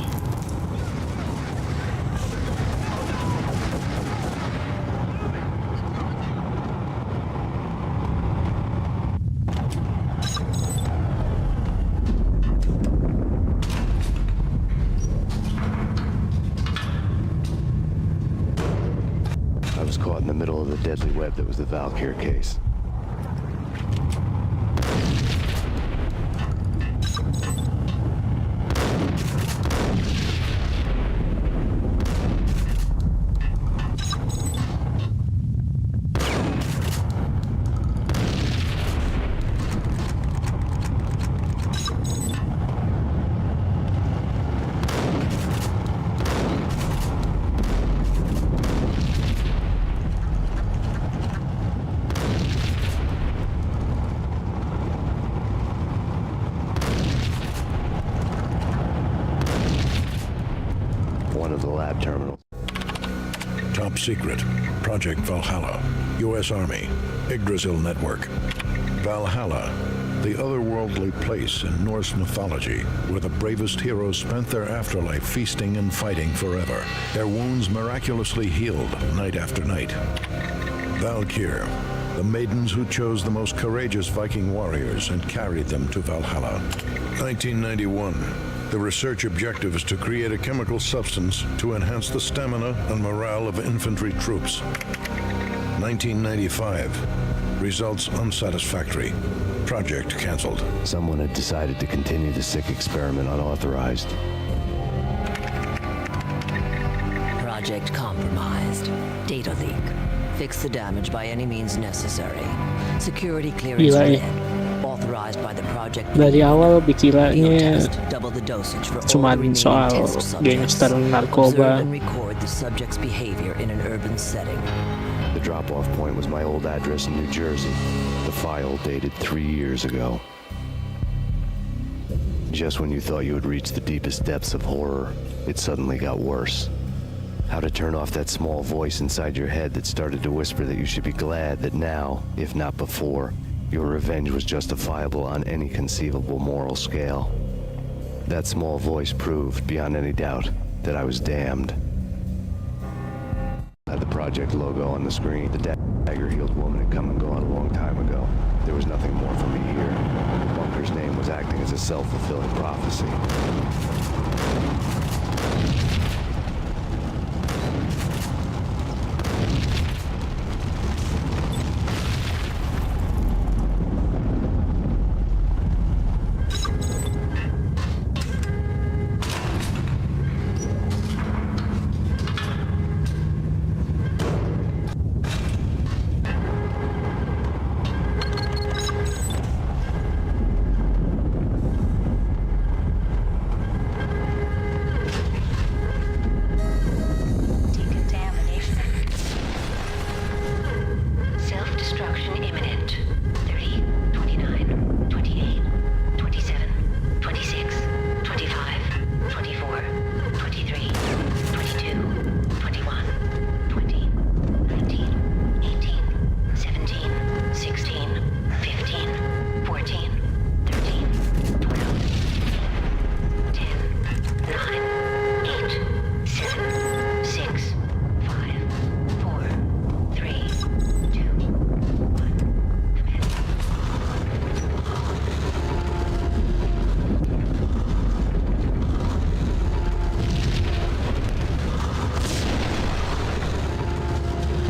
I was caught in the middle of the deadly web that was the Valkyr case. Top Secret, Project Valhalla, U.S. Army, Yggdrasil Network. Valhalla, the otherworldly place in Norse mythology where the bravest heroes spent their afterlife feasting and fighting forever, their wounds miraculously healed night after night. Valkyr, the maidens who chose the most courageous Viking warriors and carried them to Valhalla. 1991. The research objective is to create a chemical substance to enhance the stamina and morale of infantry troops. 1995. Results unsatisfactory. Project canceled. Someone had decided to continue the sick experiment unauthorized. Project compromised. Data leak. Fix the damage by any means necessary. Security clearance Gila, red. Authorized by the project. Dari awal pikirannya Double the dosage for cuma all remaining soal test subjects. gangster Observe narkoba. and record the subject's behavior in an urban setting. The drop-off point was my old address in New Jersey. The file dated 3 years ago. Just when you thought you had reached the deepest depths of horror, it suddenly got worse. How to turn off that small voice inside your head that started to whisper that you should be glad that now, if not before, your revenge was justifiable on any conceivable moral scale. That small voice proved, beyond any doubt, that I was damned. Had the project logo on the screen. The dagger-heeled woman had come and gone a long time ago. There was nothing more for me here. Bunker's name was acting as a self-fulfilling prophecy.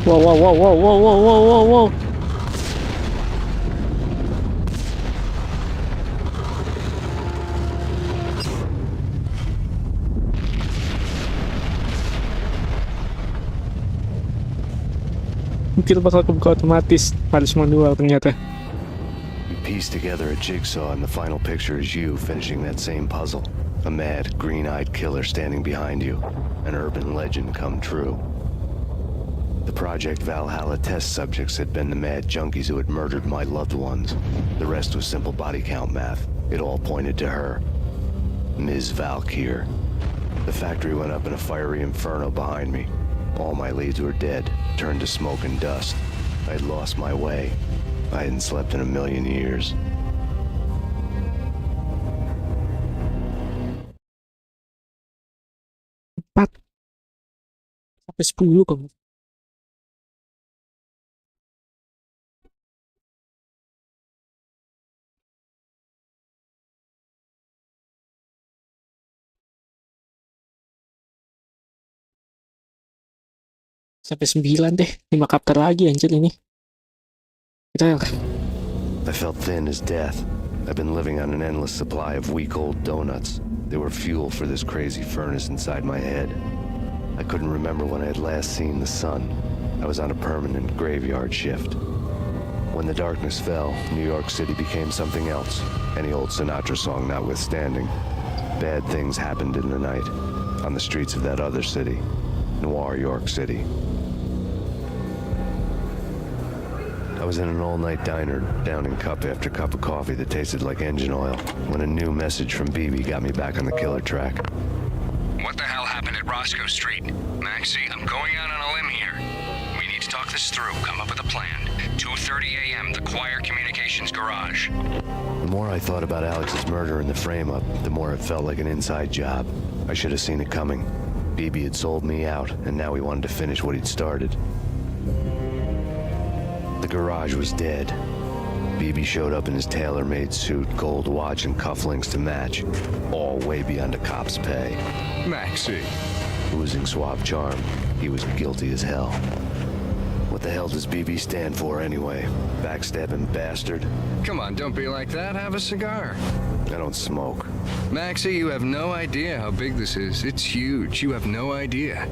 Wow. Mungkin bakal kebuka otomatis, harus manual ternyata. We piece together a jigsaw and the final picture is you finishing that same puzzle. A mad, green-eyed killer standing behind you. An urban legend come true. The Project Valhalla test subjects had been the mad junkies who had murdered my loved ones. The rest was simple body count math. It all pointed to her. Ms. Valkyr. The factory went up in a fiery inferno behind me. All my leads were dead, turned to smoke and dust. I had lost my way. I hadn't slept in a million years. Sampai 10 kan. Sampai 9 deh, 5 chapter lagi anjir ini. Kita I felt thin as death. I've been living on an endless supply of week-old donuts. They were fuel for this crazy furnace inside my head. I couldn't remember when I had last seen the sun. I was on a permanent graveyard shift. When the darkness fell, New York City became something else, any old Sinatra song notwithstanding. Bad things happened in the night, on the streets of that other city, Noir York City. I was in an all-night diner, downing cup after cup of coffee that tasted like engine oil, when a new message from BB got me back on the killer track. What the hell happened at Roscoe Street? Maxie, I'm going out on a limb this through, come up with a plan. 2:30 a.m., the Choir Communications Garage. The more I thought about Alex's murder and the frame-up, the more it felt like an inside job. I should have seen it coming. BB had sold me out, and now he wanted to finish what he'd started. The garage was dead. BB showed up in his tailor-made suit, gold watch, and cufflinks to match, all way beyond a cop's pay. Maxie. Oozing suave charm, he was guilty as hell. What the hell does BB stand for anyway? Backstabbing bastard? Come on, don't be like that. Have a cigar. I don't smoke. Maxie, you have no idea how big this is. It's huge. You have no idea.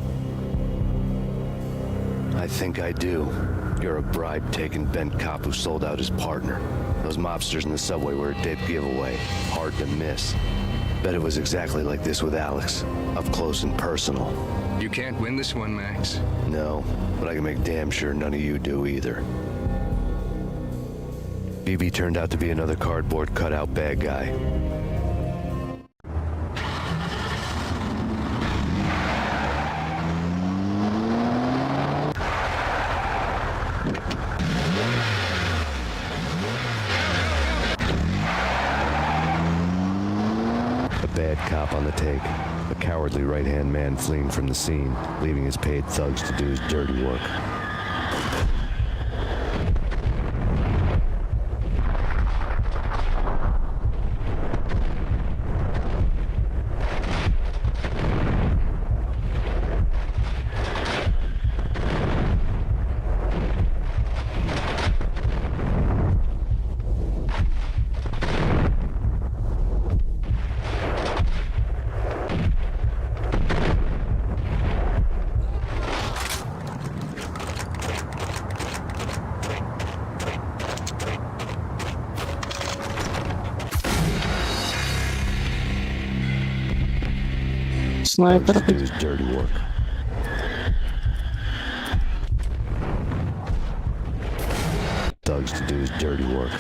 I think I do. You're a bribe-taking bent cop who sold out his partner. Those mobsters in the subway were a dead giveaway. Hard to miss. Bet it was exactly like this with Alex. Up close and personal. You can't win this one, Max. No, but I can make damn sure none of you do either. BB turned out to be another cardboard cutout bad guy. Bad cop on the take, a cowardly right-hand man fleeing from the scene, leaving his paid thugs to do his dirty work. Sniper. To do his dirty work. Thugs to do his dirty work.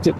Yep.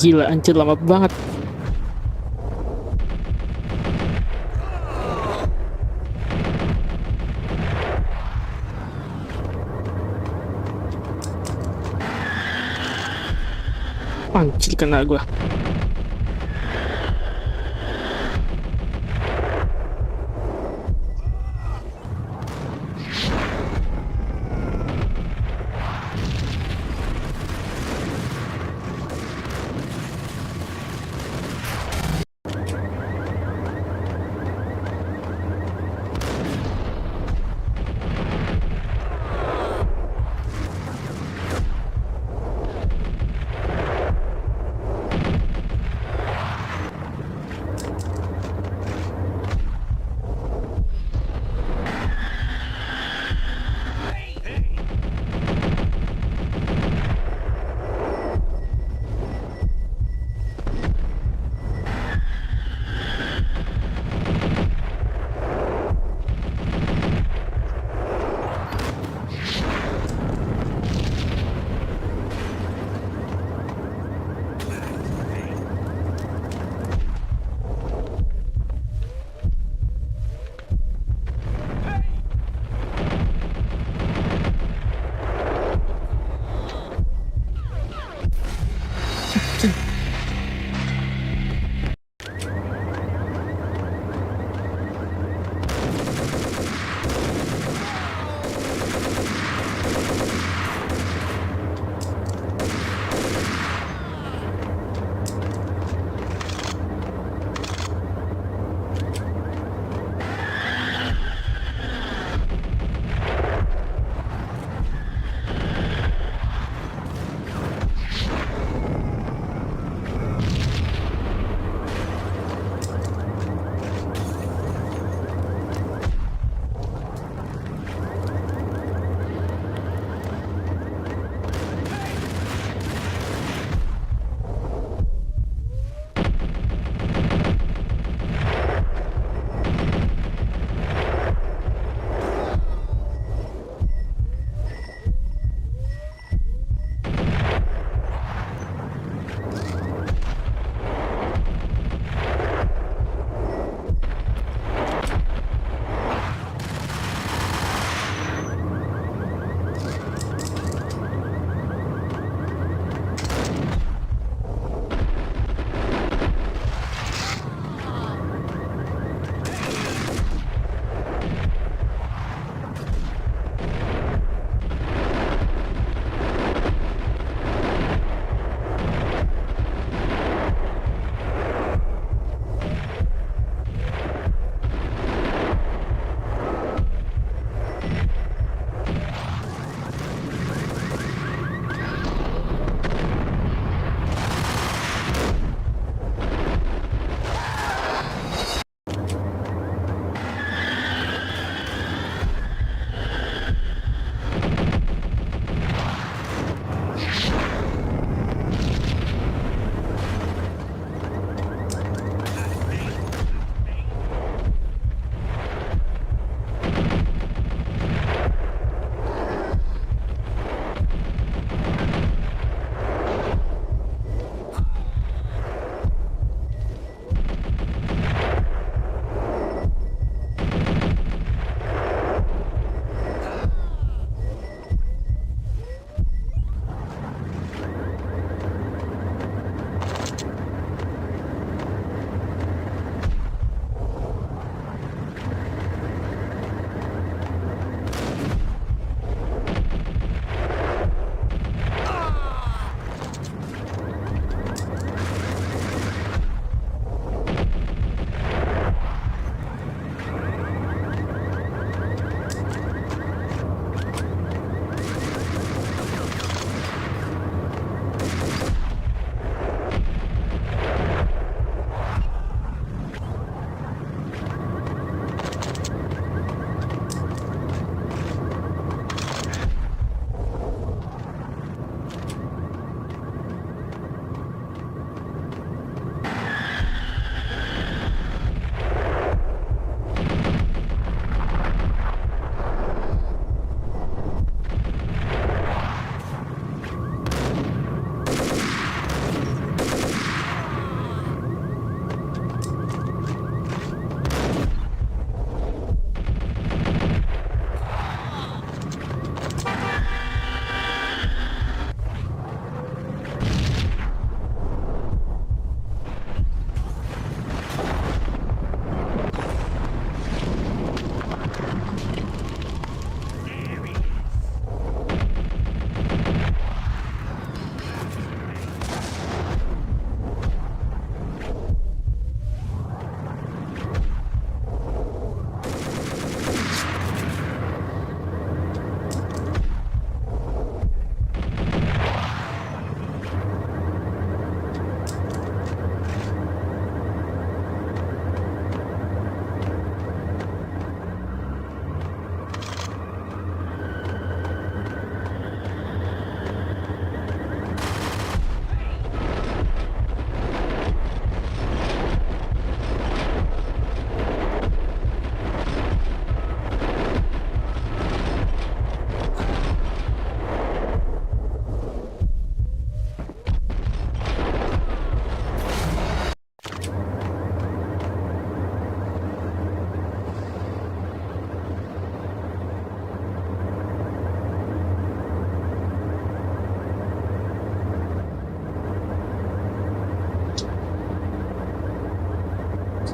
Gila, anjir lama banget. Anjir kena gua.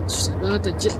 Susah banget anjir.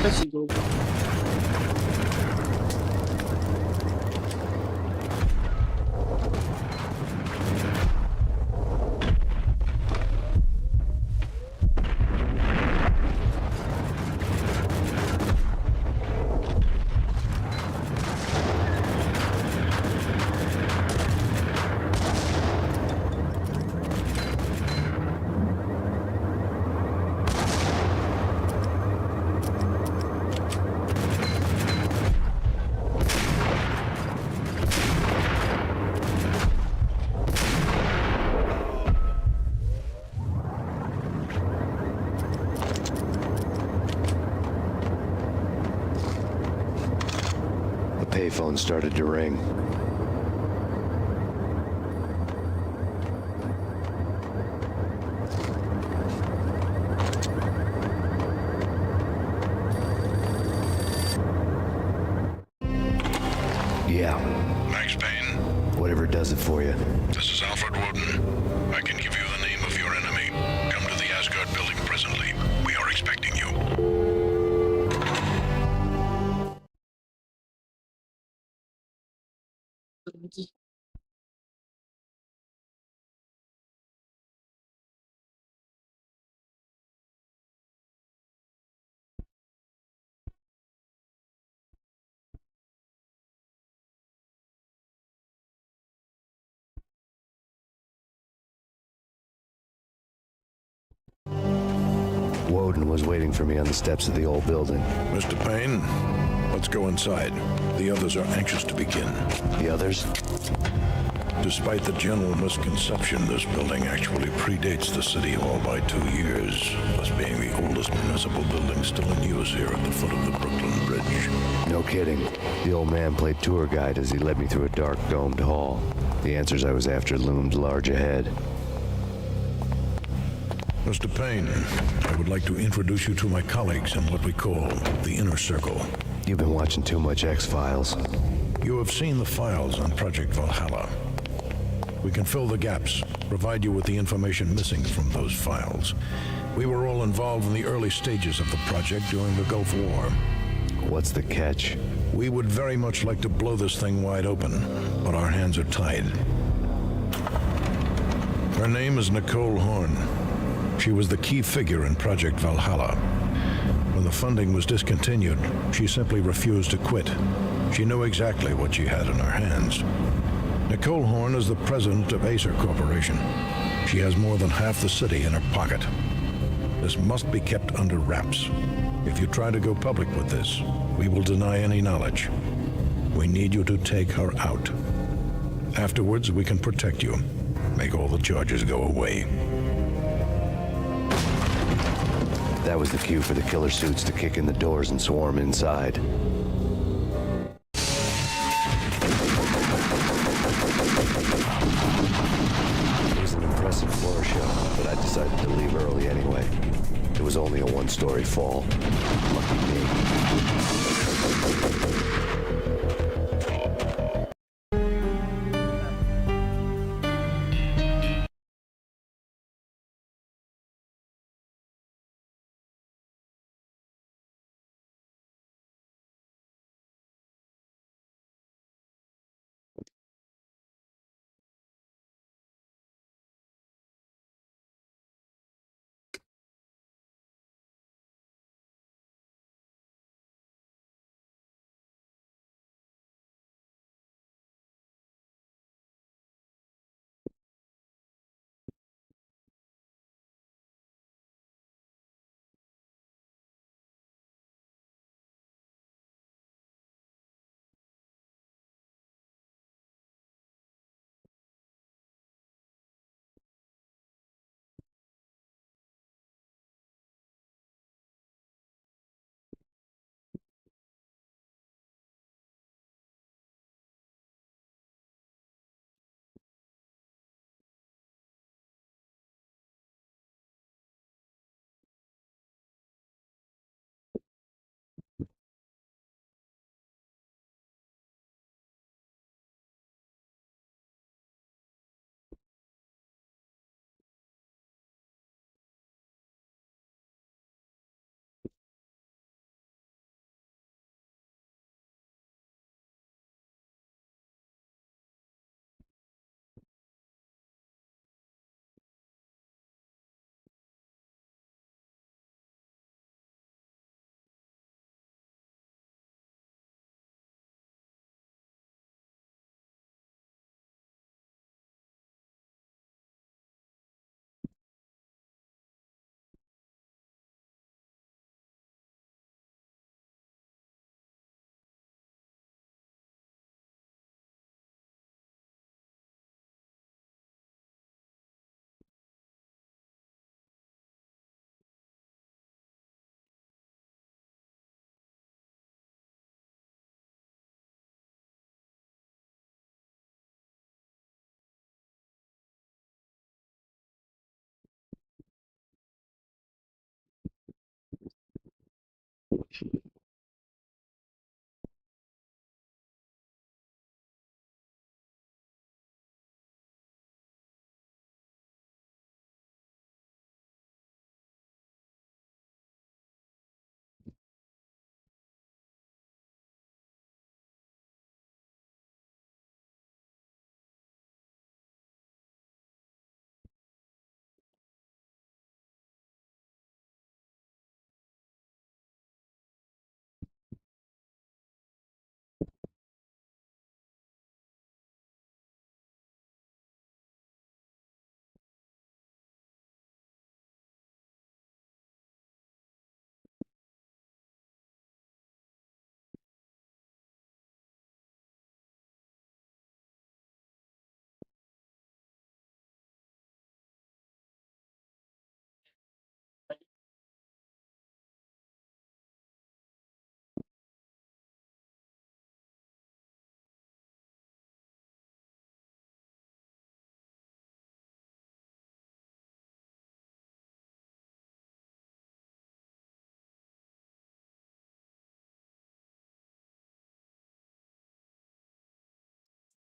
Kasih goblok. Payphone started to ring. Yeah. Thanks, Payne. Whatever does it for you. This is Alfred Woden. I can give you the name of your enemy. Come to the Asgard building presently. We are expecting you. Woden was waiting for me on the steps of the old building. Mr. Payne, let's go inside. The others are anxious to begin. The others? Despite the general misconception, this building actually predates the City Hall by 2 years, thus being the oldest municipal building still in use here at the foot of the Brooklyn Bridge. No kidding. The old man played tour guide as he led me through a dark, domed hall. The answers I was after loomed large ahead. Mr. Payne, I would like to introduce you to my colleagues in what we call the Inner Circle. You've been watching too much X-Files. You have seen the files on Project Valhalla. We can fill the gaps, provide you with the information missing from those files. We were all involved in the early stages of the project during the Gulf War. What's the catch? We would very much like to blow this thing wide open, but our hands are tied. Her name is Nicole Horn. She was the key figure in Project Valhalla. When the funding was discontinued, she simply refused to quit. She knew exactly what she had in her hands. Nicole Horn is the president of ACER Corporation. She has more than half the city in her pocket. This must be kept under wraps. If you try to go public with this, we will deny any knowledge. We need you to take her out. Afterwards, we can protect you. Make all the charges go away. That was the cue for the killer suits to kick in the doors and swarm inside. It was an impressive floor show, but I decided to leave early anyway. It was only a one-story fall. Lucky me.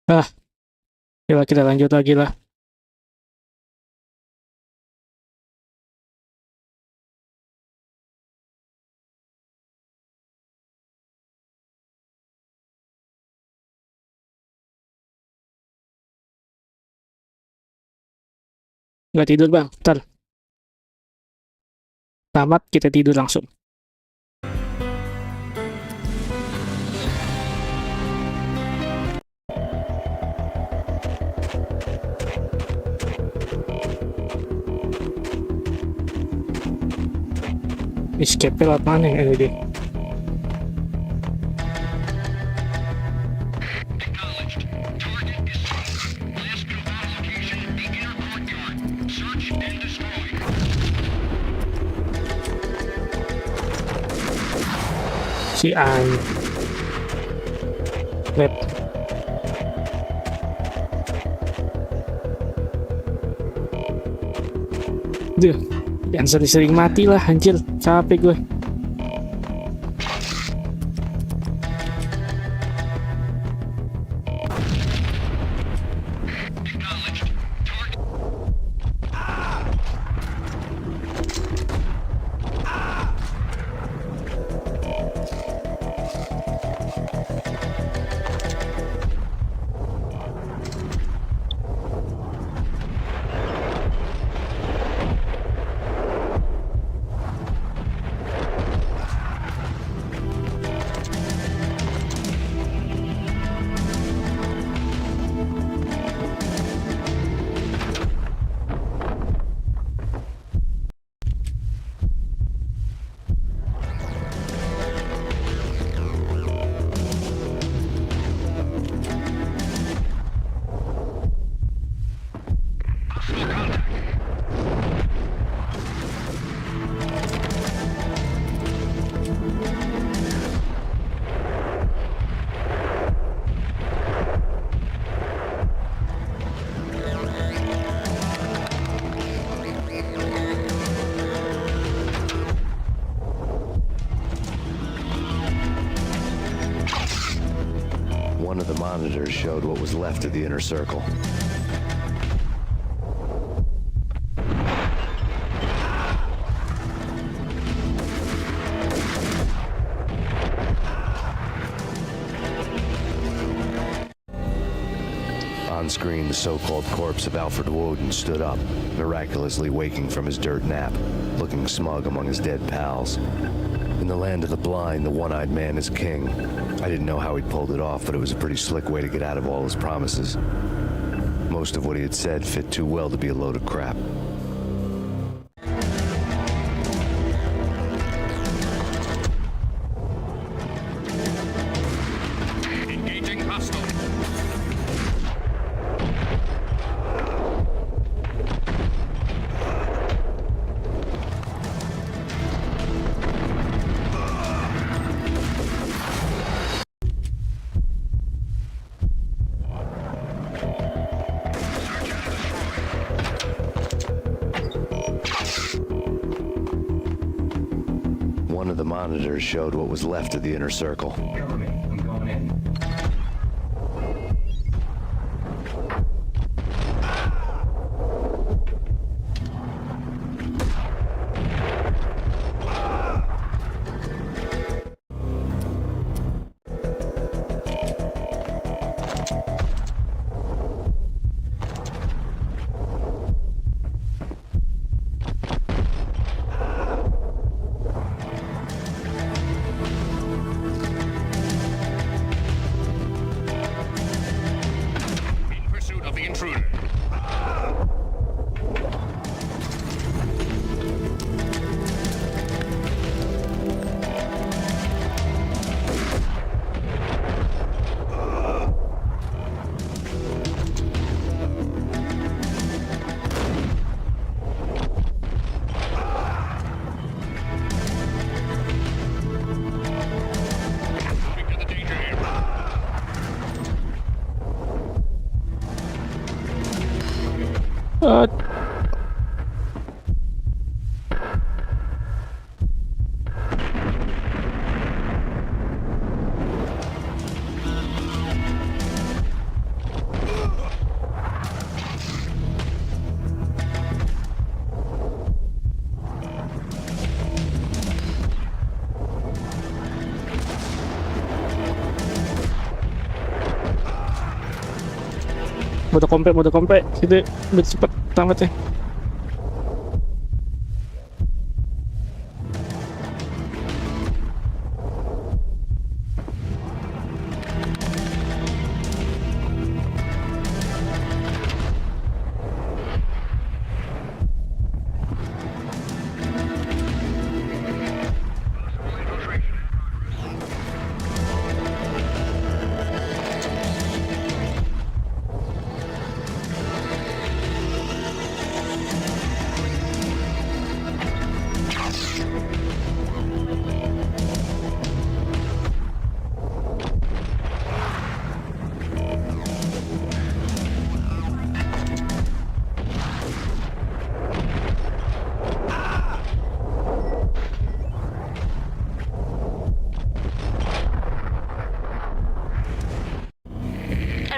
Ah, coba kita lanjut lagi lah. Nggak tidur bang, ntar tamat kita tidur langsung. Escape lewat mana ya ini? Si An Web. Duh, jangan sering-sering mati lah anjir, capek gue. One of the monitors showed what was left of the inner circle. On screen, the so-called corpse of Alfred Woden stood up, miraculously waking from his dirt nap, looking smug among his dead pals. In the land of the blind, the one-eyed man is king. I didn't know how he pulled it off, but it was a pretty slick way to get out of all his promises. Most of what he had said fit too well to be a load of crap. Engaging hostile. One of the monitors showed what was left of the inner circle. Cover me. I'm going in. In pursuit of the intruder. Moving to the danger area. mode kompe. Itu udah cepet tamat ya.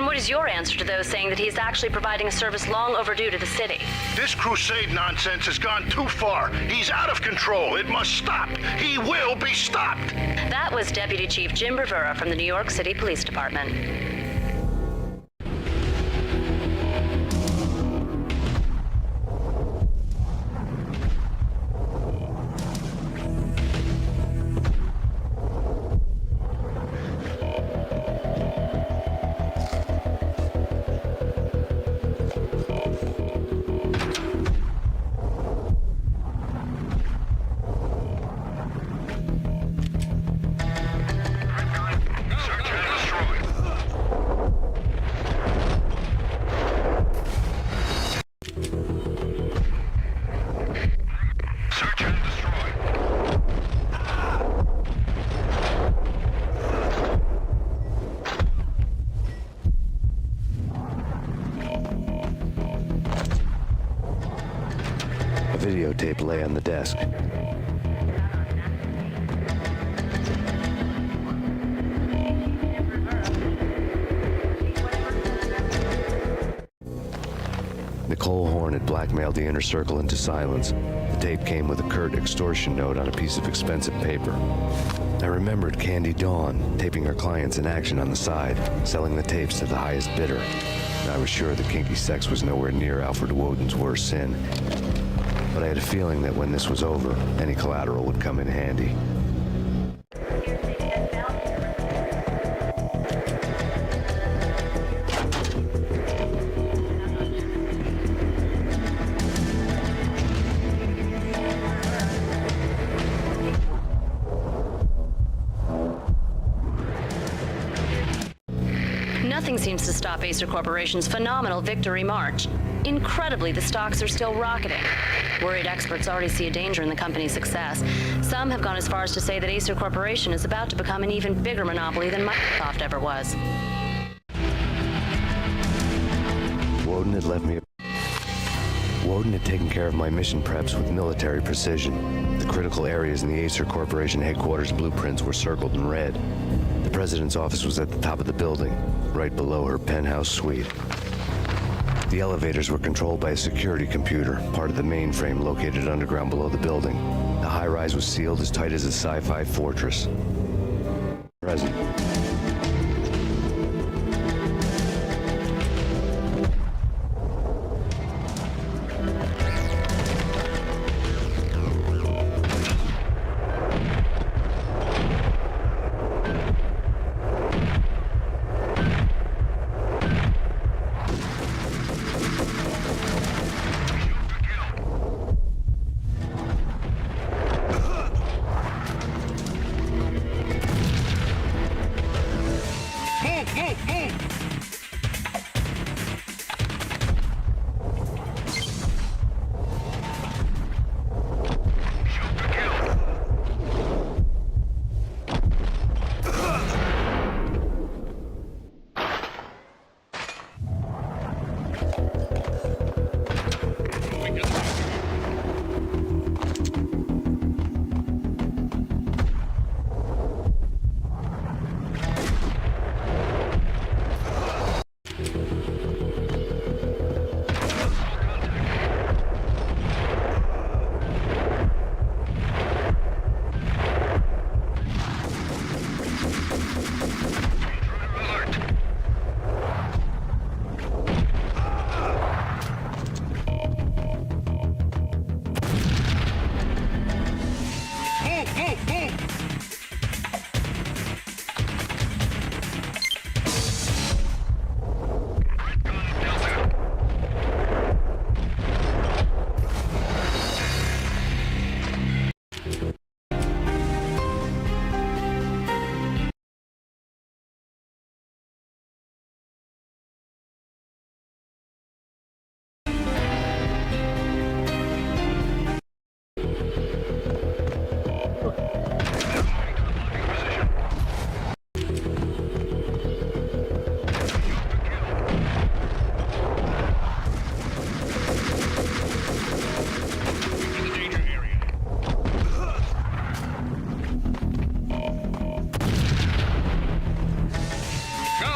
What is your answer to those saying that he's actually providing a service long overdue to the city? This crusade nonsense has gone too far. He's out of control. It must stop. He will be stopped. That was Deputy Chief Jim Rivera from the New York City Police Department. Videotape lay on the desk. Nicole Horn had blackmailed the inner circle into silence. The tape came with a curt extortion note on a piece of expensive paper. I remembered Candy Dawn taping her clients in action on the side, selling the tapes to the highest bidder. I was sure that kinky sex was nowhere near Alfred Woden's worst sin. But I had a feeling that when this was over, any collateral would come in handy. Nothing seems to stop ACER Corporation's phenomenal victory march. Incredibly, the stocks are still rocketing. Worried experts already see a danger in the company's success. Some have gone as far as to say that ACER Corporation is about to become an even bigger monopoly than Microsoft ever was. Woden had taken care of my mission preps with military precision. The critical areas in the ACER Corporation headquarters blueprints were circled in red. The president's office was at the top of the building, right below her penthouse suite. The elevators were controlled by a security computer, part of the mainframe located underground below the building. The high-rise was sealed as tight as a sci-fi fortress. Present.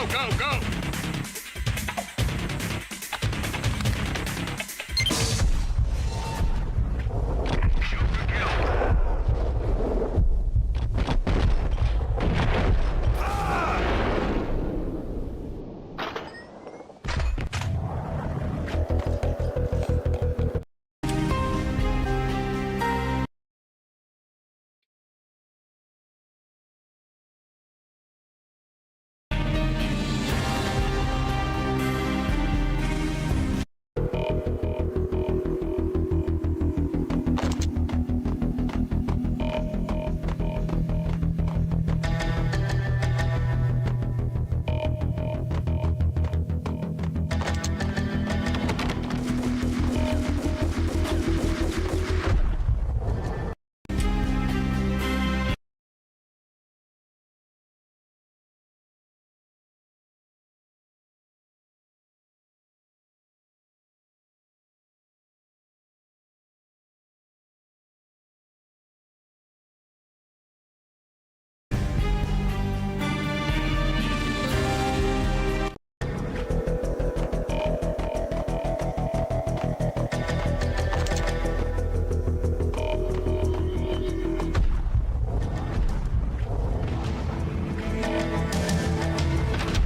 Go, go, go!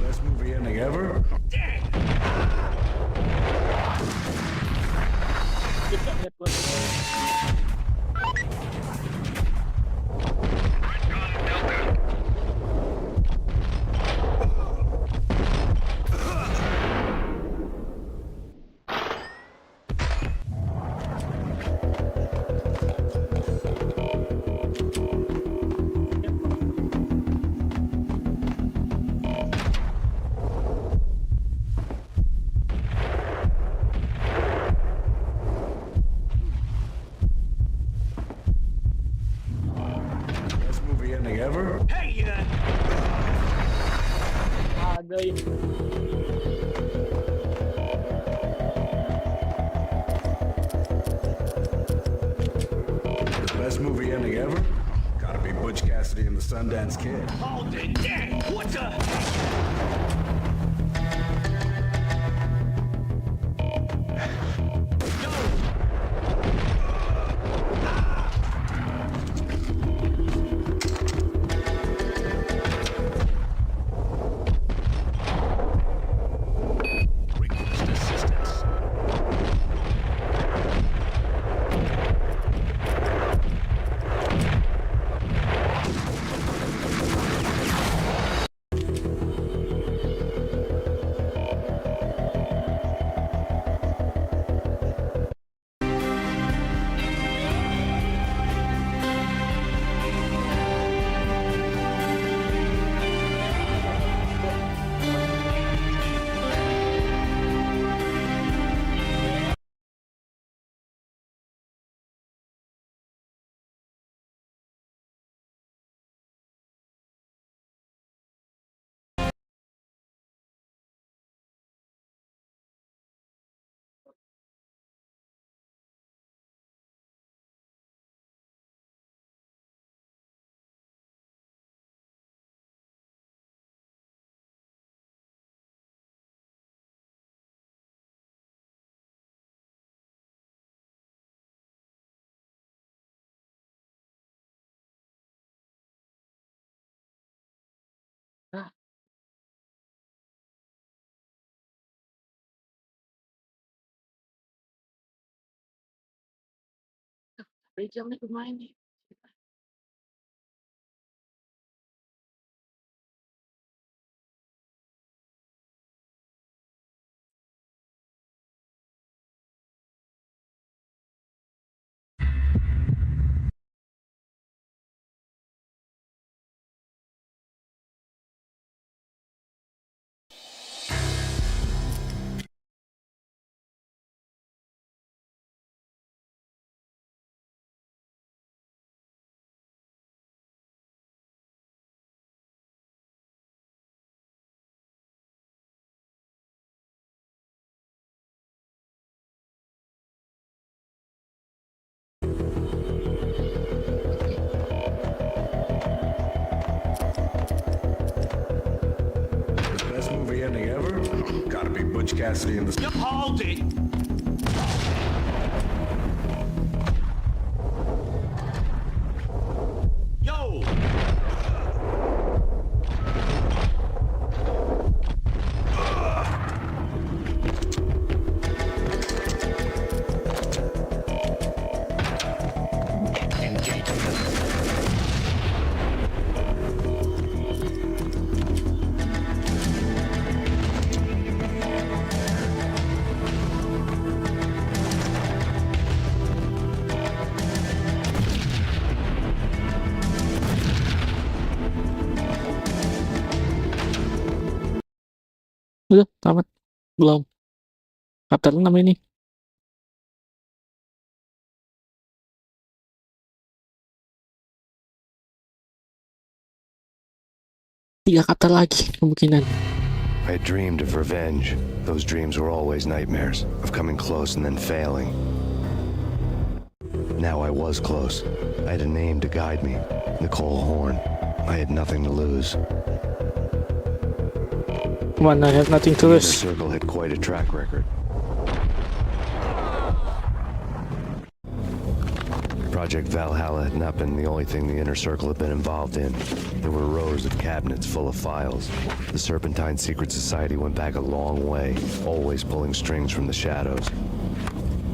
Best movie ending ever? Best movie ending ever? Hey, Ada ini. Best movie ending ever? Gotta be Butch Cassidy and the Sundance Kid. oh, dang, what the? Ah, tapi jamnya lumayan nih. happy ending ever? Gotta be Butch Cassidy in the... You hold it! Yo! Udah, tamat. Belum. Chapter 6 ini. Tiga chapter lagi kemungkinan. I had dreamed of revenge. Those dreams were always nightmares, of coming close and then failing. Now I was close. I had a name to guide me, Nicole Horn. I had nothing to lose. Come on, I have nothing to The lose. Inner Circle had quite a track record. Project Valhalla had not been the only thing the Inner Circle had been involved in. There were rows of cabinets full of files. The Serpentine Secret Society went back a long way, always pulling strings from the shadows.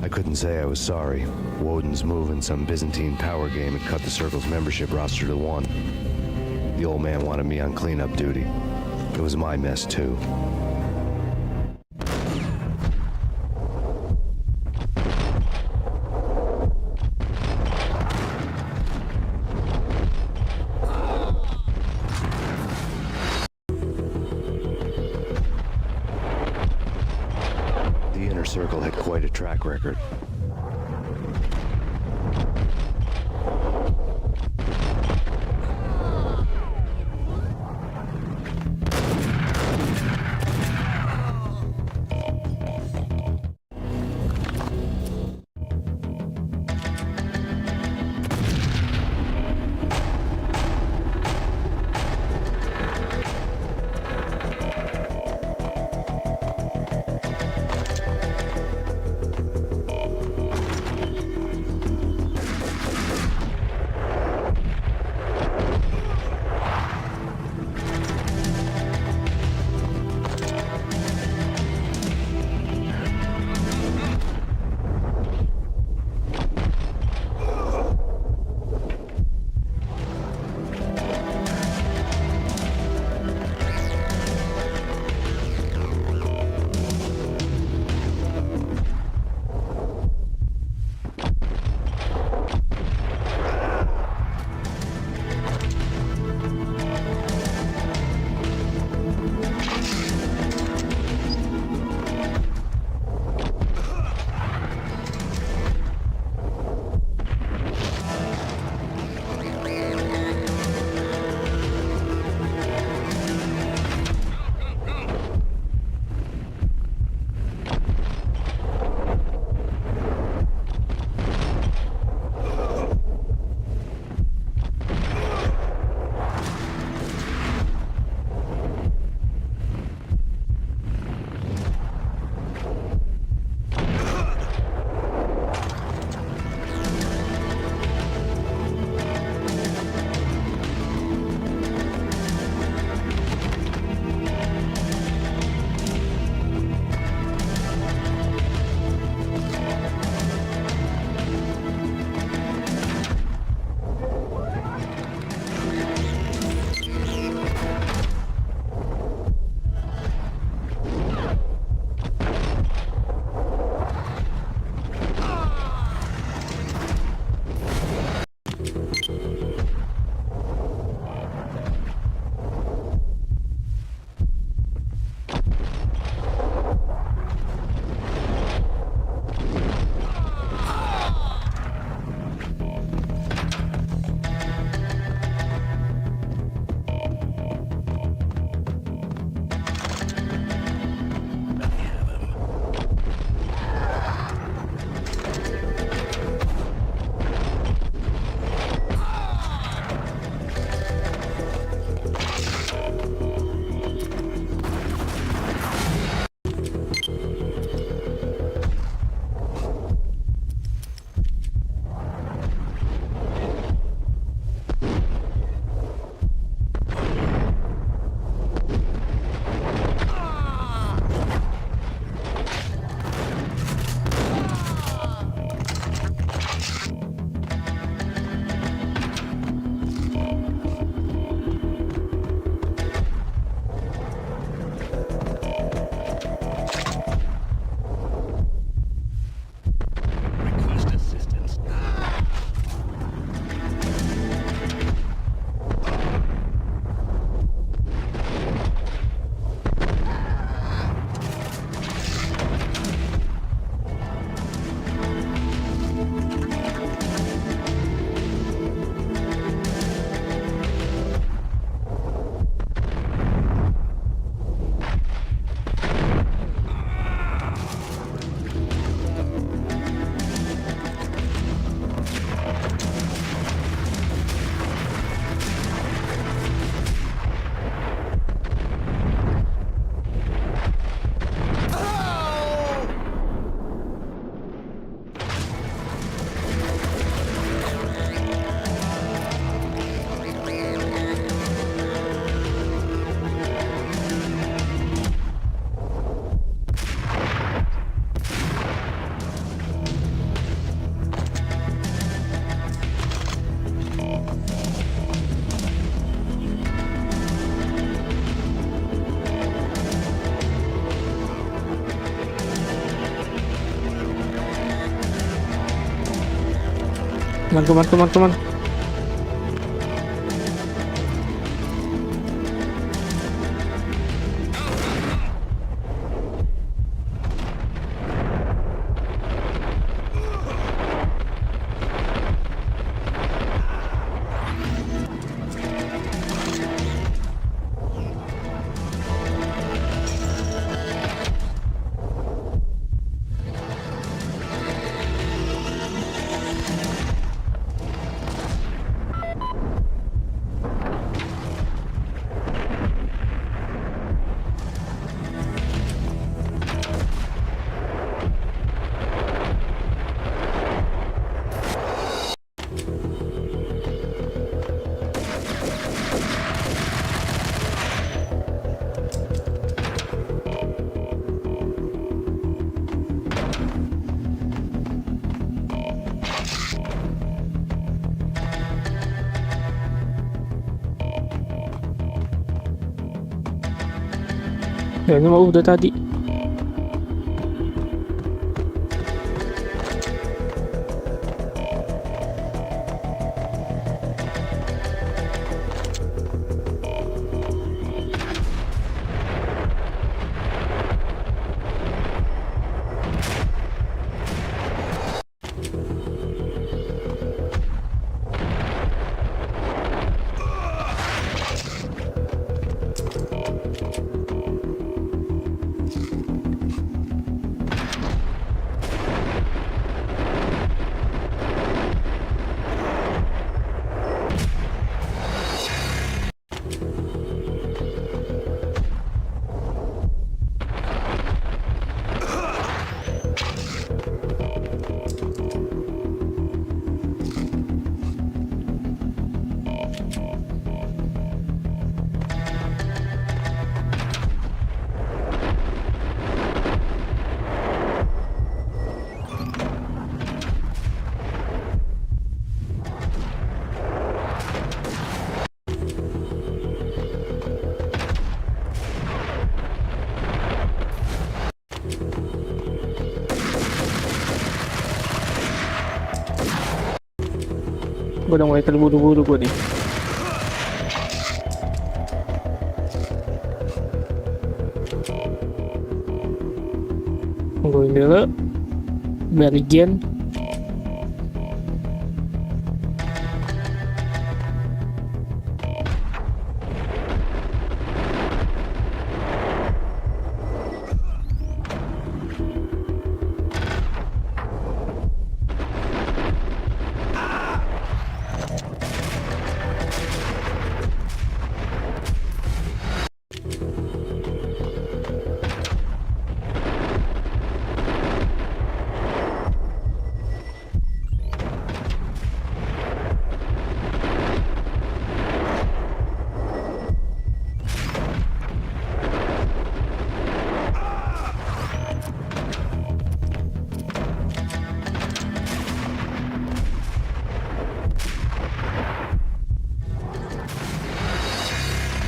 I couldn't say I was sorry. Woden's move in some Byzantine power game had cut the Circle's membership roster to 1. The old man wanted me on cleanup duty. It was my mess, too. The Inner Circle had quite a track record. Teman. Kayaknya mau udah tadi. Gue udah mulai terburu-buru gue nih. Tungguin dulu. Bagian.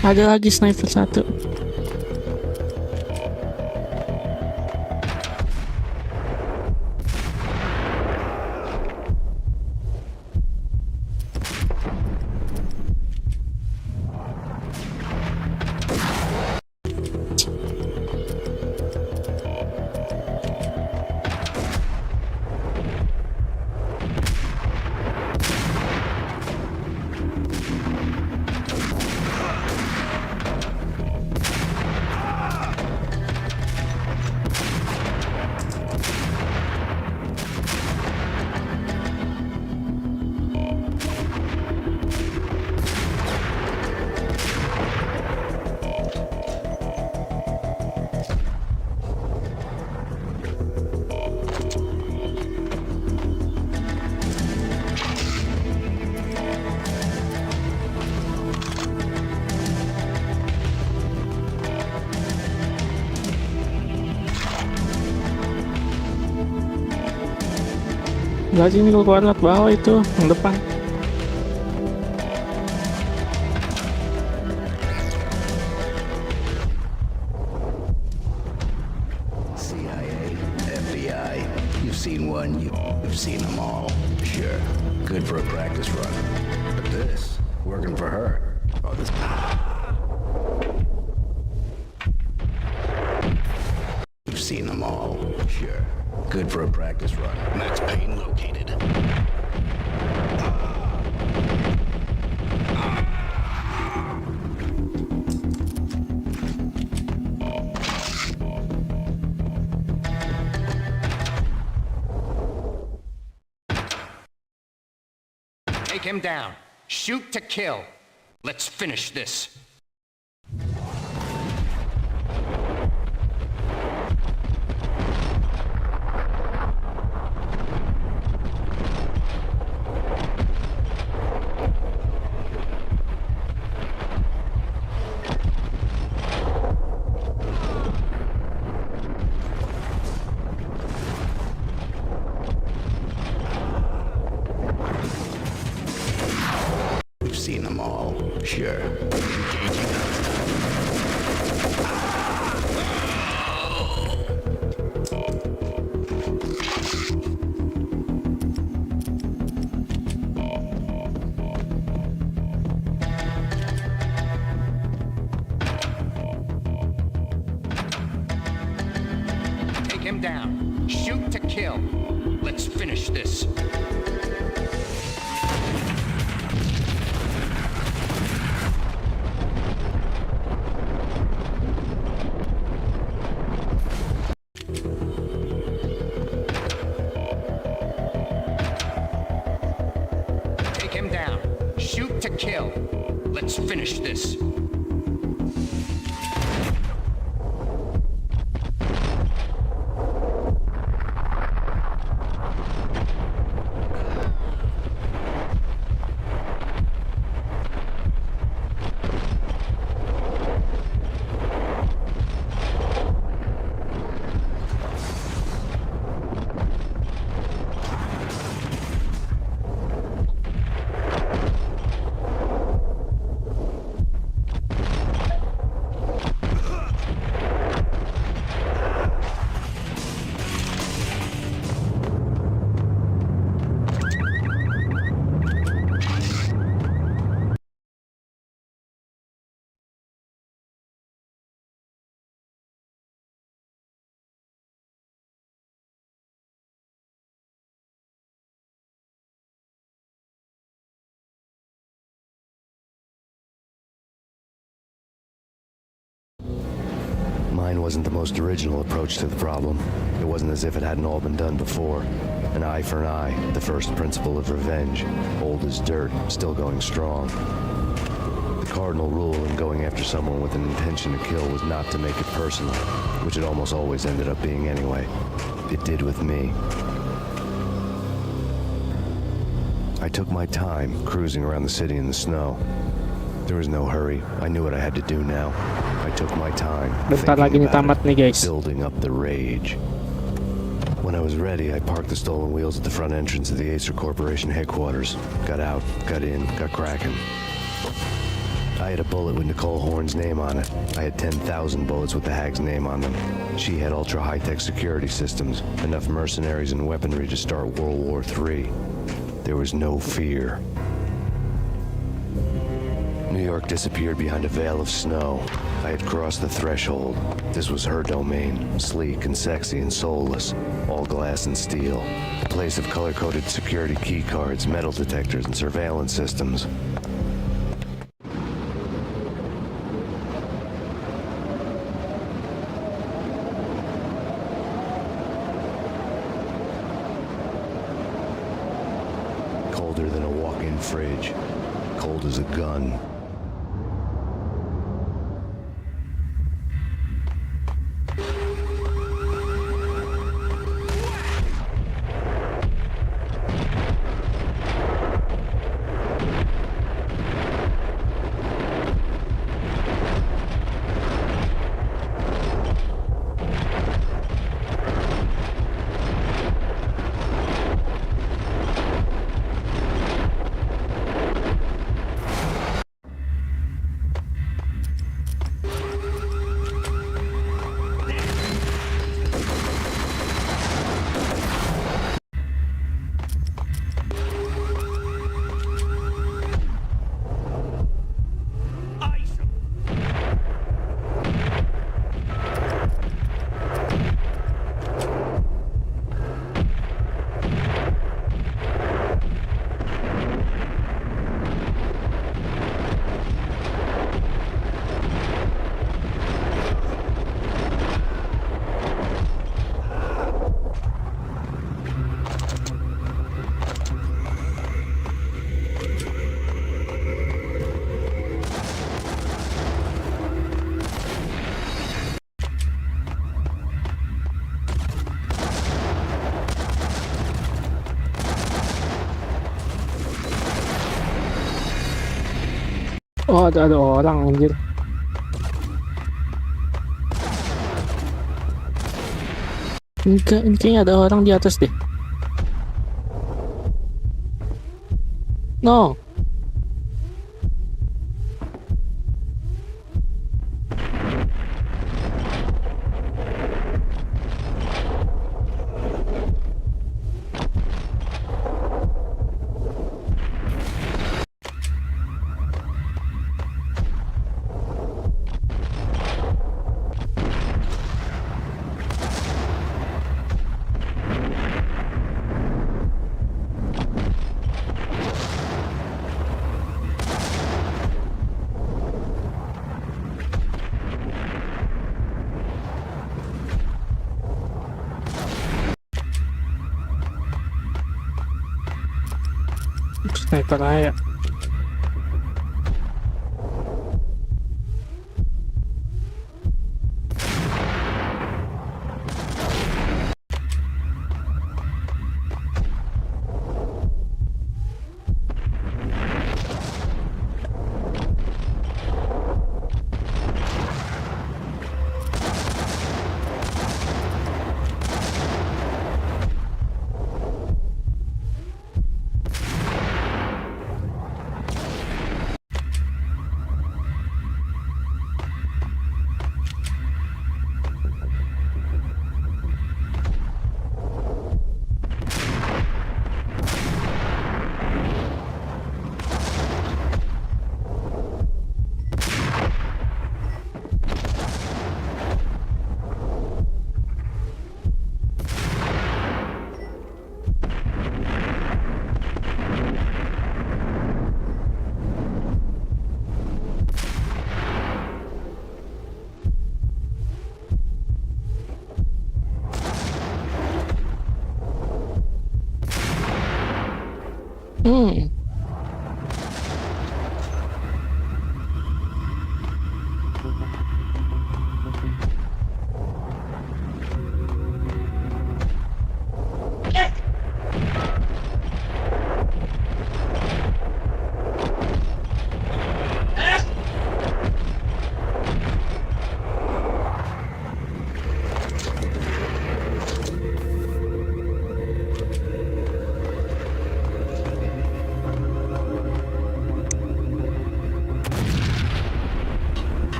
Ada lagi sniper satu. Enggak sih, ini keluar lewat bawah itu, yang depan. CIA, FBI, you've seen one, you've seen them all. Sure, Good for a practice run. But this, working for her. Oh, this... You've seen them all. Sure. Good for a practice run. That's Payne located. Take him down. Shoot to kill. Let's finish this. We've seen them all. Sure. Take him down. Shoot to kill. Let's finish this. Take him down. Shoot to kill. Let's finish this. Mine wasn't the most original approach to the problem. It wasn't as if it hadn't all been done before. An eye for an eye, the first principle of revenge. Old as dirt, still going strong. The cardinal rule in going after someone with an intention to kill was not to make it personal, which it almost always ended up being anyway. It did with me. I took my time, cruising around the city in the snow. There was no hurry. I knew what I had to do now. I took my time, Bentar lagi nih tamat nih guys. building up the rage. When I was ready, I parked the stolen wheels at the front entrance of the ACER Corporation headquarters. Got out, got in, got cracking. I had a bullet with Nicole Horn's name on it. I had 10,000 bullets with the hag's name on them. She had ultra-high-tech security systems, enough mercenaries and weaponry to start World War III. There was no fear. New York disappeared behind a veil of snow. I had crossed the threshold. This was her domain, sleek and sexy and soulless, all glass and steel. A place of color-coded security key cards, metal detectors, and surveillance systems. Colder than a walk-in fridge. Cold as a gun. Oh, ada orang anjir. Enggak, ini kayaknya ada orang di atas deh. No. Sniper aja.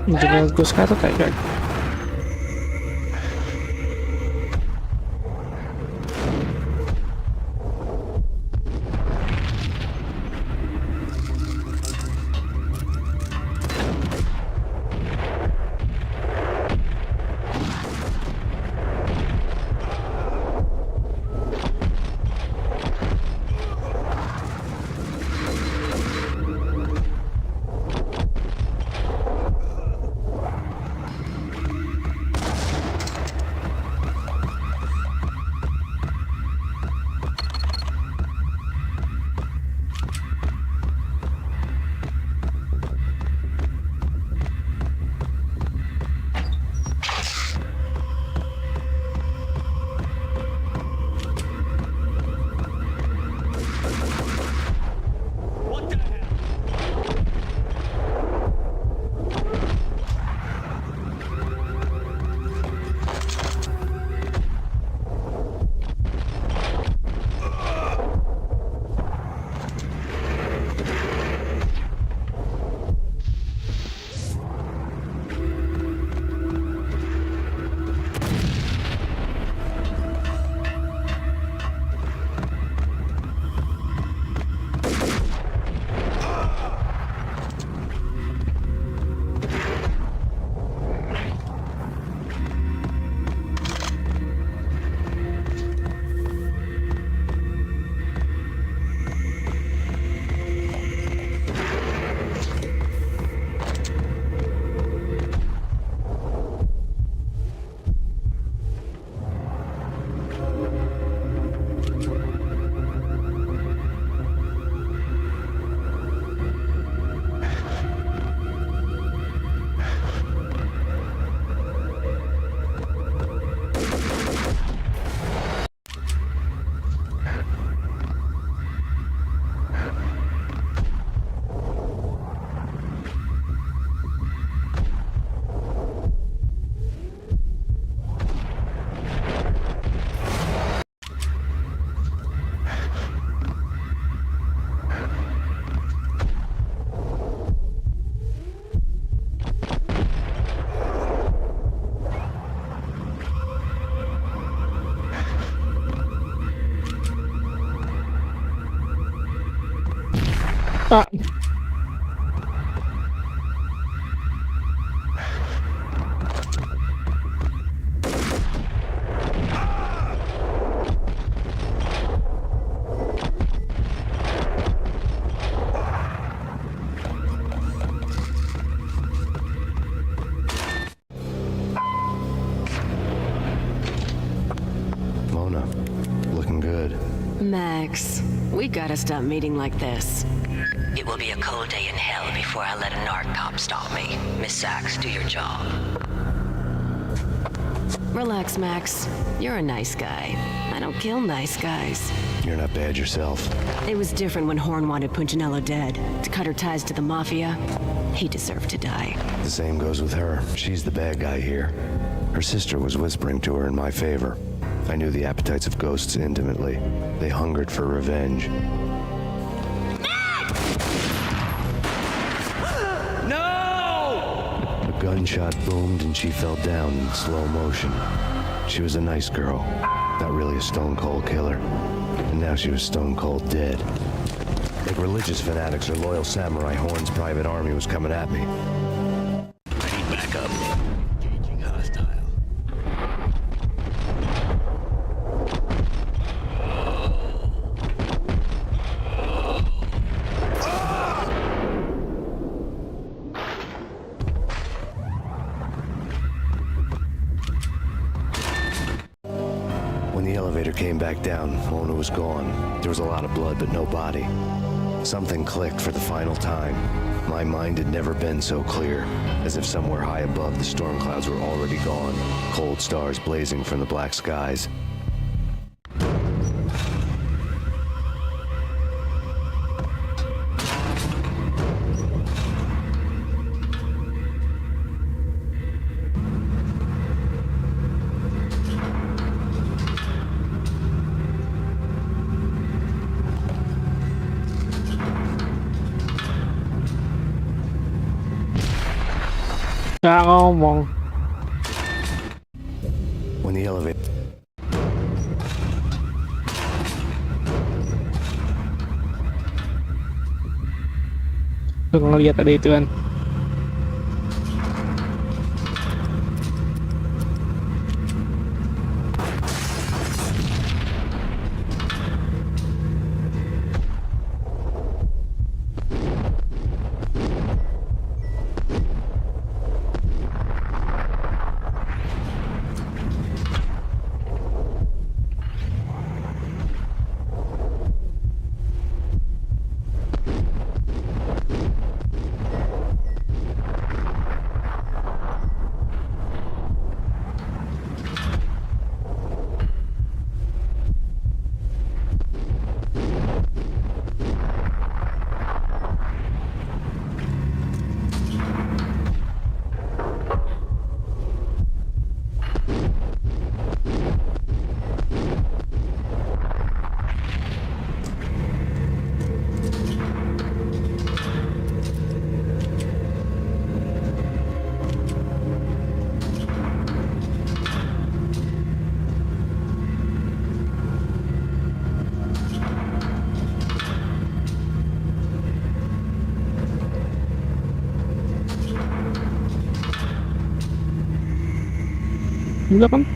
Jangan gue sekarang kayak Ah. Mona, looking good. Max, we gotta stop meeting like this. It will be a cold day in hell before I let a narc cop stop me. Miss Sachs, do your job. Relax, Max. You're a nice guy. I don't kill nice guys. You're not bad yourself. It was different when Horn wanted Punchinello dead. To cut her ties to the Mafia, he deserved to die. The same goes with her. She's the bad guy here. Her sister was whispering to her in my favor. I knew the appetites of ghosts intimately. They hungered for revenge. No! A gunshot boomed and she fell down in slow motion. She was a nice girl, not really a stone-cold killer. And now she was stone-cold dead. Like religious fanatics or loyal samurai, Horn's private army was coming at me. I need backup. Engaging hostile. When the elevator came back down, Mona was gone. There was a lot of blood, but no body. Something clicked for the final time. My mind had never been so clear, as if somewhere high above the storm clouds were already gone, cold stars blazing from the black skies. Nggak ngomong. When the elevator... Gue ngeliat ada itu kan. Enggak kan?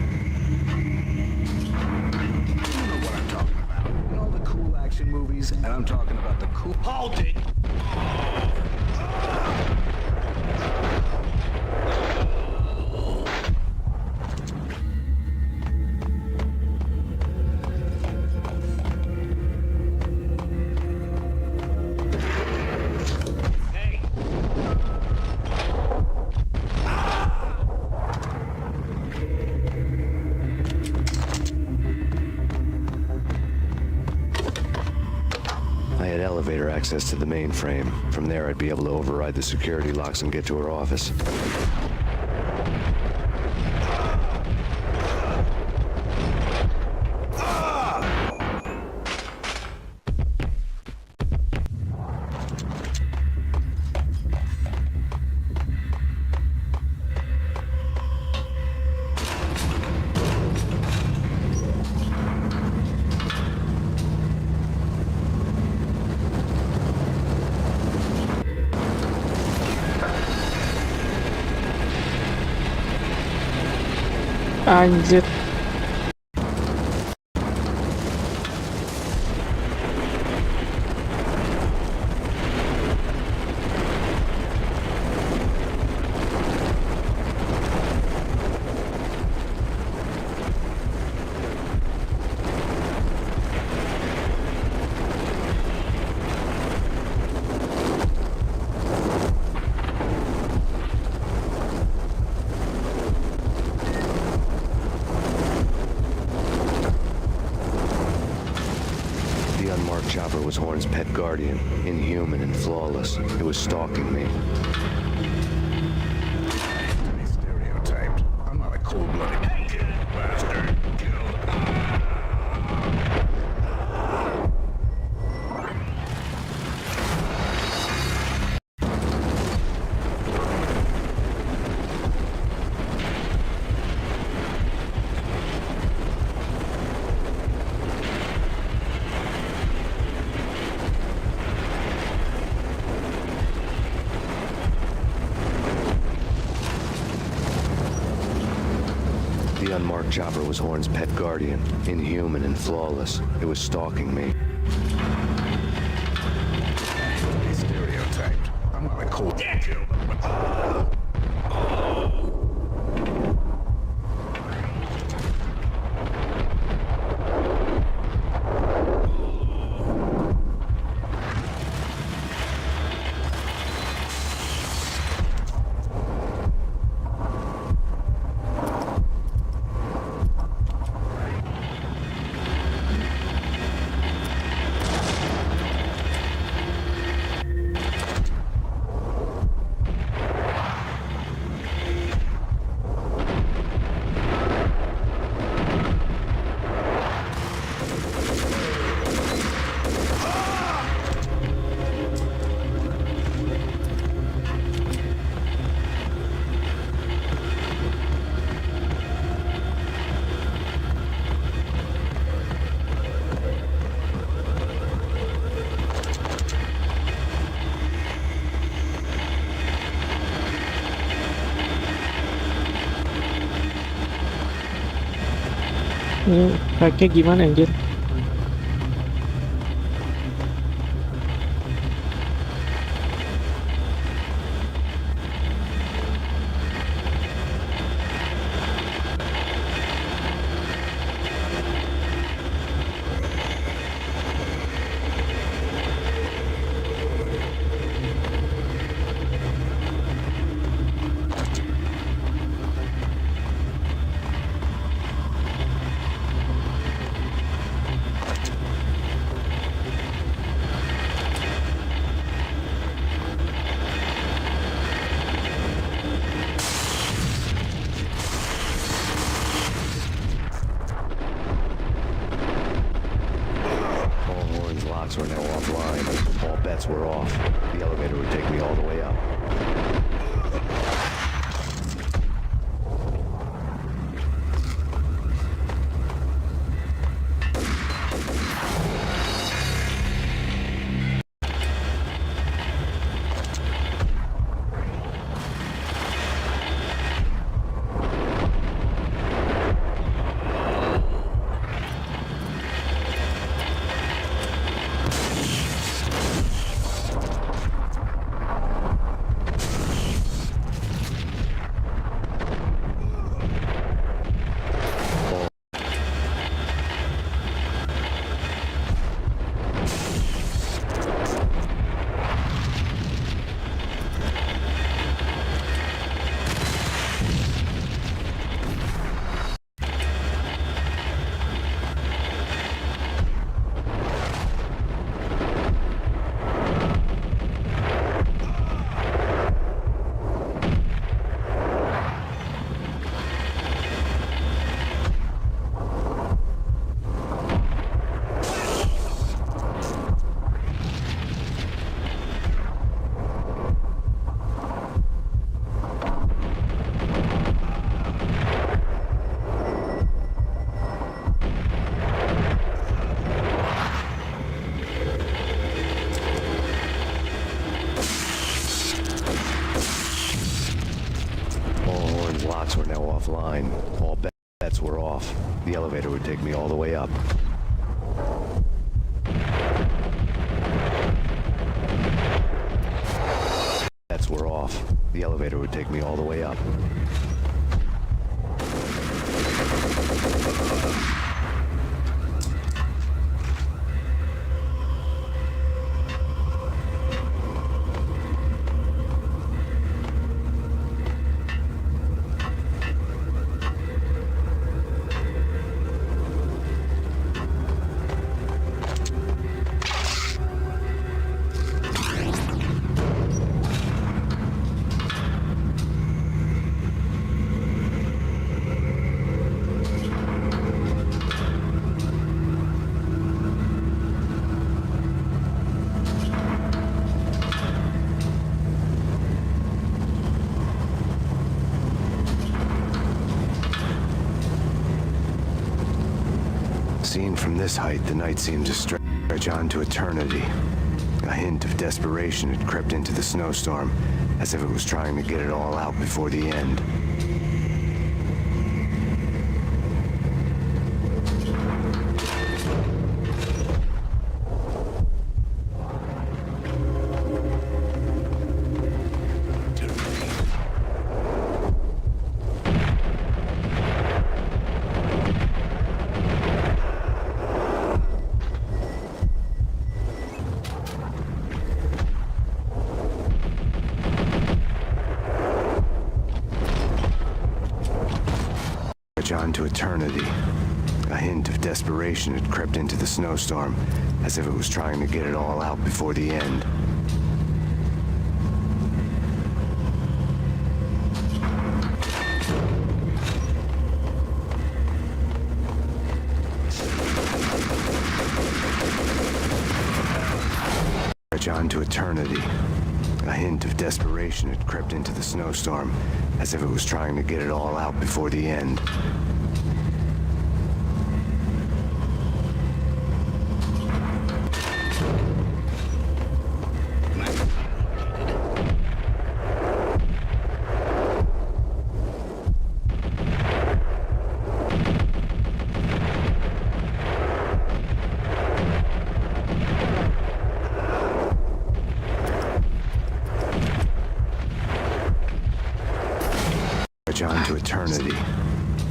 All the cool action movies, and I'm talking about the cool... Hold it! Elevator access to the mainframe. From there, I'd be able to override the security locks and get to her office. Anjir. The unmarked chopper was Horn's pet guardian, inhuman and flawless. It was stalking me. Stereotyped. I'm not a cold-blooded bastard. The unmarked chopper was Horn's pet guardian, inhuman and flawless. It was stalking me. Stereotyped. I'm not a cold. Ini pakai gimana anjir? Were now offline. All bets were off. The elevator would take me all the way up. All Horn's lots were now offline. All Bets were off. The elevator would take me all the way up. Bets were off. The elevator would take me all the way up. Seen from this height, the night seemed to stretch on to eternity. A hint of desperation had crept into the snowstorm, as if it was trying to get it all out before the end. On to eternity. A hint of desperation had crept into the snowstorm, as if it was trying to get it all out before the end. On to eternity. A hint of desperation had crept into the snowstorm, as if it was trying to get it all out before the end. On to eternity.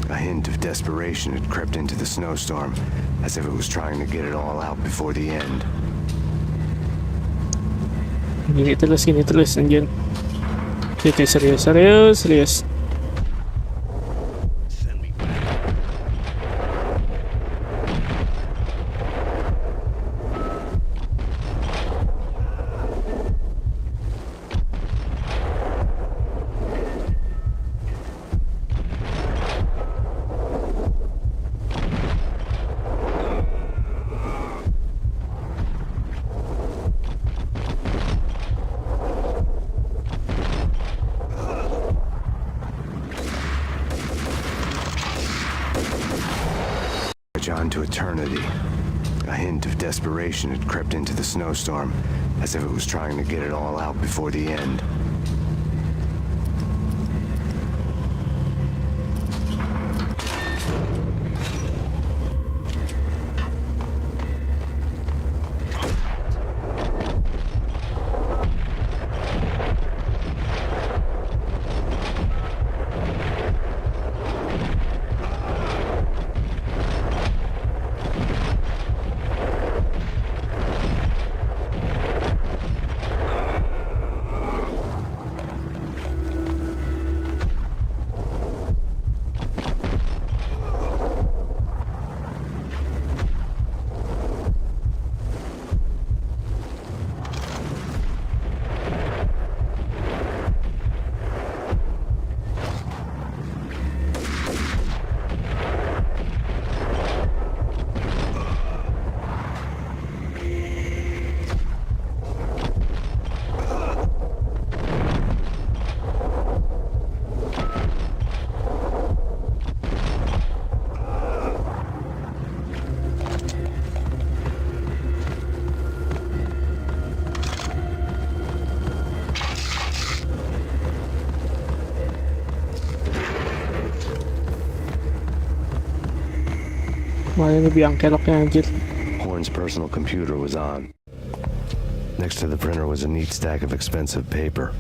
A hint of desperation had crept into the snowstorm, as if it was trying to get it all out before the end. Sini terus anjir. Oke, serius. On to eternity. A hint of desperation had crept into the snowstorm, as if it was trying to get it all out before the end. Malah ini biang keloknya anjir. Horn's personal computer was on. Next to the printer was a neat stack of expensive paper.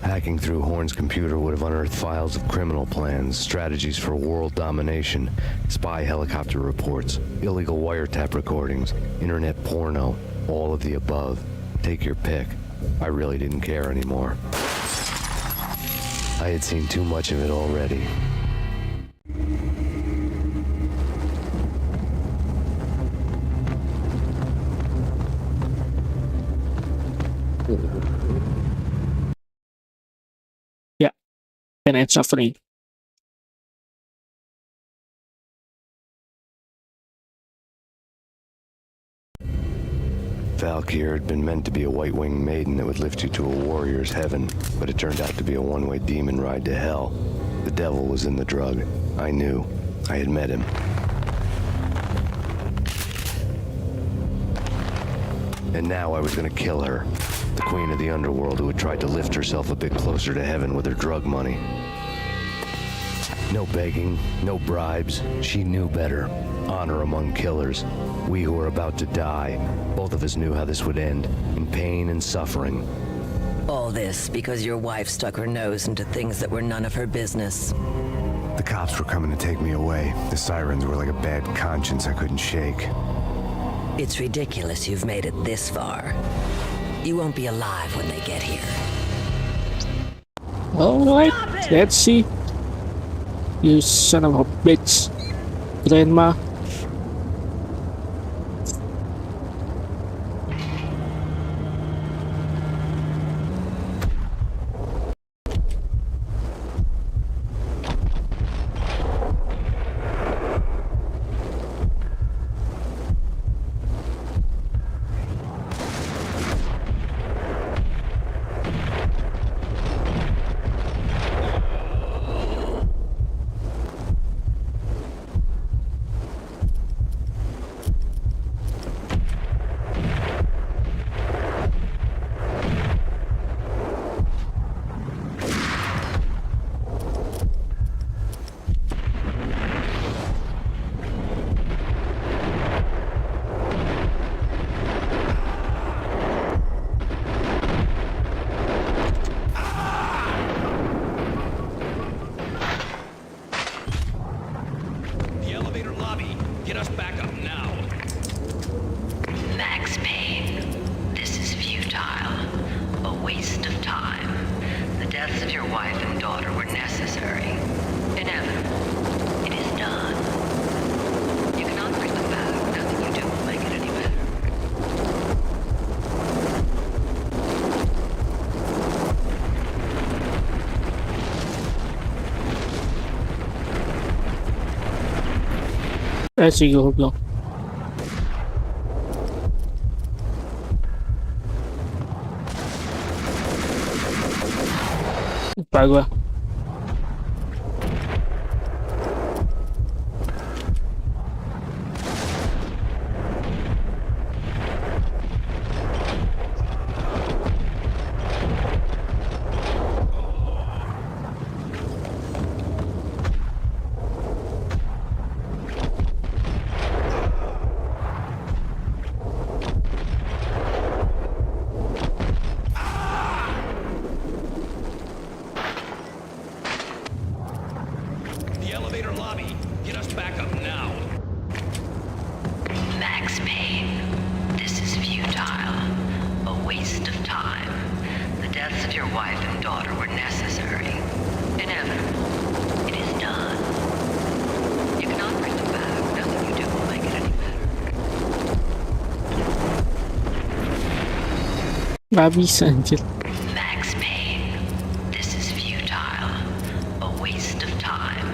Hacking through Horn's computer would have unearthed files of criminal plans, strategies for world domination, spy helicopter reports, illegal wiretap recordings, internet porno, all of the above. Take your pick. I really didn't care anymore. I had seen too much of it already. Ya, Pain and Suffering. Valkyr had been meant to be a white-winged maiden that would lift you to a warrior's heaven, but it turned out to be a one-way demon ride to hell. The devil was in the drug. I knew. I had met him. And now I was gonna kill her. The queen of the underworld who had tried to lift herself a bit closer to heaven with her drug money. No begging, no bribes. She knew better. Honor among killers. We who were about to die, both of us knew how this would end, in pain and suffering. All this because your wife stuck her nose into things that were none of her business. The cops were coming to take me away. The sirens were like a bad conscience I couldn't shake. It's ridiculous you've made it this far. You won't be alive when they get here. Alright, let's see. You son of a bitch. Grandma. Get us back up now. Max Payne, this is futile. A waste of time. The deaths of your wife and daughter were necessary. Inevitable. It is done. You cannot bring them back. Nothing you do will make it any better. Sige, huwag lang. Pagwa. Max Payne, this is futile. A waste of time. The deaths of your wife and daughter were necessary. Inevitable. It is done. You cannot bring them back. Nothing you do will make it any better. Nabisa, anjir. Max Payne, this is futile. A waste of time.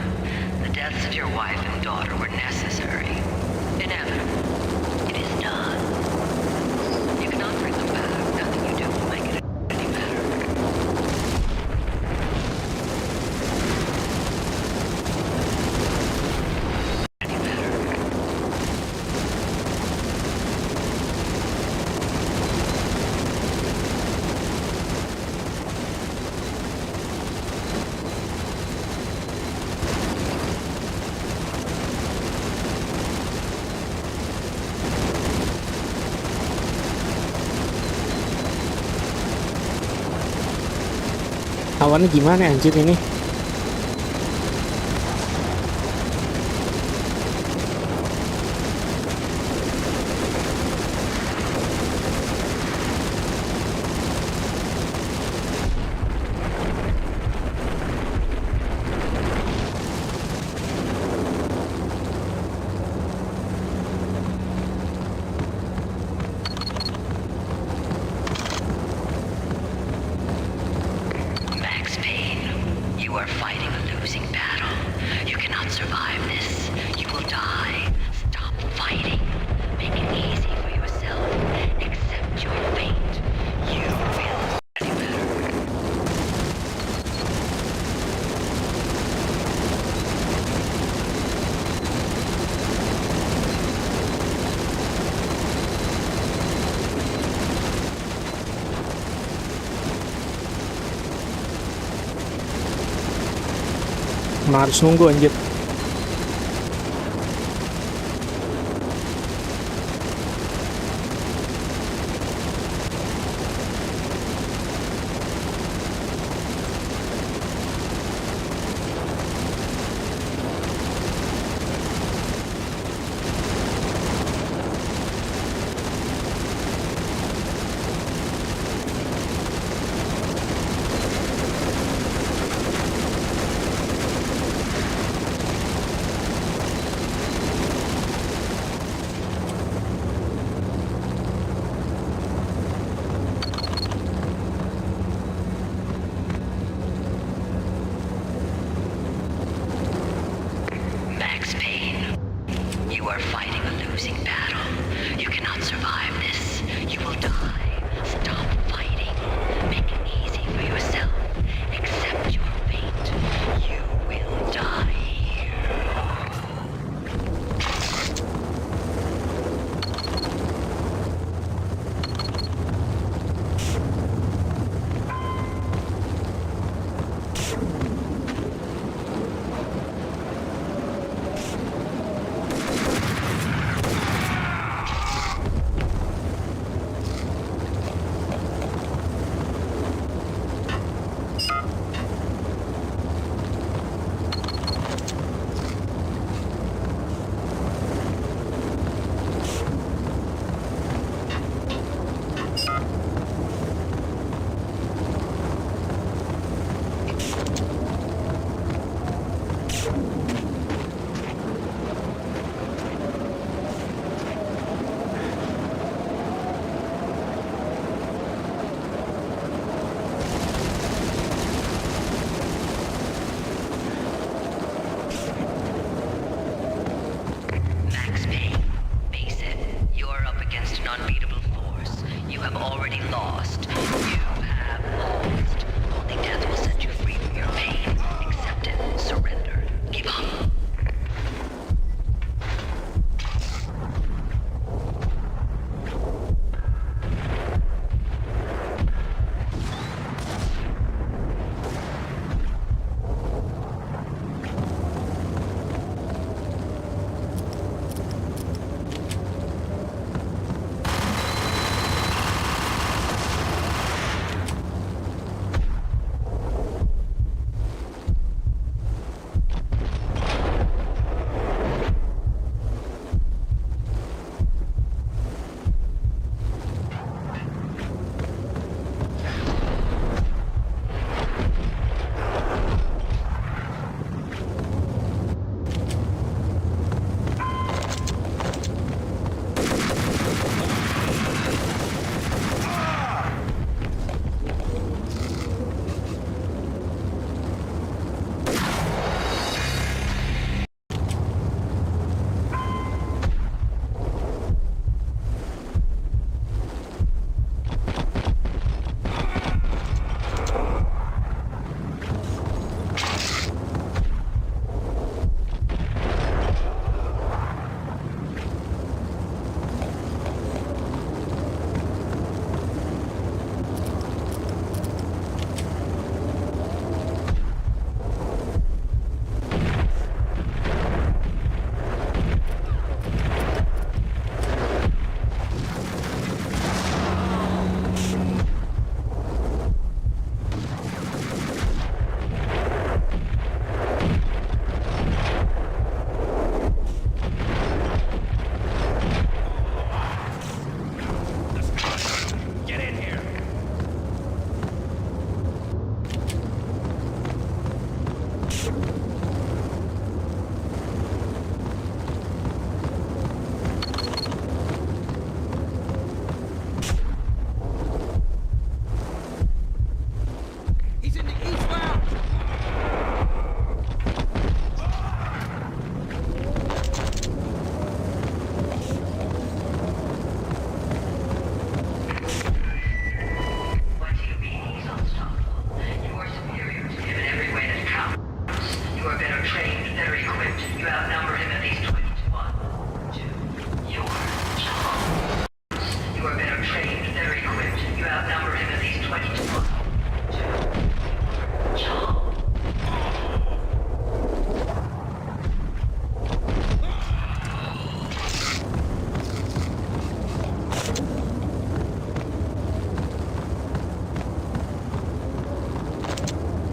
The deaths of your wife and daughter were necessary. Inevitable. It is done. You cannot bring them back. Nothing you do will make it any better. Any better. lawannya gimana anjir ini? Max Payne, you are fighting a losing battle. You cannot survive this. You will die. Stop fighting. Make it easy for yourself. Accept your fate. You will get better. Emang harus nunggu anjir.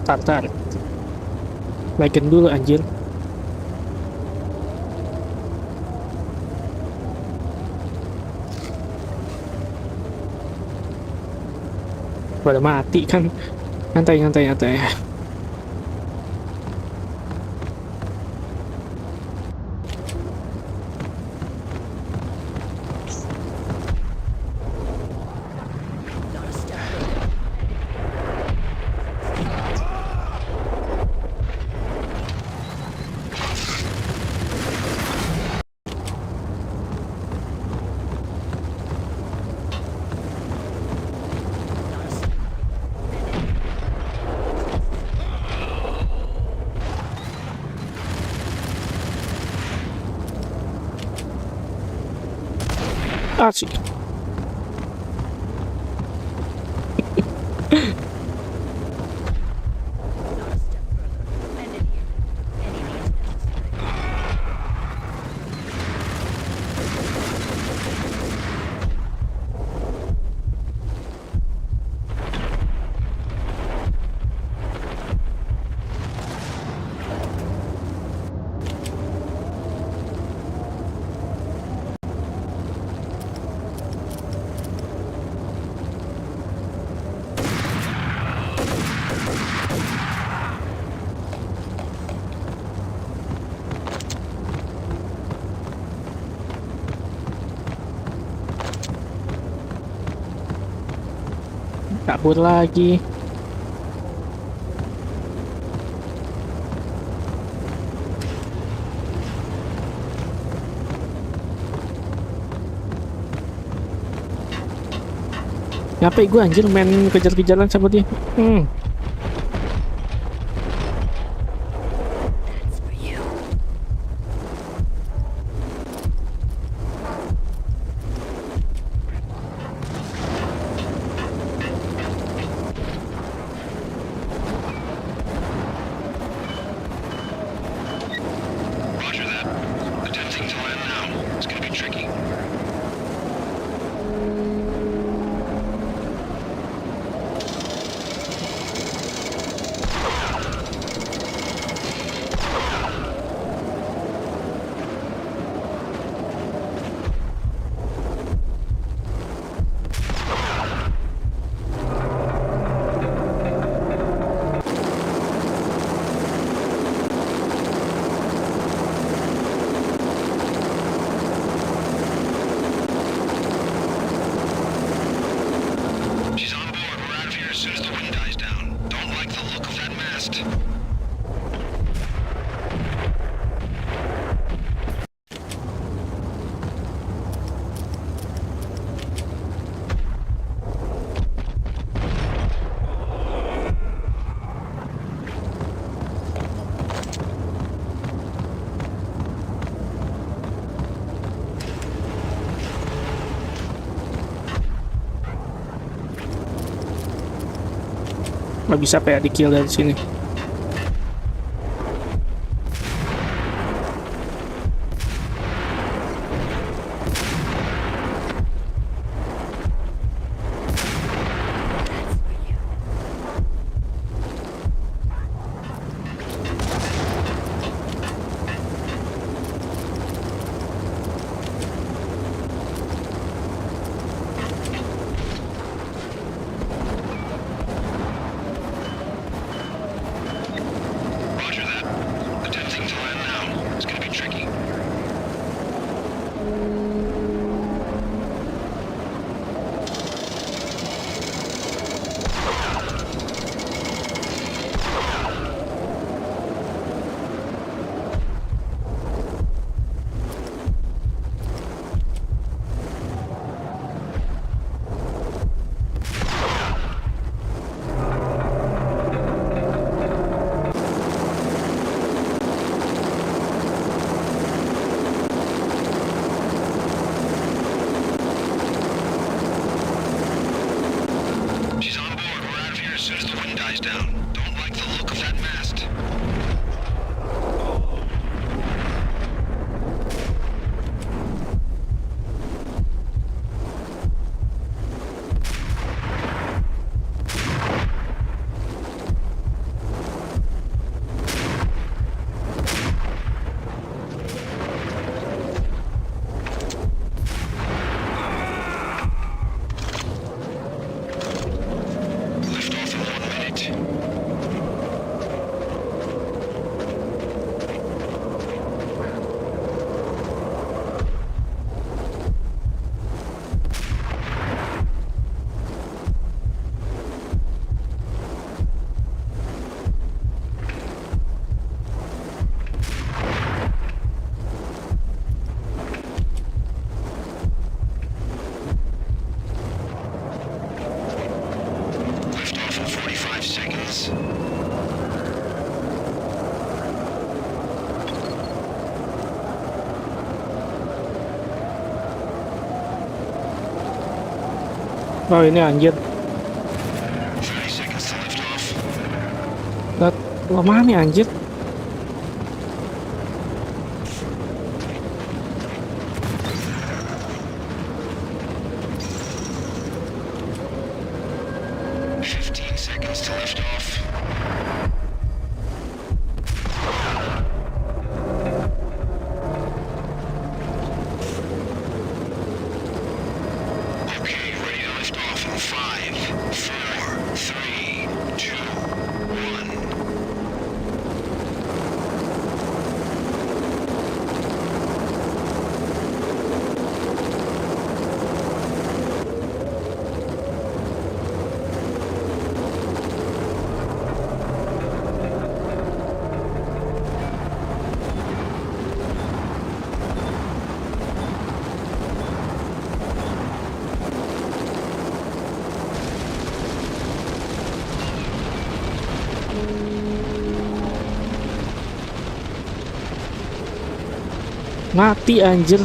Tar. Like-in dulu anjir. Pada mati kan. Nyantai. Asik. Kabur lagi. Capek gue anjir main kejar-kejaran sama dia. Nggak bisa kayak di kill dari sini. Oh ini anjir. Lama nih anjir. Mati anjir.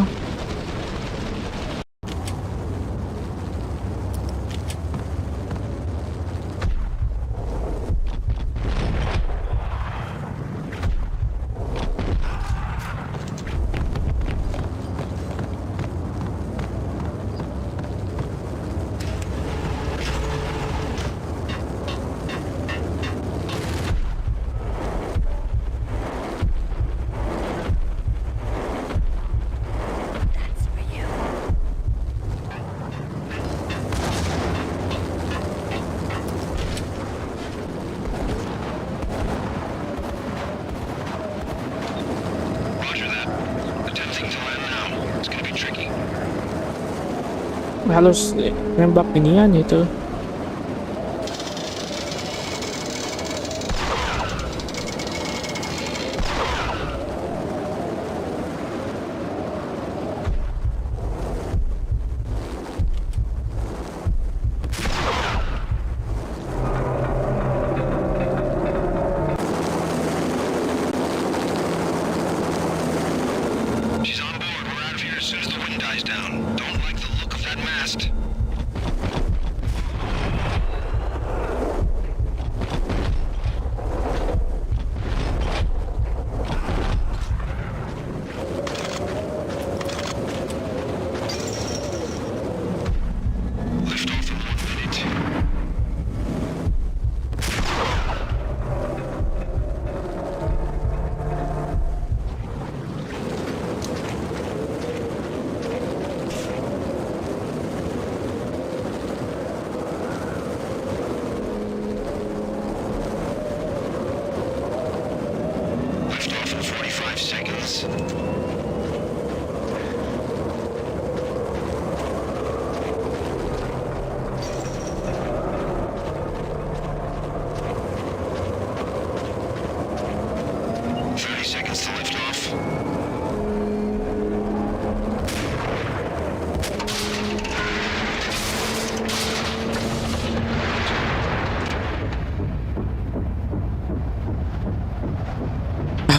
Harus nembak inian itu.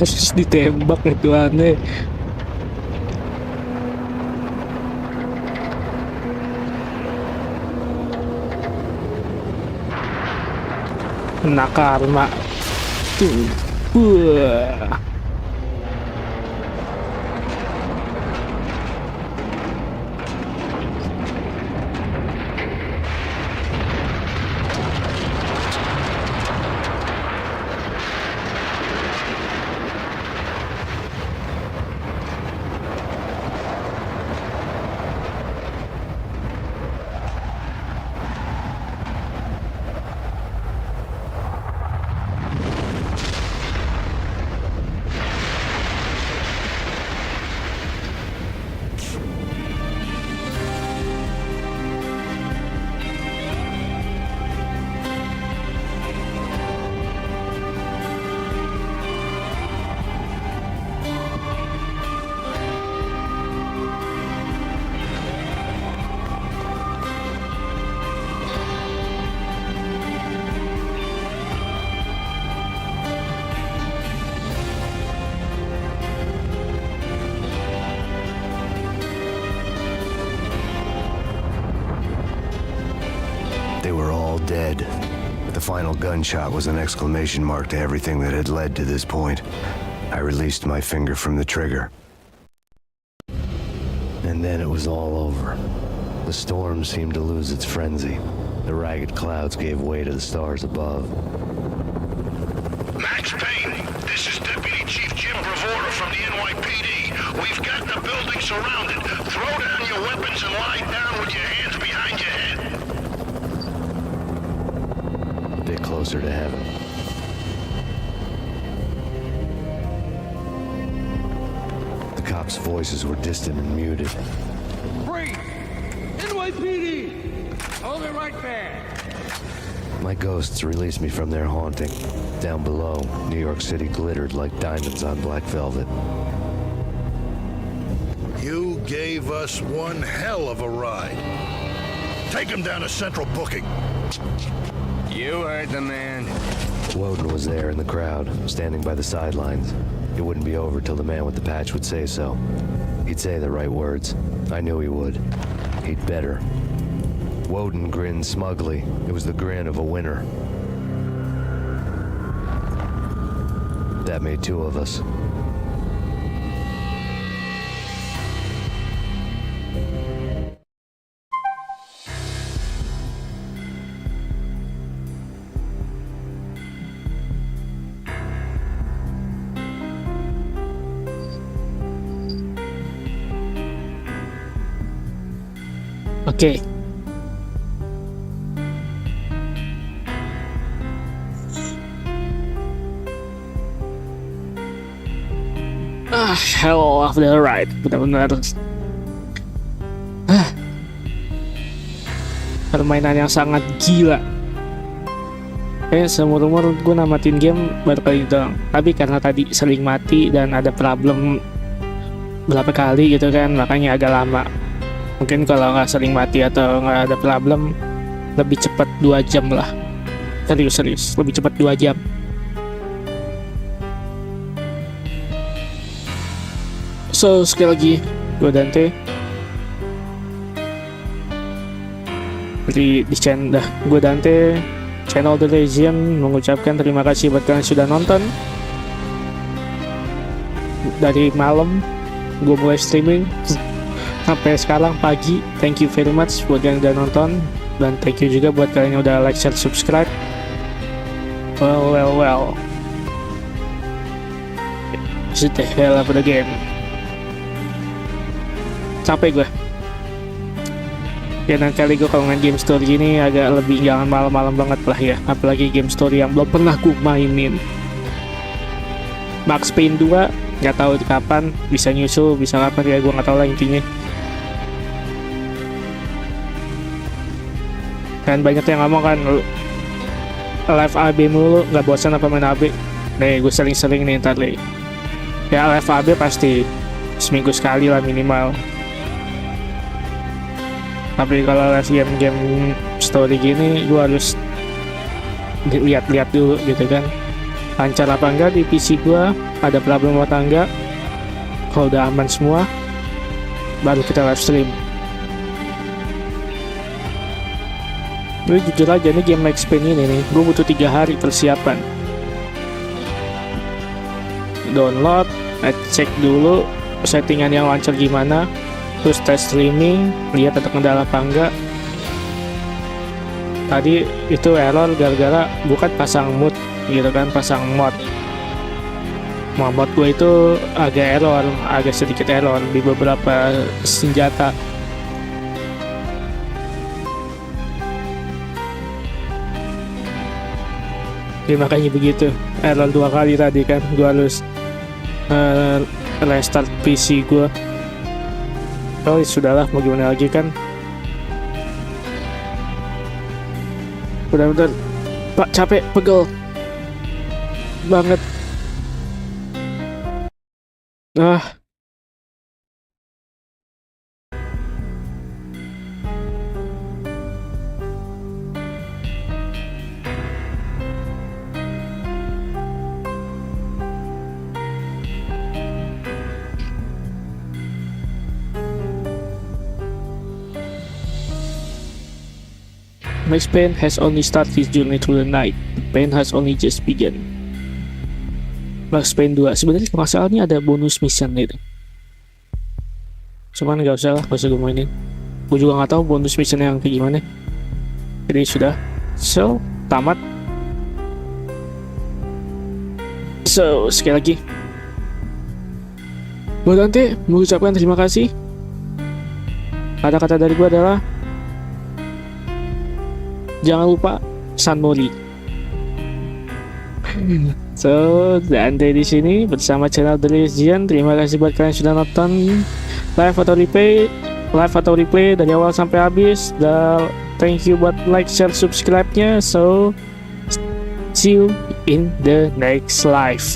Harus ditembak itu aneh. Kena karma tuh. Wah. final gunshot was an exclamation mark to everything that had led to this point. I released my finger from the trigger. And then it was all over. The storm seemed to lose its frenzy. The ragged clouds gave way to the stars above. Max Payne, this is Deputy Chief Jim Bravura from the NYPD. We've got the building surrounded. Throw down your weapons and lie down with your hands behind your head. A bit closer to heaven. The cops' voices were distant and muted. Freeze! NYPD! Hold it right there! My ghosts released me from their haunting. Down below, New York City glittered like diamonds on black velvet. You gave us one hell of a ride. Take him down to Central Booking. You heard the man. Woden was there in the crowd, standing by the sidelines. It wouldn't be over till the man with the patch would say so. He'd say the right words. I knew he would. He'd better. Woden grinned smugly. It was the grin of a winner. That made two of us. Oke. Hell of the ride, benar-benar. Permainan yang sangat gila. Seumur-umur gue namatin game baru kali itu doang. Tapi karena tadi sering mati dan ada problem berapa kali gitu kan, makanya agak lama. Mungkin kalau nggak sering mati atau nggak ada problem, lebih cepat 2 jam lah. Serius, lebih cepat 2 jam. So, sekali lagi, gue Dante. Gue Dante, channel DIJAUHKAN mengucapkan terima kasih buat kalian sudah nonton. Dari malam, gue mulai streaming sampai sekarang pagi. Thank you very much buat kalian yang udah nonton, dan thank you juga buat kalian yang udah like, share, subscribe. Well. This is the hell of the game. Capek gue. Ya, dan kali gue kalau main game story gini agak lebih jangan malam-malam banget lah ya. Apalagi game story yang belum pernah gue mainin. Max Payne 2 nggak tahu kapan bisa nyusul, bisa kapan ya, gue nggak tahu lah intinya. Kan banyak yang ngomong kan live AB mulu, nggak bosan apa main AB. Nih gue sering-sering nih ntar nih. Ya live AB pasti seminggu sekali lah minimal. Tapi kalau live game story gini gue harus lihat-lihat dulu gitu kan, lancar apa enggak di PC gue, ada problem apa enggak. Kalau udah aman semua baru kita live stream. Gue jujur aja nih, game Max Payne ini nih gue butuh 3 hari persiapan. Download, cek dulu settingan yang lancar gimana, terus tes streaming, lihat ada kendala apa enggak. Tadi itu error gara-gara bukan pasang mood gitu kan, pasang mod. Mod gue itu agak sedikit error di beberapa senjata. Ya, makanya begitu, error 2 kali tadi kan, gue harus restart PC gue. Oh sudahlah, mau gimana lagi kan. Bener-bener Pak, capek, pegel banget. Max Payne has only started his journey through the night. The pain has only just begun. Max Payne 2 sebenarnya kalau nggak salah ini ada bonus mission itu. Cuman nggak usah gue mainin. Gue juga nggak tahu bonus mission yang kayak gimana. Jadi sudah, so tamat. So sekali lagi, gue Dante mengucapkan terima kasih. Kata-kata dari gue adalah jangan lupa San Mori. So, Dante di sini bersama channel Derezion. Terima kasih buat kalian sudah nonton live atau replay dari awal sampai habis. Dan thank you buat like, share, subscribe-nya. So, see you in the next live.